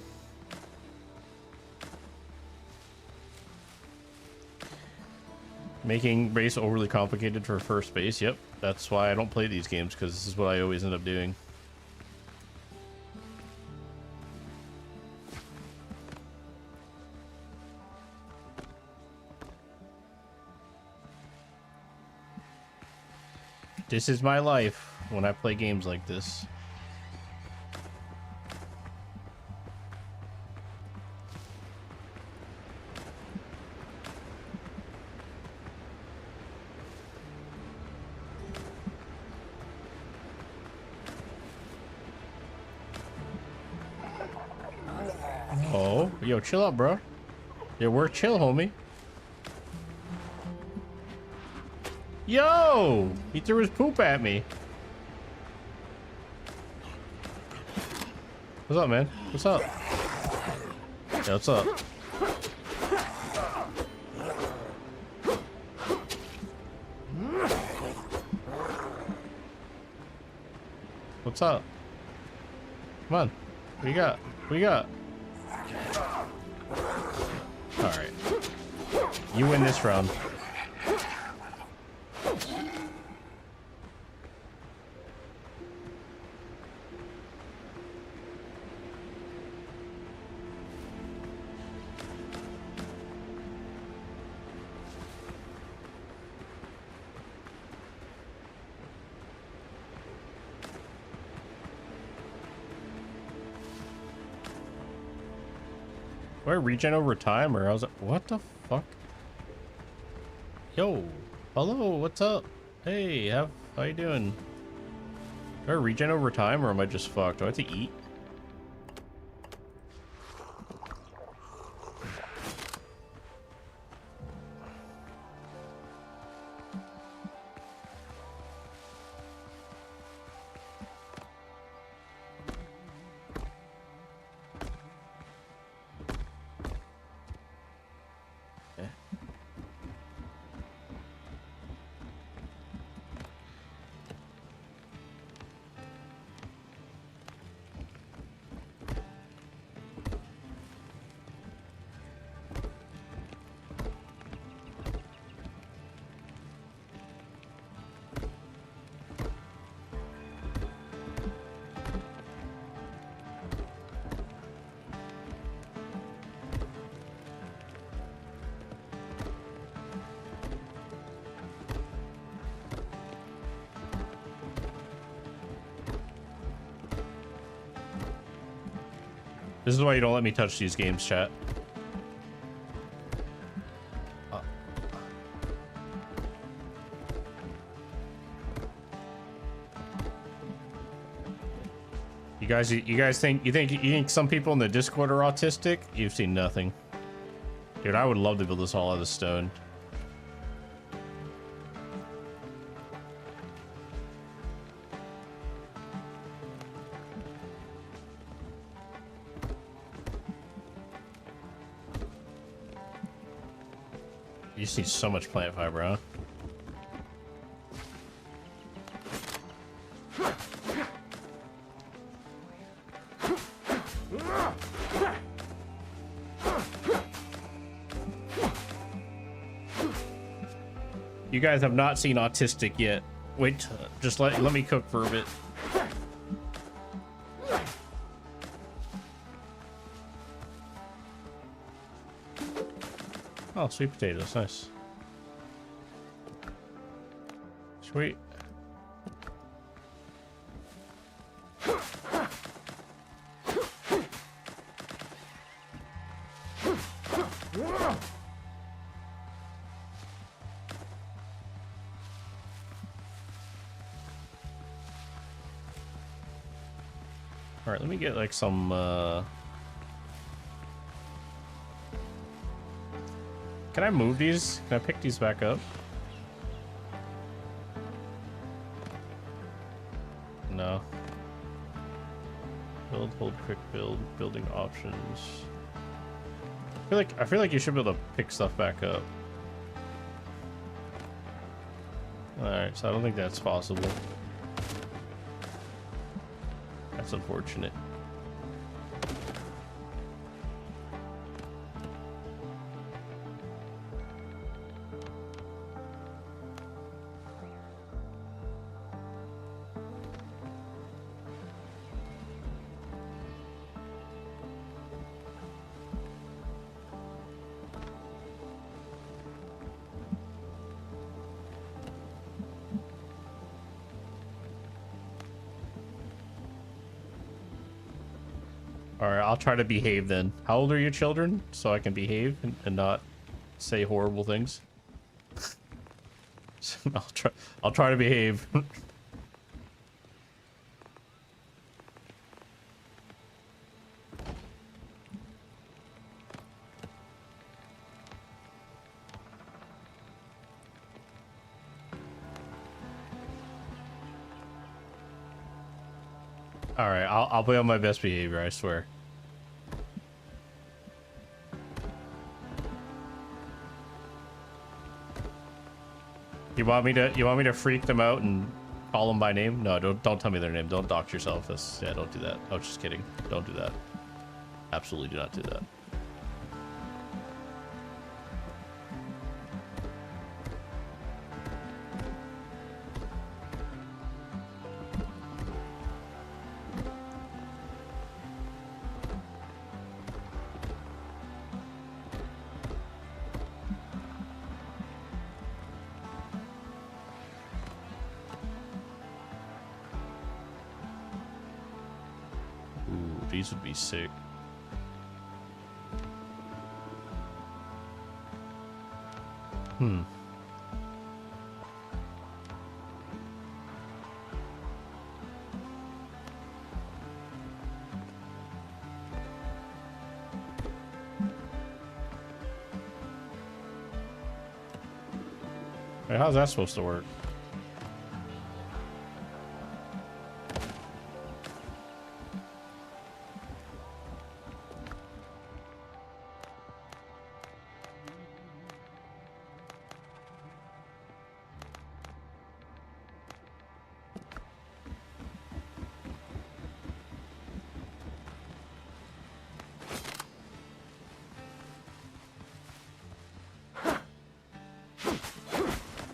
Making base overly complicated for first base. Yep, that's why I don't play these games, because this is what I always end up doing. This is my life when I play games like this. Oh, yo, chill out, bro. Yeah, we're chill, homie. Yo! He threw his poop at me. What's up, man? What's up? Yeah, what's up? What's up? Come on. What you got? What you got? Alright. You win this round. Do I regen over time, or how's it? What the fuck? Yo, hello, what's up? Hey, how you doing? Do I regen over time, or am I just fucked? Do I have to eat? This is why you don't let me touch these games, chat. You guys think some people in the Discord are autistic? You've seen nothing. Dude, I would love to build this all out of stone. You just need so much plant fiber, huh? You guys have not seen Autistic yet. Wait, just let me cook for a bit. Oh, sweet potatoes, nice. Sweet. All right, let me get like some Can I move these? Can I pick these back up? No. Build, hold, quick build, building options. I feel like you should be able to pick stuff back up. Alright, so I don't think that's possible. That's unfortunate. Alright, I'll try to behave then. How old are your children? So I can behave and not say horrible things. I'll try to behave. Alright, I'll be on my best behavior, I swear. You want me to freak them out and call them by name? No, don't tell me their name. Don't dox yourself. Yeah, don't do that. I was just kidding. Don't do that. Absolutely do not do that. These would be sick. Wait, how's that supposed to work?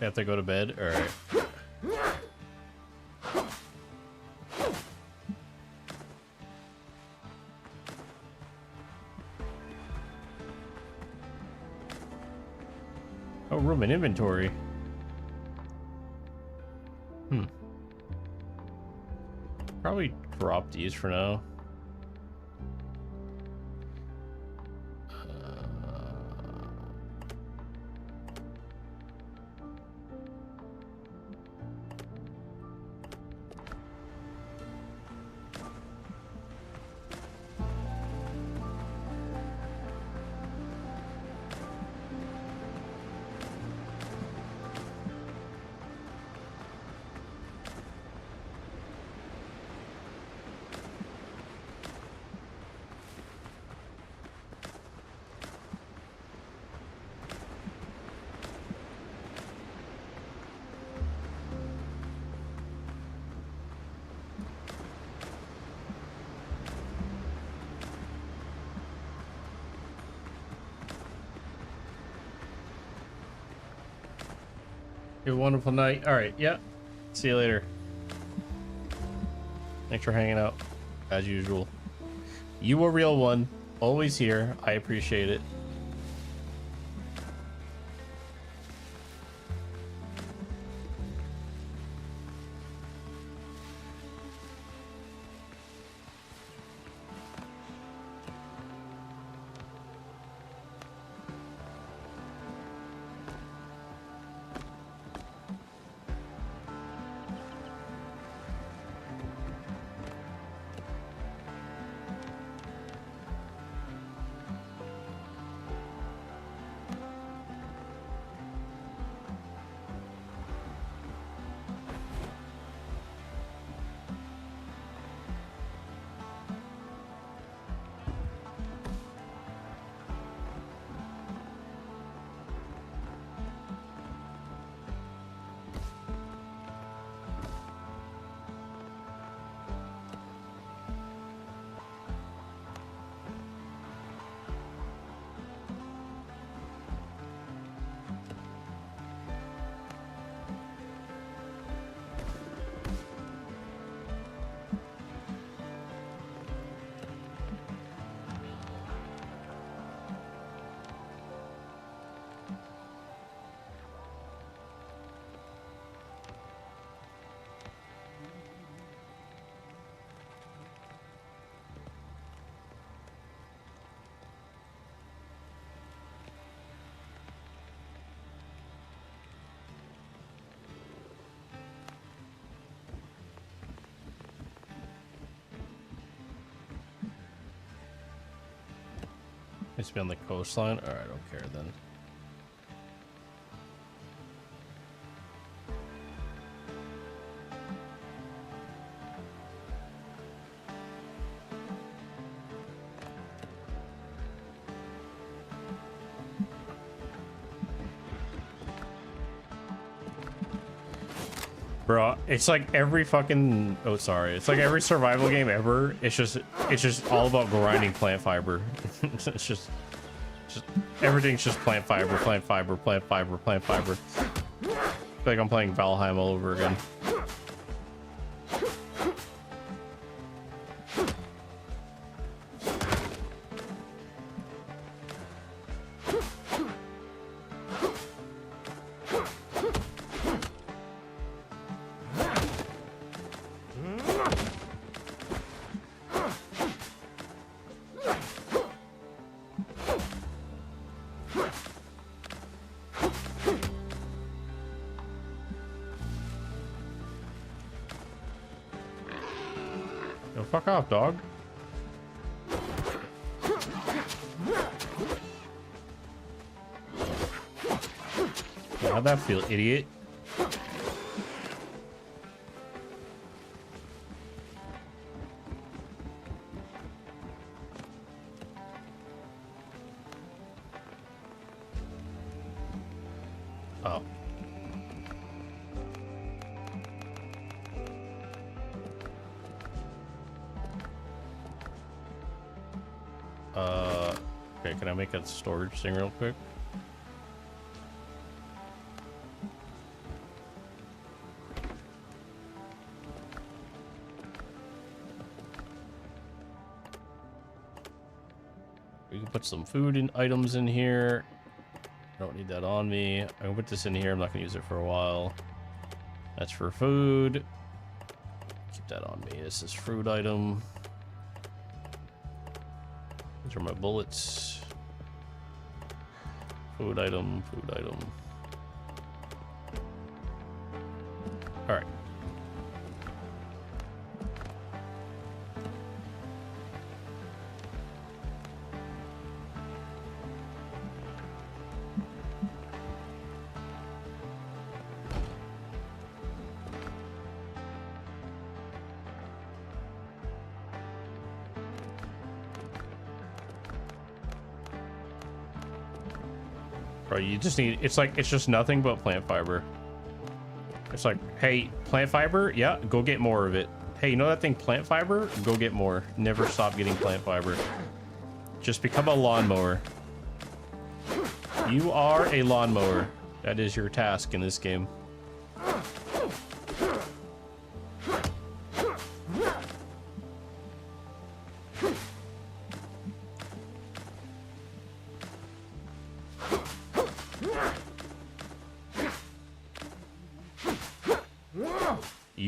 I have to go to bed? Alright. Oh, room and inventory. Probably drop these for now. Have a wonderful night. All right, yeah. See you later. Thanks for hanging out, as usual. You a real one. Always here. I appreciate it. Needs to be on the coastline. All right, I don't care then. Bro, it's like every fucking it's like every survival game ever. It's just all about grinding plant fiber. It's just everything's just plant fiber, plant fiber, plant fiber, plant fiber. I feel like I'm playing Valheim all over again. Fuck off, dog. How'd that feel, idiot? Oh. Okay, can I make a storage thing real quick? We can put some food and items in here. I don't need that on me. I can put this in here. I'm not gonna use it for a while. That's for food. Keep that on me. This is fruit item. These are my bullets. Food item, food item. All right. Bro, you just need, it's just nothing but plant fiber. It's like, hey, plant fiber? Yeah, go get more of it. Hey, you know that thing, plant fiber? Go get more. Never stop getting plant fiber. Just become a lawnmower. You are a lawnmower. That is your task in this game.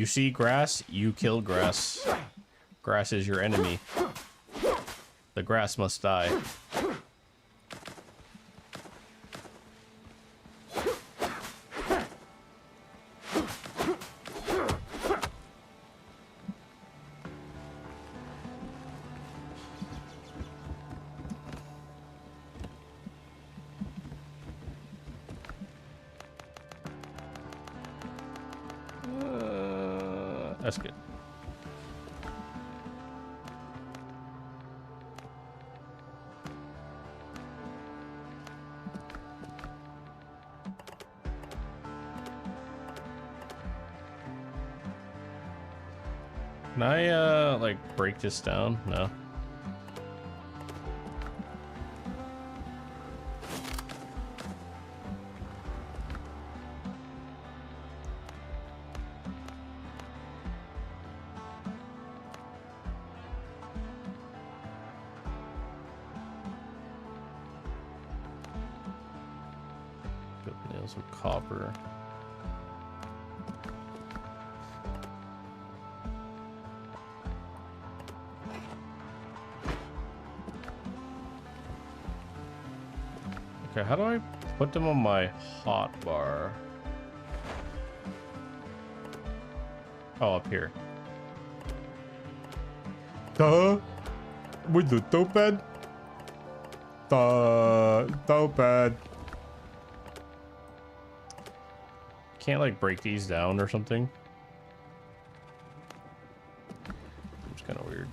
You see grass, you kill grass. Grass is your enemy. The grass must die. That's good. Can I, like, break this down? No. Good nails with copper. Okay, how do I put them on my hot bar? Oh, up here. Duh. With the topad? Topad. Can't like break these down or something? It's kind of weird.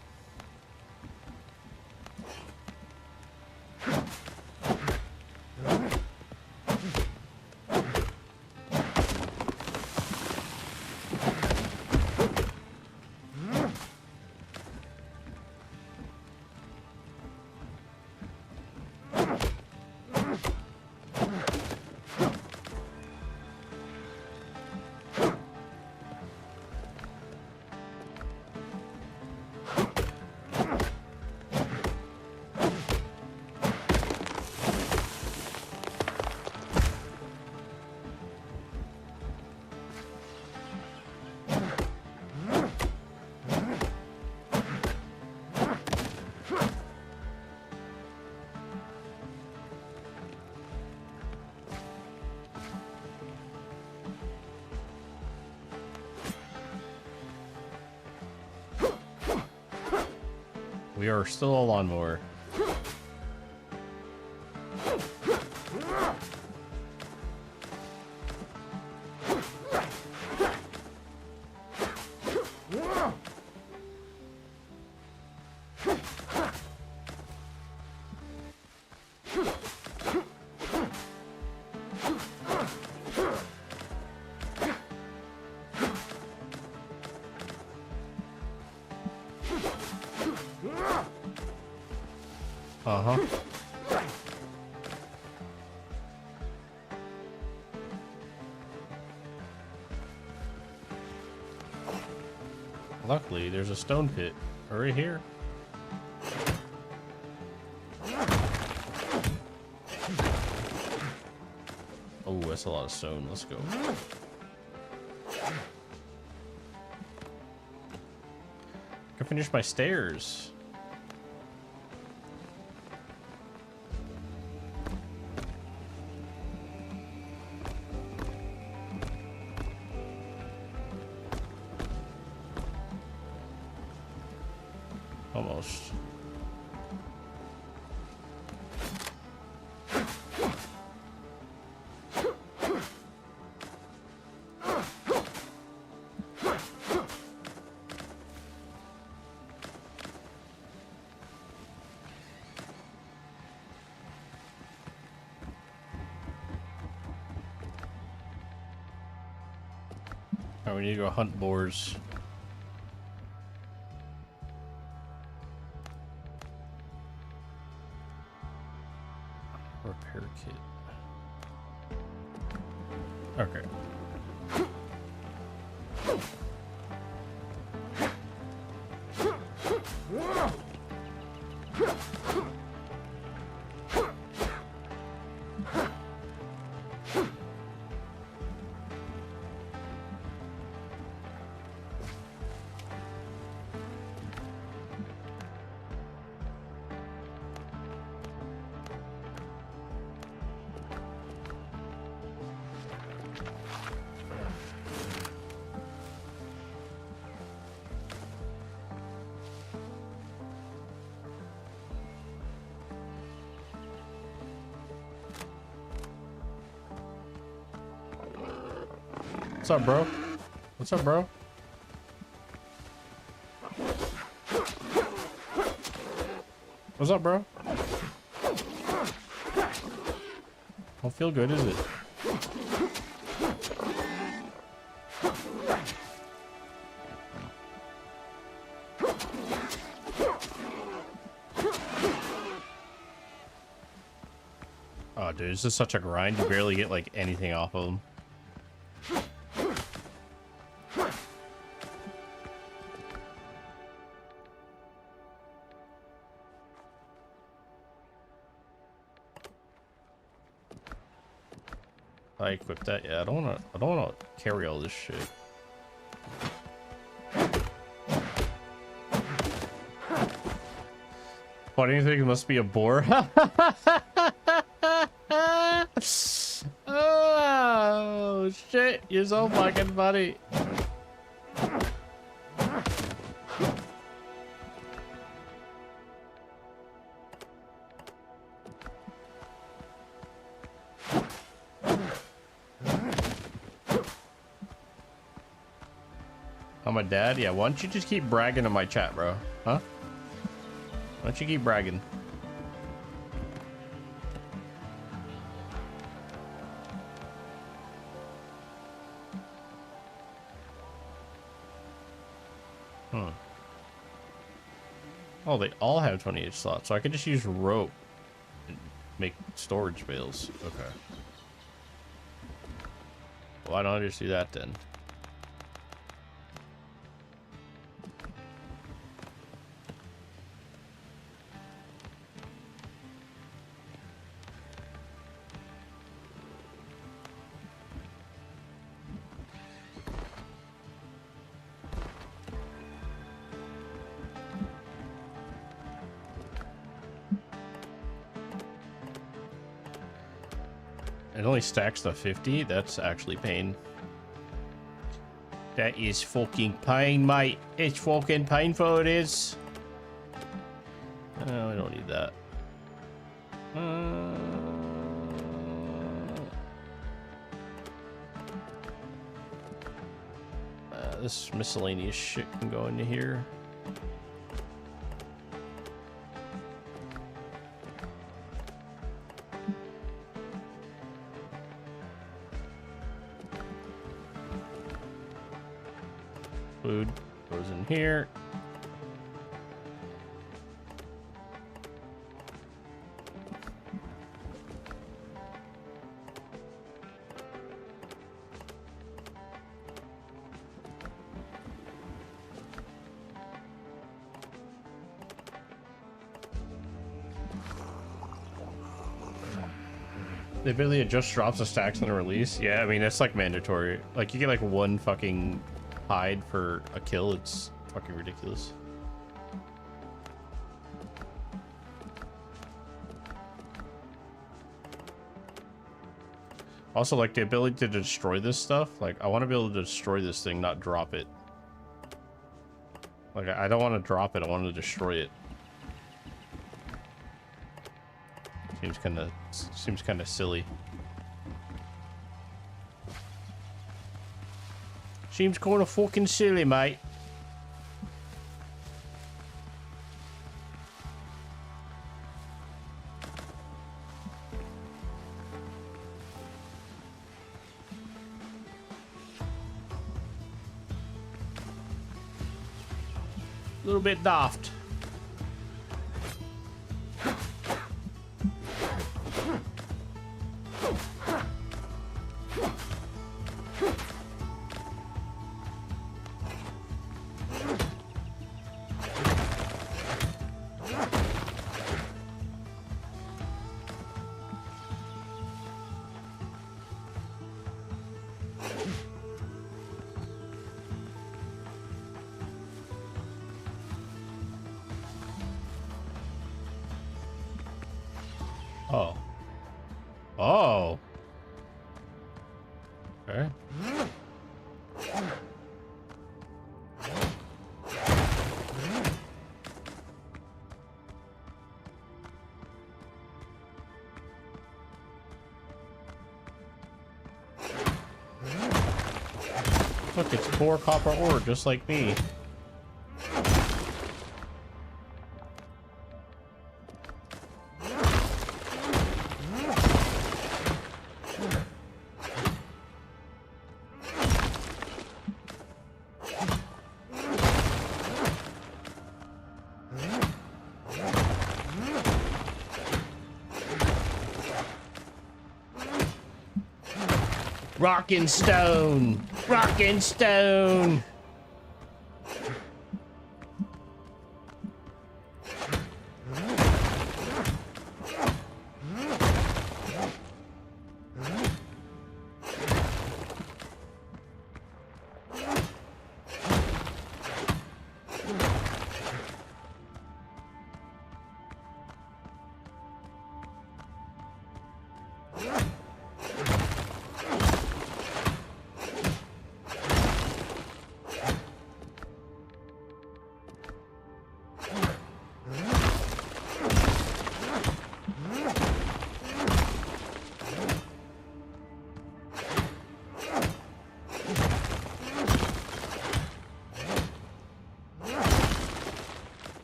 We are still a lawnmower. Uh-huh. Luckily, there's a stone pit right here. Oh, that's a lot of stone. Let's go. I can finish my stairs. Almost. Alright, we need to go hunt boars. Repair kit. Okay. What's up, bro? What's up, bro? What's up, bro? Don't feel good, is it? Oh, dude, this is such a grind. You barely get, like, anything off of them. I equip that. Yeah, I don't wanna carry all this shit. Funny thing, it must be a boar. Oh shit, you're so fucking funny. I'm a dad? Yeah, why don't you just keep bragging in my chat, bro? Huh? Why don't you keep bragging? Oh, they all have 28 slots, so I could just use rope and make storage bales. Okay. Why don't I just do that then? It only stacks to 50? That's actually pain. That is fucking pain, mate. It's fucking painful, it is. Oh, we don't need that. This miscellaneous shit can go into here. Food goes in here. The ability to just drops the stacks on a release. Yeah, I mean, that's like mandatory. Like, you get like one fucking hide for a kill. It's fucking ridiculous. Also, like, the ability to destroy this stuff. Like, I want to be able to destroy this thing, not drop it. Like, I don't want to drop it. I want to destroy it. Seems kind of silly. Seems kind of fucking silly, mate. A little bit daft. Oh. Oh. Okay. Look, it's poor copper ore, just like me. Rockin' stone! Rockin' stone!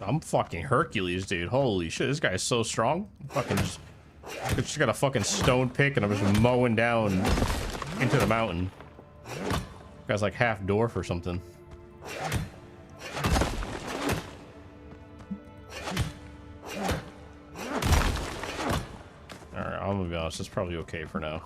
I'm fucking Hercules, dude. Holy shit, this guy's so strong. I'm fucking just got a fucking stone pick and I'm just mowing down into the mountain. Guy's like half dwarf or something. Alright, I'm gonna be honest, it's probably okay for now.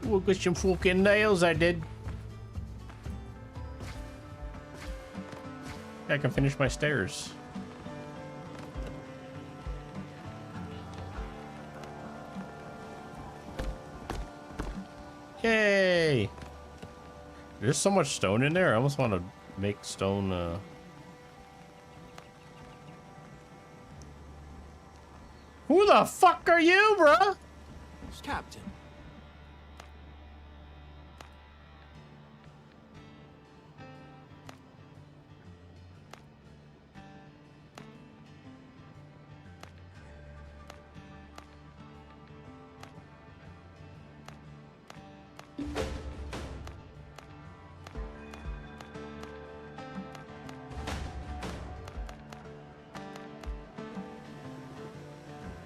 Look at some fucking nails I did. I can finish my stairs. Yay! There's so much stone in there. I almost want to make stone. Who the fuck are you, bruh? It's Captain.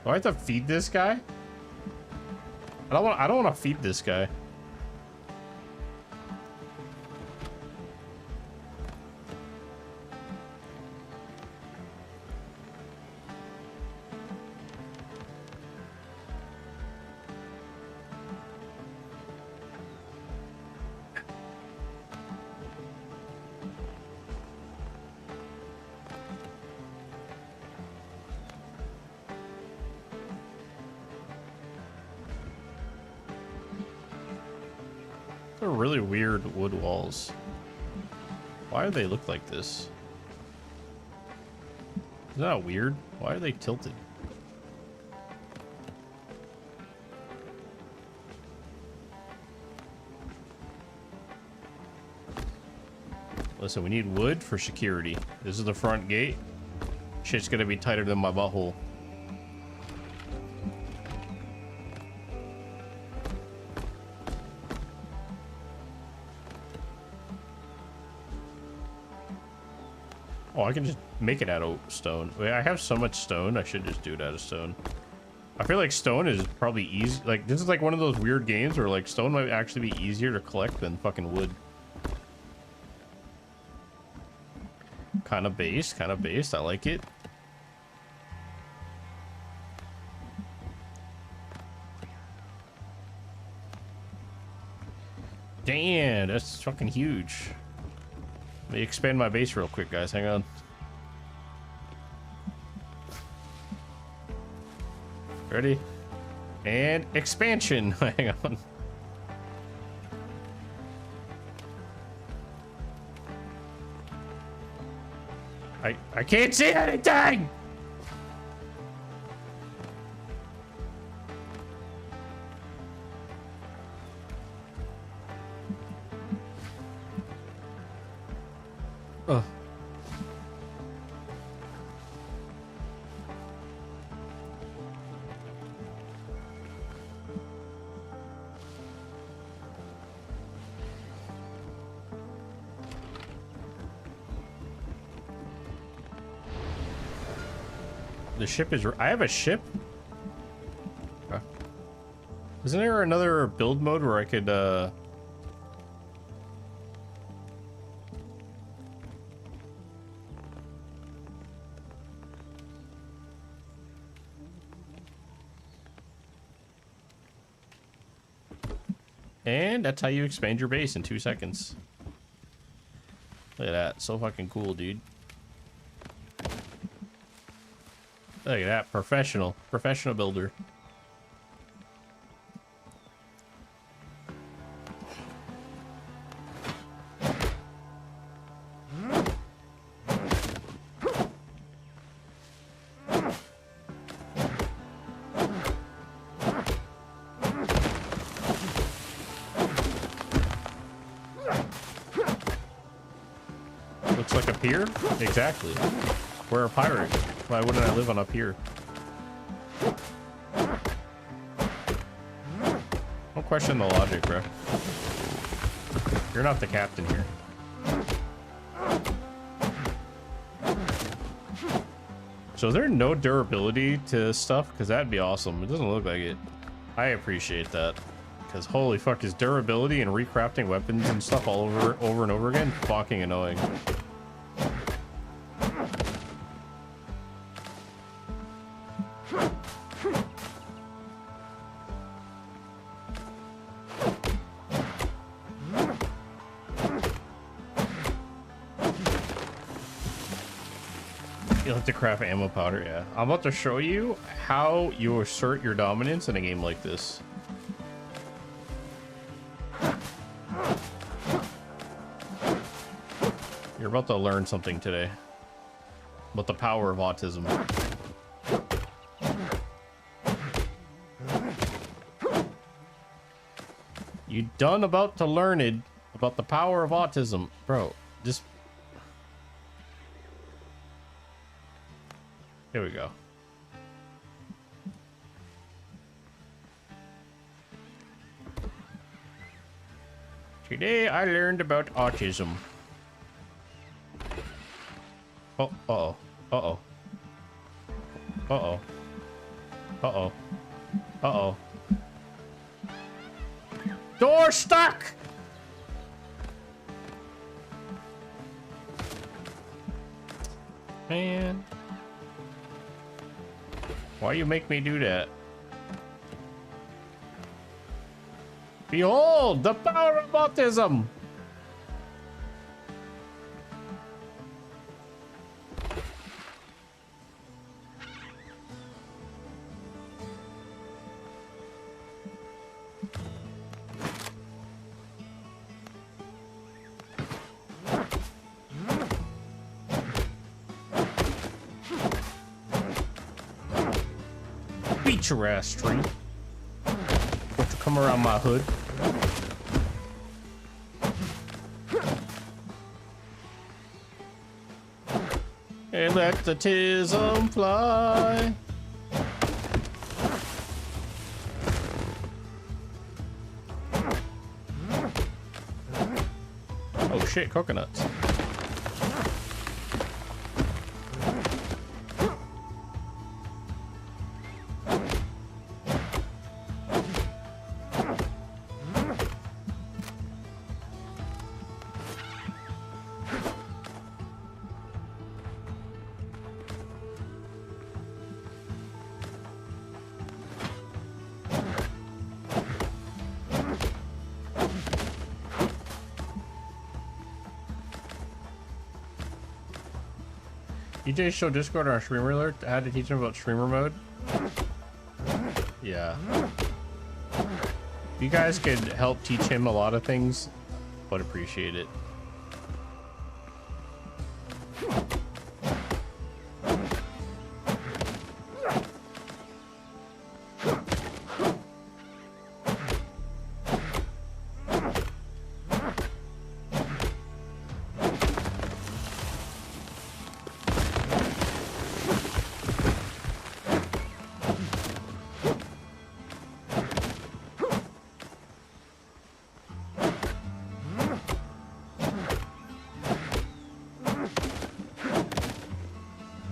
Do I have to feed this guy? I don't want to feed this guy. They're really weird wood walls. Why do they look like this? Isn't that weird? Why are they tilted? Listen, we need wood for security. This is the front gate. Shit's gonna be tighter than my butthole. Oh, I can just make it out of stone. Wait, I have so much stone, I should just do it out of stone. I feel like stone is probably easy. Like, this is like one of those weird games where like stone might actually be easier to collect than fucking wood. Kind of based, I like it. Damn, that's fucking huge. Let me expand my base real quick, guys. Hang on. Ready? And expansion. Hang on. I can't see anything! Oh. The ship is... I have a ship? Okay. Isn't there another build mode where I could, And that's how you expand your base in 2 seconds. Look at that. So fucking cool, dude. Look at that. Professional. Professional builder. Looks like a pier? Exactly. We're a pirate. Why wouldn't I live on up here? Don't question the logic, bro. You're not the captain here. So is there no durability to stuff? Because that'd be awesome. It doesn't look like it. I appreciate that. Because holy fuck, is durability and recrafting weapons and stuff all over and over again fucking annoying. You'll have to craft ammo powder, yeah. I'm about to show you how you assert your dominance in a game like this. You're about to learn something today about the power of autism. You done about to learn it about the power of autism, bro. Just here we go. Today I learned about autism. Oh, uh-oh. Uh-oh. Uh-oh. Uh-oh. Uh-oh. Door stuck! Man. Why you make me do that? Behold, the power of autism! Beat your ass, tree. Want to come around my hood? And let the tism fly. Oh shit, coconuts. EJ show Discord on our streamer alert. I had to teach him about streamer mode. Yeah. You guys could help teach him a lot of things, but appreciate it.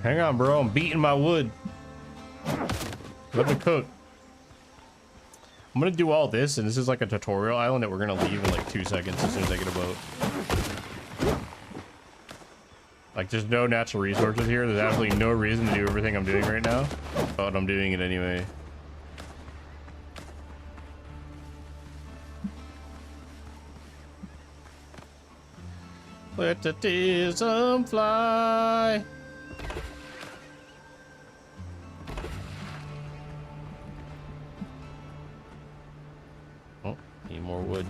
Hang on, bro. I'm beating my wood. Let me cook. I'm gonna do all this, and this is like a tutorial island that we're gonna leave in like 2 seconds as soon as I get a boat. Like, there's no natural resources here. There's absolutely no reason to do everything I'm doing right now, but I'm doing it anyway. Let the tism fly. Oh, need more wood.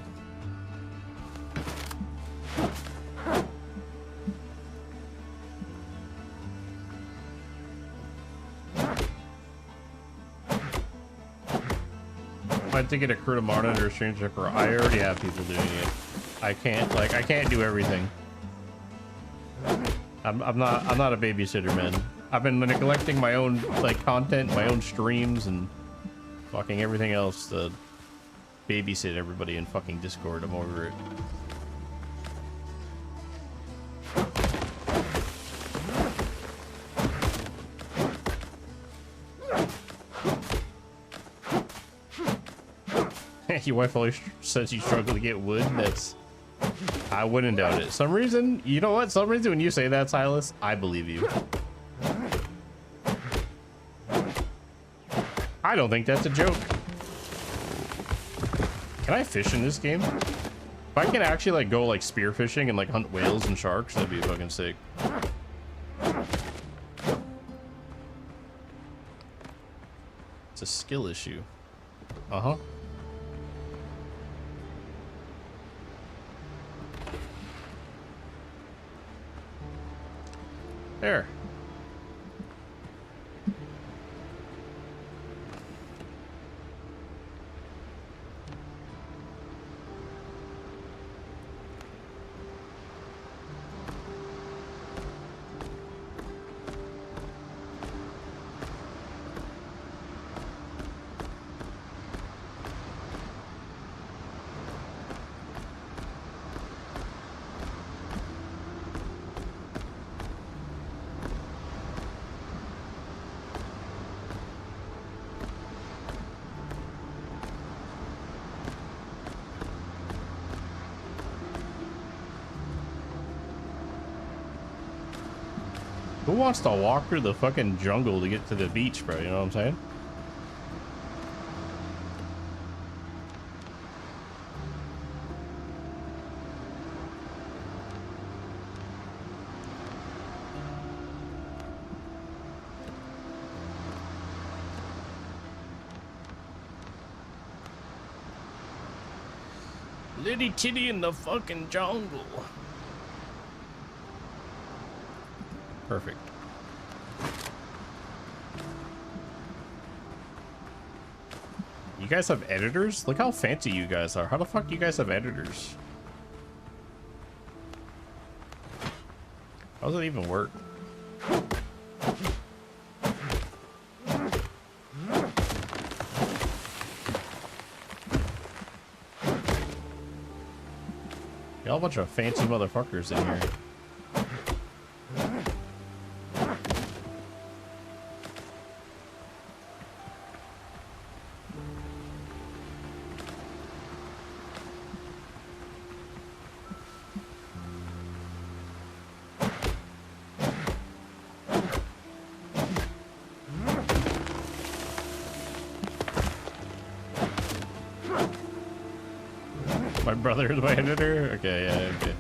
I had to get a crew to monitor stream shipper. I already have people doing it. I can't do everything. I'm not a babysitter, man. I've been neglecting my own content, my own streams, and fucking everything else to babysit everybody in fucking Discord. I'm over it. Your wife always says you struggle to get wood. I wouldn't doubt it. Some reason, you know what? Some reason when you say that, Silas, I believe you. I don't think that's a joke. Can I fish in this game? If I can actually go spear fishing and hunt whales and sharks, that'd be fucking sick. It's a skill issue. Uh-huh. There. Who wants to walk through the fucking jungle to get to the beach, bro? You know what I'm saying? Litty titty in the fucking jungle. Perfect. You guys have editors? Look how fancy you guys are. How the fuck do you guys have editors? How does it even work? Y'all a bunch of fancy motherfuckers in here. My brother is my editor? Okay, yeah, okay.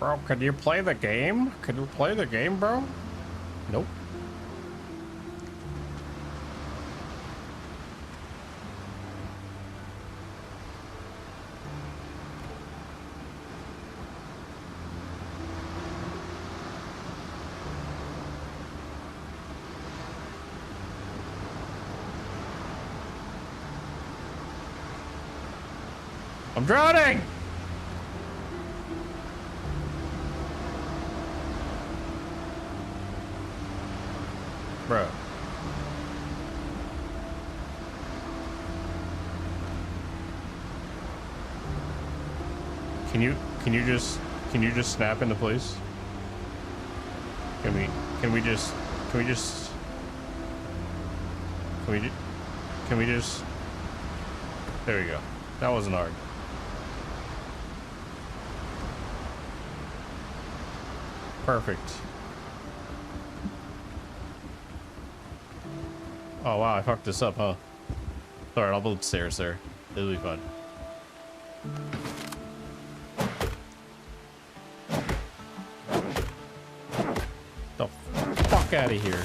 Bro, can you play the game? Can you play the game, bro? Nope. I'm drowning! Bro. Can you just snap into place? Can we just there we go. That wasn't hard. Perfect. Oh wow, I fucked this up, huh? Alright, I'll build stairs there. It'll be fun. The fuck out of here.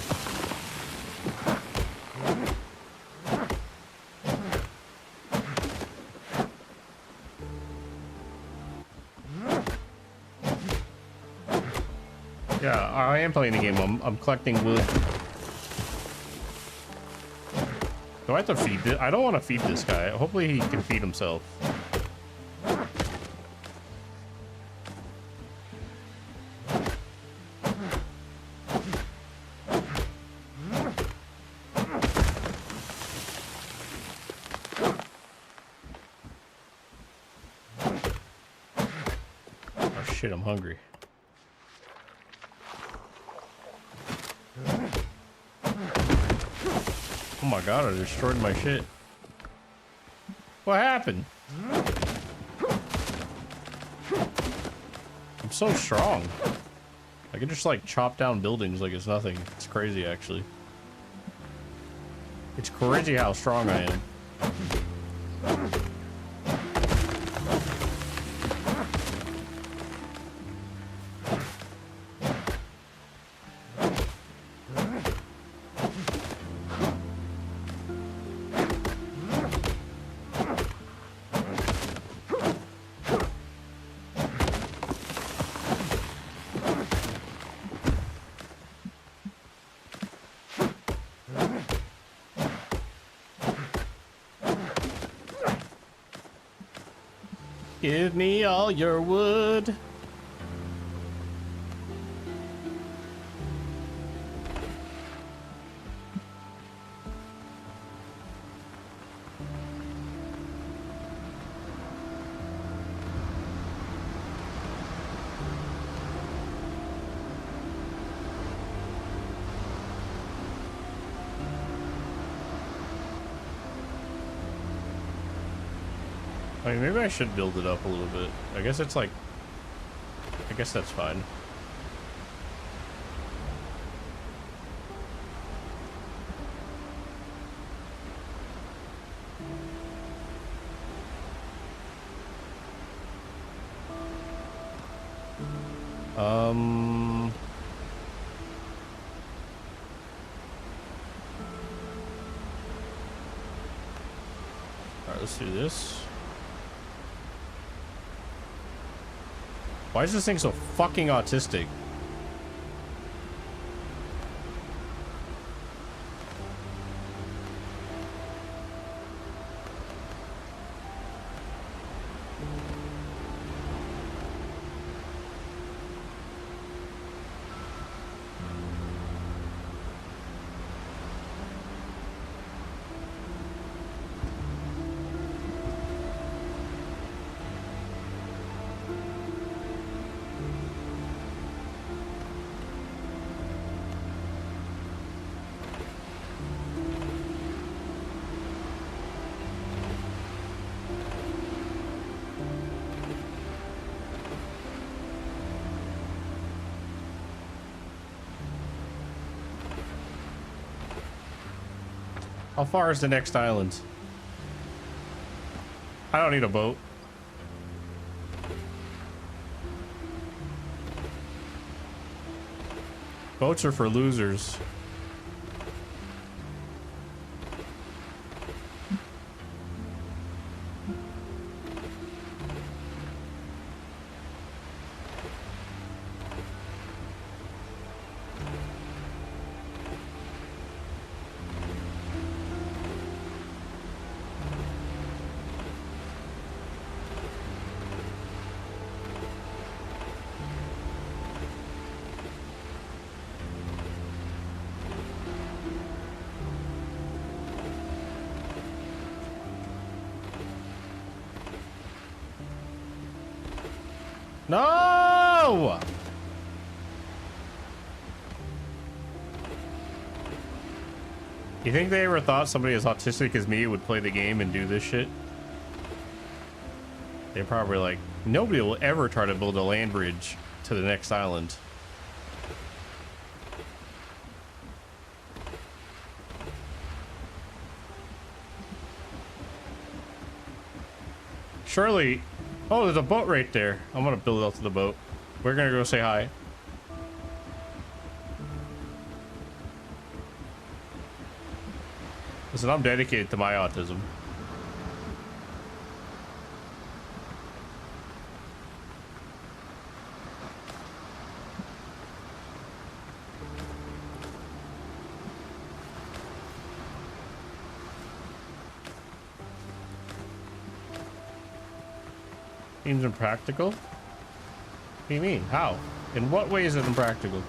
Yeah, I am playing the game. I'm collecting wood. Do I have to feed this? I don't want to feed this guy. Hopefully he can feed himself. Oh shit, I'm hungry. Oh my god, I destroyed my shit. What happened? I'm so strong. I can just like chop down buildings like it's nothing. It's crazy actually. It's crazy how strong I am. Give me all your wood. I mean, maybe I should build it up a little bit. I guess it's like... I guess that's fine. Alright, let's do this. Why is this thing so fucking autistic? How far is the next island? I don't need a boat. Boats are for losers. No! You think they ever thought somebody as autistic as me would play the game and do this shit? They're probably like, nobody will ever try to build a land bridge to the next island. Surely... Oh, there's a boat right there. I'm gonna build up to the boat. We're gonna go say hi. Listen, I'm dedicated to my autism. Seems impractical? What do you mean? How? In what way is it impractical?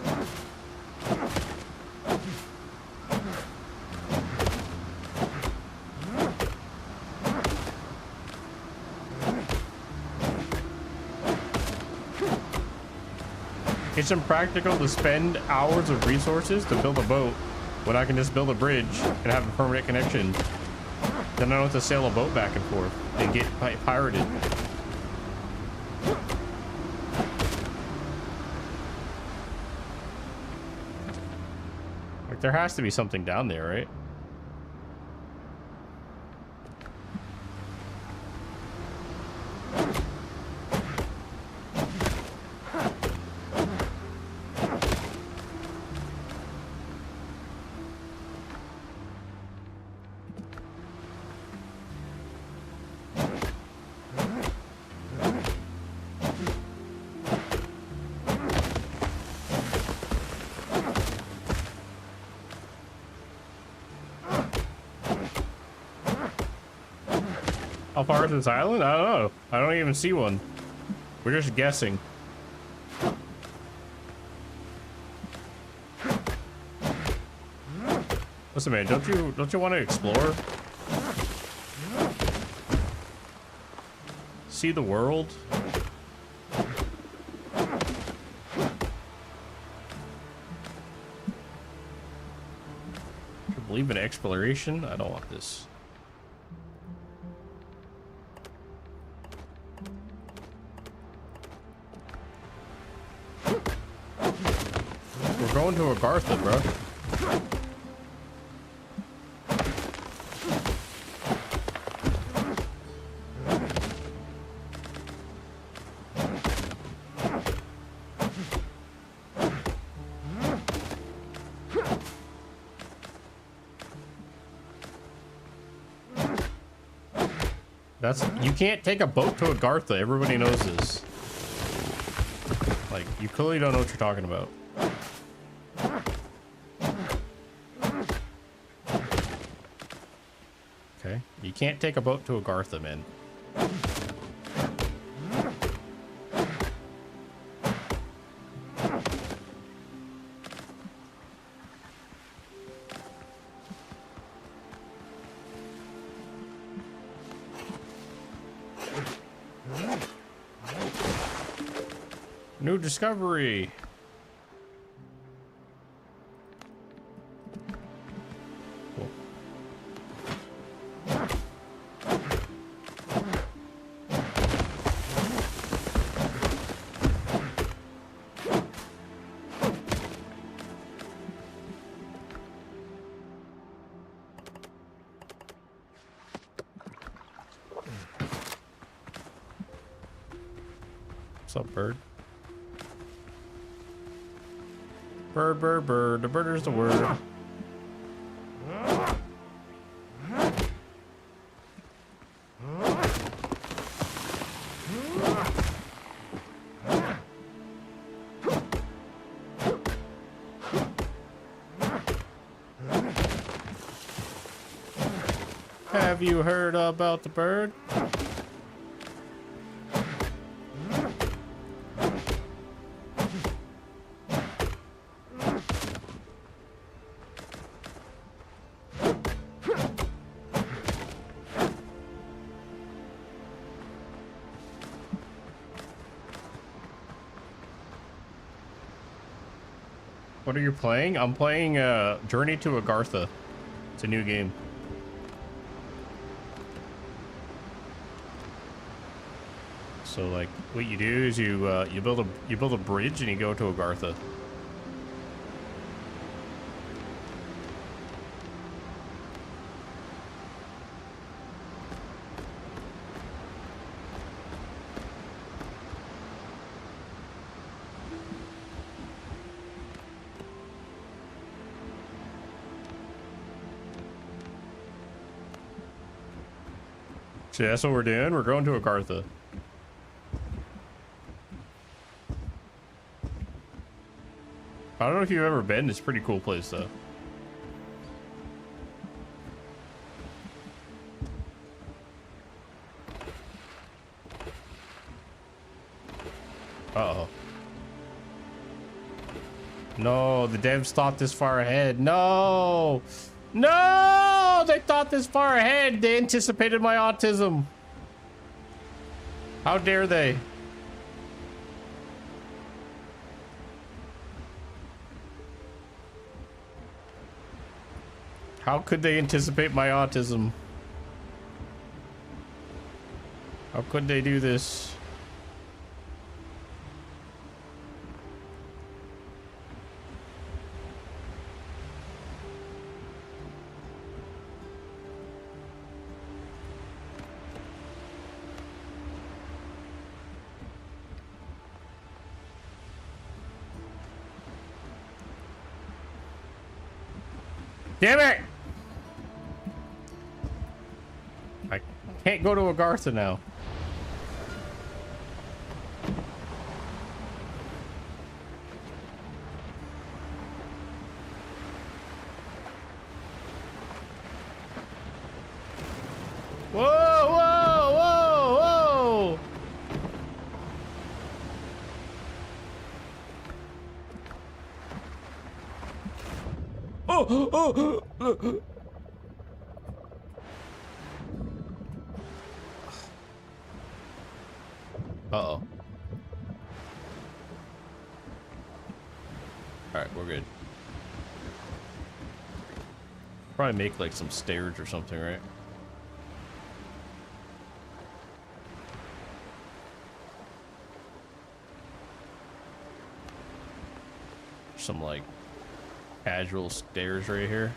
It's impractical to spend hours of resources to build a boat when I can just build a bridge and have a permanent connection. Then I don't have to sail a boat back and forth and get pirated. Like, there has to be something down there, right? How far is this island? I don't know. I don't even see one. We're just guessing. Listen, man, don't you want to explore? See the world? You believe in exploration? I don't want this. We're going to Agartha, bro. You can't take a boat to Agartha. Everybody knows this. Like, you clearly don't know what you're talking about. Okay, you can't take a boat to Agartha, man. New discovery. Cool. What's up, bird? Bird, bird, bird. The birder's the word. Have you heard about the bird? What are you playing? I'm playing Journey to Agartha. It's a new game. So like, what you do is you build a bridge and you go to Agartha. So that's what we're doing. We're going to Agartha. I don't know if you've ever been. It's a pretty cool place, though. Uh-oh. No, the devs thought this far ahead. No! No! They thought this far ahead. They anticipated my autism. How dare they? How could they anticipate my autism? How could they do this? Damn it! I can't go to Agartha now. Whoa, whoa, whoa, whoa! Oh. Uh-oh. Alright, we're good. Probably make like some stairs or something, right? Some like casual stairs right here.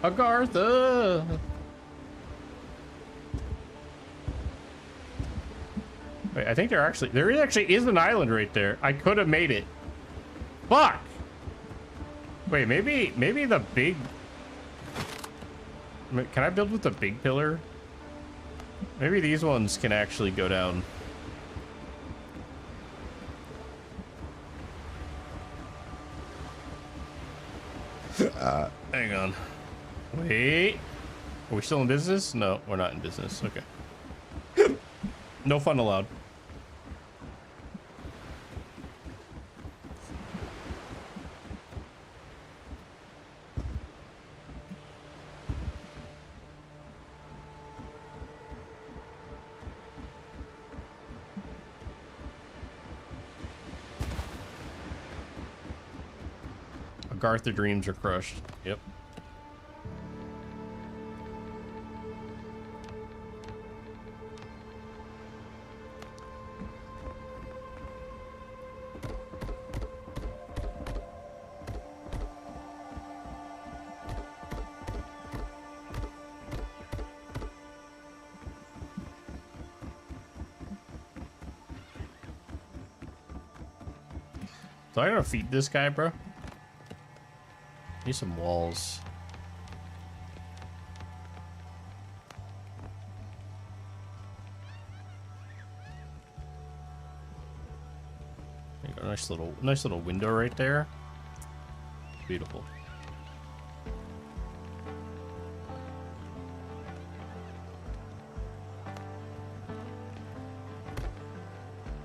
Agartha! Wait, I think there actually is an island right there. I could have made it. Fuck! Wait, maybe the big... Can I build with the big pillar? Maybe these ones can actually go down. Hang on. Wait. Are we still in business? No, we're not in business. Okay. No fun allowed. Agartha dreams are crushed. Yep. So I gotta feed this guy, bro. Need some walls. There you go, nice little window right there. Beautiful.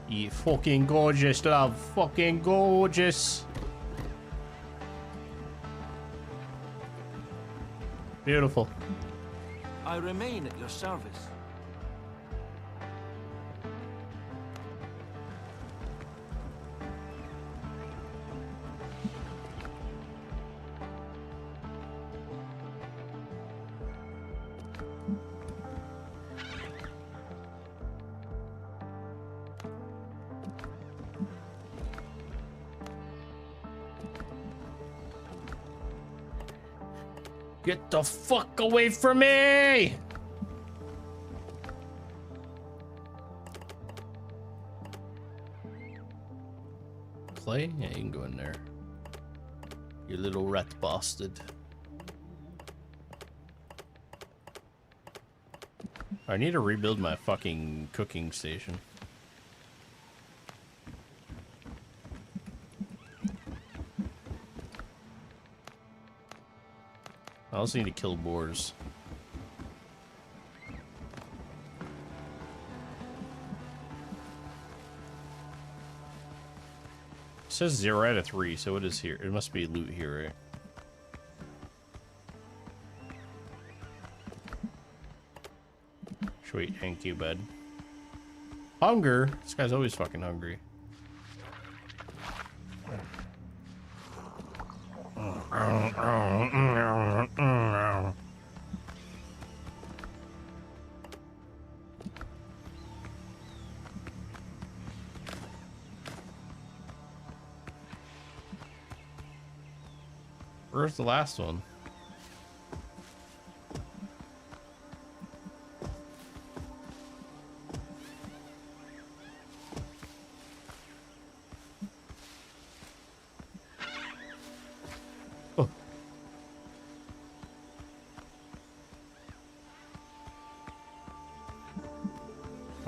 You fucking gorgeous, love. Fucking gorgeous. Beautiful. I remain at your service. Get the fuck away from me! Clay? Yeah, you can go in there. You little rat bastard. I need to rebuild my fucking cooking station. I also need to kill boars. It says 0 out of 3, so it is here. It must be loot here, right? Sweet, thank you, bud. Hunger? This guy's always fucking hungry. Where's the last one? Oh.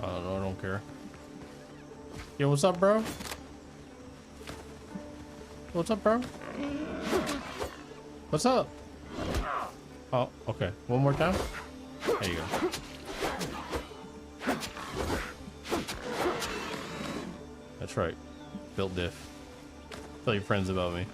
No, I don't care. Yo, what's up, bro? What's up, bro? What's up? Oh, okay. One more time. There you go. That's right. Built diff. Tell your friends about me.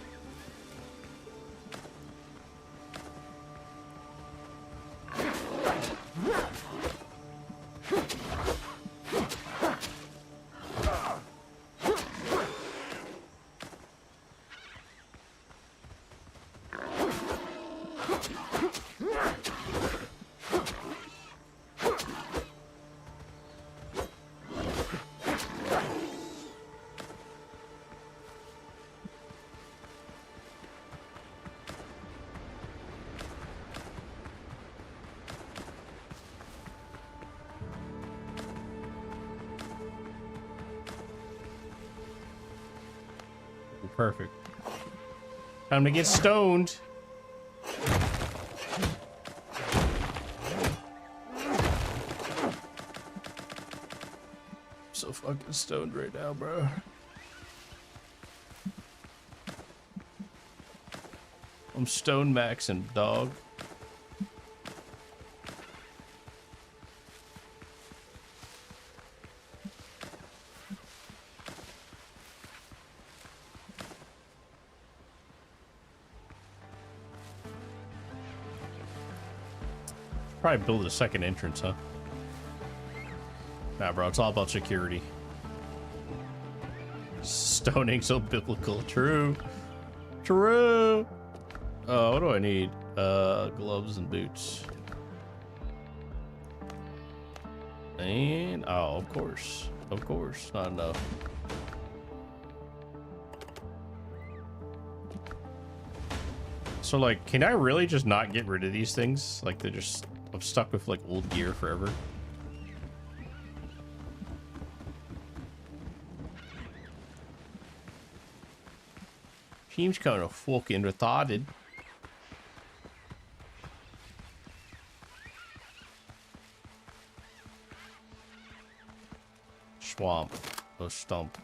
Perfect. Time to get stoned. So fucking stoned right now, bro. I'm stone maxing, dog. Probably build a second entrance, huh? Nah, bro, it's all about security. Stoning so biblical. True. True. What do I need? Gloves and boots. And, oh, of course. Of course. Not enough. So, like, can I really just not get rid of these things? Like, they're just... I'm stuck with, like, old gear forever. Seems kind of fucking retarded. Swamp. Or stump.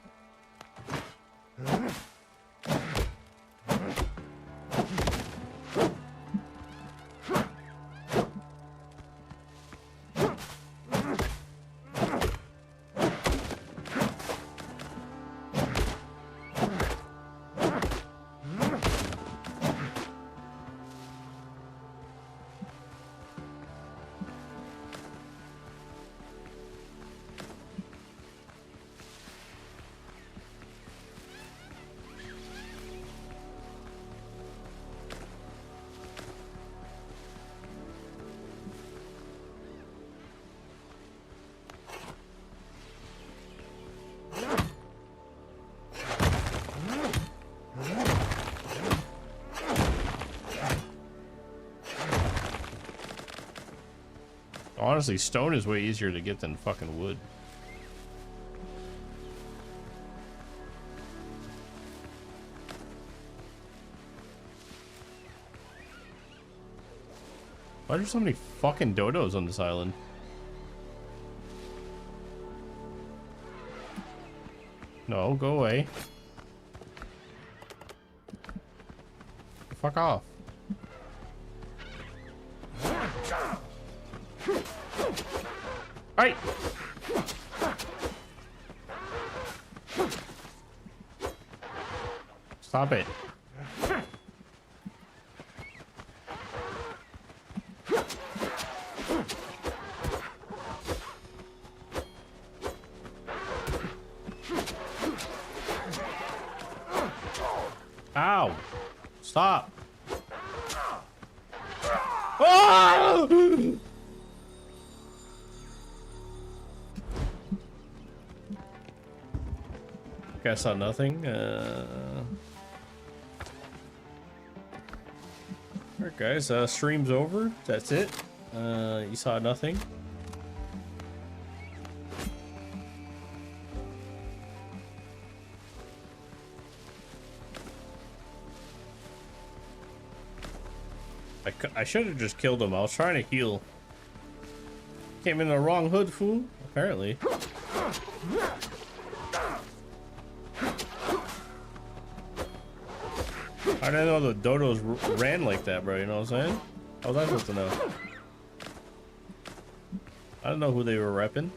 Honestly, stone is way easier to get than fucking wood. Why are there so many fucking dodos on this island? No, go away. Fuck off. Right. Stop it. Ow. Stop. Oh! I saw nothing. Alright guys, stream's over. That's it. You saw nothing. I should have just killed him. I was trying to heal. Came in the wrong hood, fool. Apparently. I didn't know the dodos ran like that, bro. You know what I'm saying? How was I supposed to know? I don't know who they were repping.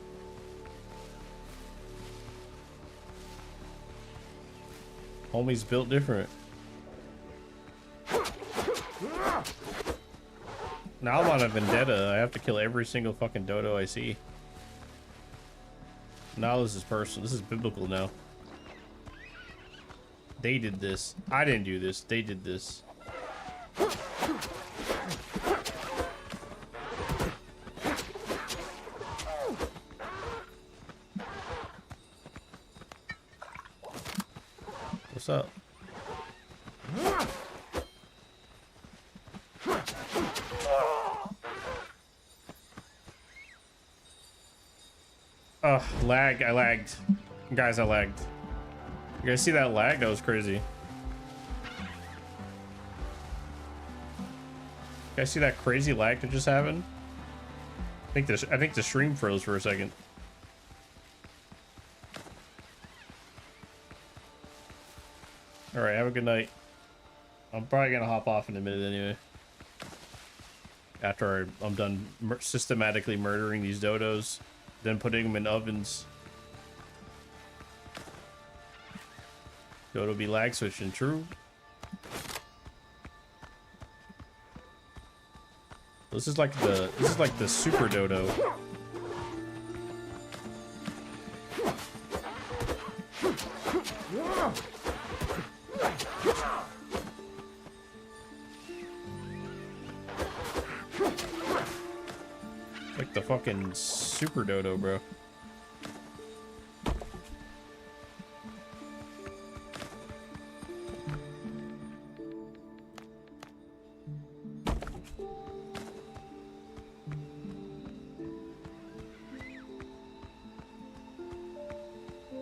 Homie's built different. Now I'm on a vendetta. I have to kill every single fucking dodo I see. Now this is personal. This is biblical now. They did this. I didn't do this. They did this. What's up? Ugh, lag. I lagged. Guys, I lagged. You guys see that lag? That was crazy. You guys see that crazy lag that just happened? I think the stream froze for a second. All right, have a good night. I'm probably gonna hop off in a minute anyway. After I'm done systematically murdering these dodos, then putting them in ovens. Dodo be lag switching, true. This is like the super dodo. Like the fucking super dodo, bro.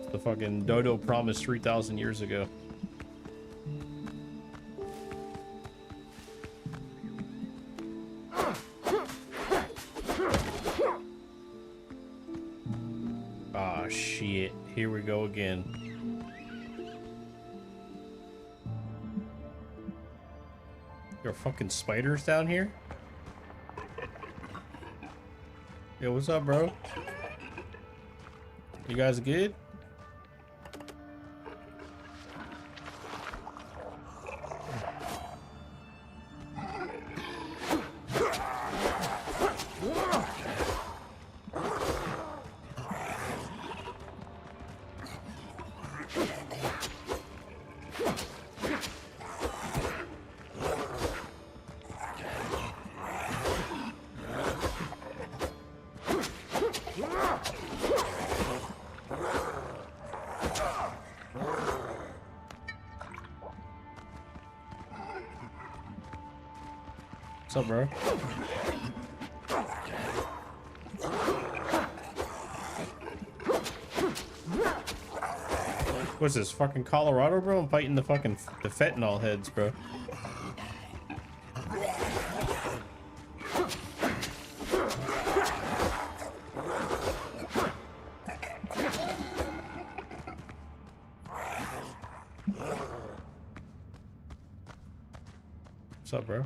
The fucking dodo promised 3,000 years ago. again. There are fucking spiders down here? Yo, what's up, bro? You guys good? What's up, bro? What's this, fucking Colorado, bro? I'm fighting the fucking the fentanyl heads, bro. What's up, bro?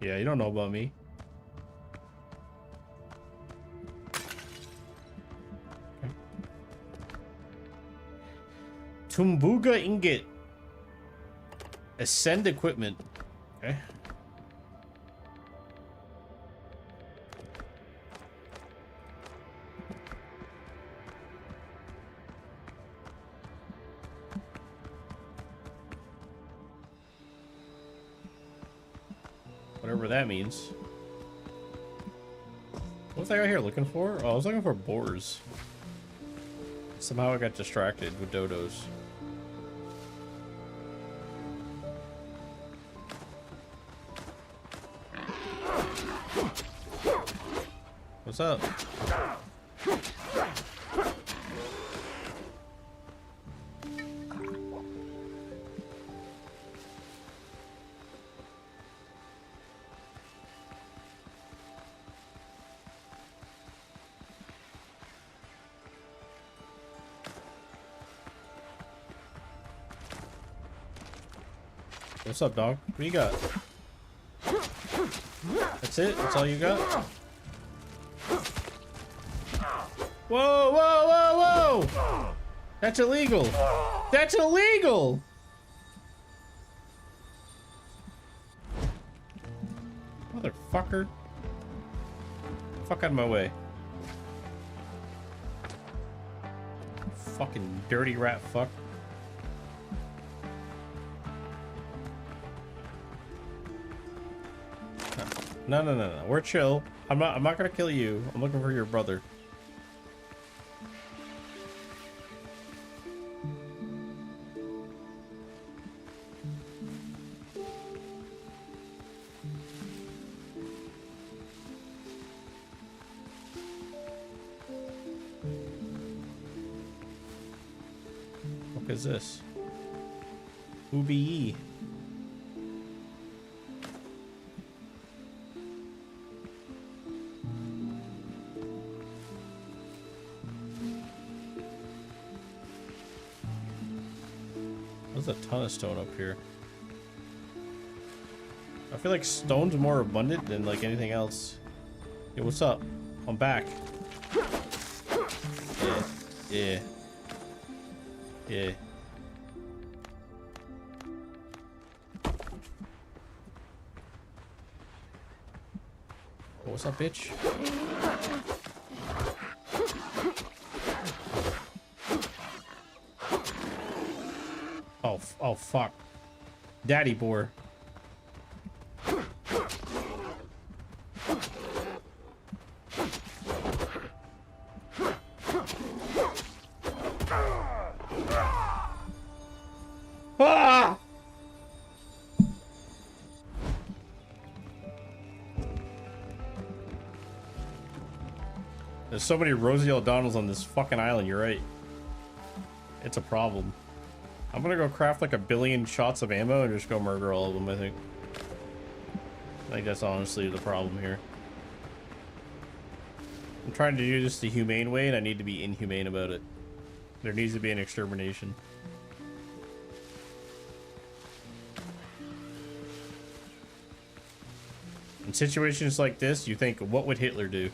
Yeah, you don't know about me. Okay. Tumbuga ingot. Ascend equipment. Okay. Whatever that means. What was I out here looking for? Oh, I was looking for boars. Somehow I got distracted with dodos. What's up? What's up, dog? What do you got? That's it? That's all you got? Whoa, whoa, whoa, whoa! That's illegal! That's illegal! Motherfucker. Fuck out of my way. Fucking dirty rat fuck. No, no, no, no. We're chill. I'm not gonna kill you. I'm looking for your brother. What is this? Who be ye? There's a ton of stone up here. I feel like stone's more abundant than like anything else. Yo, what's up? I'm back. Yeah. Yeah. Yeah. What's up, bitch? Oh, fuck. Daddy boar. Ah! There's so many Rosie O'Donnells on this fucking island, you're right. It's a problem. I'm gonna go craft like 1 billion shots of ammo and just go murder all of them, I think. I think that's honestly the problem here. I'm trying to do this the humane way, and I need to be inhumane about it. There needs to be an extermination. In situations like this, you think, what would Hitler do?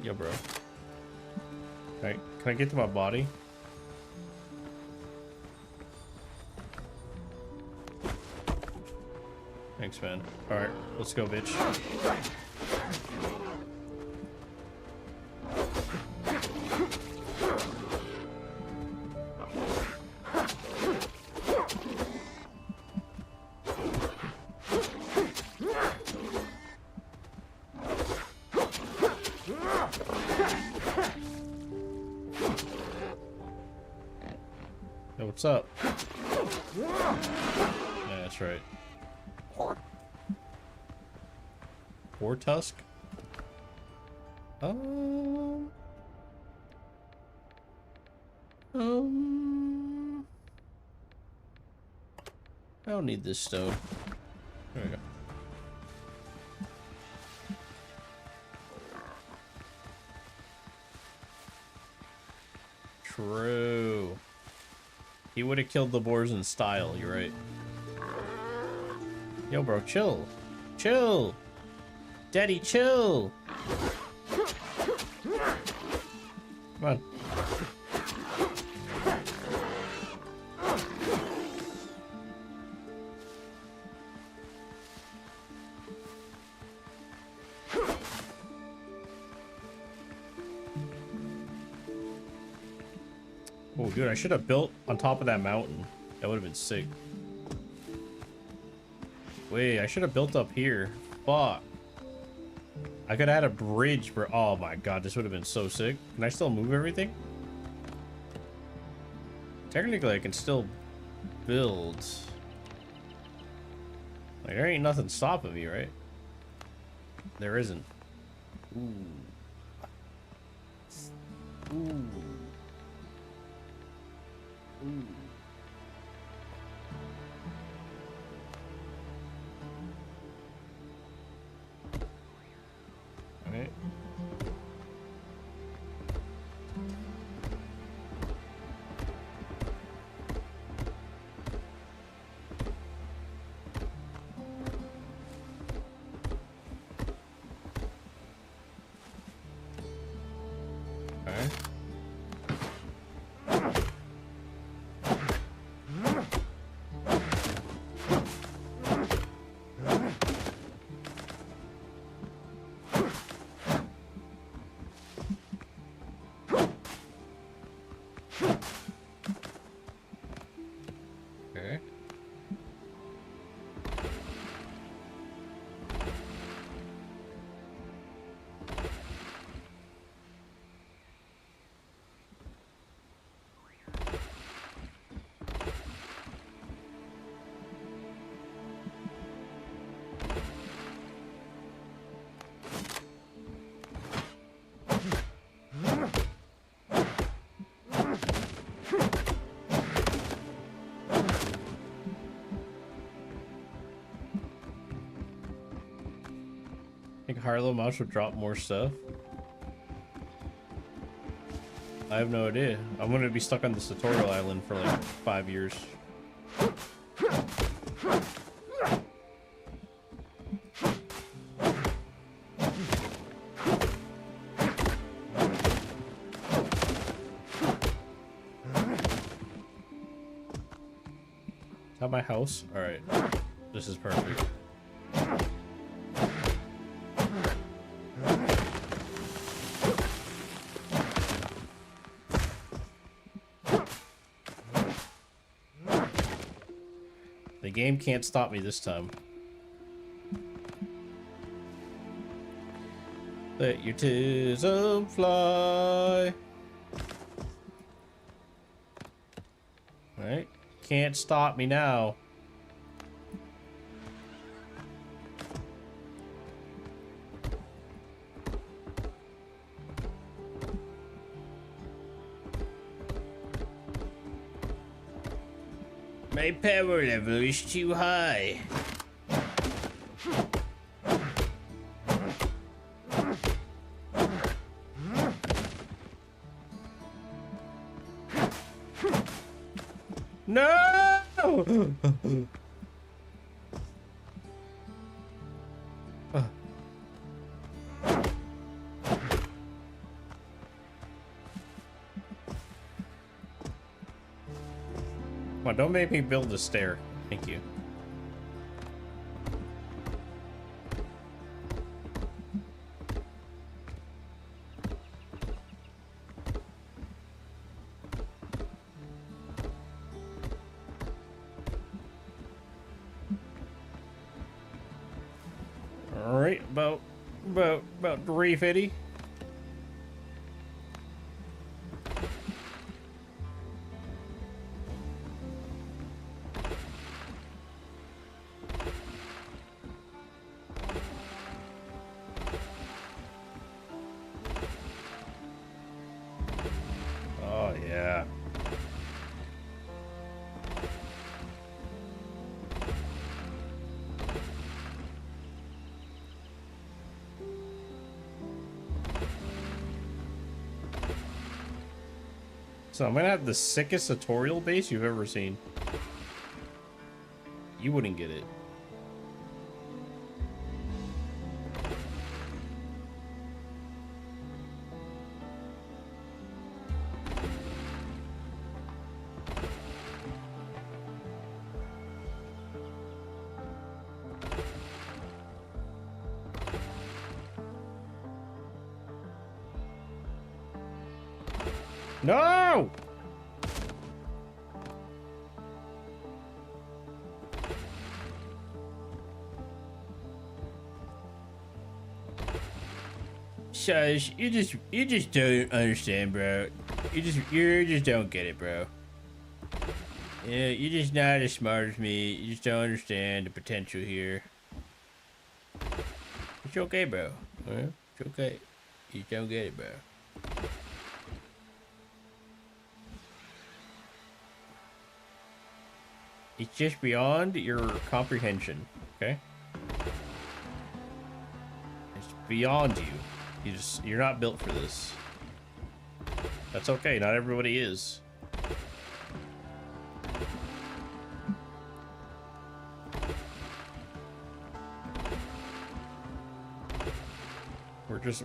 Yo, bro. Alright, can I get to my body? Thanks, man. Alright, let's go, bitch. Yo, what's up? Yeah, that's right. War tusk? I don't need this stone. There we go. True. He would have killed the boars in style, you're right. Yo, bro, chill. Chill! Daddy, chill! Come on. Oh, dude, I should have built on top of that mountain. That would have been sick. Wait, I should have built up here. Fuck. I could add a bridge, bro. Oh my god, this would have been so sick. Can I still move everything? Technically, I can still build. Like, there ain't nothing stopping me, right? There isn't. Ooh. Ooh. Ooh. Alright. Okay. Okay. Think Harlow Mouse would drop more stuff? I have no idea. I'm gonna be stuck on this tutorial island for like 5 years. Is that my house? Alright. This is perfect. The game can't stop me this time. Let your tism fly. Alright. Can't stop me now. My power level is too high. No! Come on, don't make me build a stair. Thank you. All right, about 350. Oh yeah. So I'm gonna have the sickest tutorial base you've ever seen. You wouldn't get it. No! Shush, you just don't understand, bro. You just don't get it, bro. Yeah, you're just not as smart as me. You just don't understand the potential here. It's okay, bro. It's okay. You just don't get it, bro. It's just beyond your comprehension, okay? It's beyond you. You're not built for this. That's okay, not everybody is.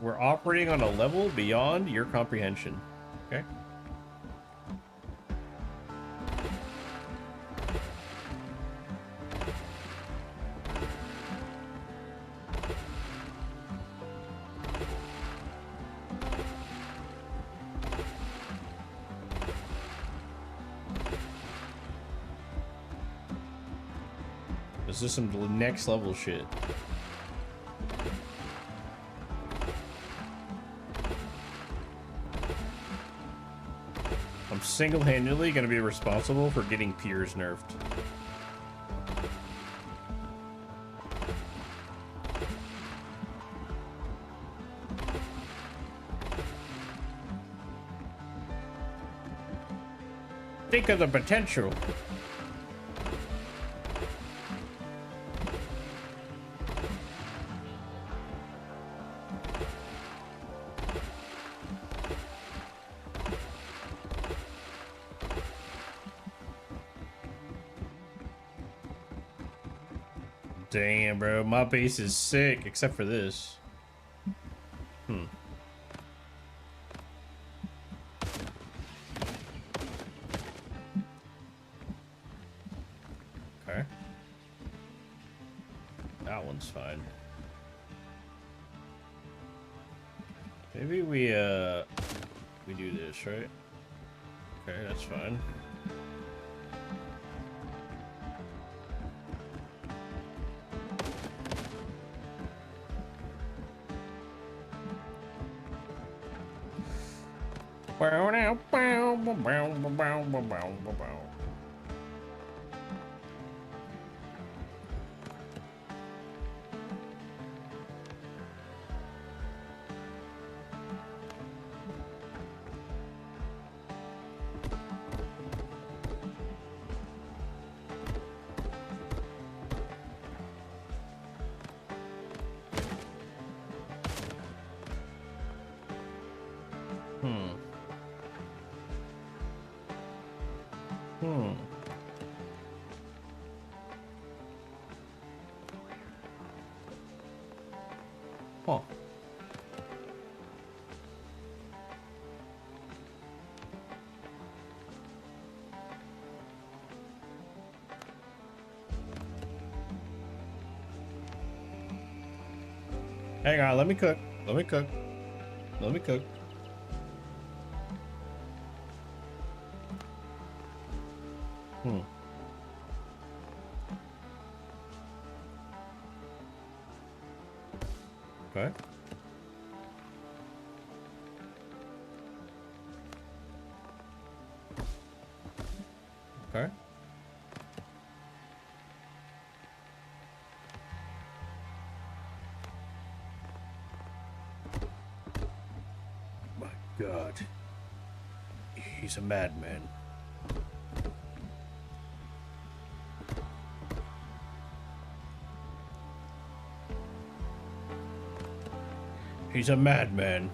We're operating on a level beyond your comprehension, okay? This is some next level shit. I'm single-handedly gonna be responsible for getting Piers nerfed. Think of the potential. Damn, bro, my base is sick, except for this. Okay. That one's fine. Maybe we do this, right? Okay, that's fine. Hmm. Hmm. Huh. Hang on, let me cook. Let me cook. Let me cook. Hmm. Okay. Okay. My God. He's a madman. He's a madman.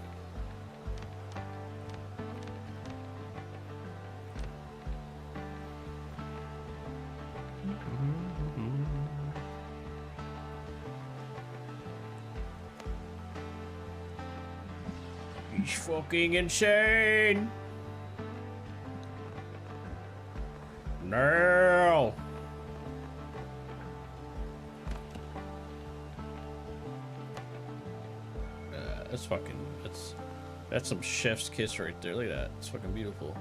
He's fucking insane. No. That's fucking, that's some chef's kiss right there. Look at that. It's fucking beautiful.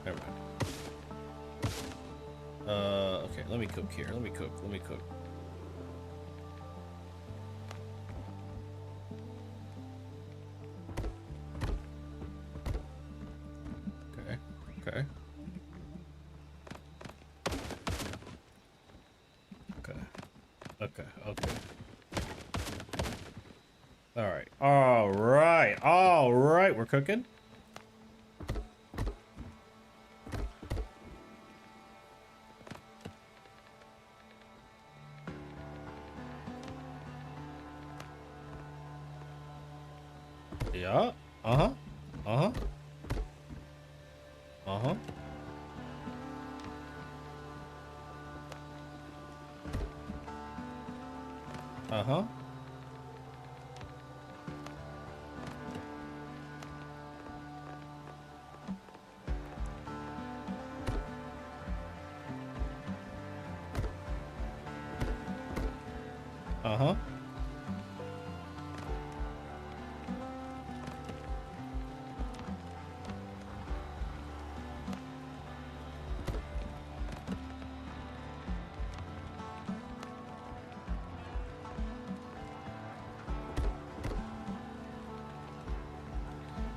Never mind. Okay, let me cook here. Let me cook. Let me cook. Okay. Okay. Okay. Okay. Okay. All right. All right. All right. We're cooking. Yeah. Uh-huh. Uh-huh. Uh-huh. Uh-huh. Uh-huh.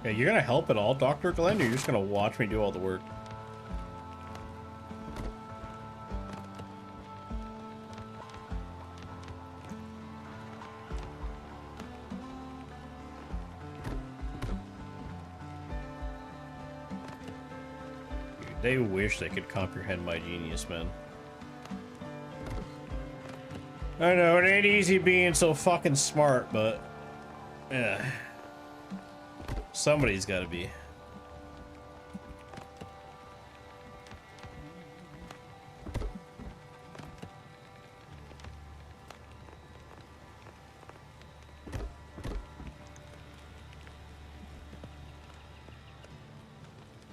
Yeah, you're gonna help at all, Dr. Glenn, or you're just gonna watch me do all the work? They wish they could comprehend my genius, man. I know, it ain't easy being so fucking smart, but... yeah. Somebody's gotta be.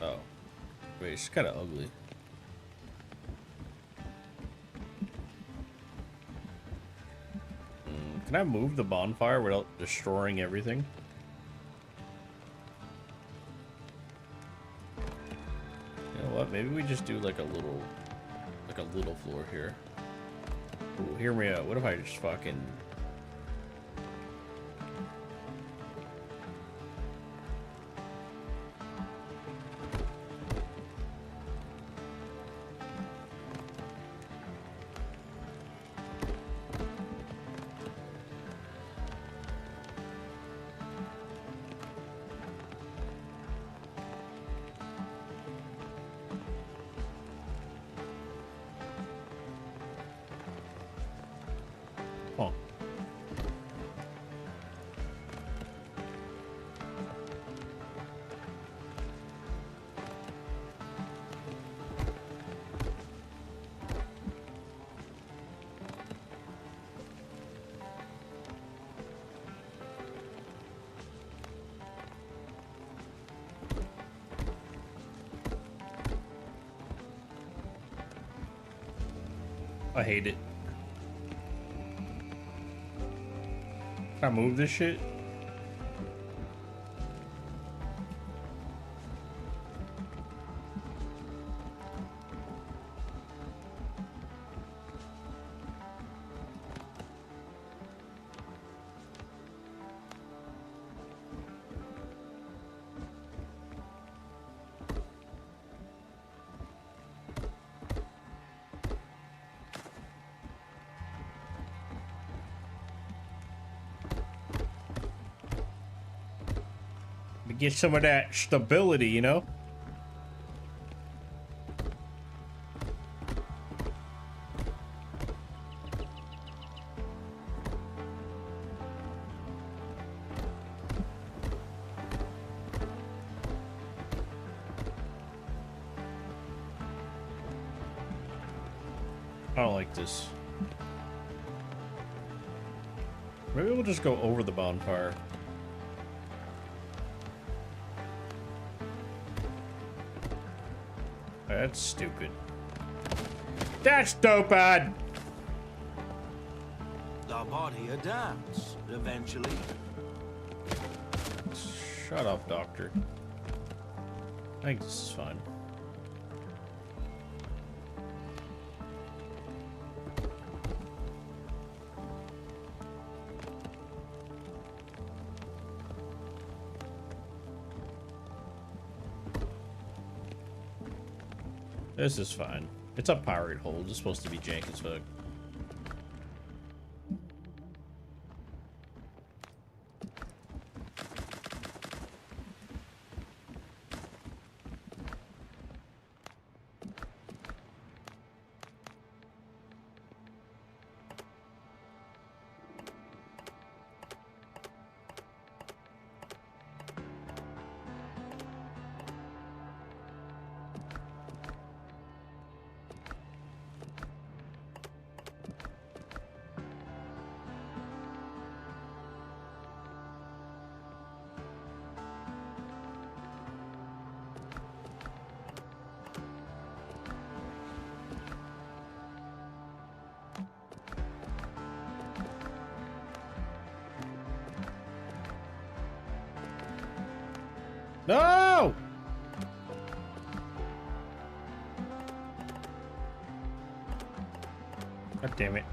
Oh. Wait, she's kinda ugly. Can I move the bonfire without destroying everything? You know what? Maybe we just do like a little floor here. Ooh, hear me out. What if I just fucking... Huh. I hate it. Can I move this shit? To get some of that stability, you know? I don't like this. Maybe we'll just go over the bonfire. That's stupid. That's stupid! The body adapts, eventually. Shut up, doctor. I think this is fine. This is fine. It's a pirate hold. It's supposed to be jank as fuck. No! God damn it.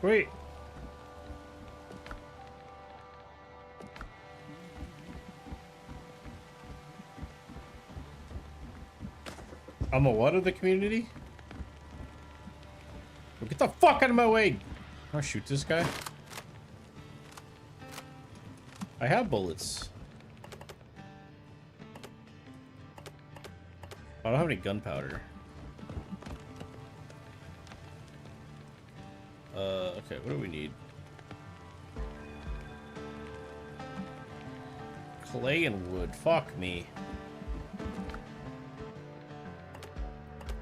Wait. I'm a what of the community? Well, get the fuck out of my way! I'll shoot this guy. I have bullets. I don't have any gunpowder. Okay, what do we need? Clay and wood. Fuck me.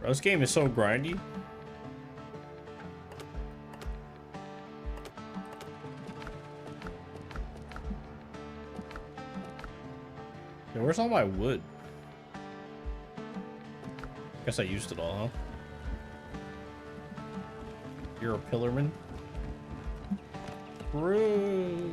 Bro, this game is so grindy. Yeah, where's all my wood? Guess I used it all, huh? You're a pillarman? True.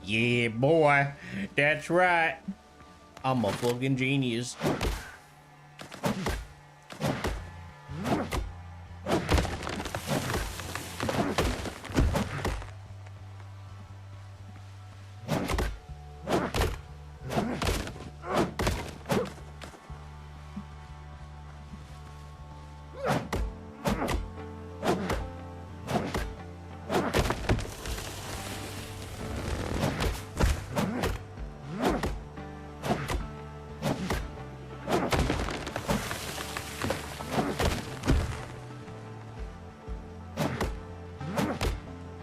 Yeah, boy. That's right. I'm a fucking genius.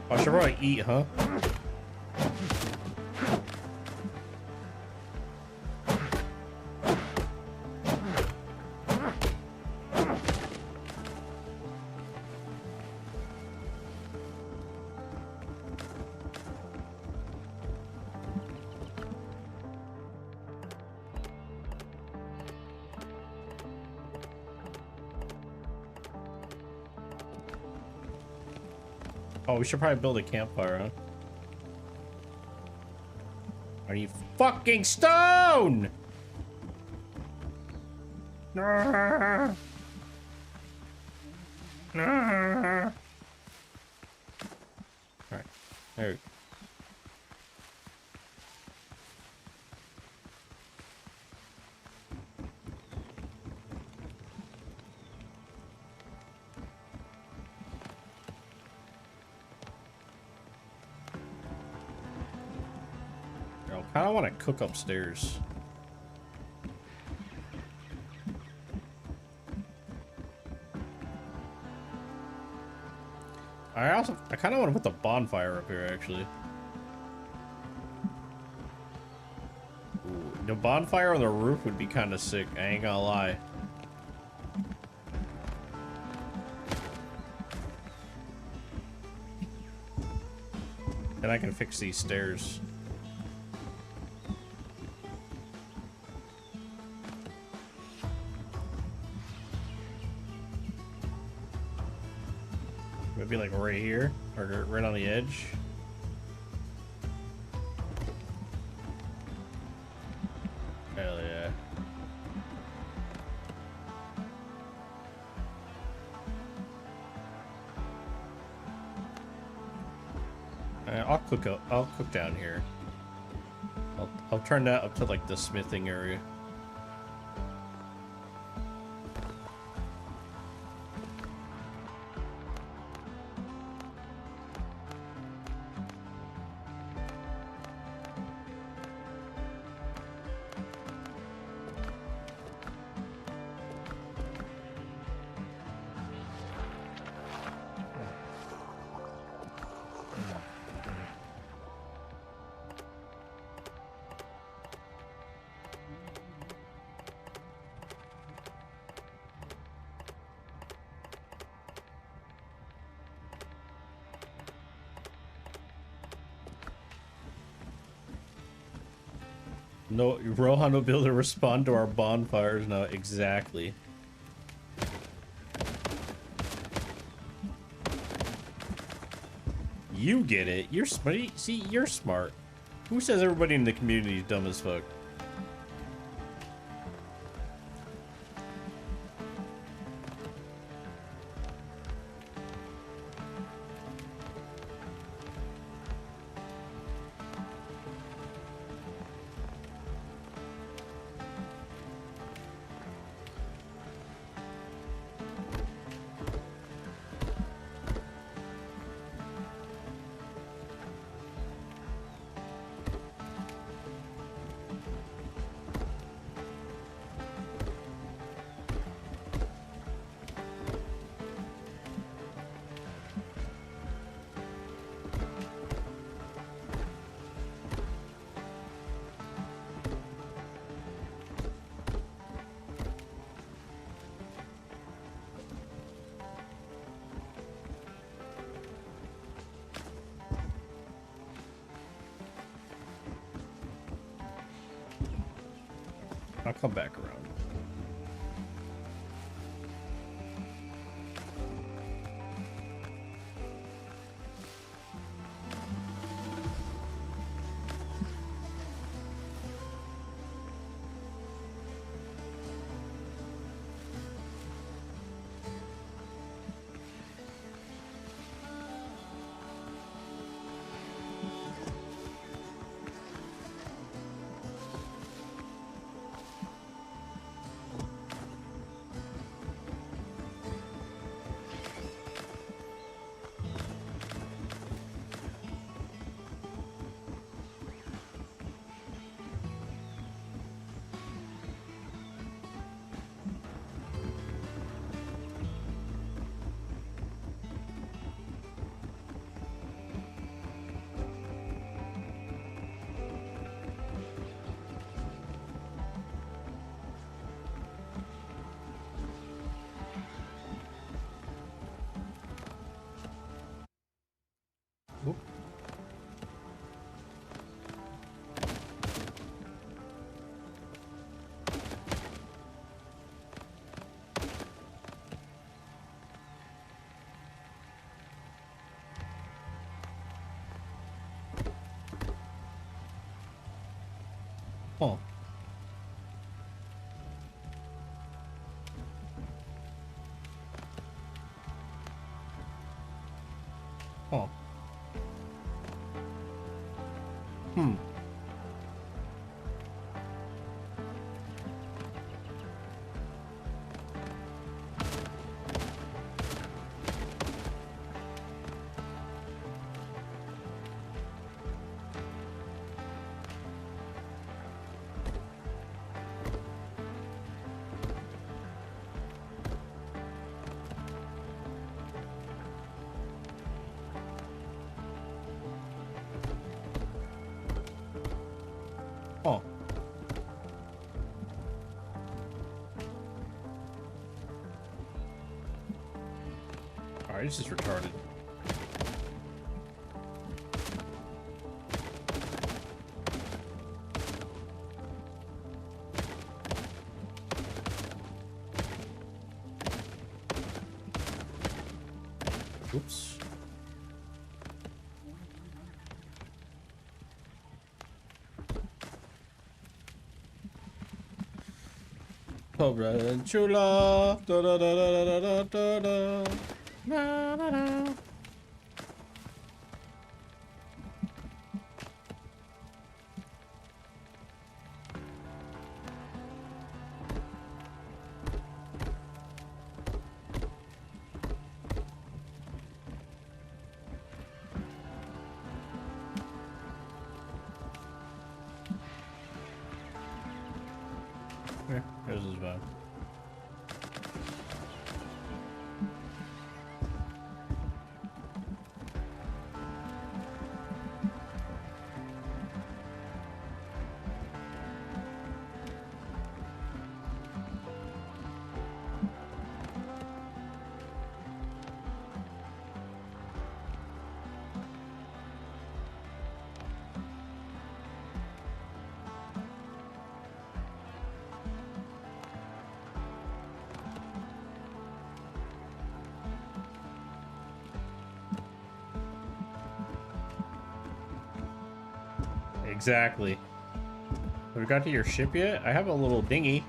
I should probably eat, huh? Oh, we should probably build a campfire, huh? Are you fucking stone? Nah. Nah. Alright, there we go. I don't want to cook upstairs. I kind of want to put the bonfire up here, actually. Ooh, the bonfire on the roof would be kind of sick. I ain't gonna lie. Then I can fix these stairs. Maybe like right here, or right on the edge. Hell yeah. I'll cook down here. I'll turn that up to like the smithing area. No, Rohan will be able to respond to our bonfires now. Exactly. You get it. You're smart. See, you're smart. Who says everybody in the community is dumb as fuck? I'll come back around. Huh. Huh. Hmm. Huh. Alright, this is retarded. Oops. Tarantula. Da da da da da da da da. Na, na, na. Yeah, here's his vibe. Exactly. Have we got to your ship yet? I have a little dinghy.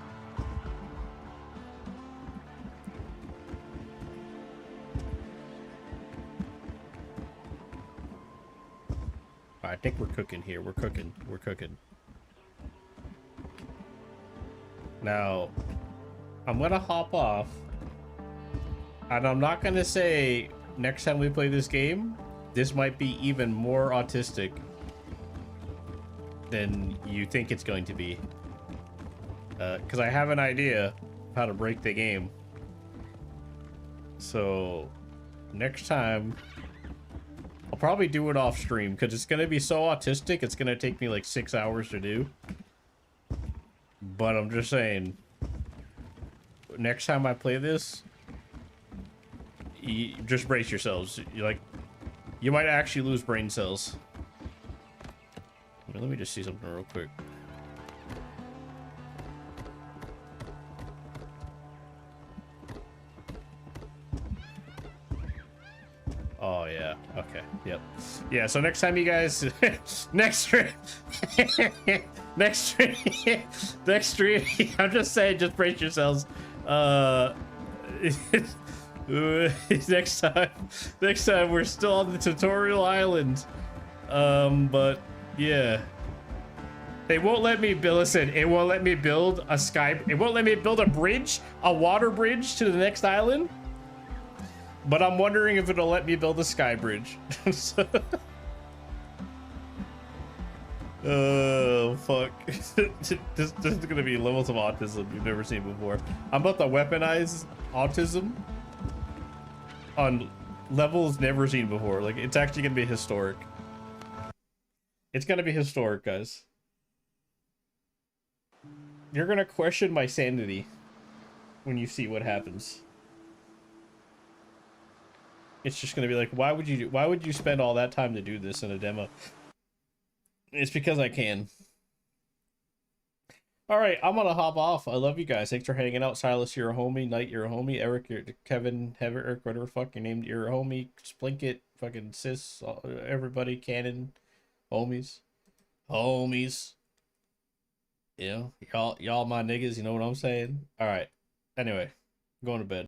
I think we're cooking here. We're cooking. We're cooking. Now, I'm gonna hop off. And I'm not gonna say next time we play this game, this might be even more autistic than you think it's going to be. Because I have an idea of how to break the game. So, next time, I'll probably do it off stream, because it's going to be so autistic, it's going to take me like 6 hours to do. But I'm just saying, next time I play this, just brace yourselves. You might actually lose brain cells. Let me just see something real quick. Oh yeah, okay, yep. Yeah, so next time you guys next stream next stream I'm just saying, just brace yourselves. Next time we're still on the tutorial island. But yeah, they won't let me build. Listen, it won't let me build a sky. It won't let me build a bridge, a water bridge to the next island. But I'm wondering if it'll let me build a sky bridge. Oh fuck! This is gonna be levels of autism you've never seen before. I'm about to weaponize autism on levels never seen before. Like, it's actually gonna be historic. It's gonna be historic, guys. You're gonna question my sanity when you see what happens. It's just gonna be like, why would you spend all that time to do this in a demo? It's because I can. All right, I'm gonna hop off. I love you guys. Thanks for hanging out. Silas, you're a homie. Knight, you're a homie. Eric, you're Kevin, Eric, whatever the fuck your name, you're a homie. Splinkit, fucking sis, everybody, Cannon, homies. You know, y'all my niggas, you know what I'm saying? All right. Anyway, going to bed.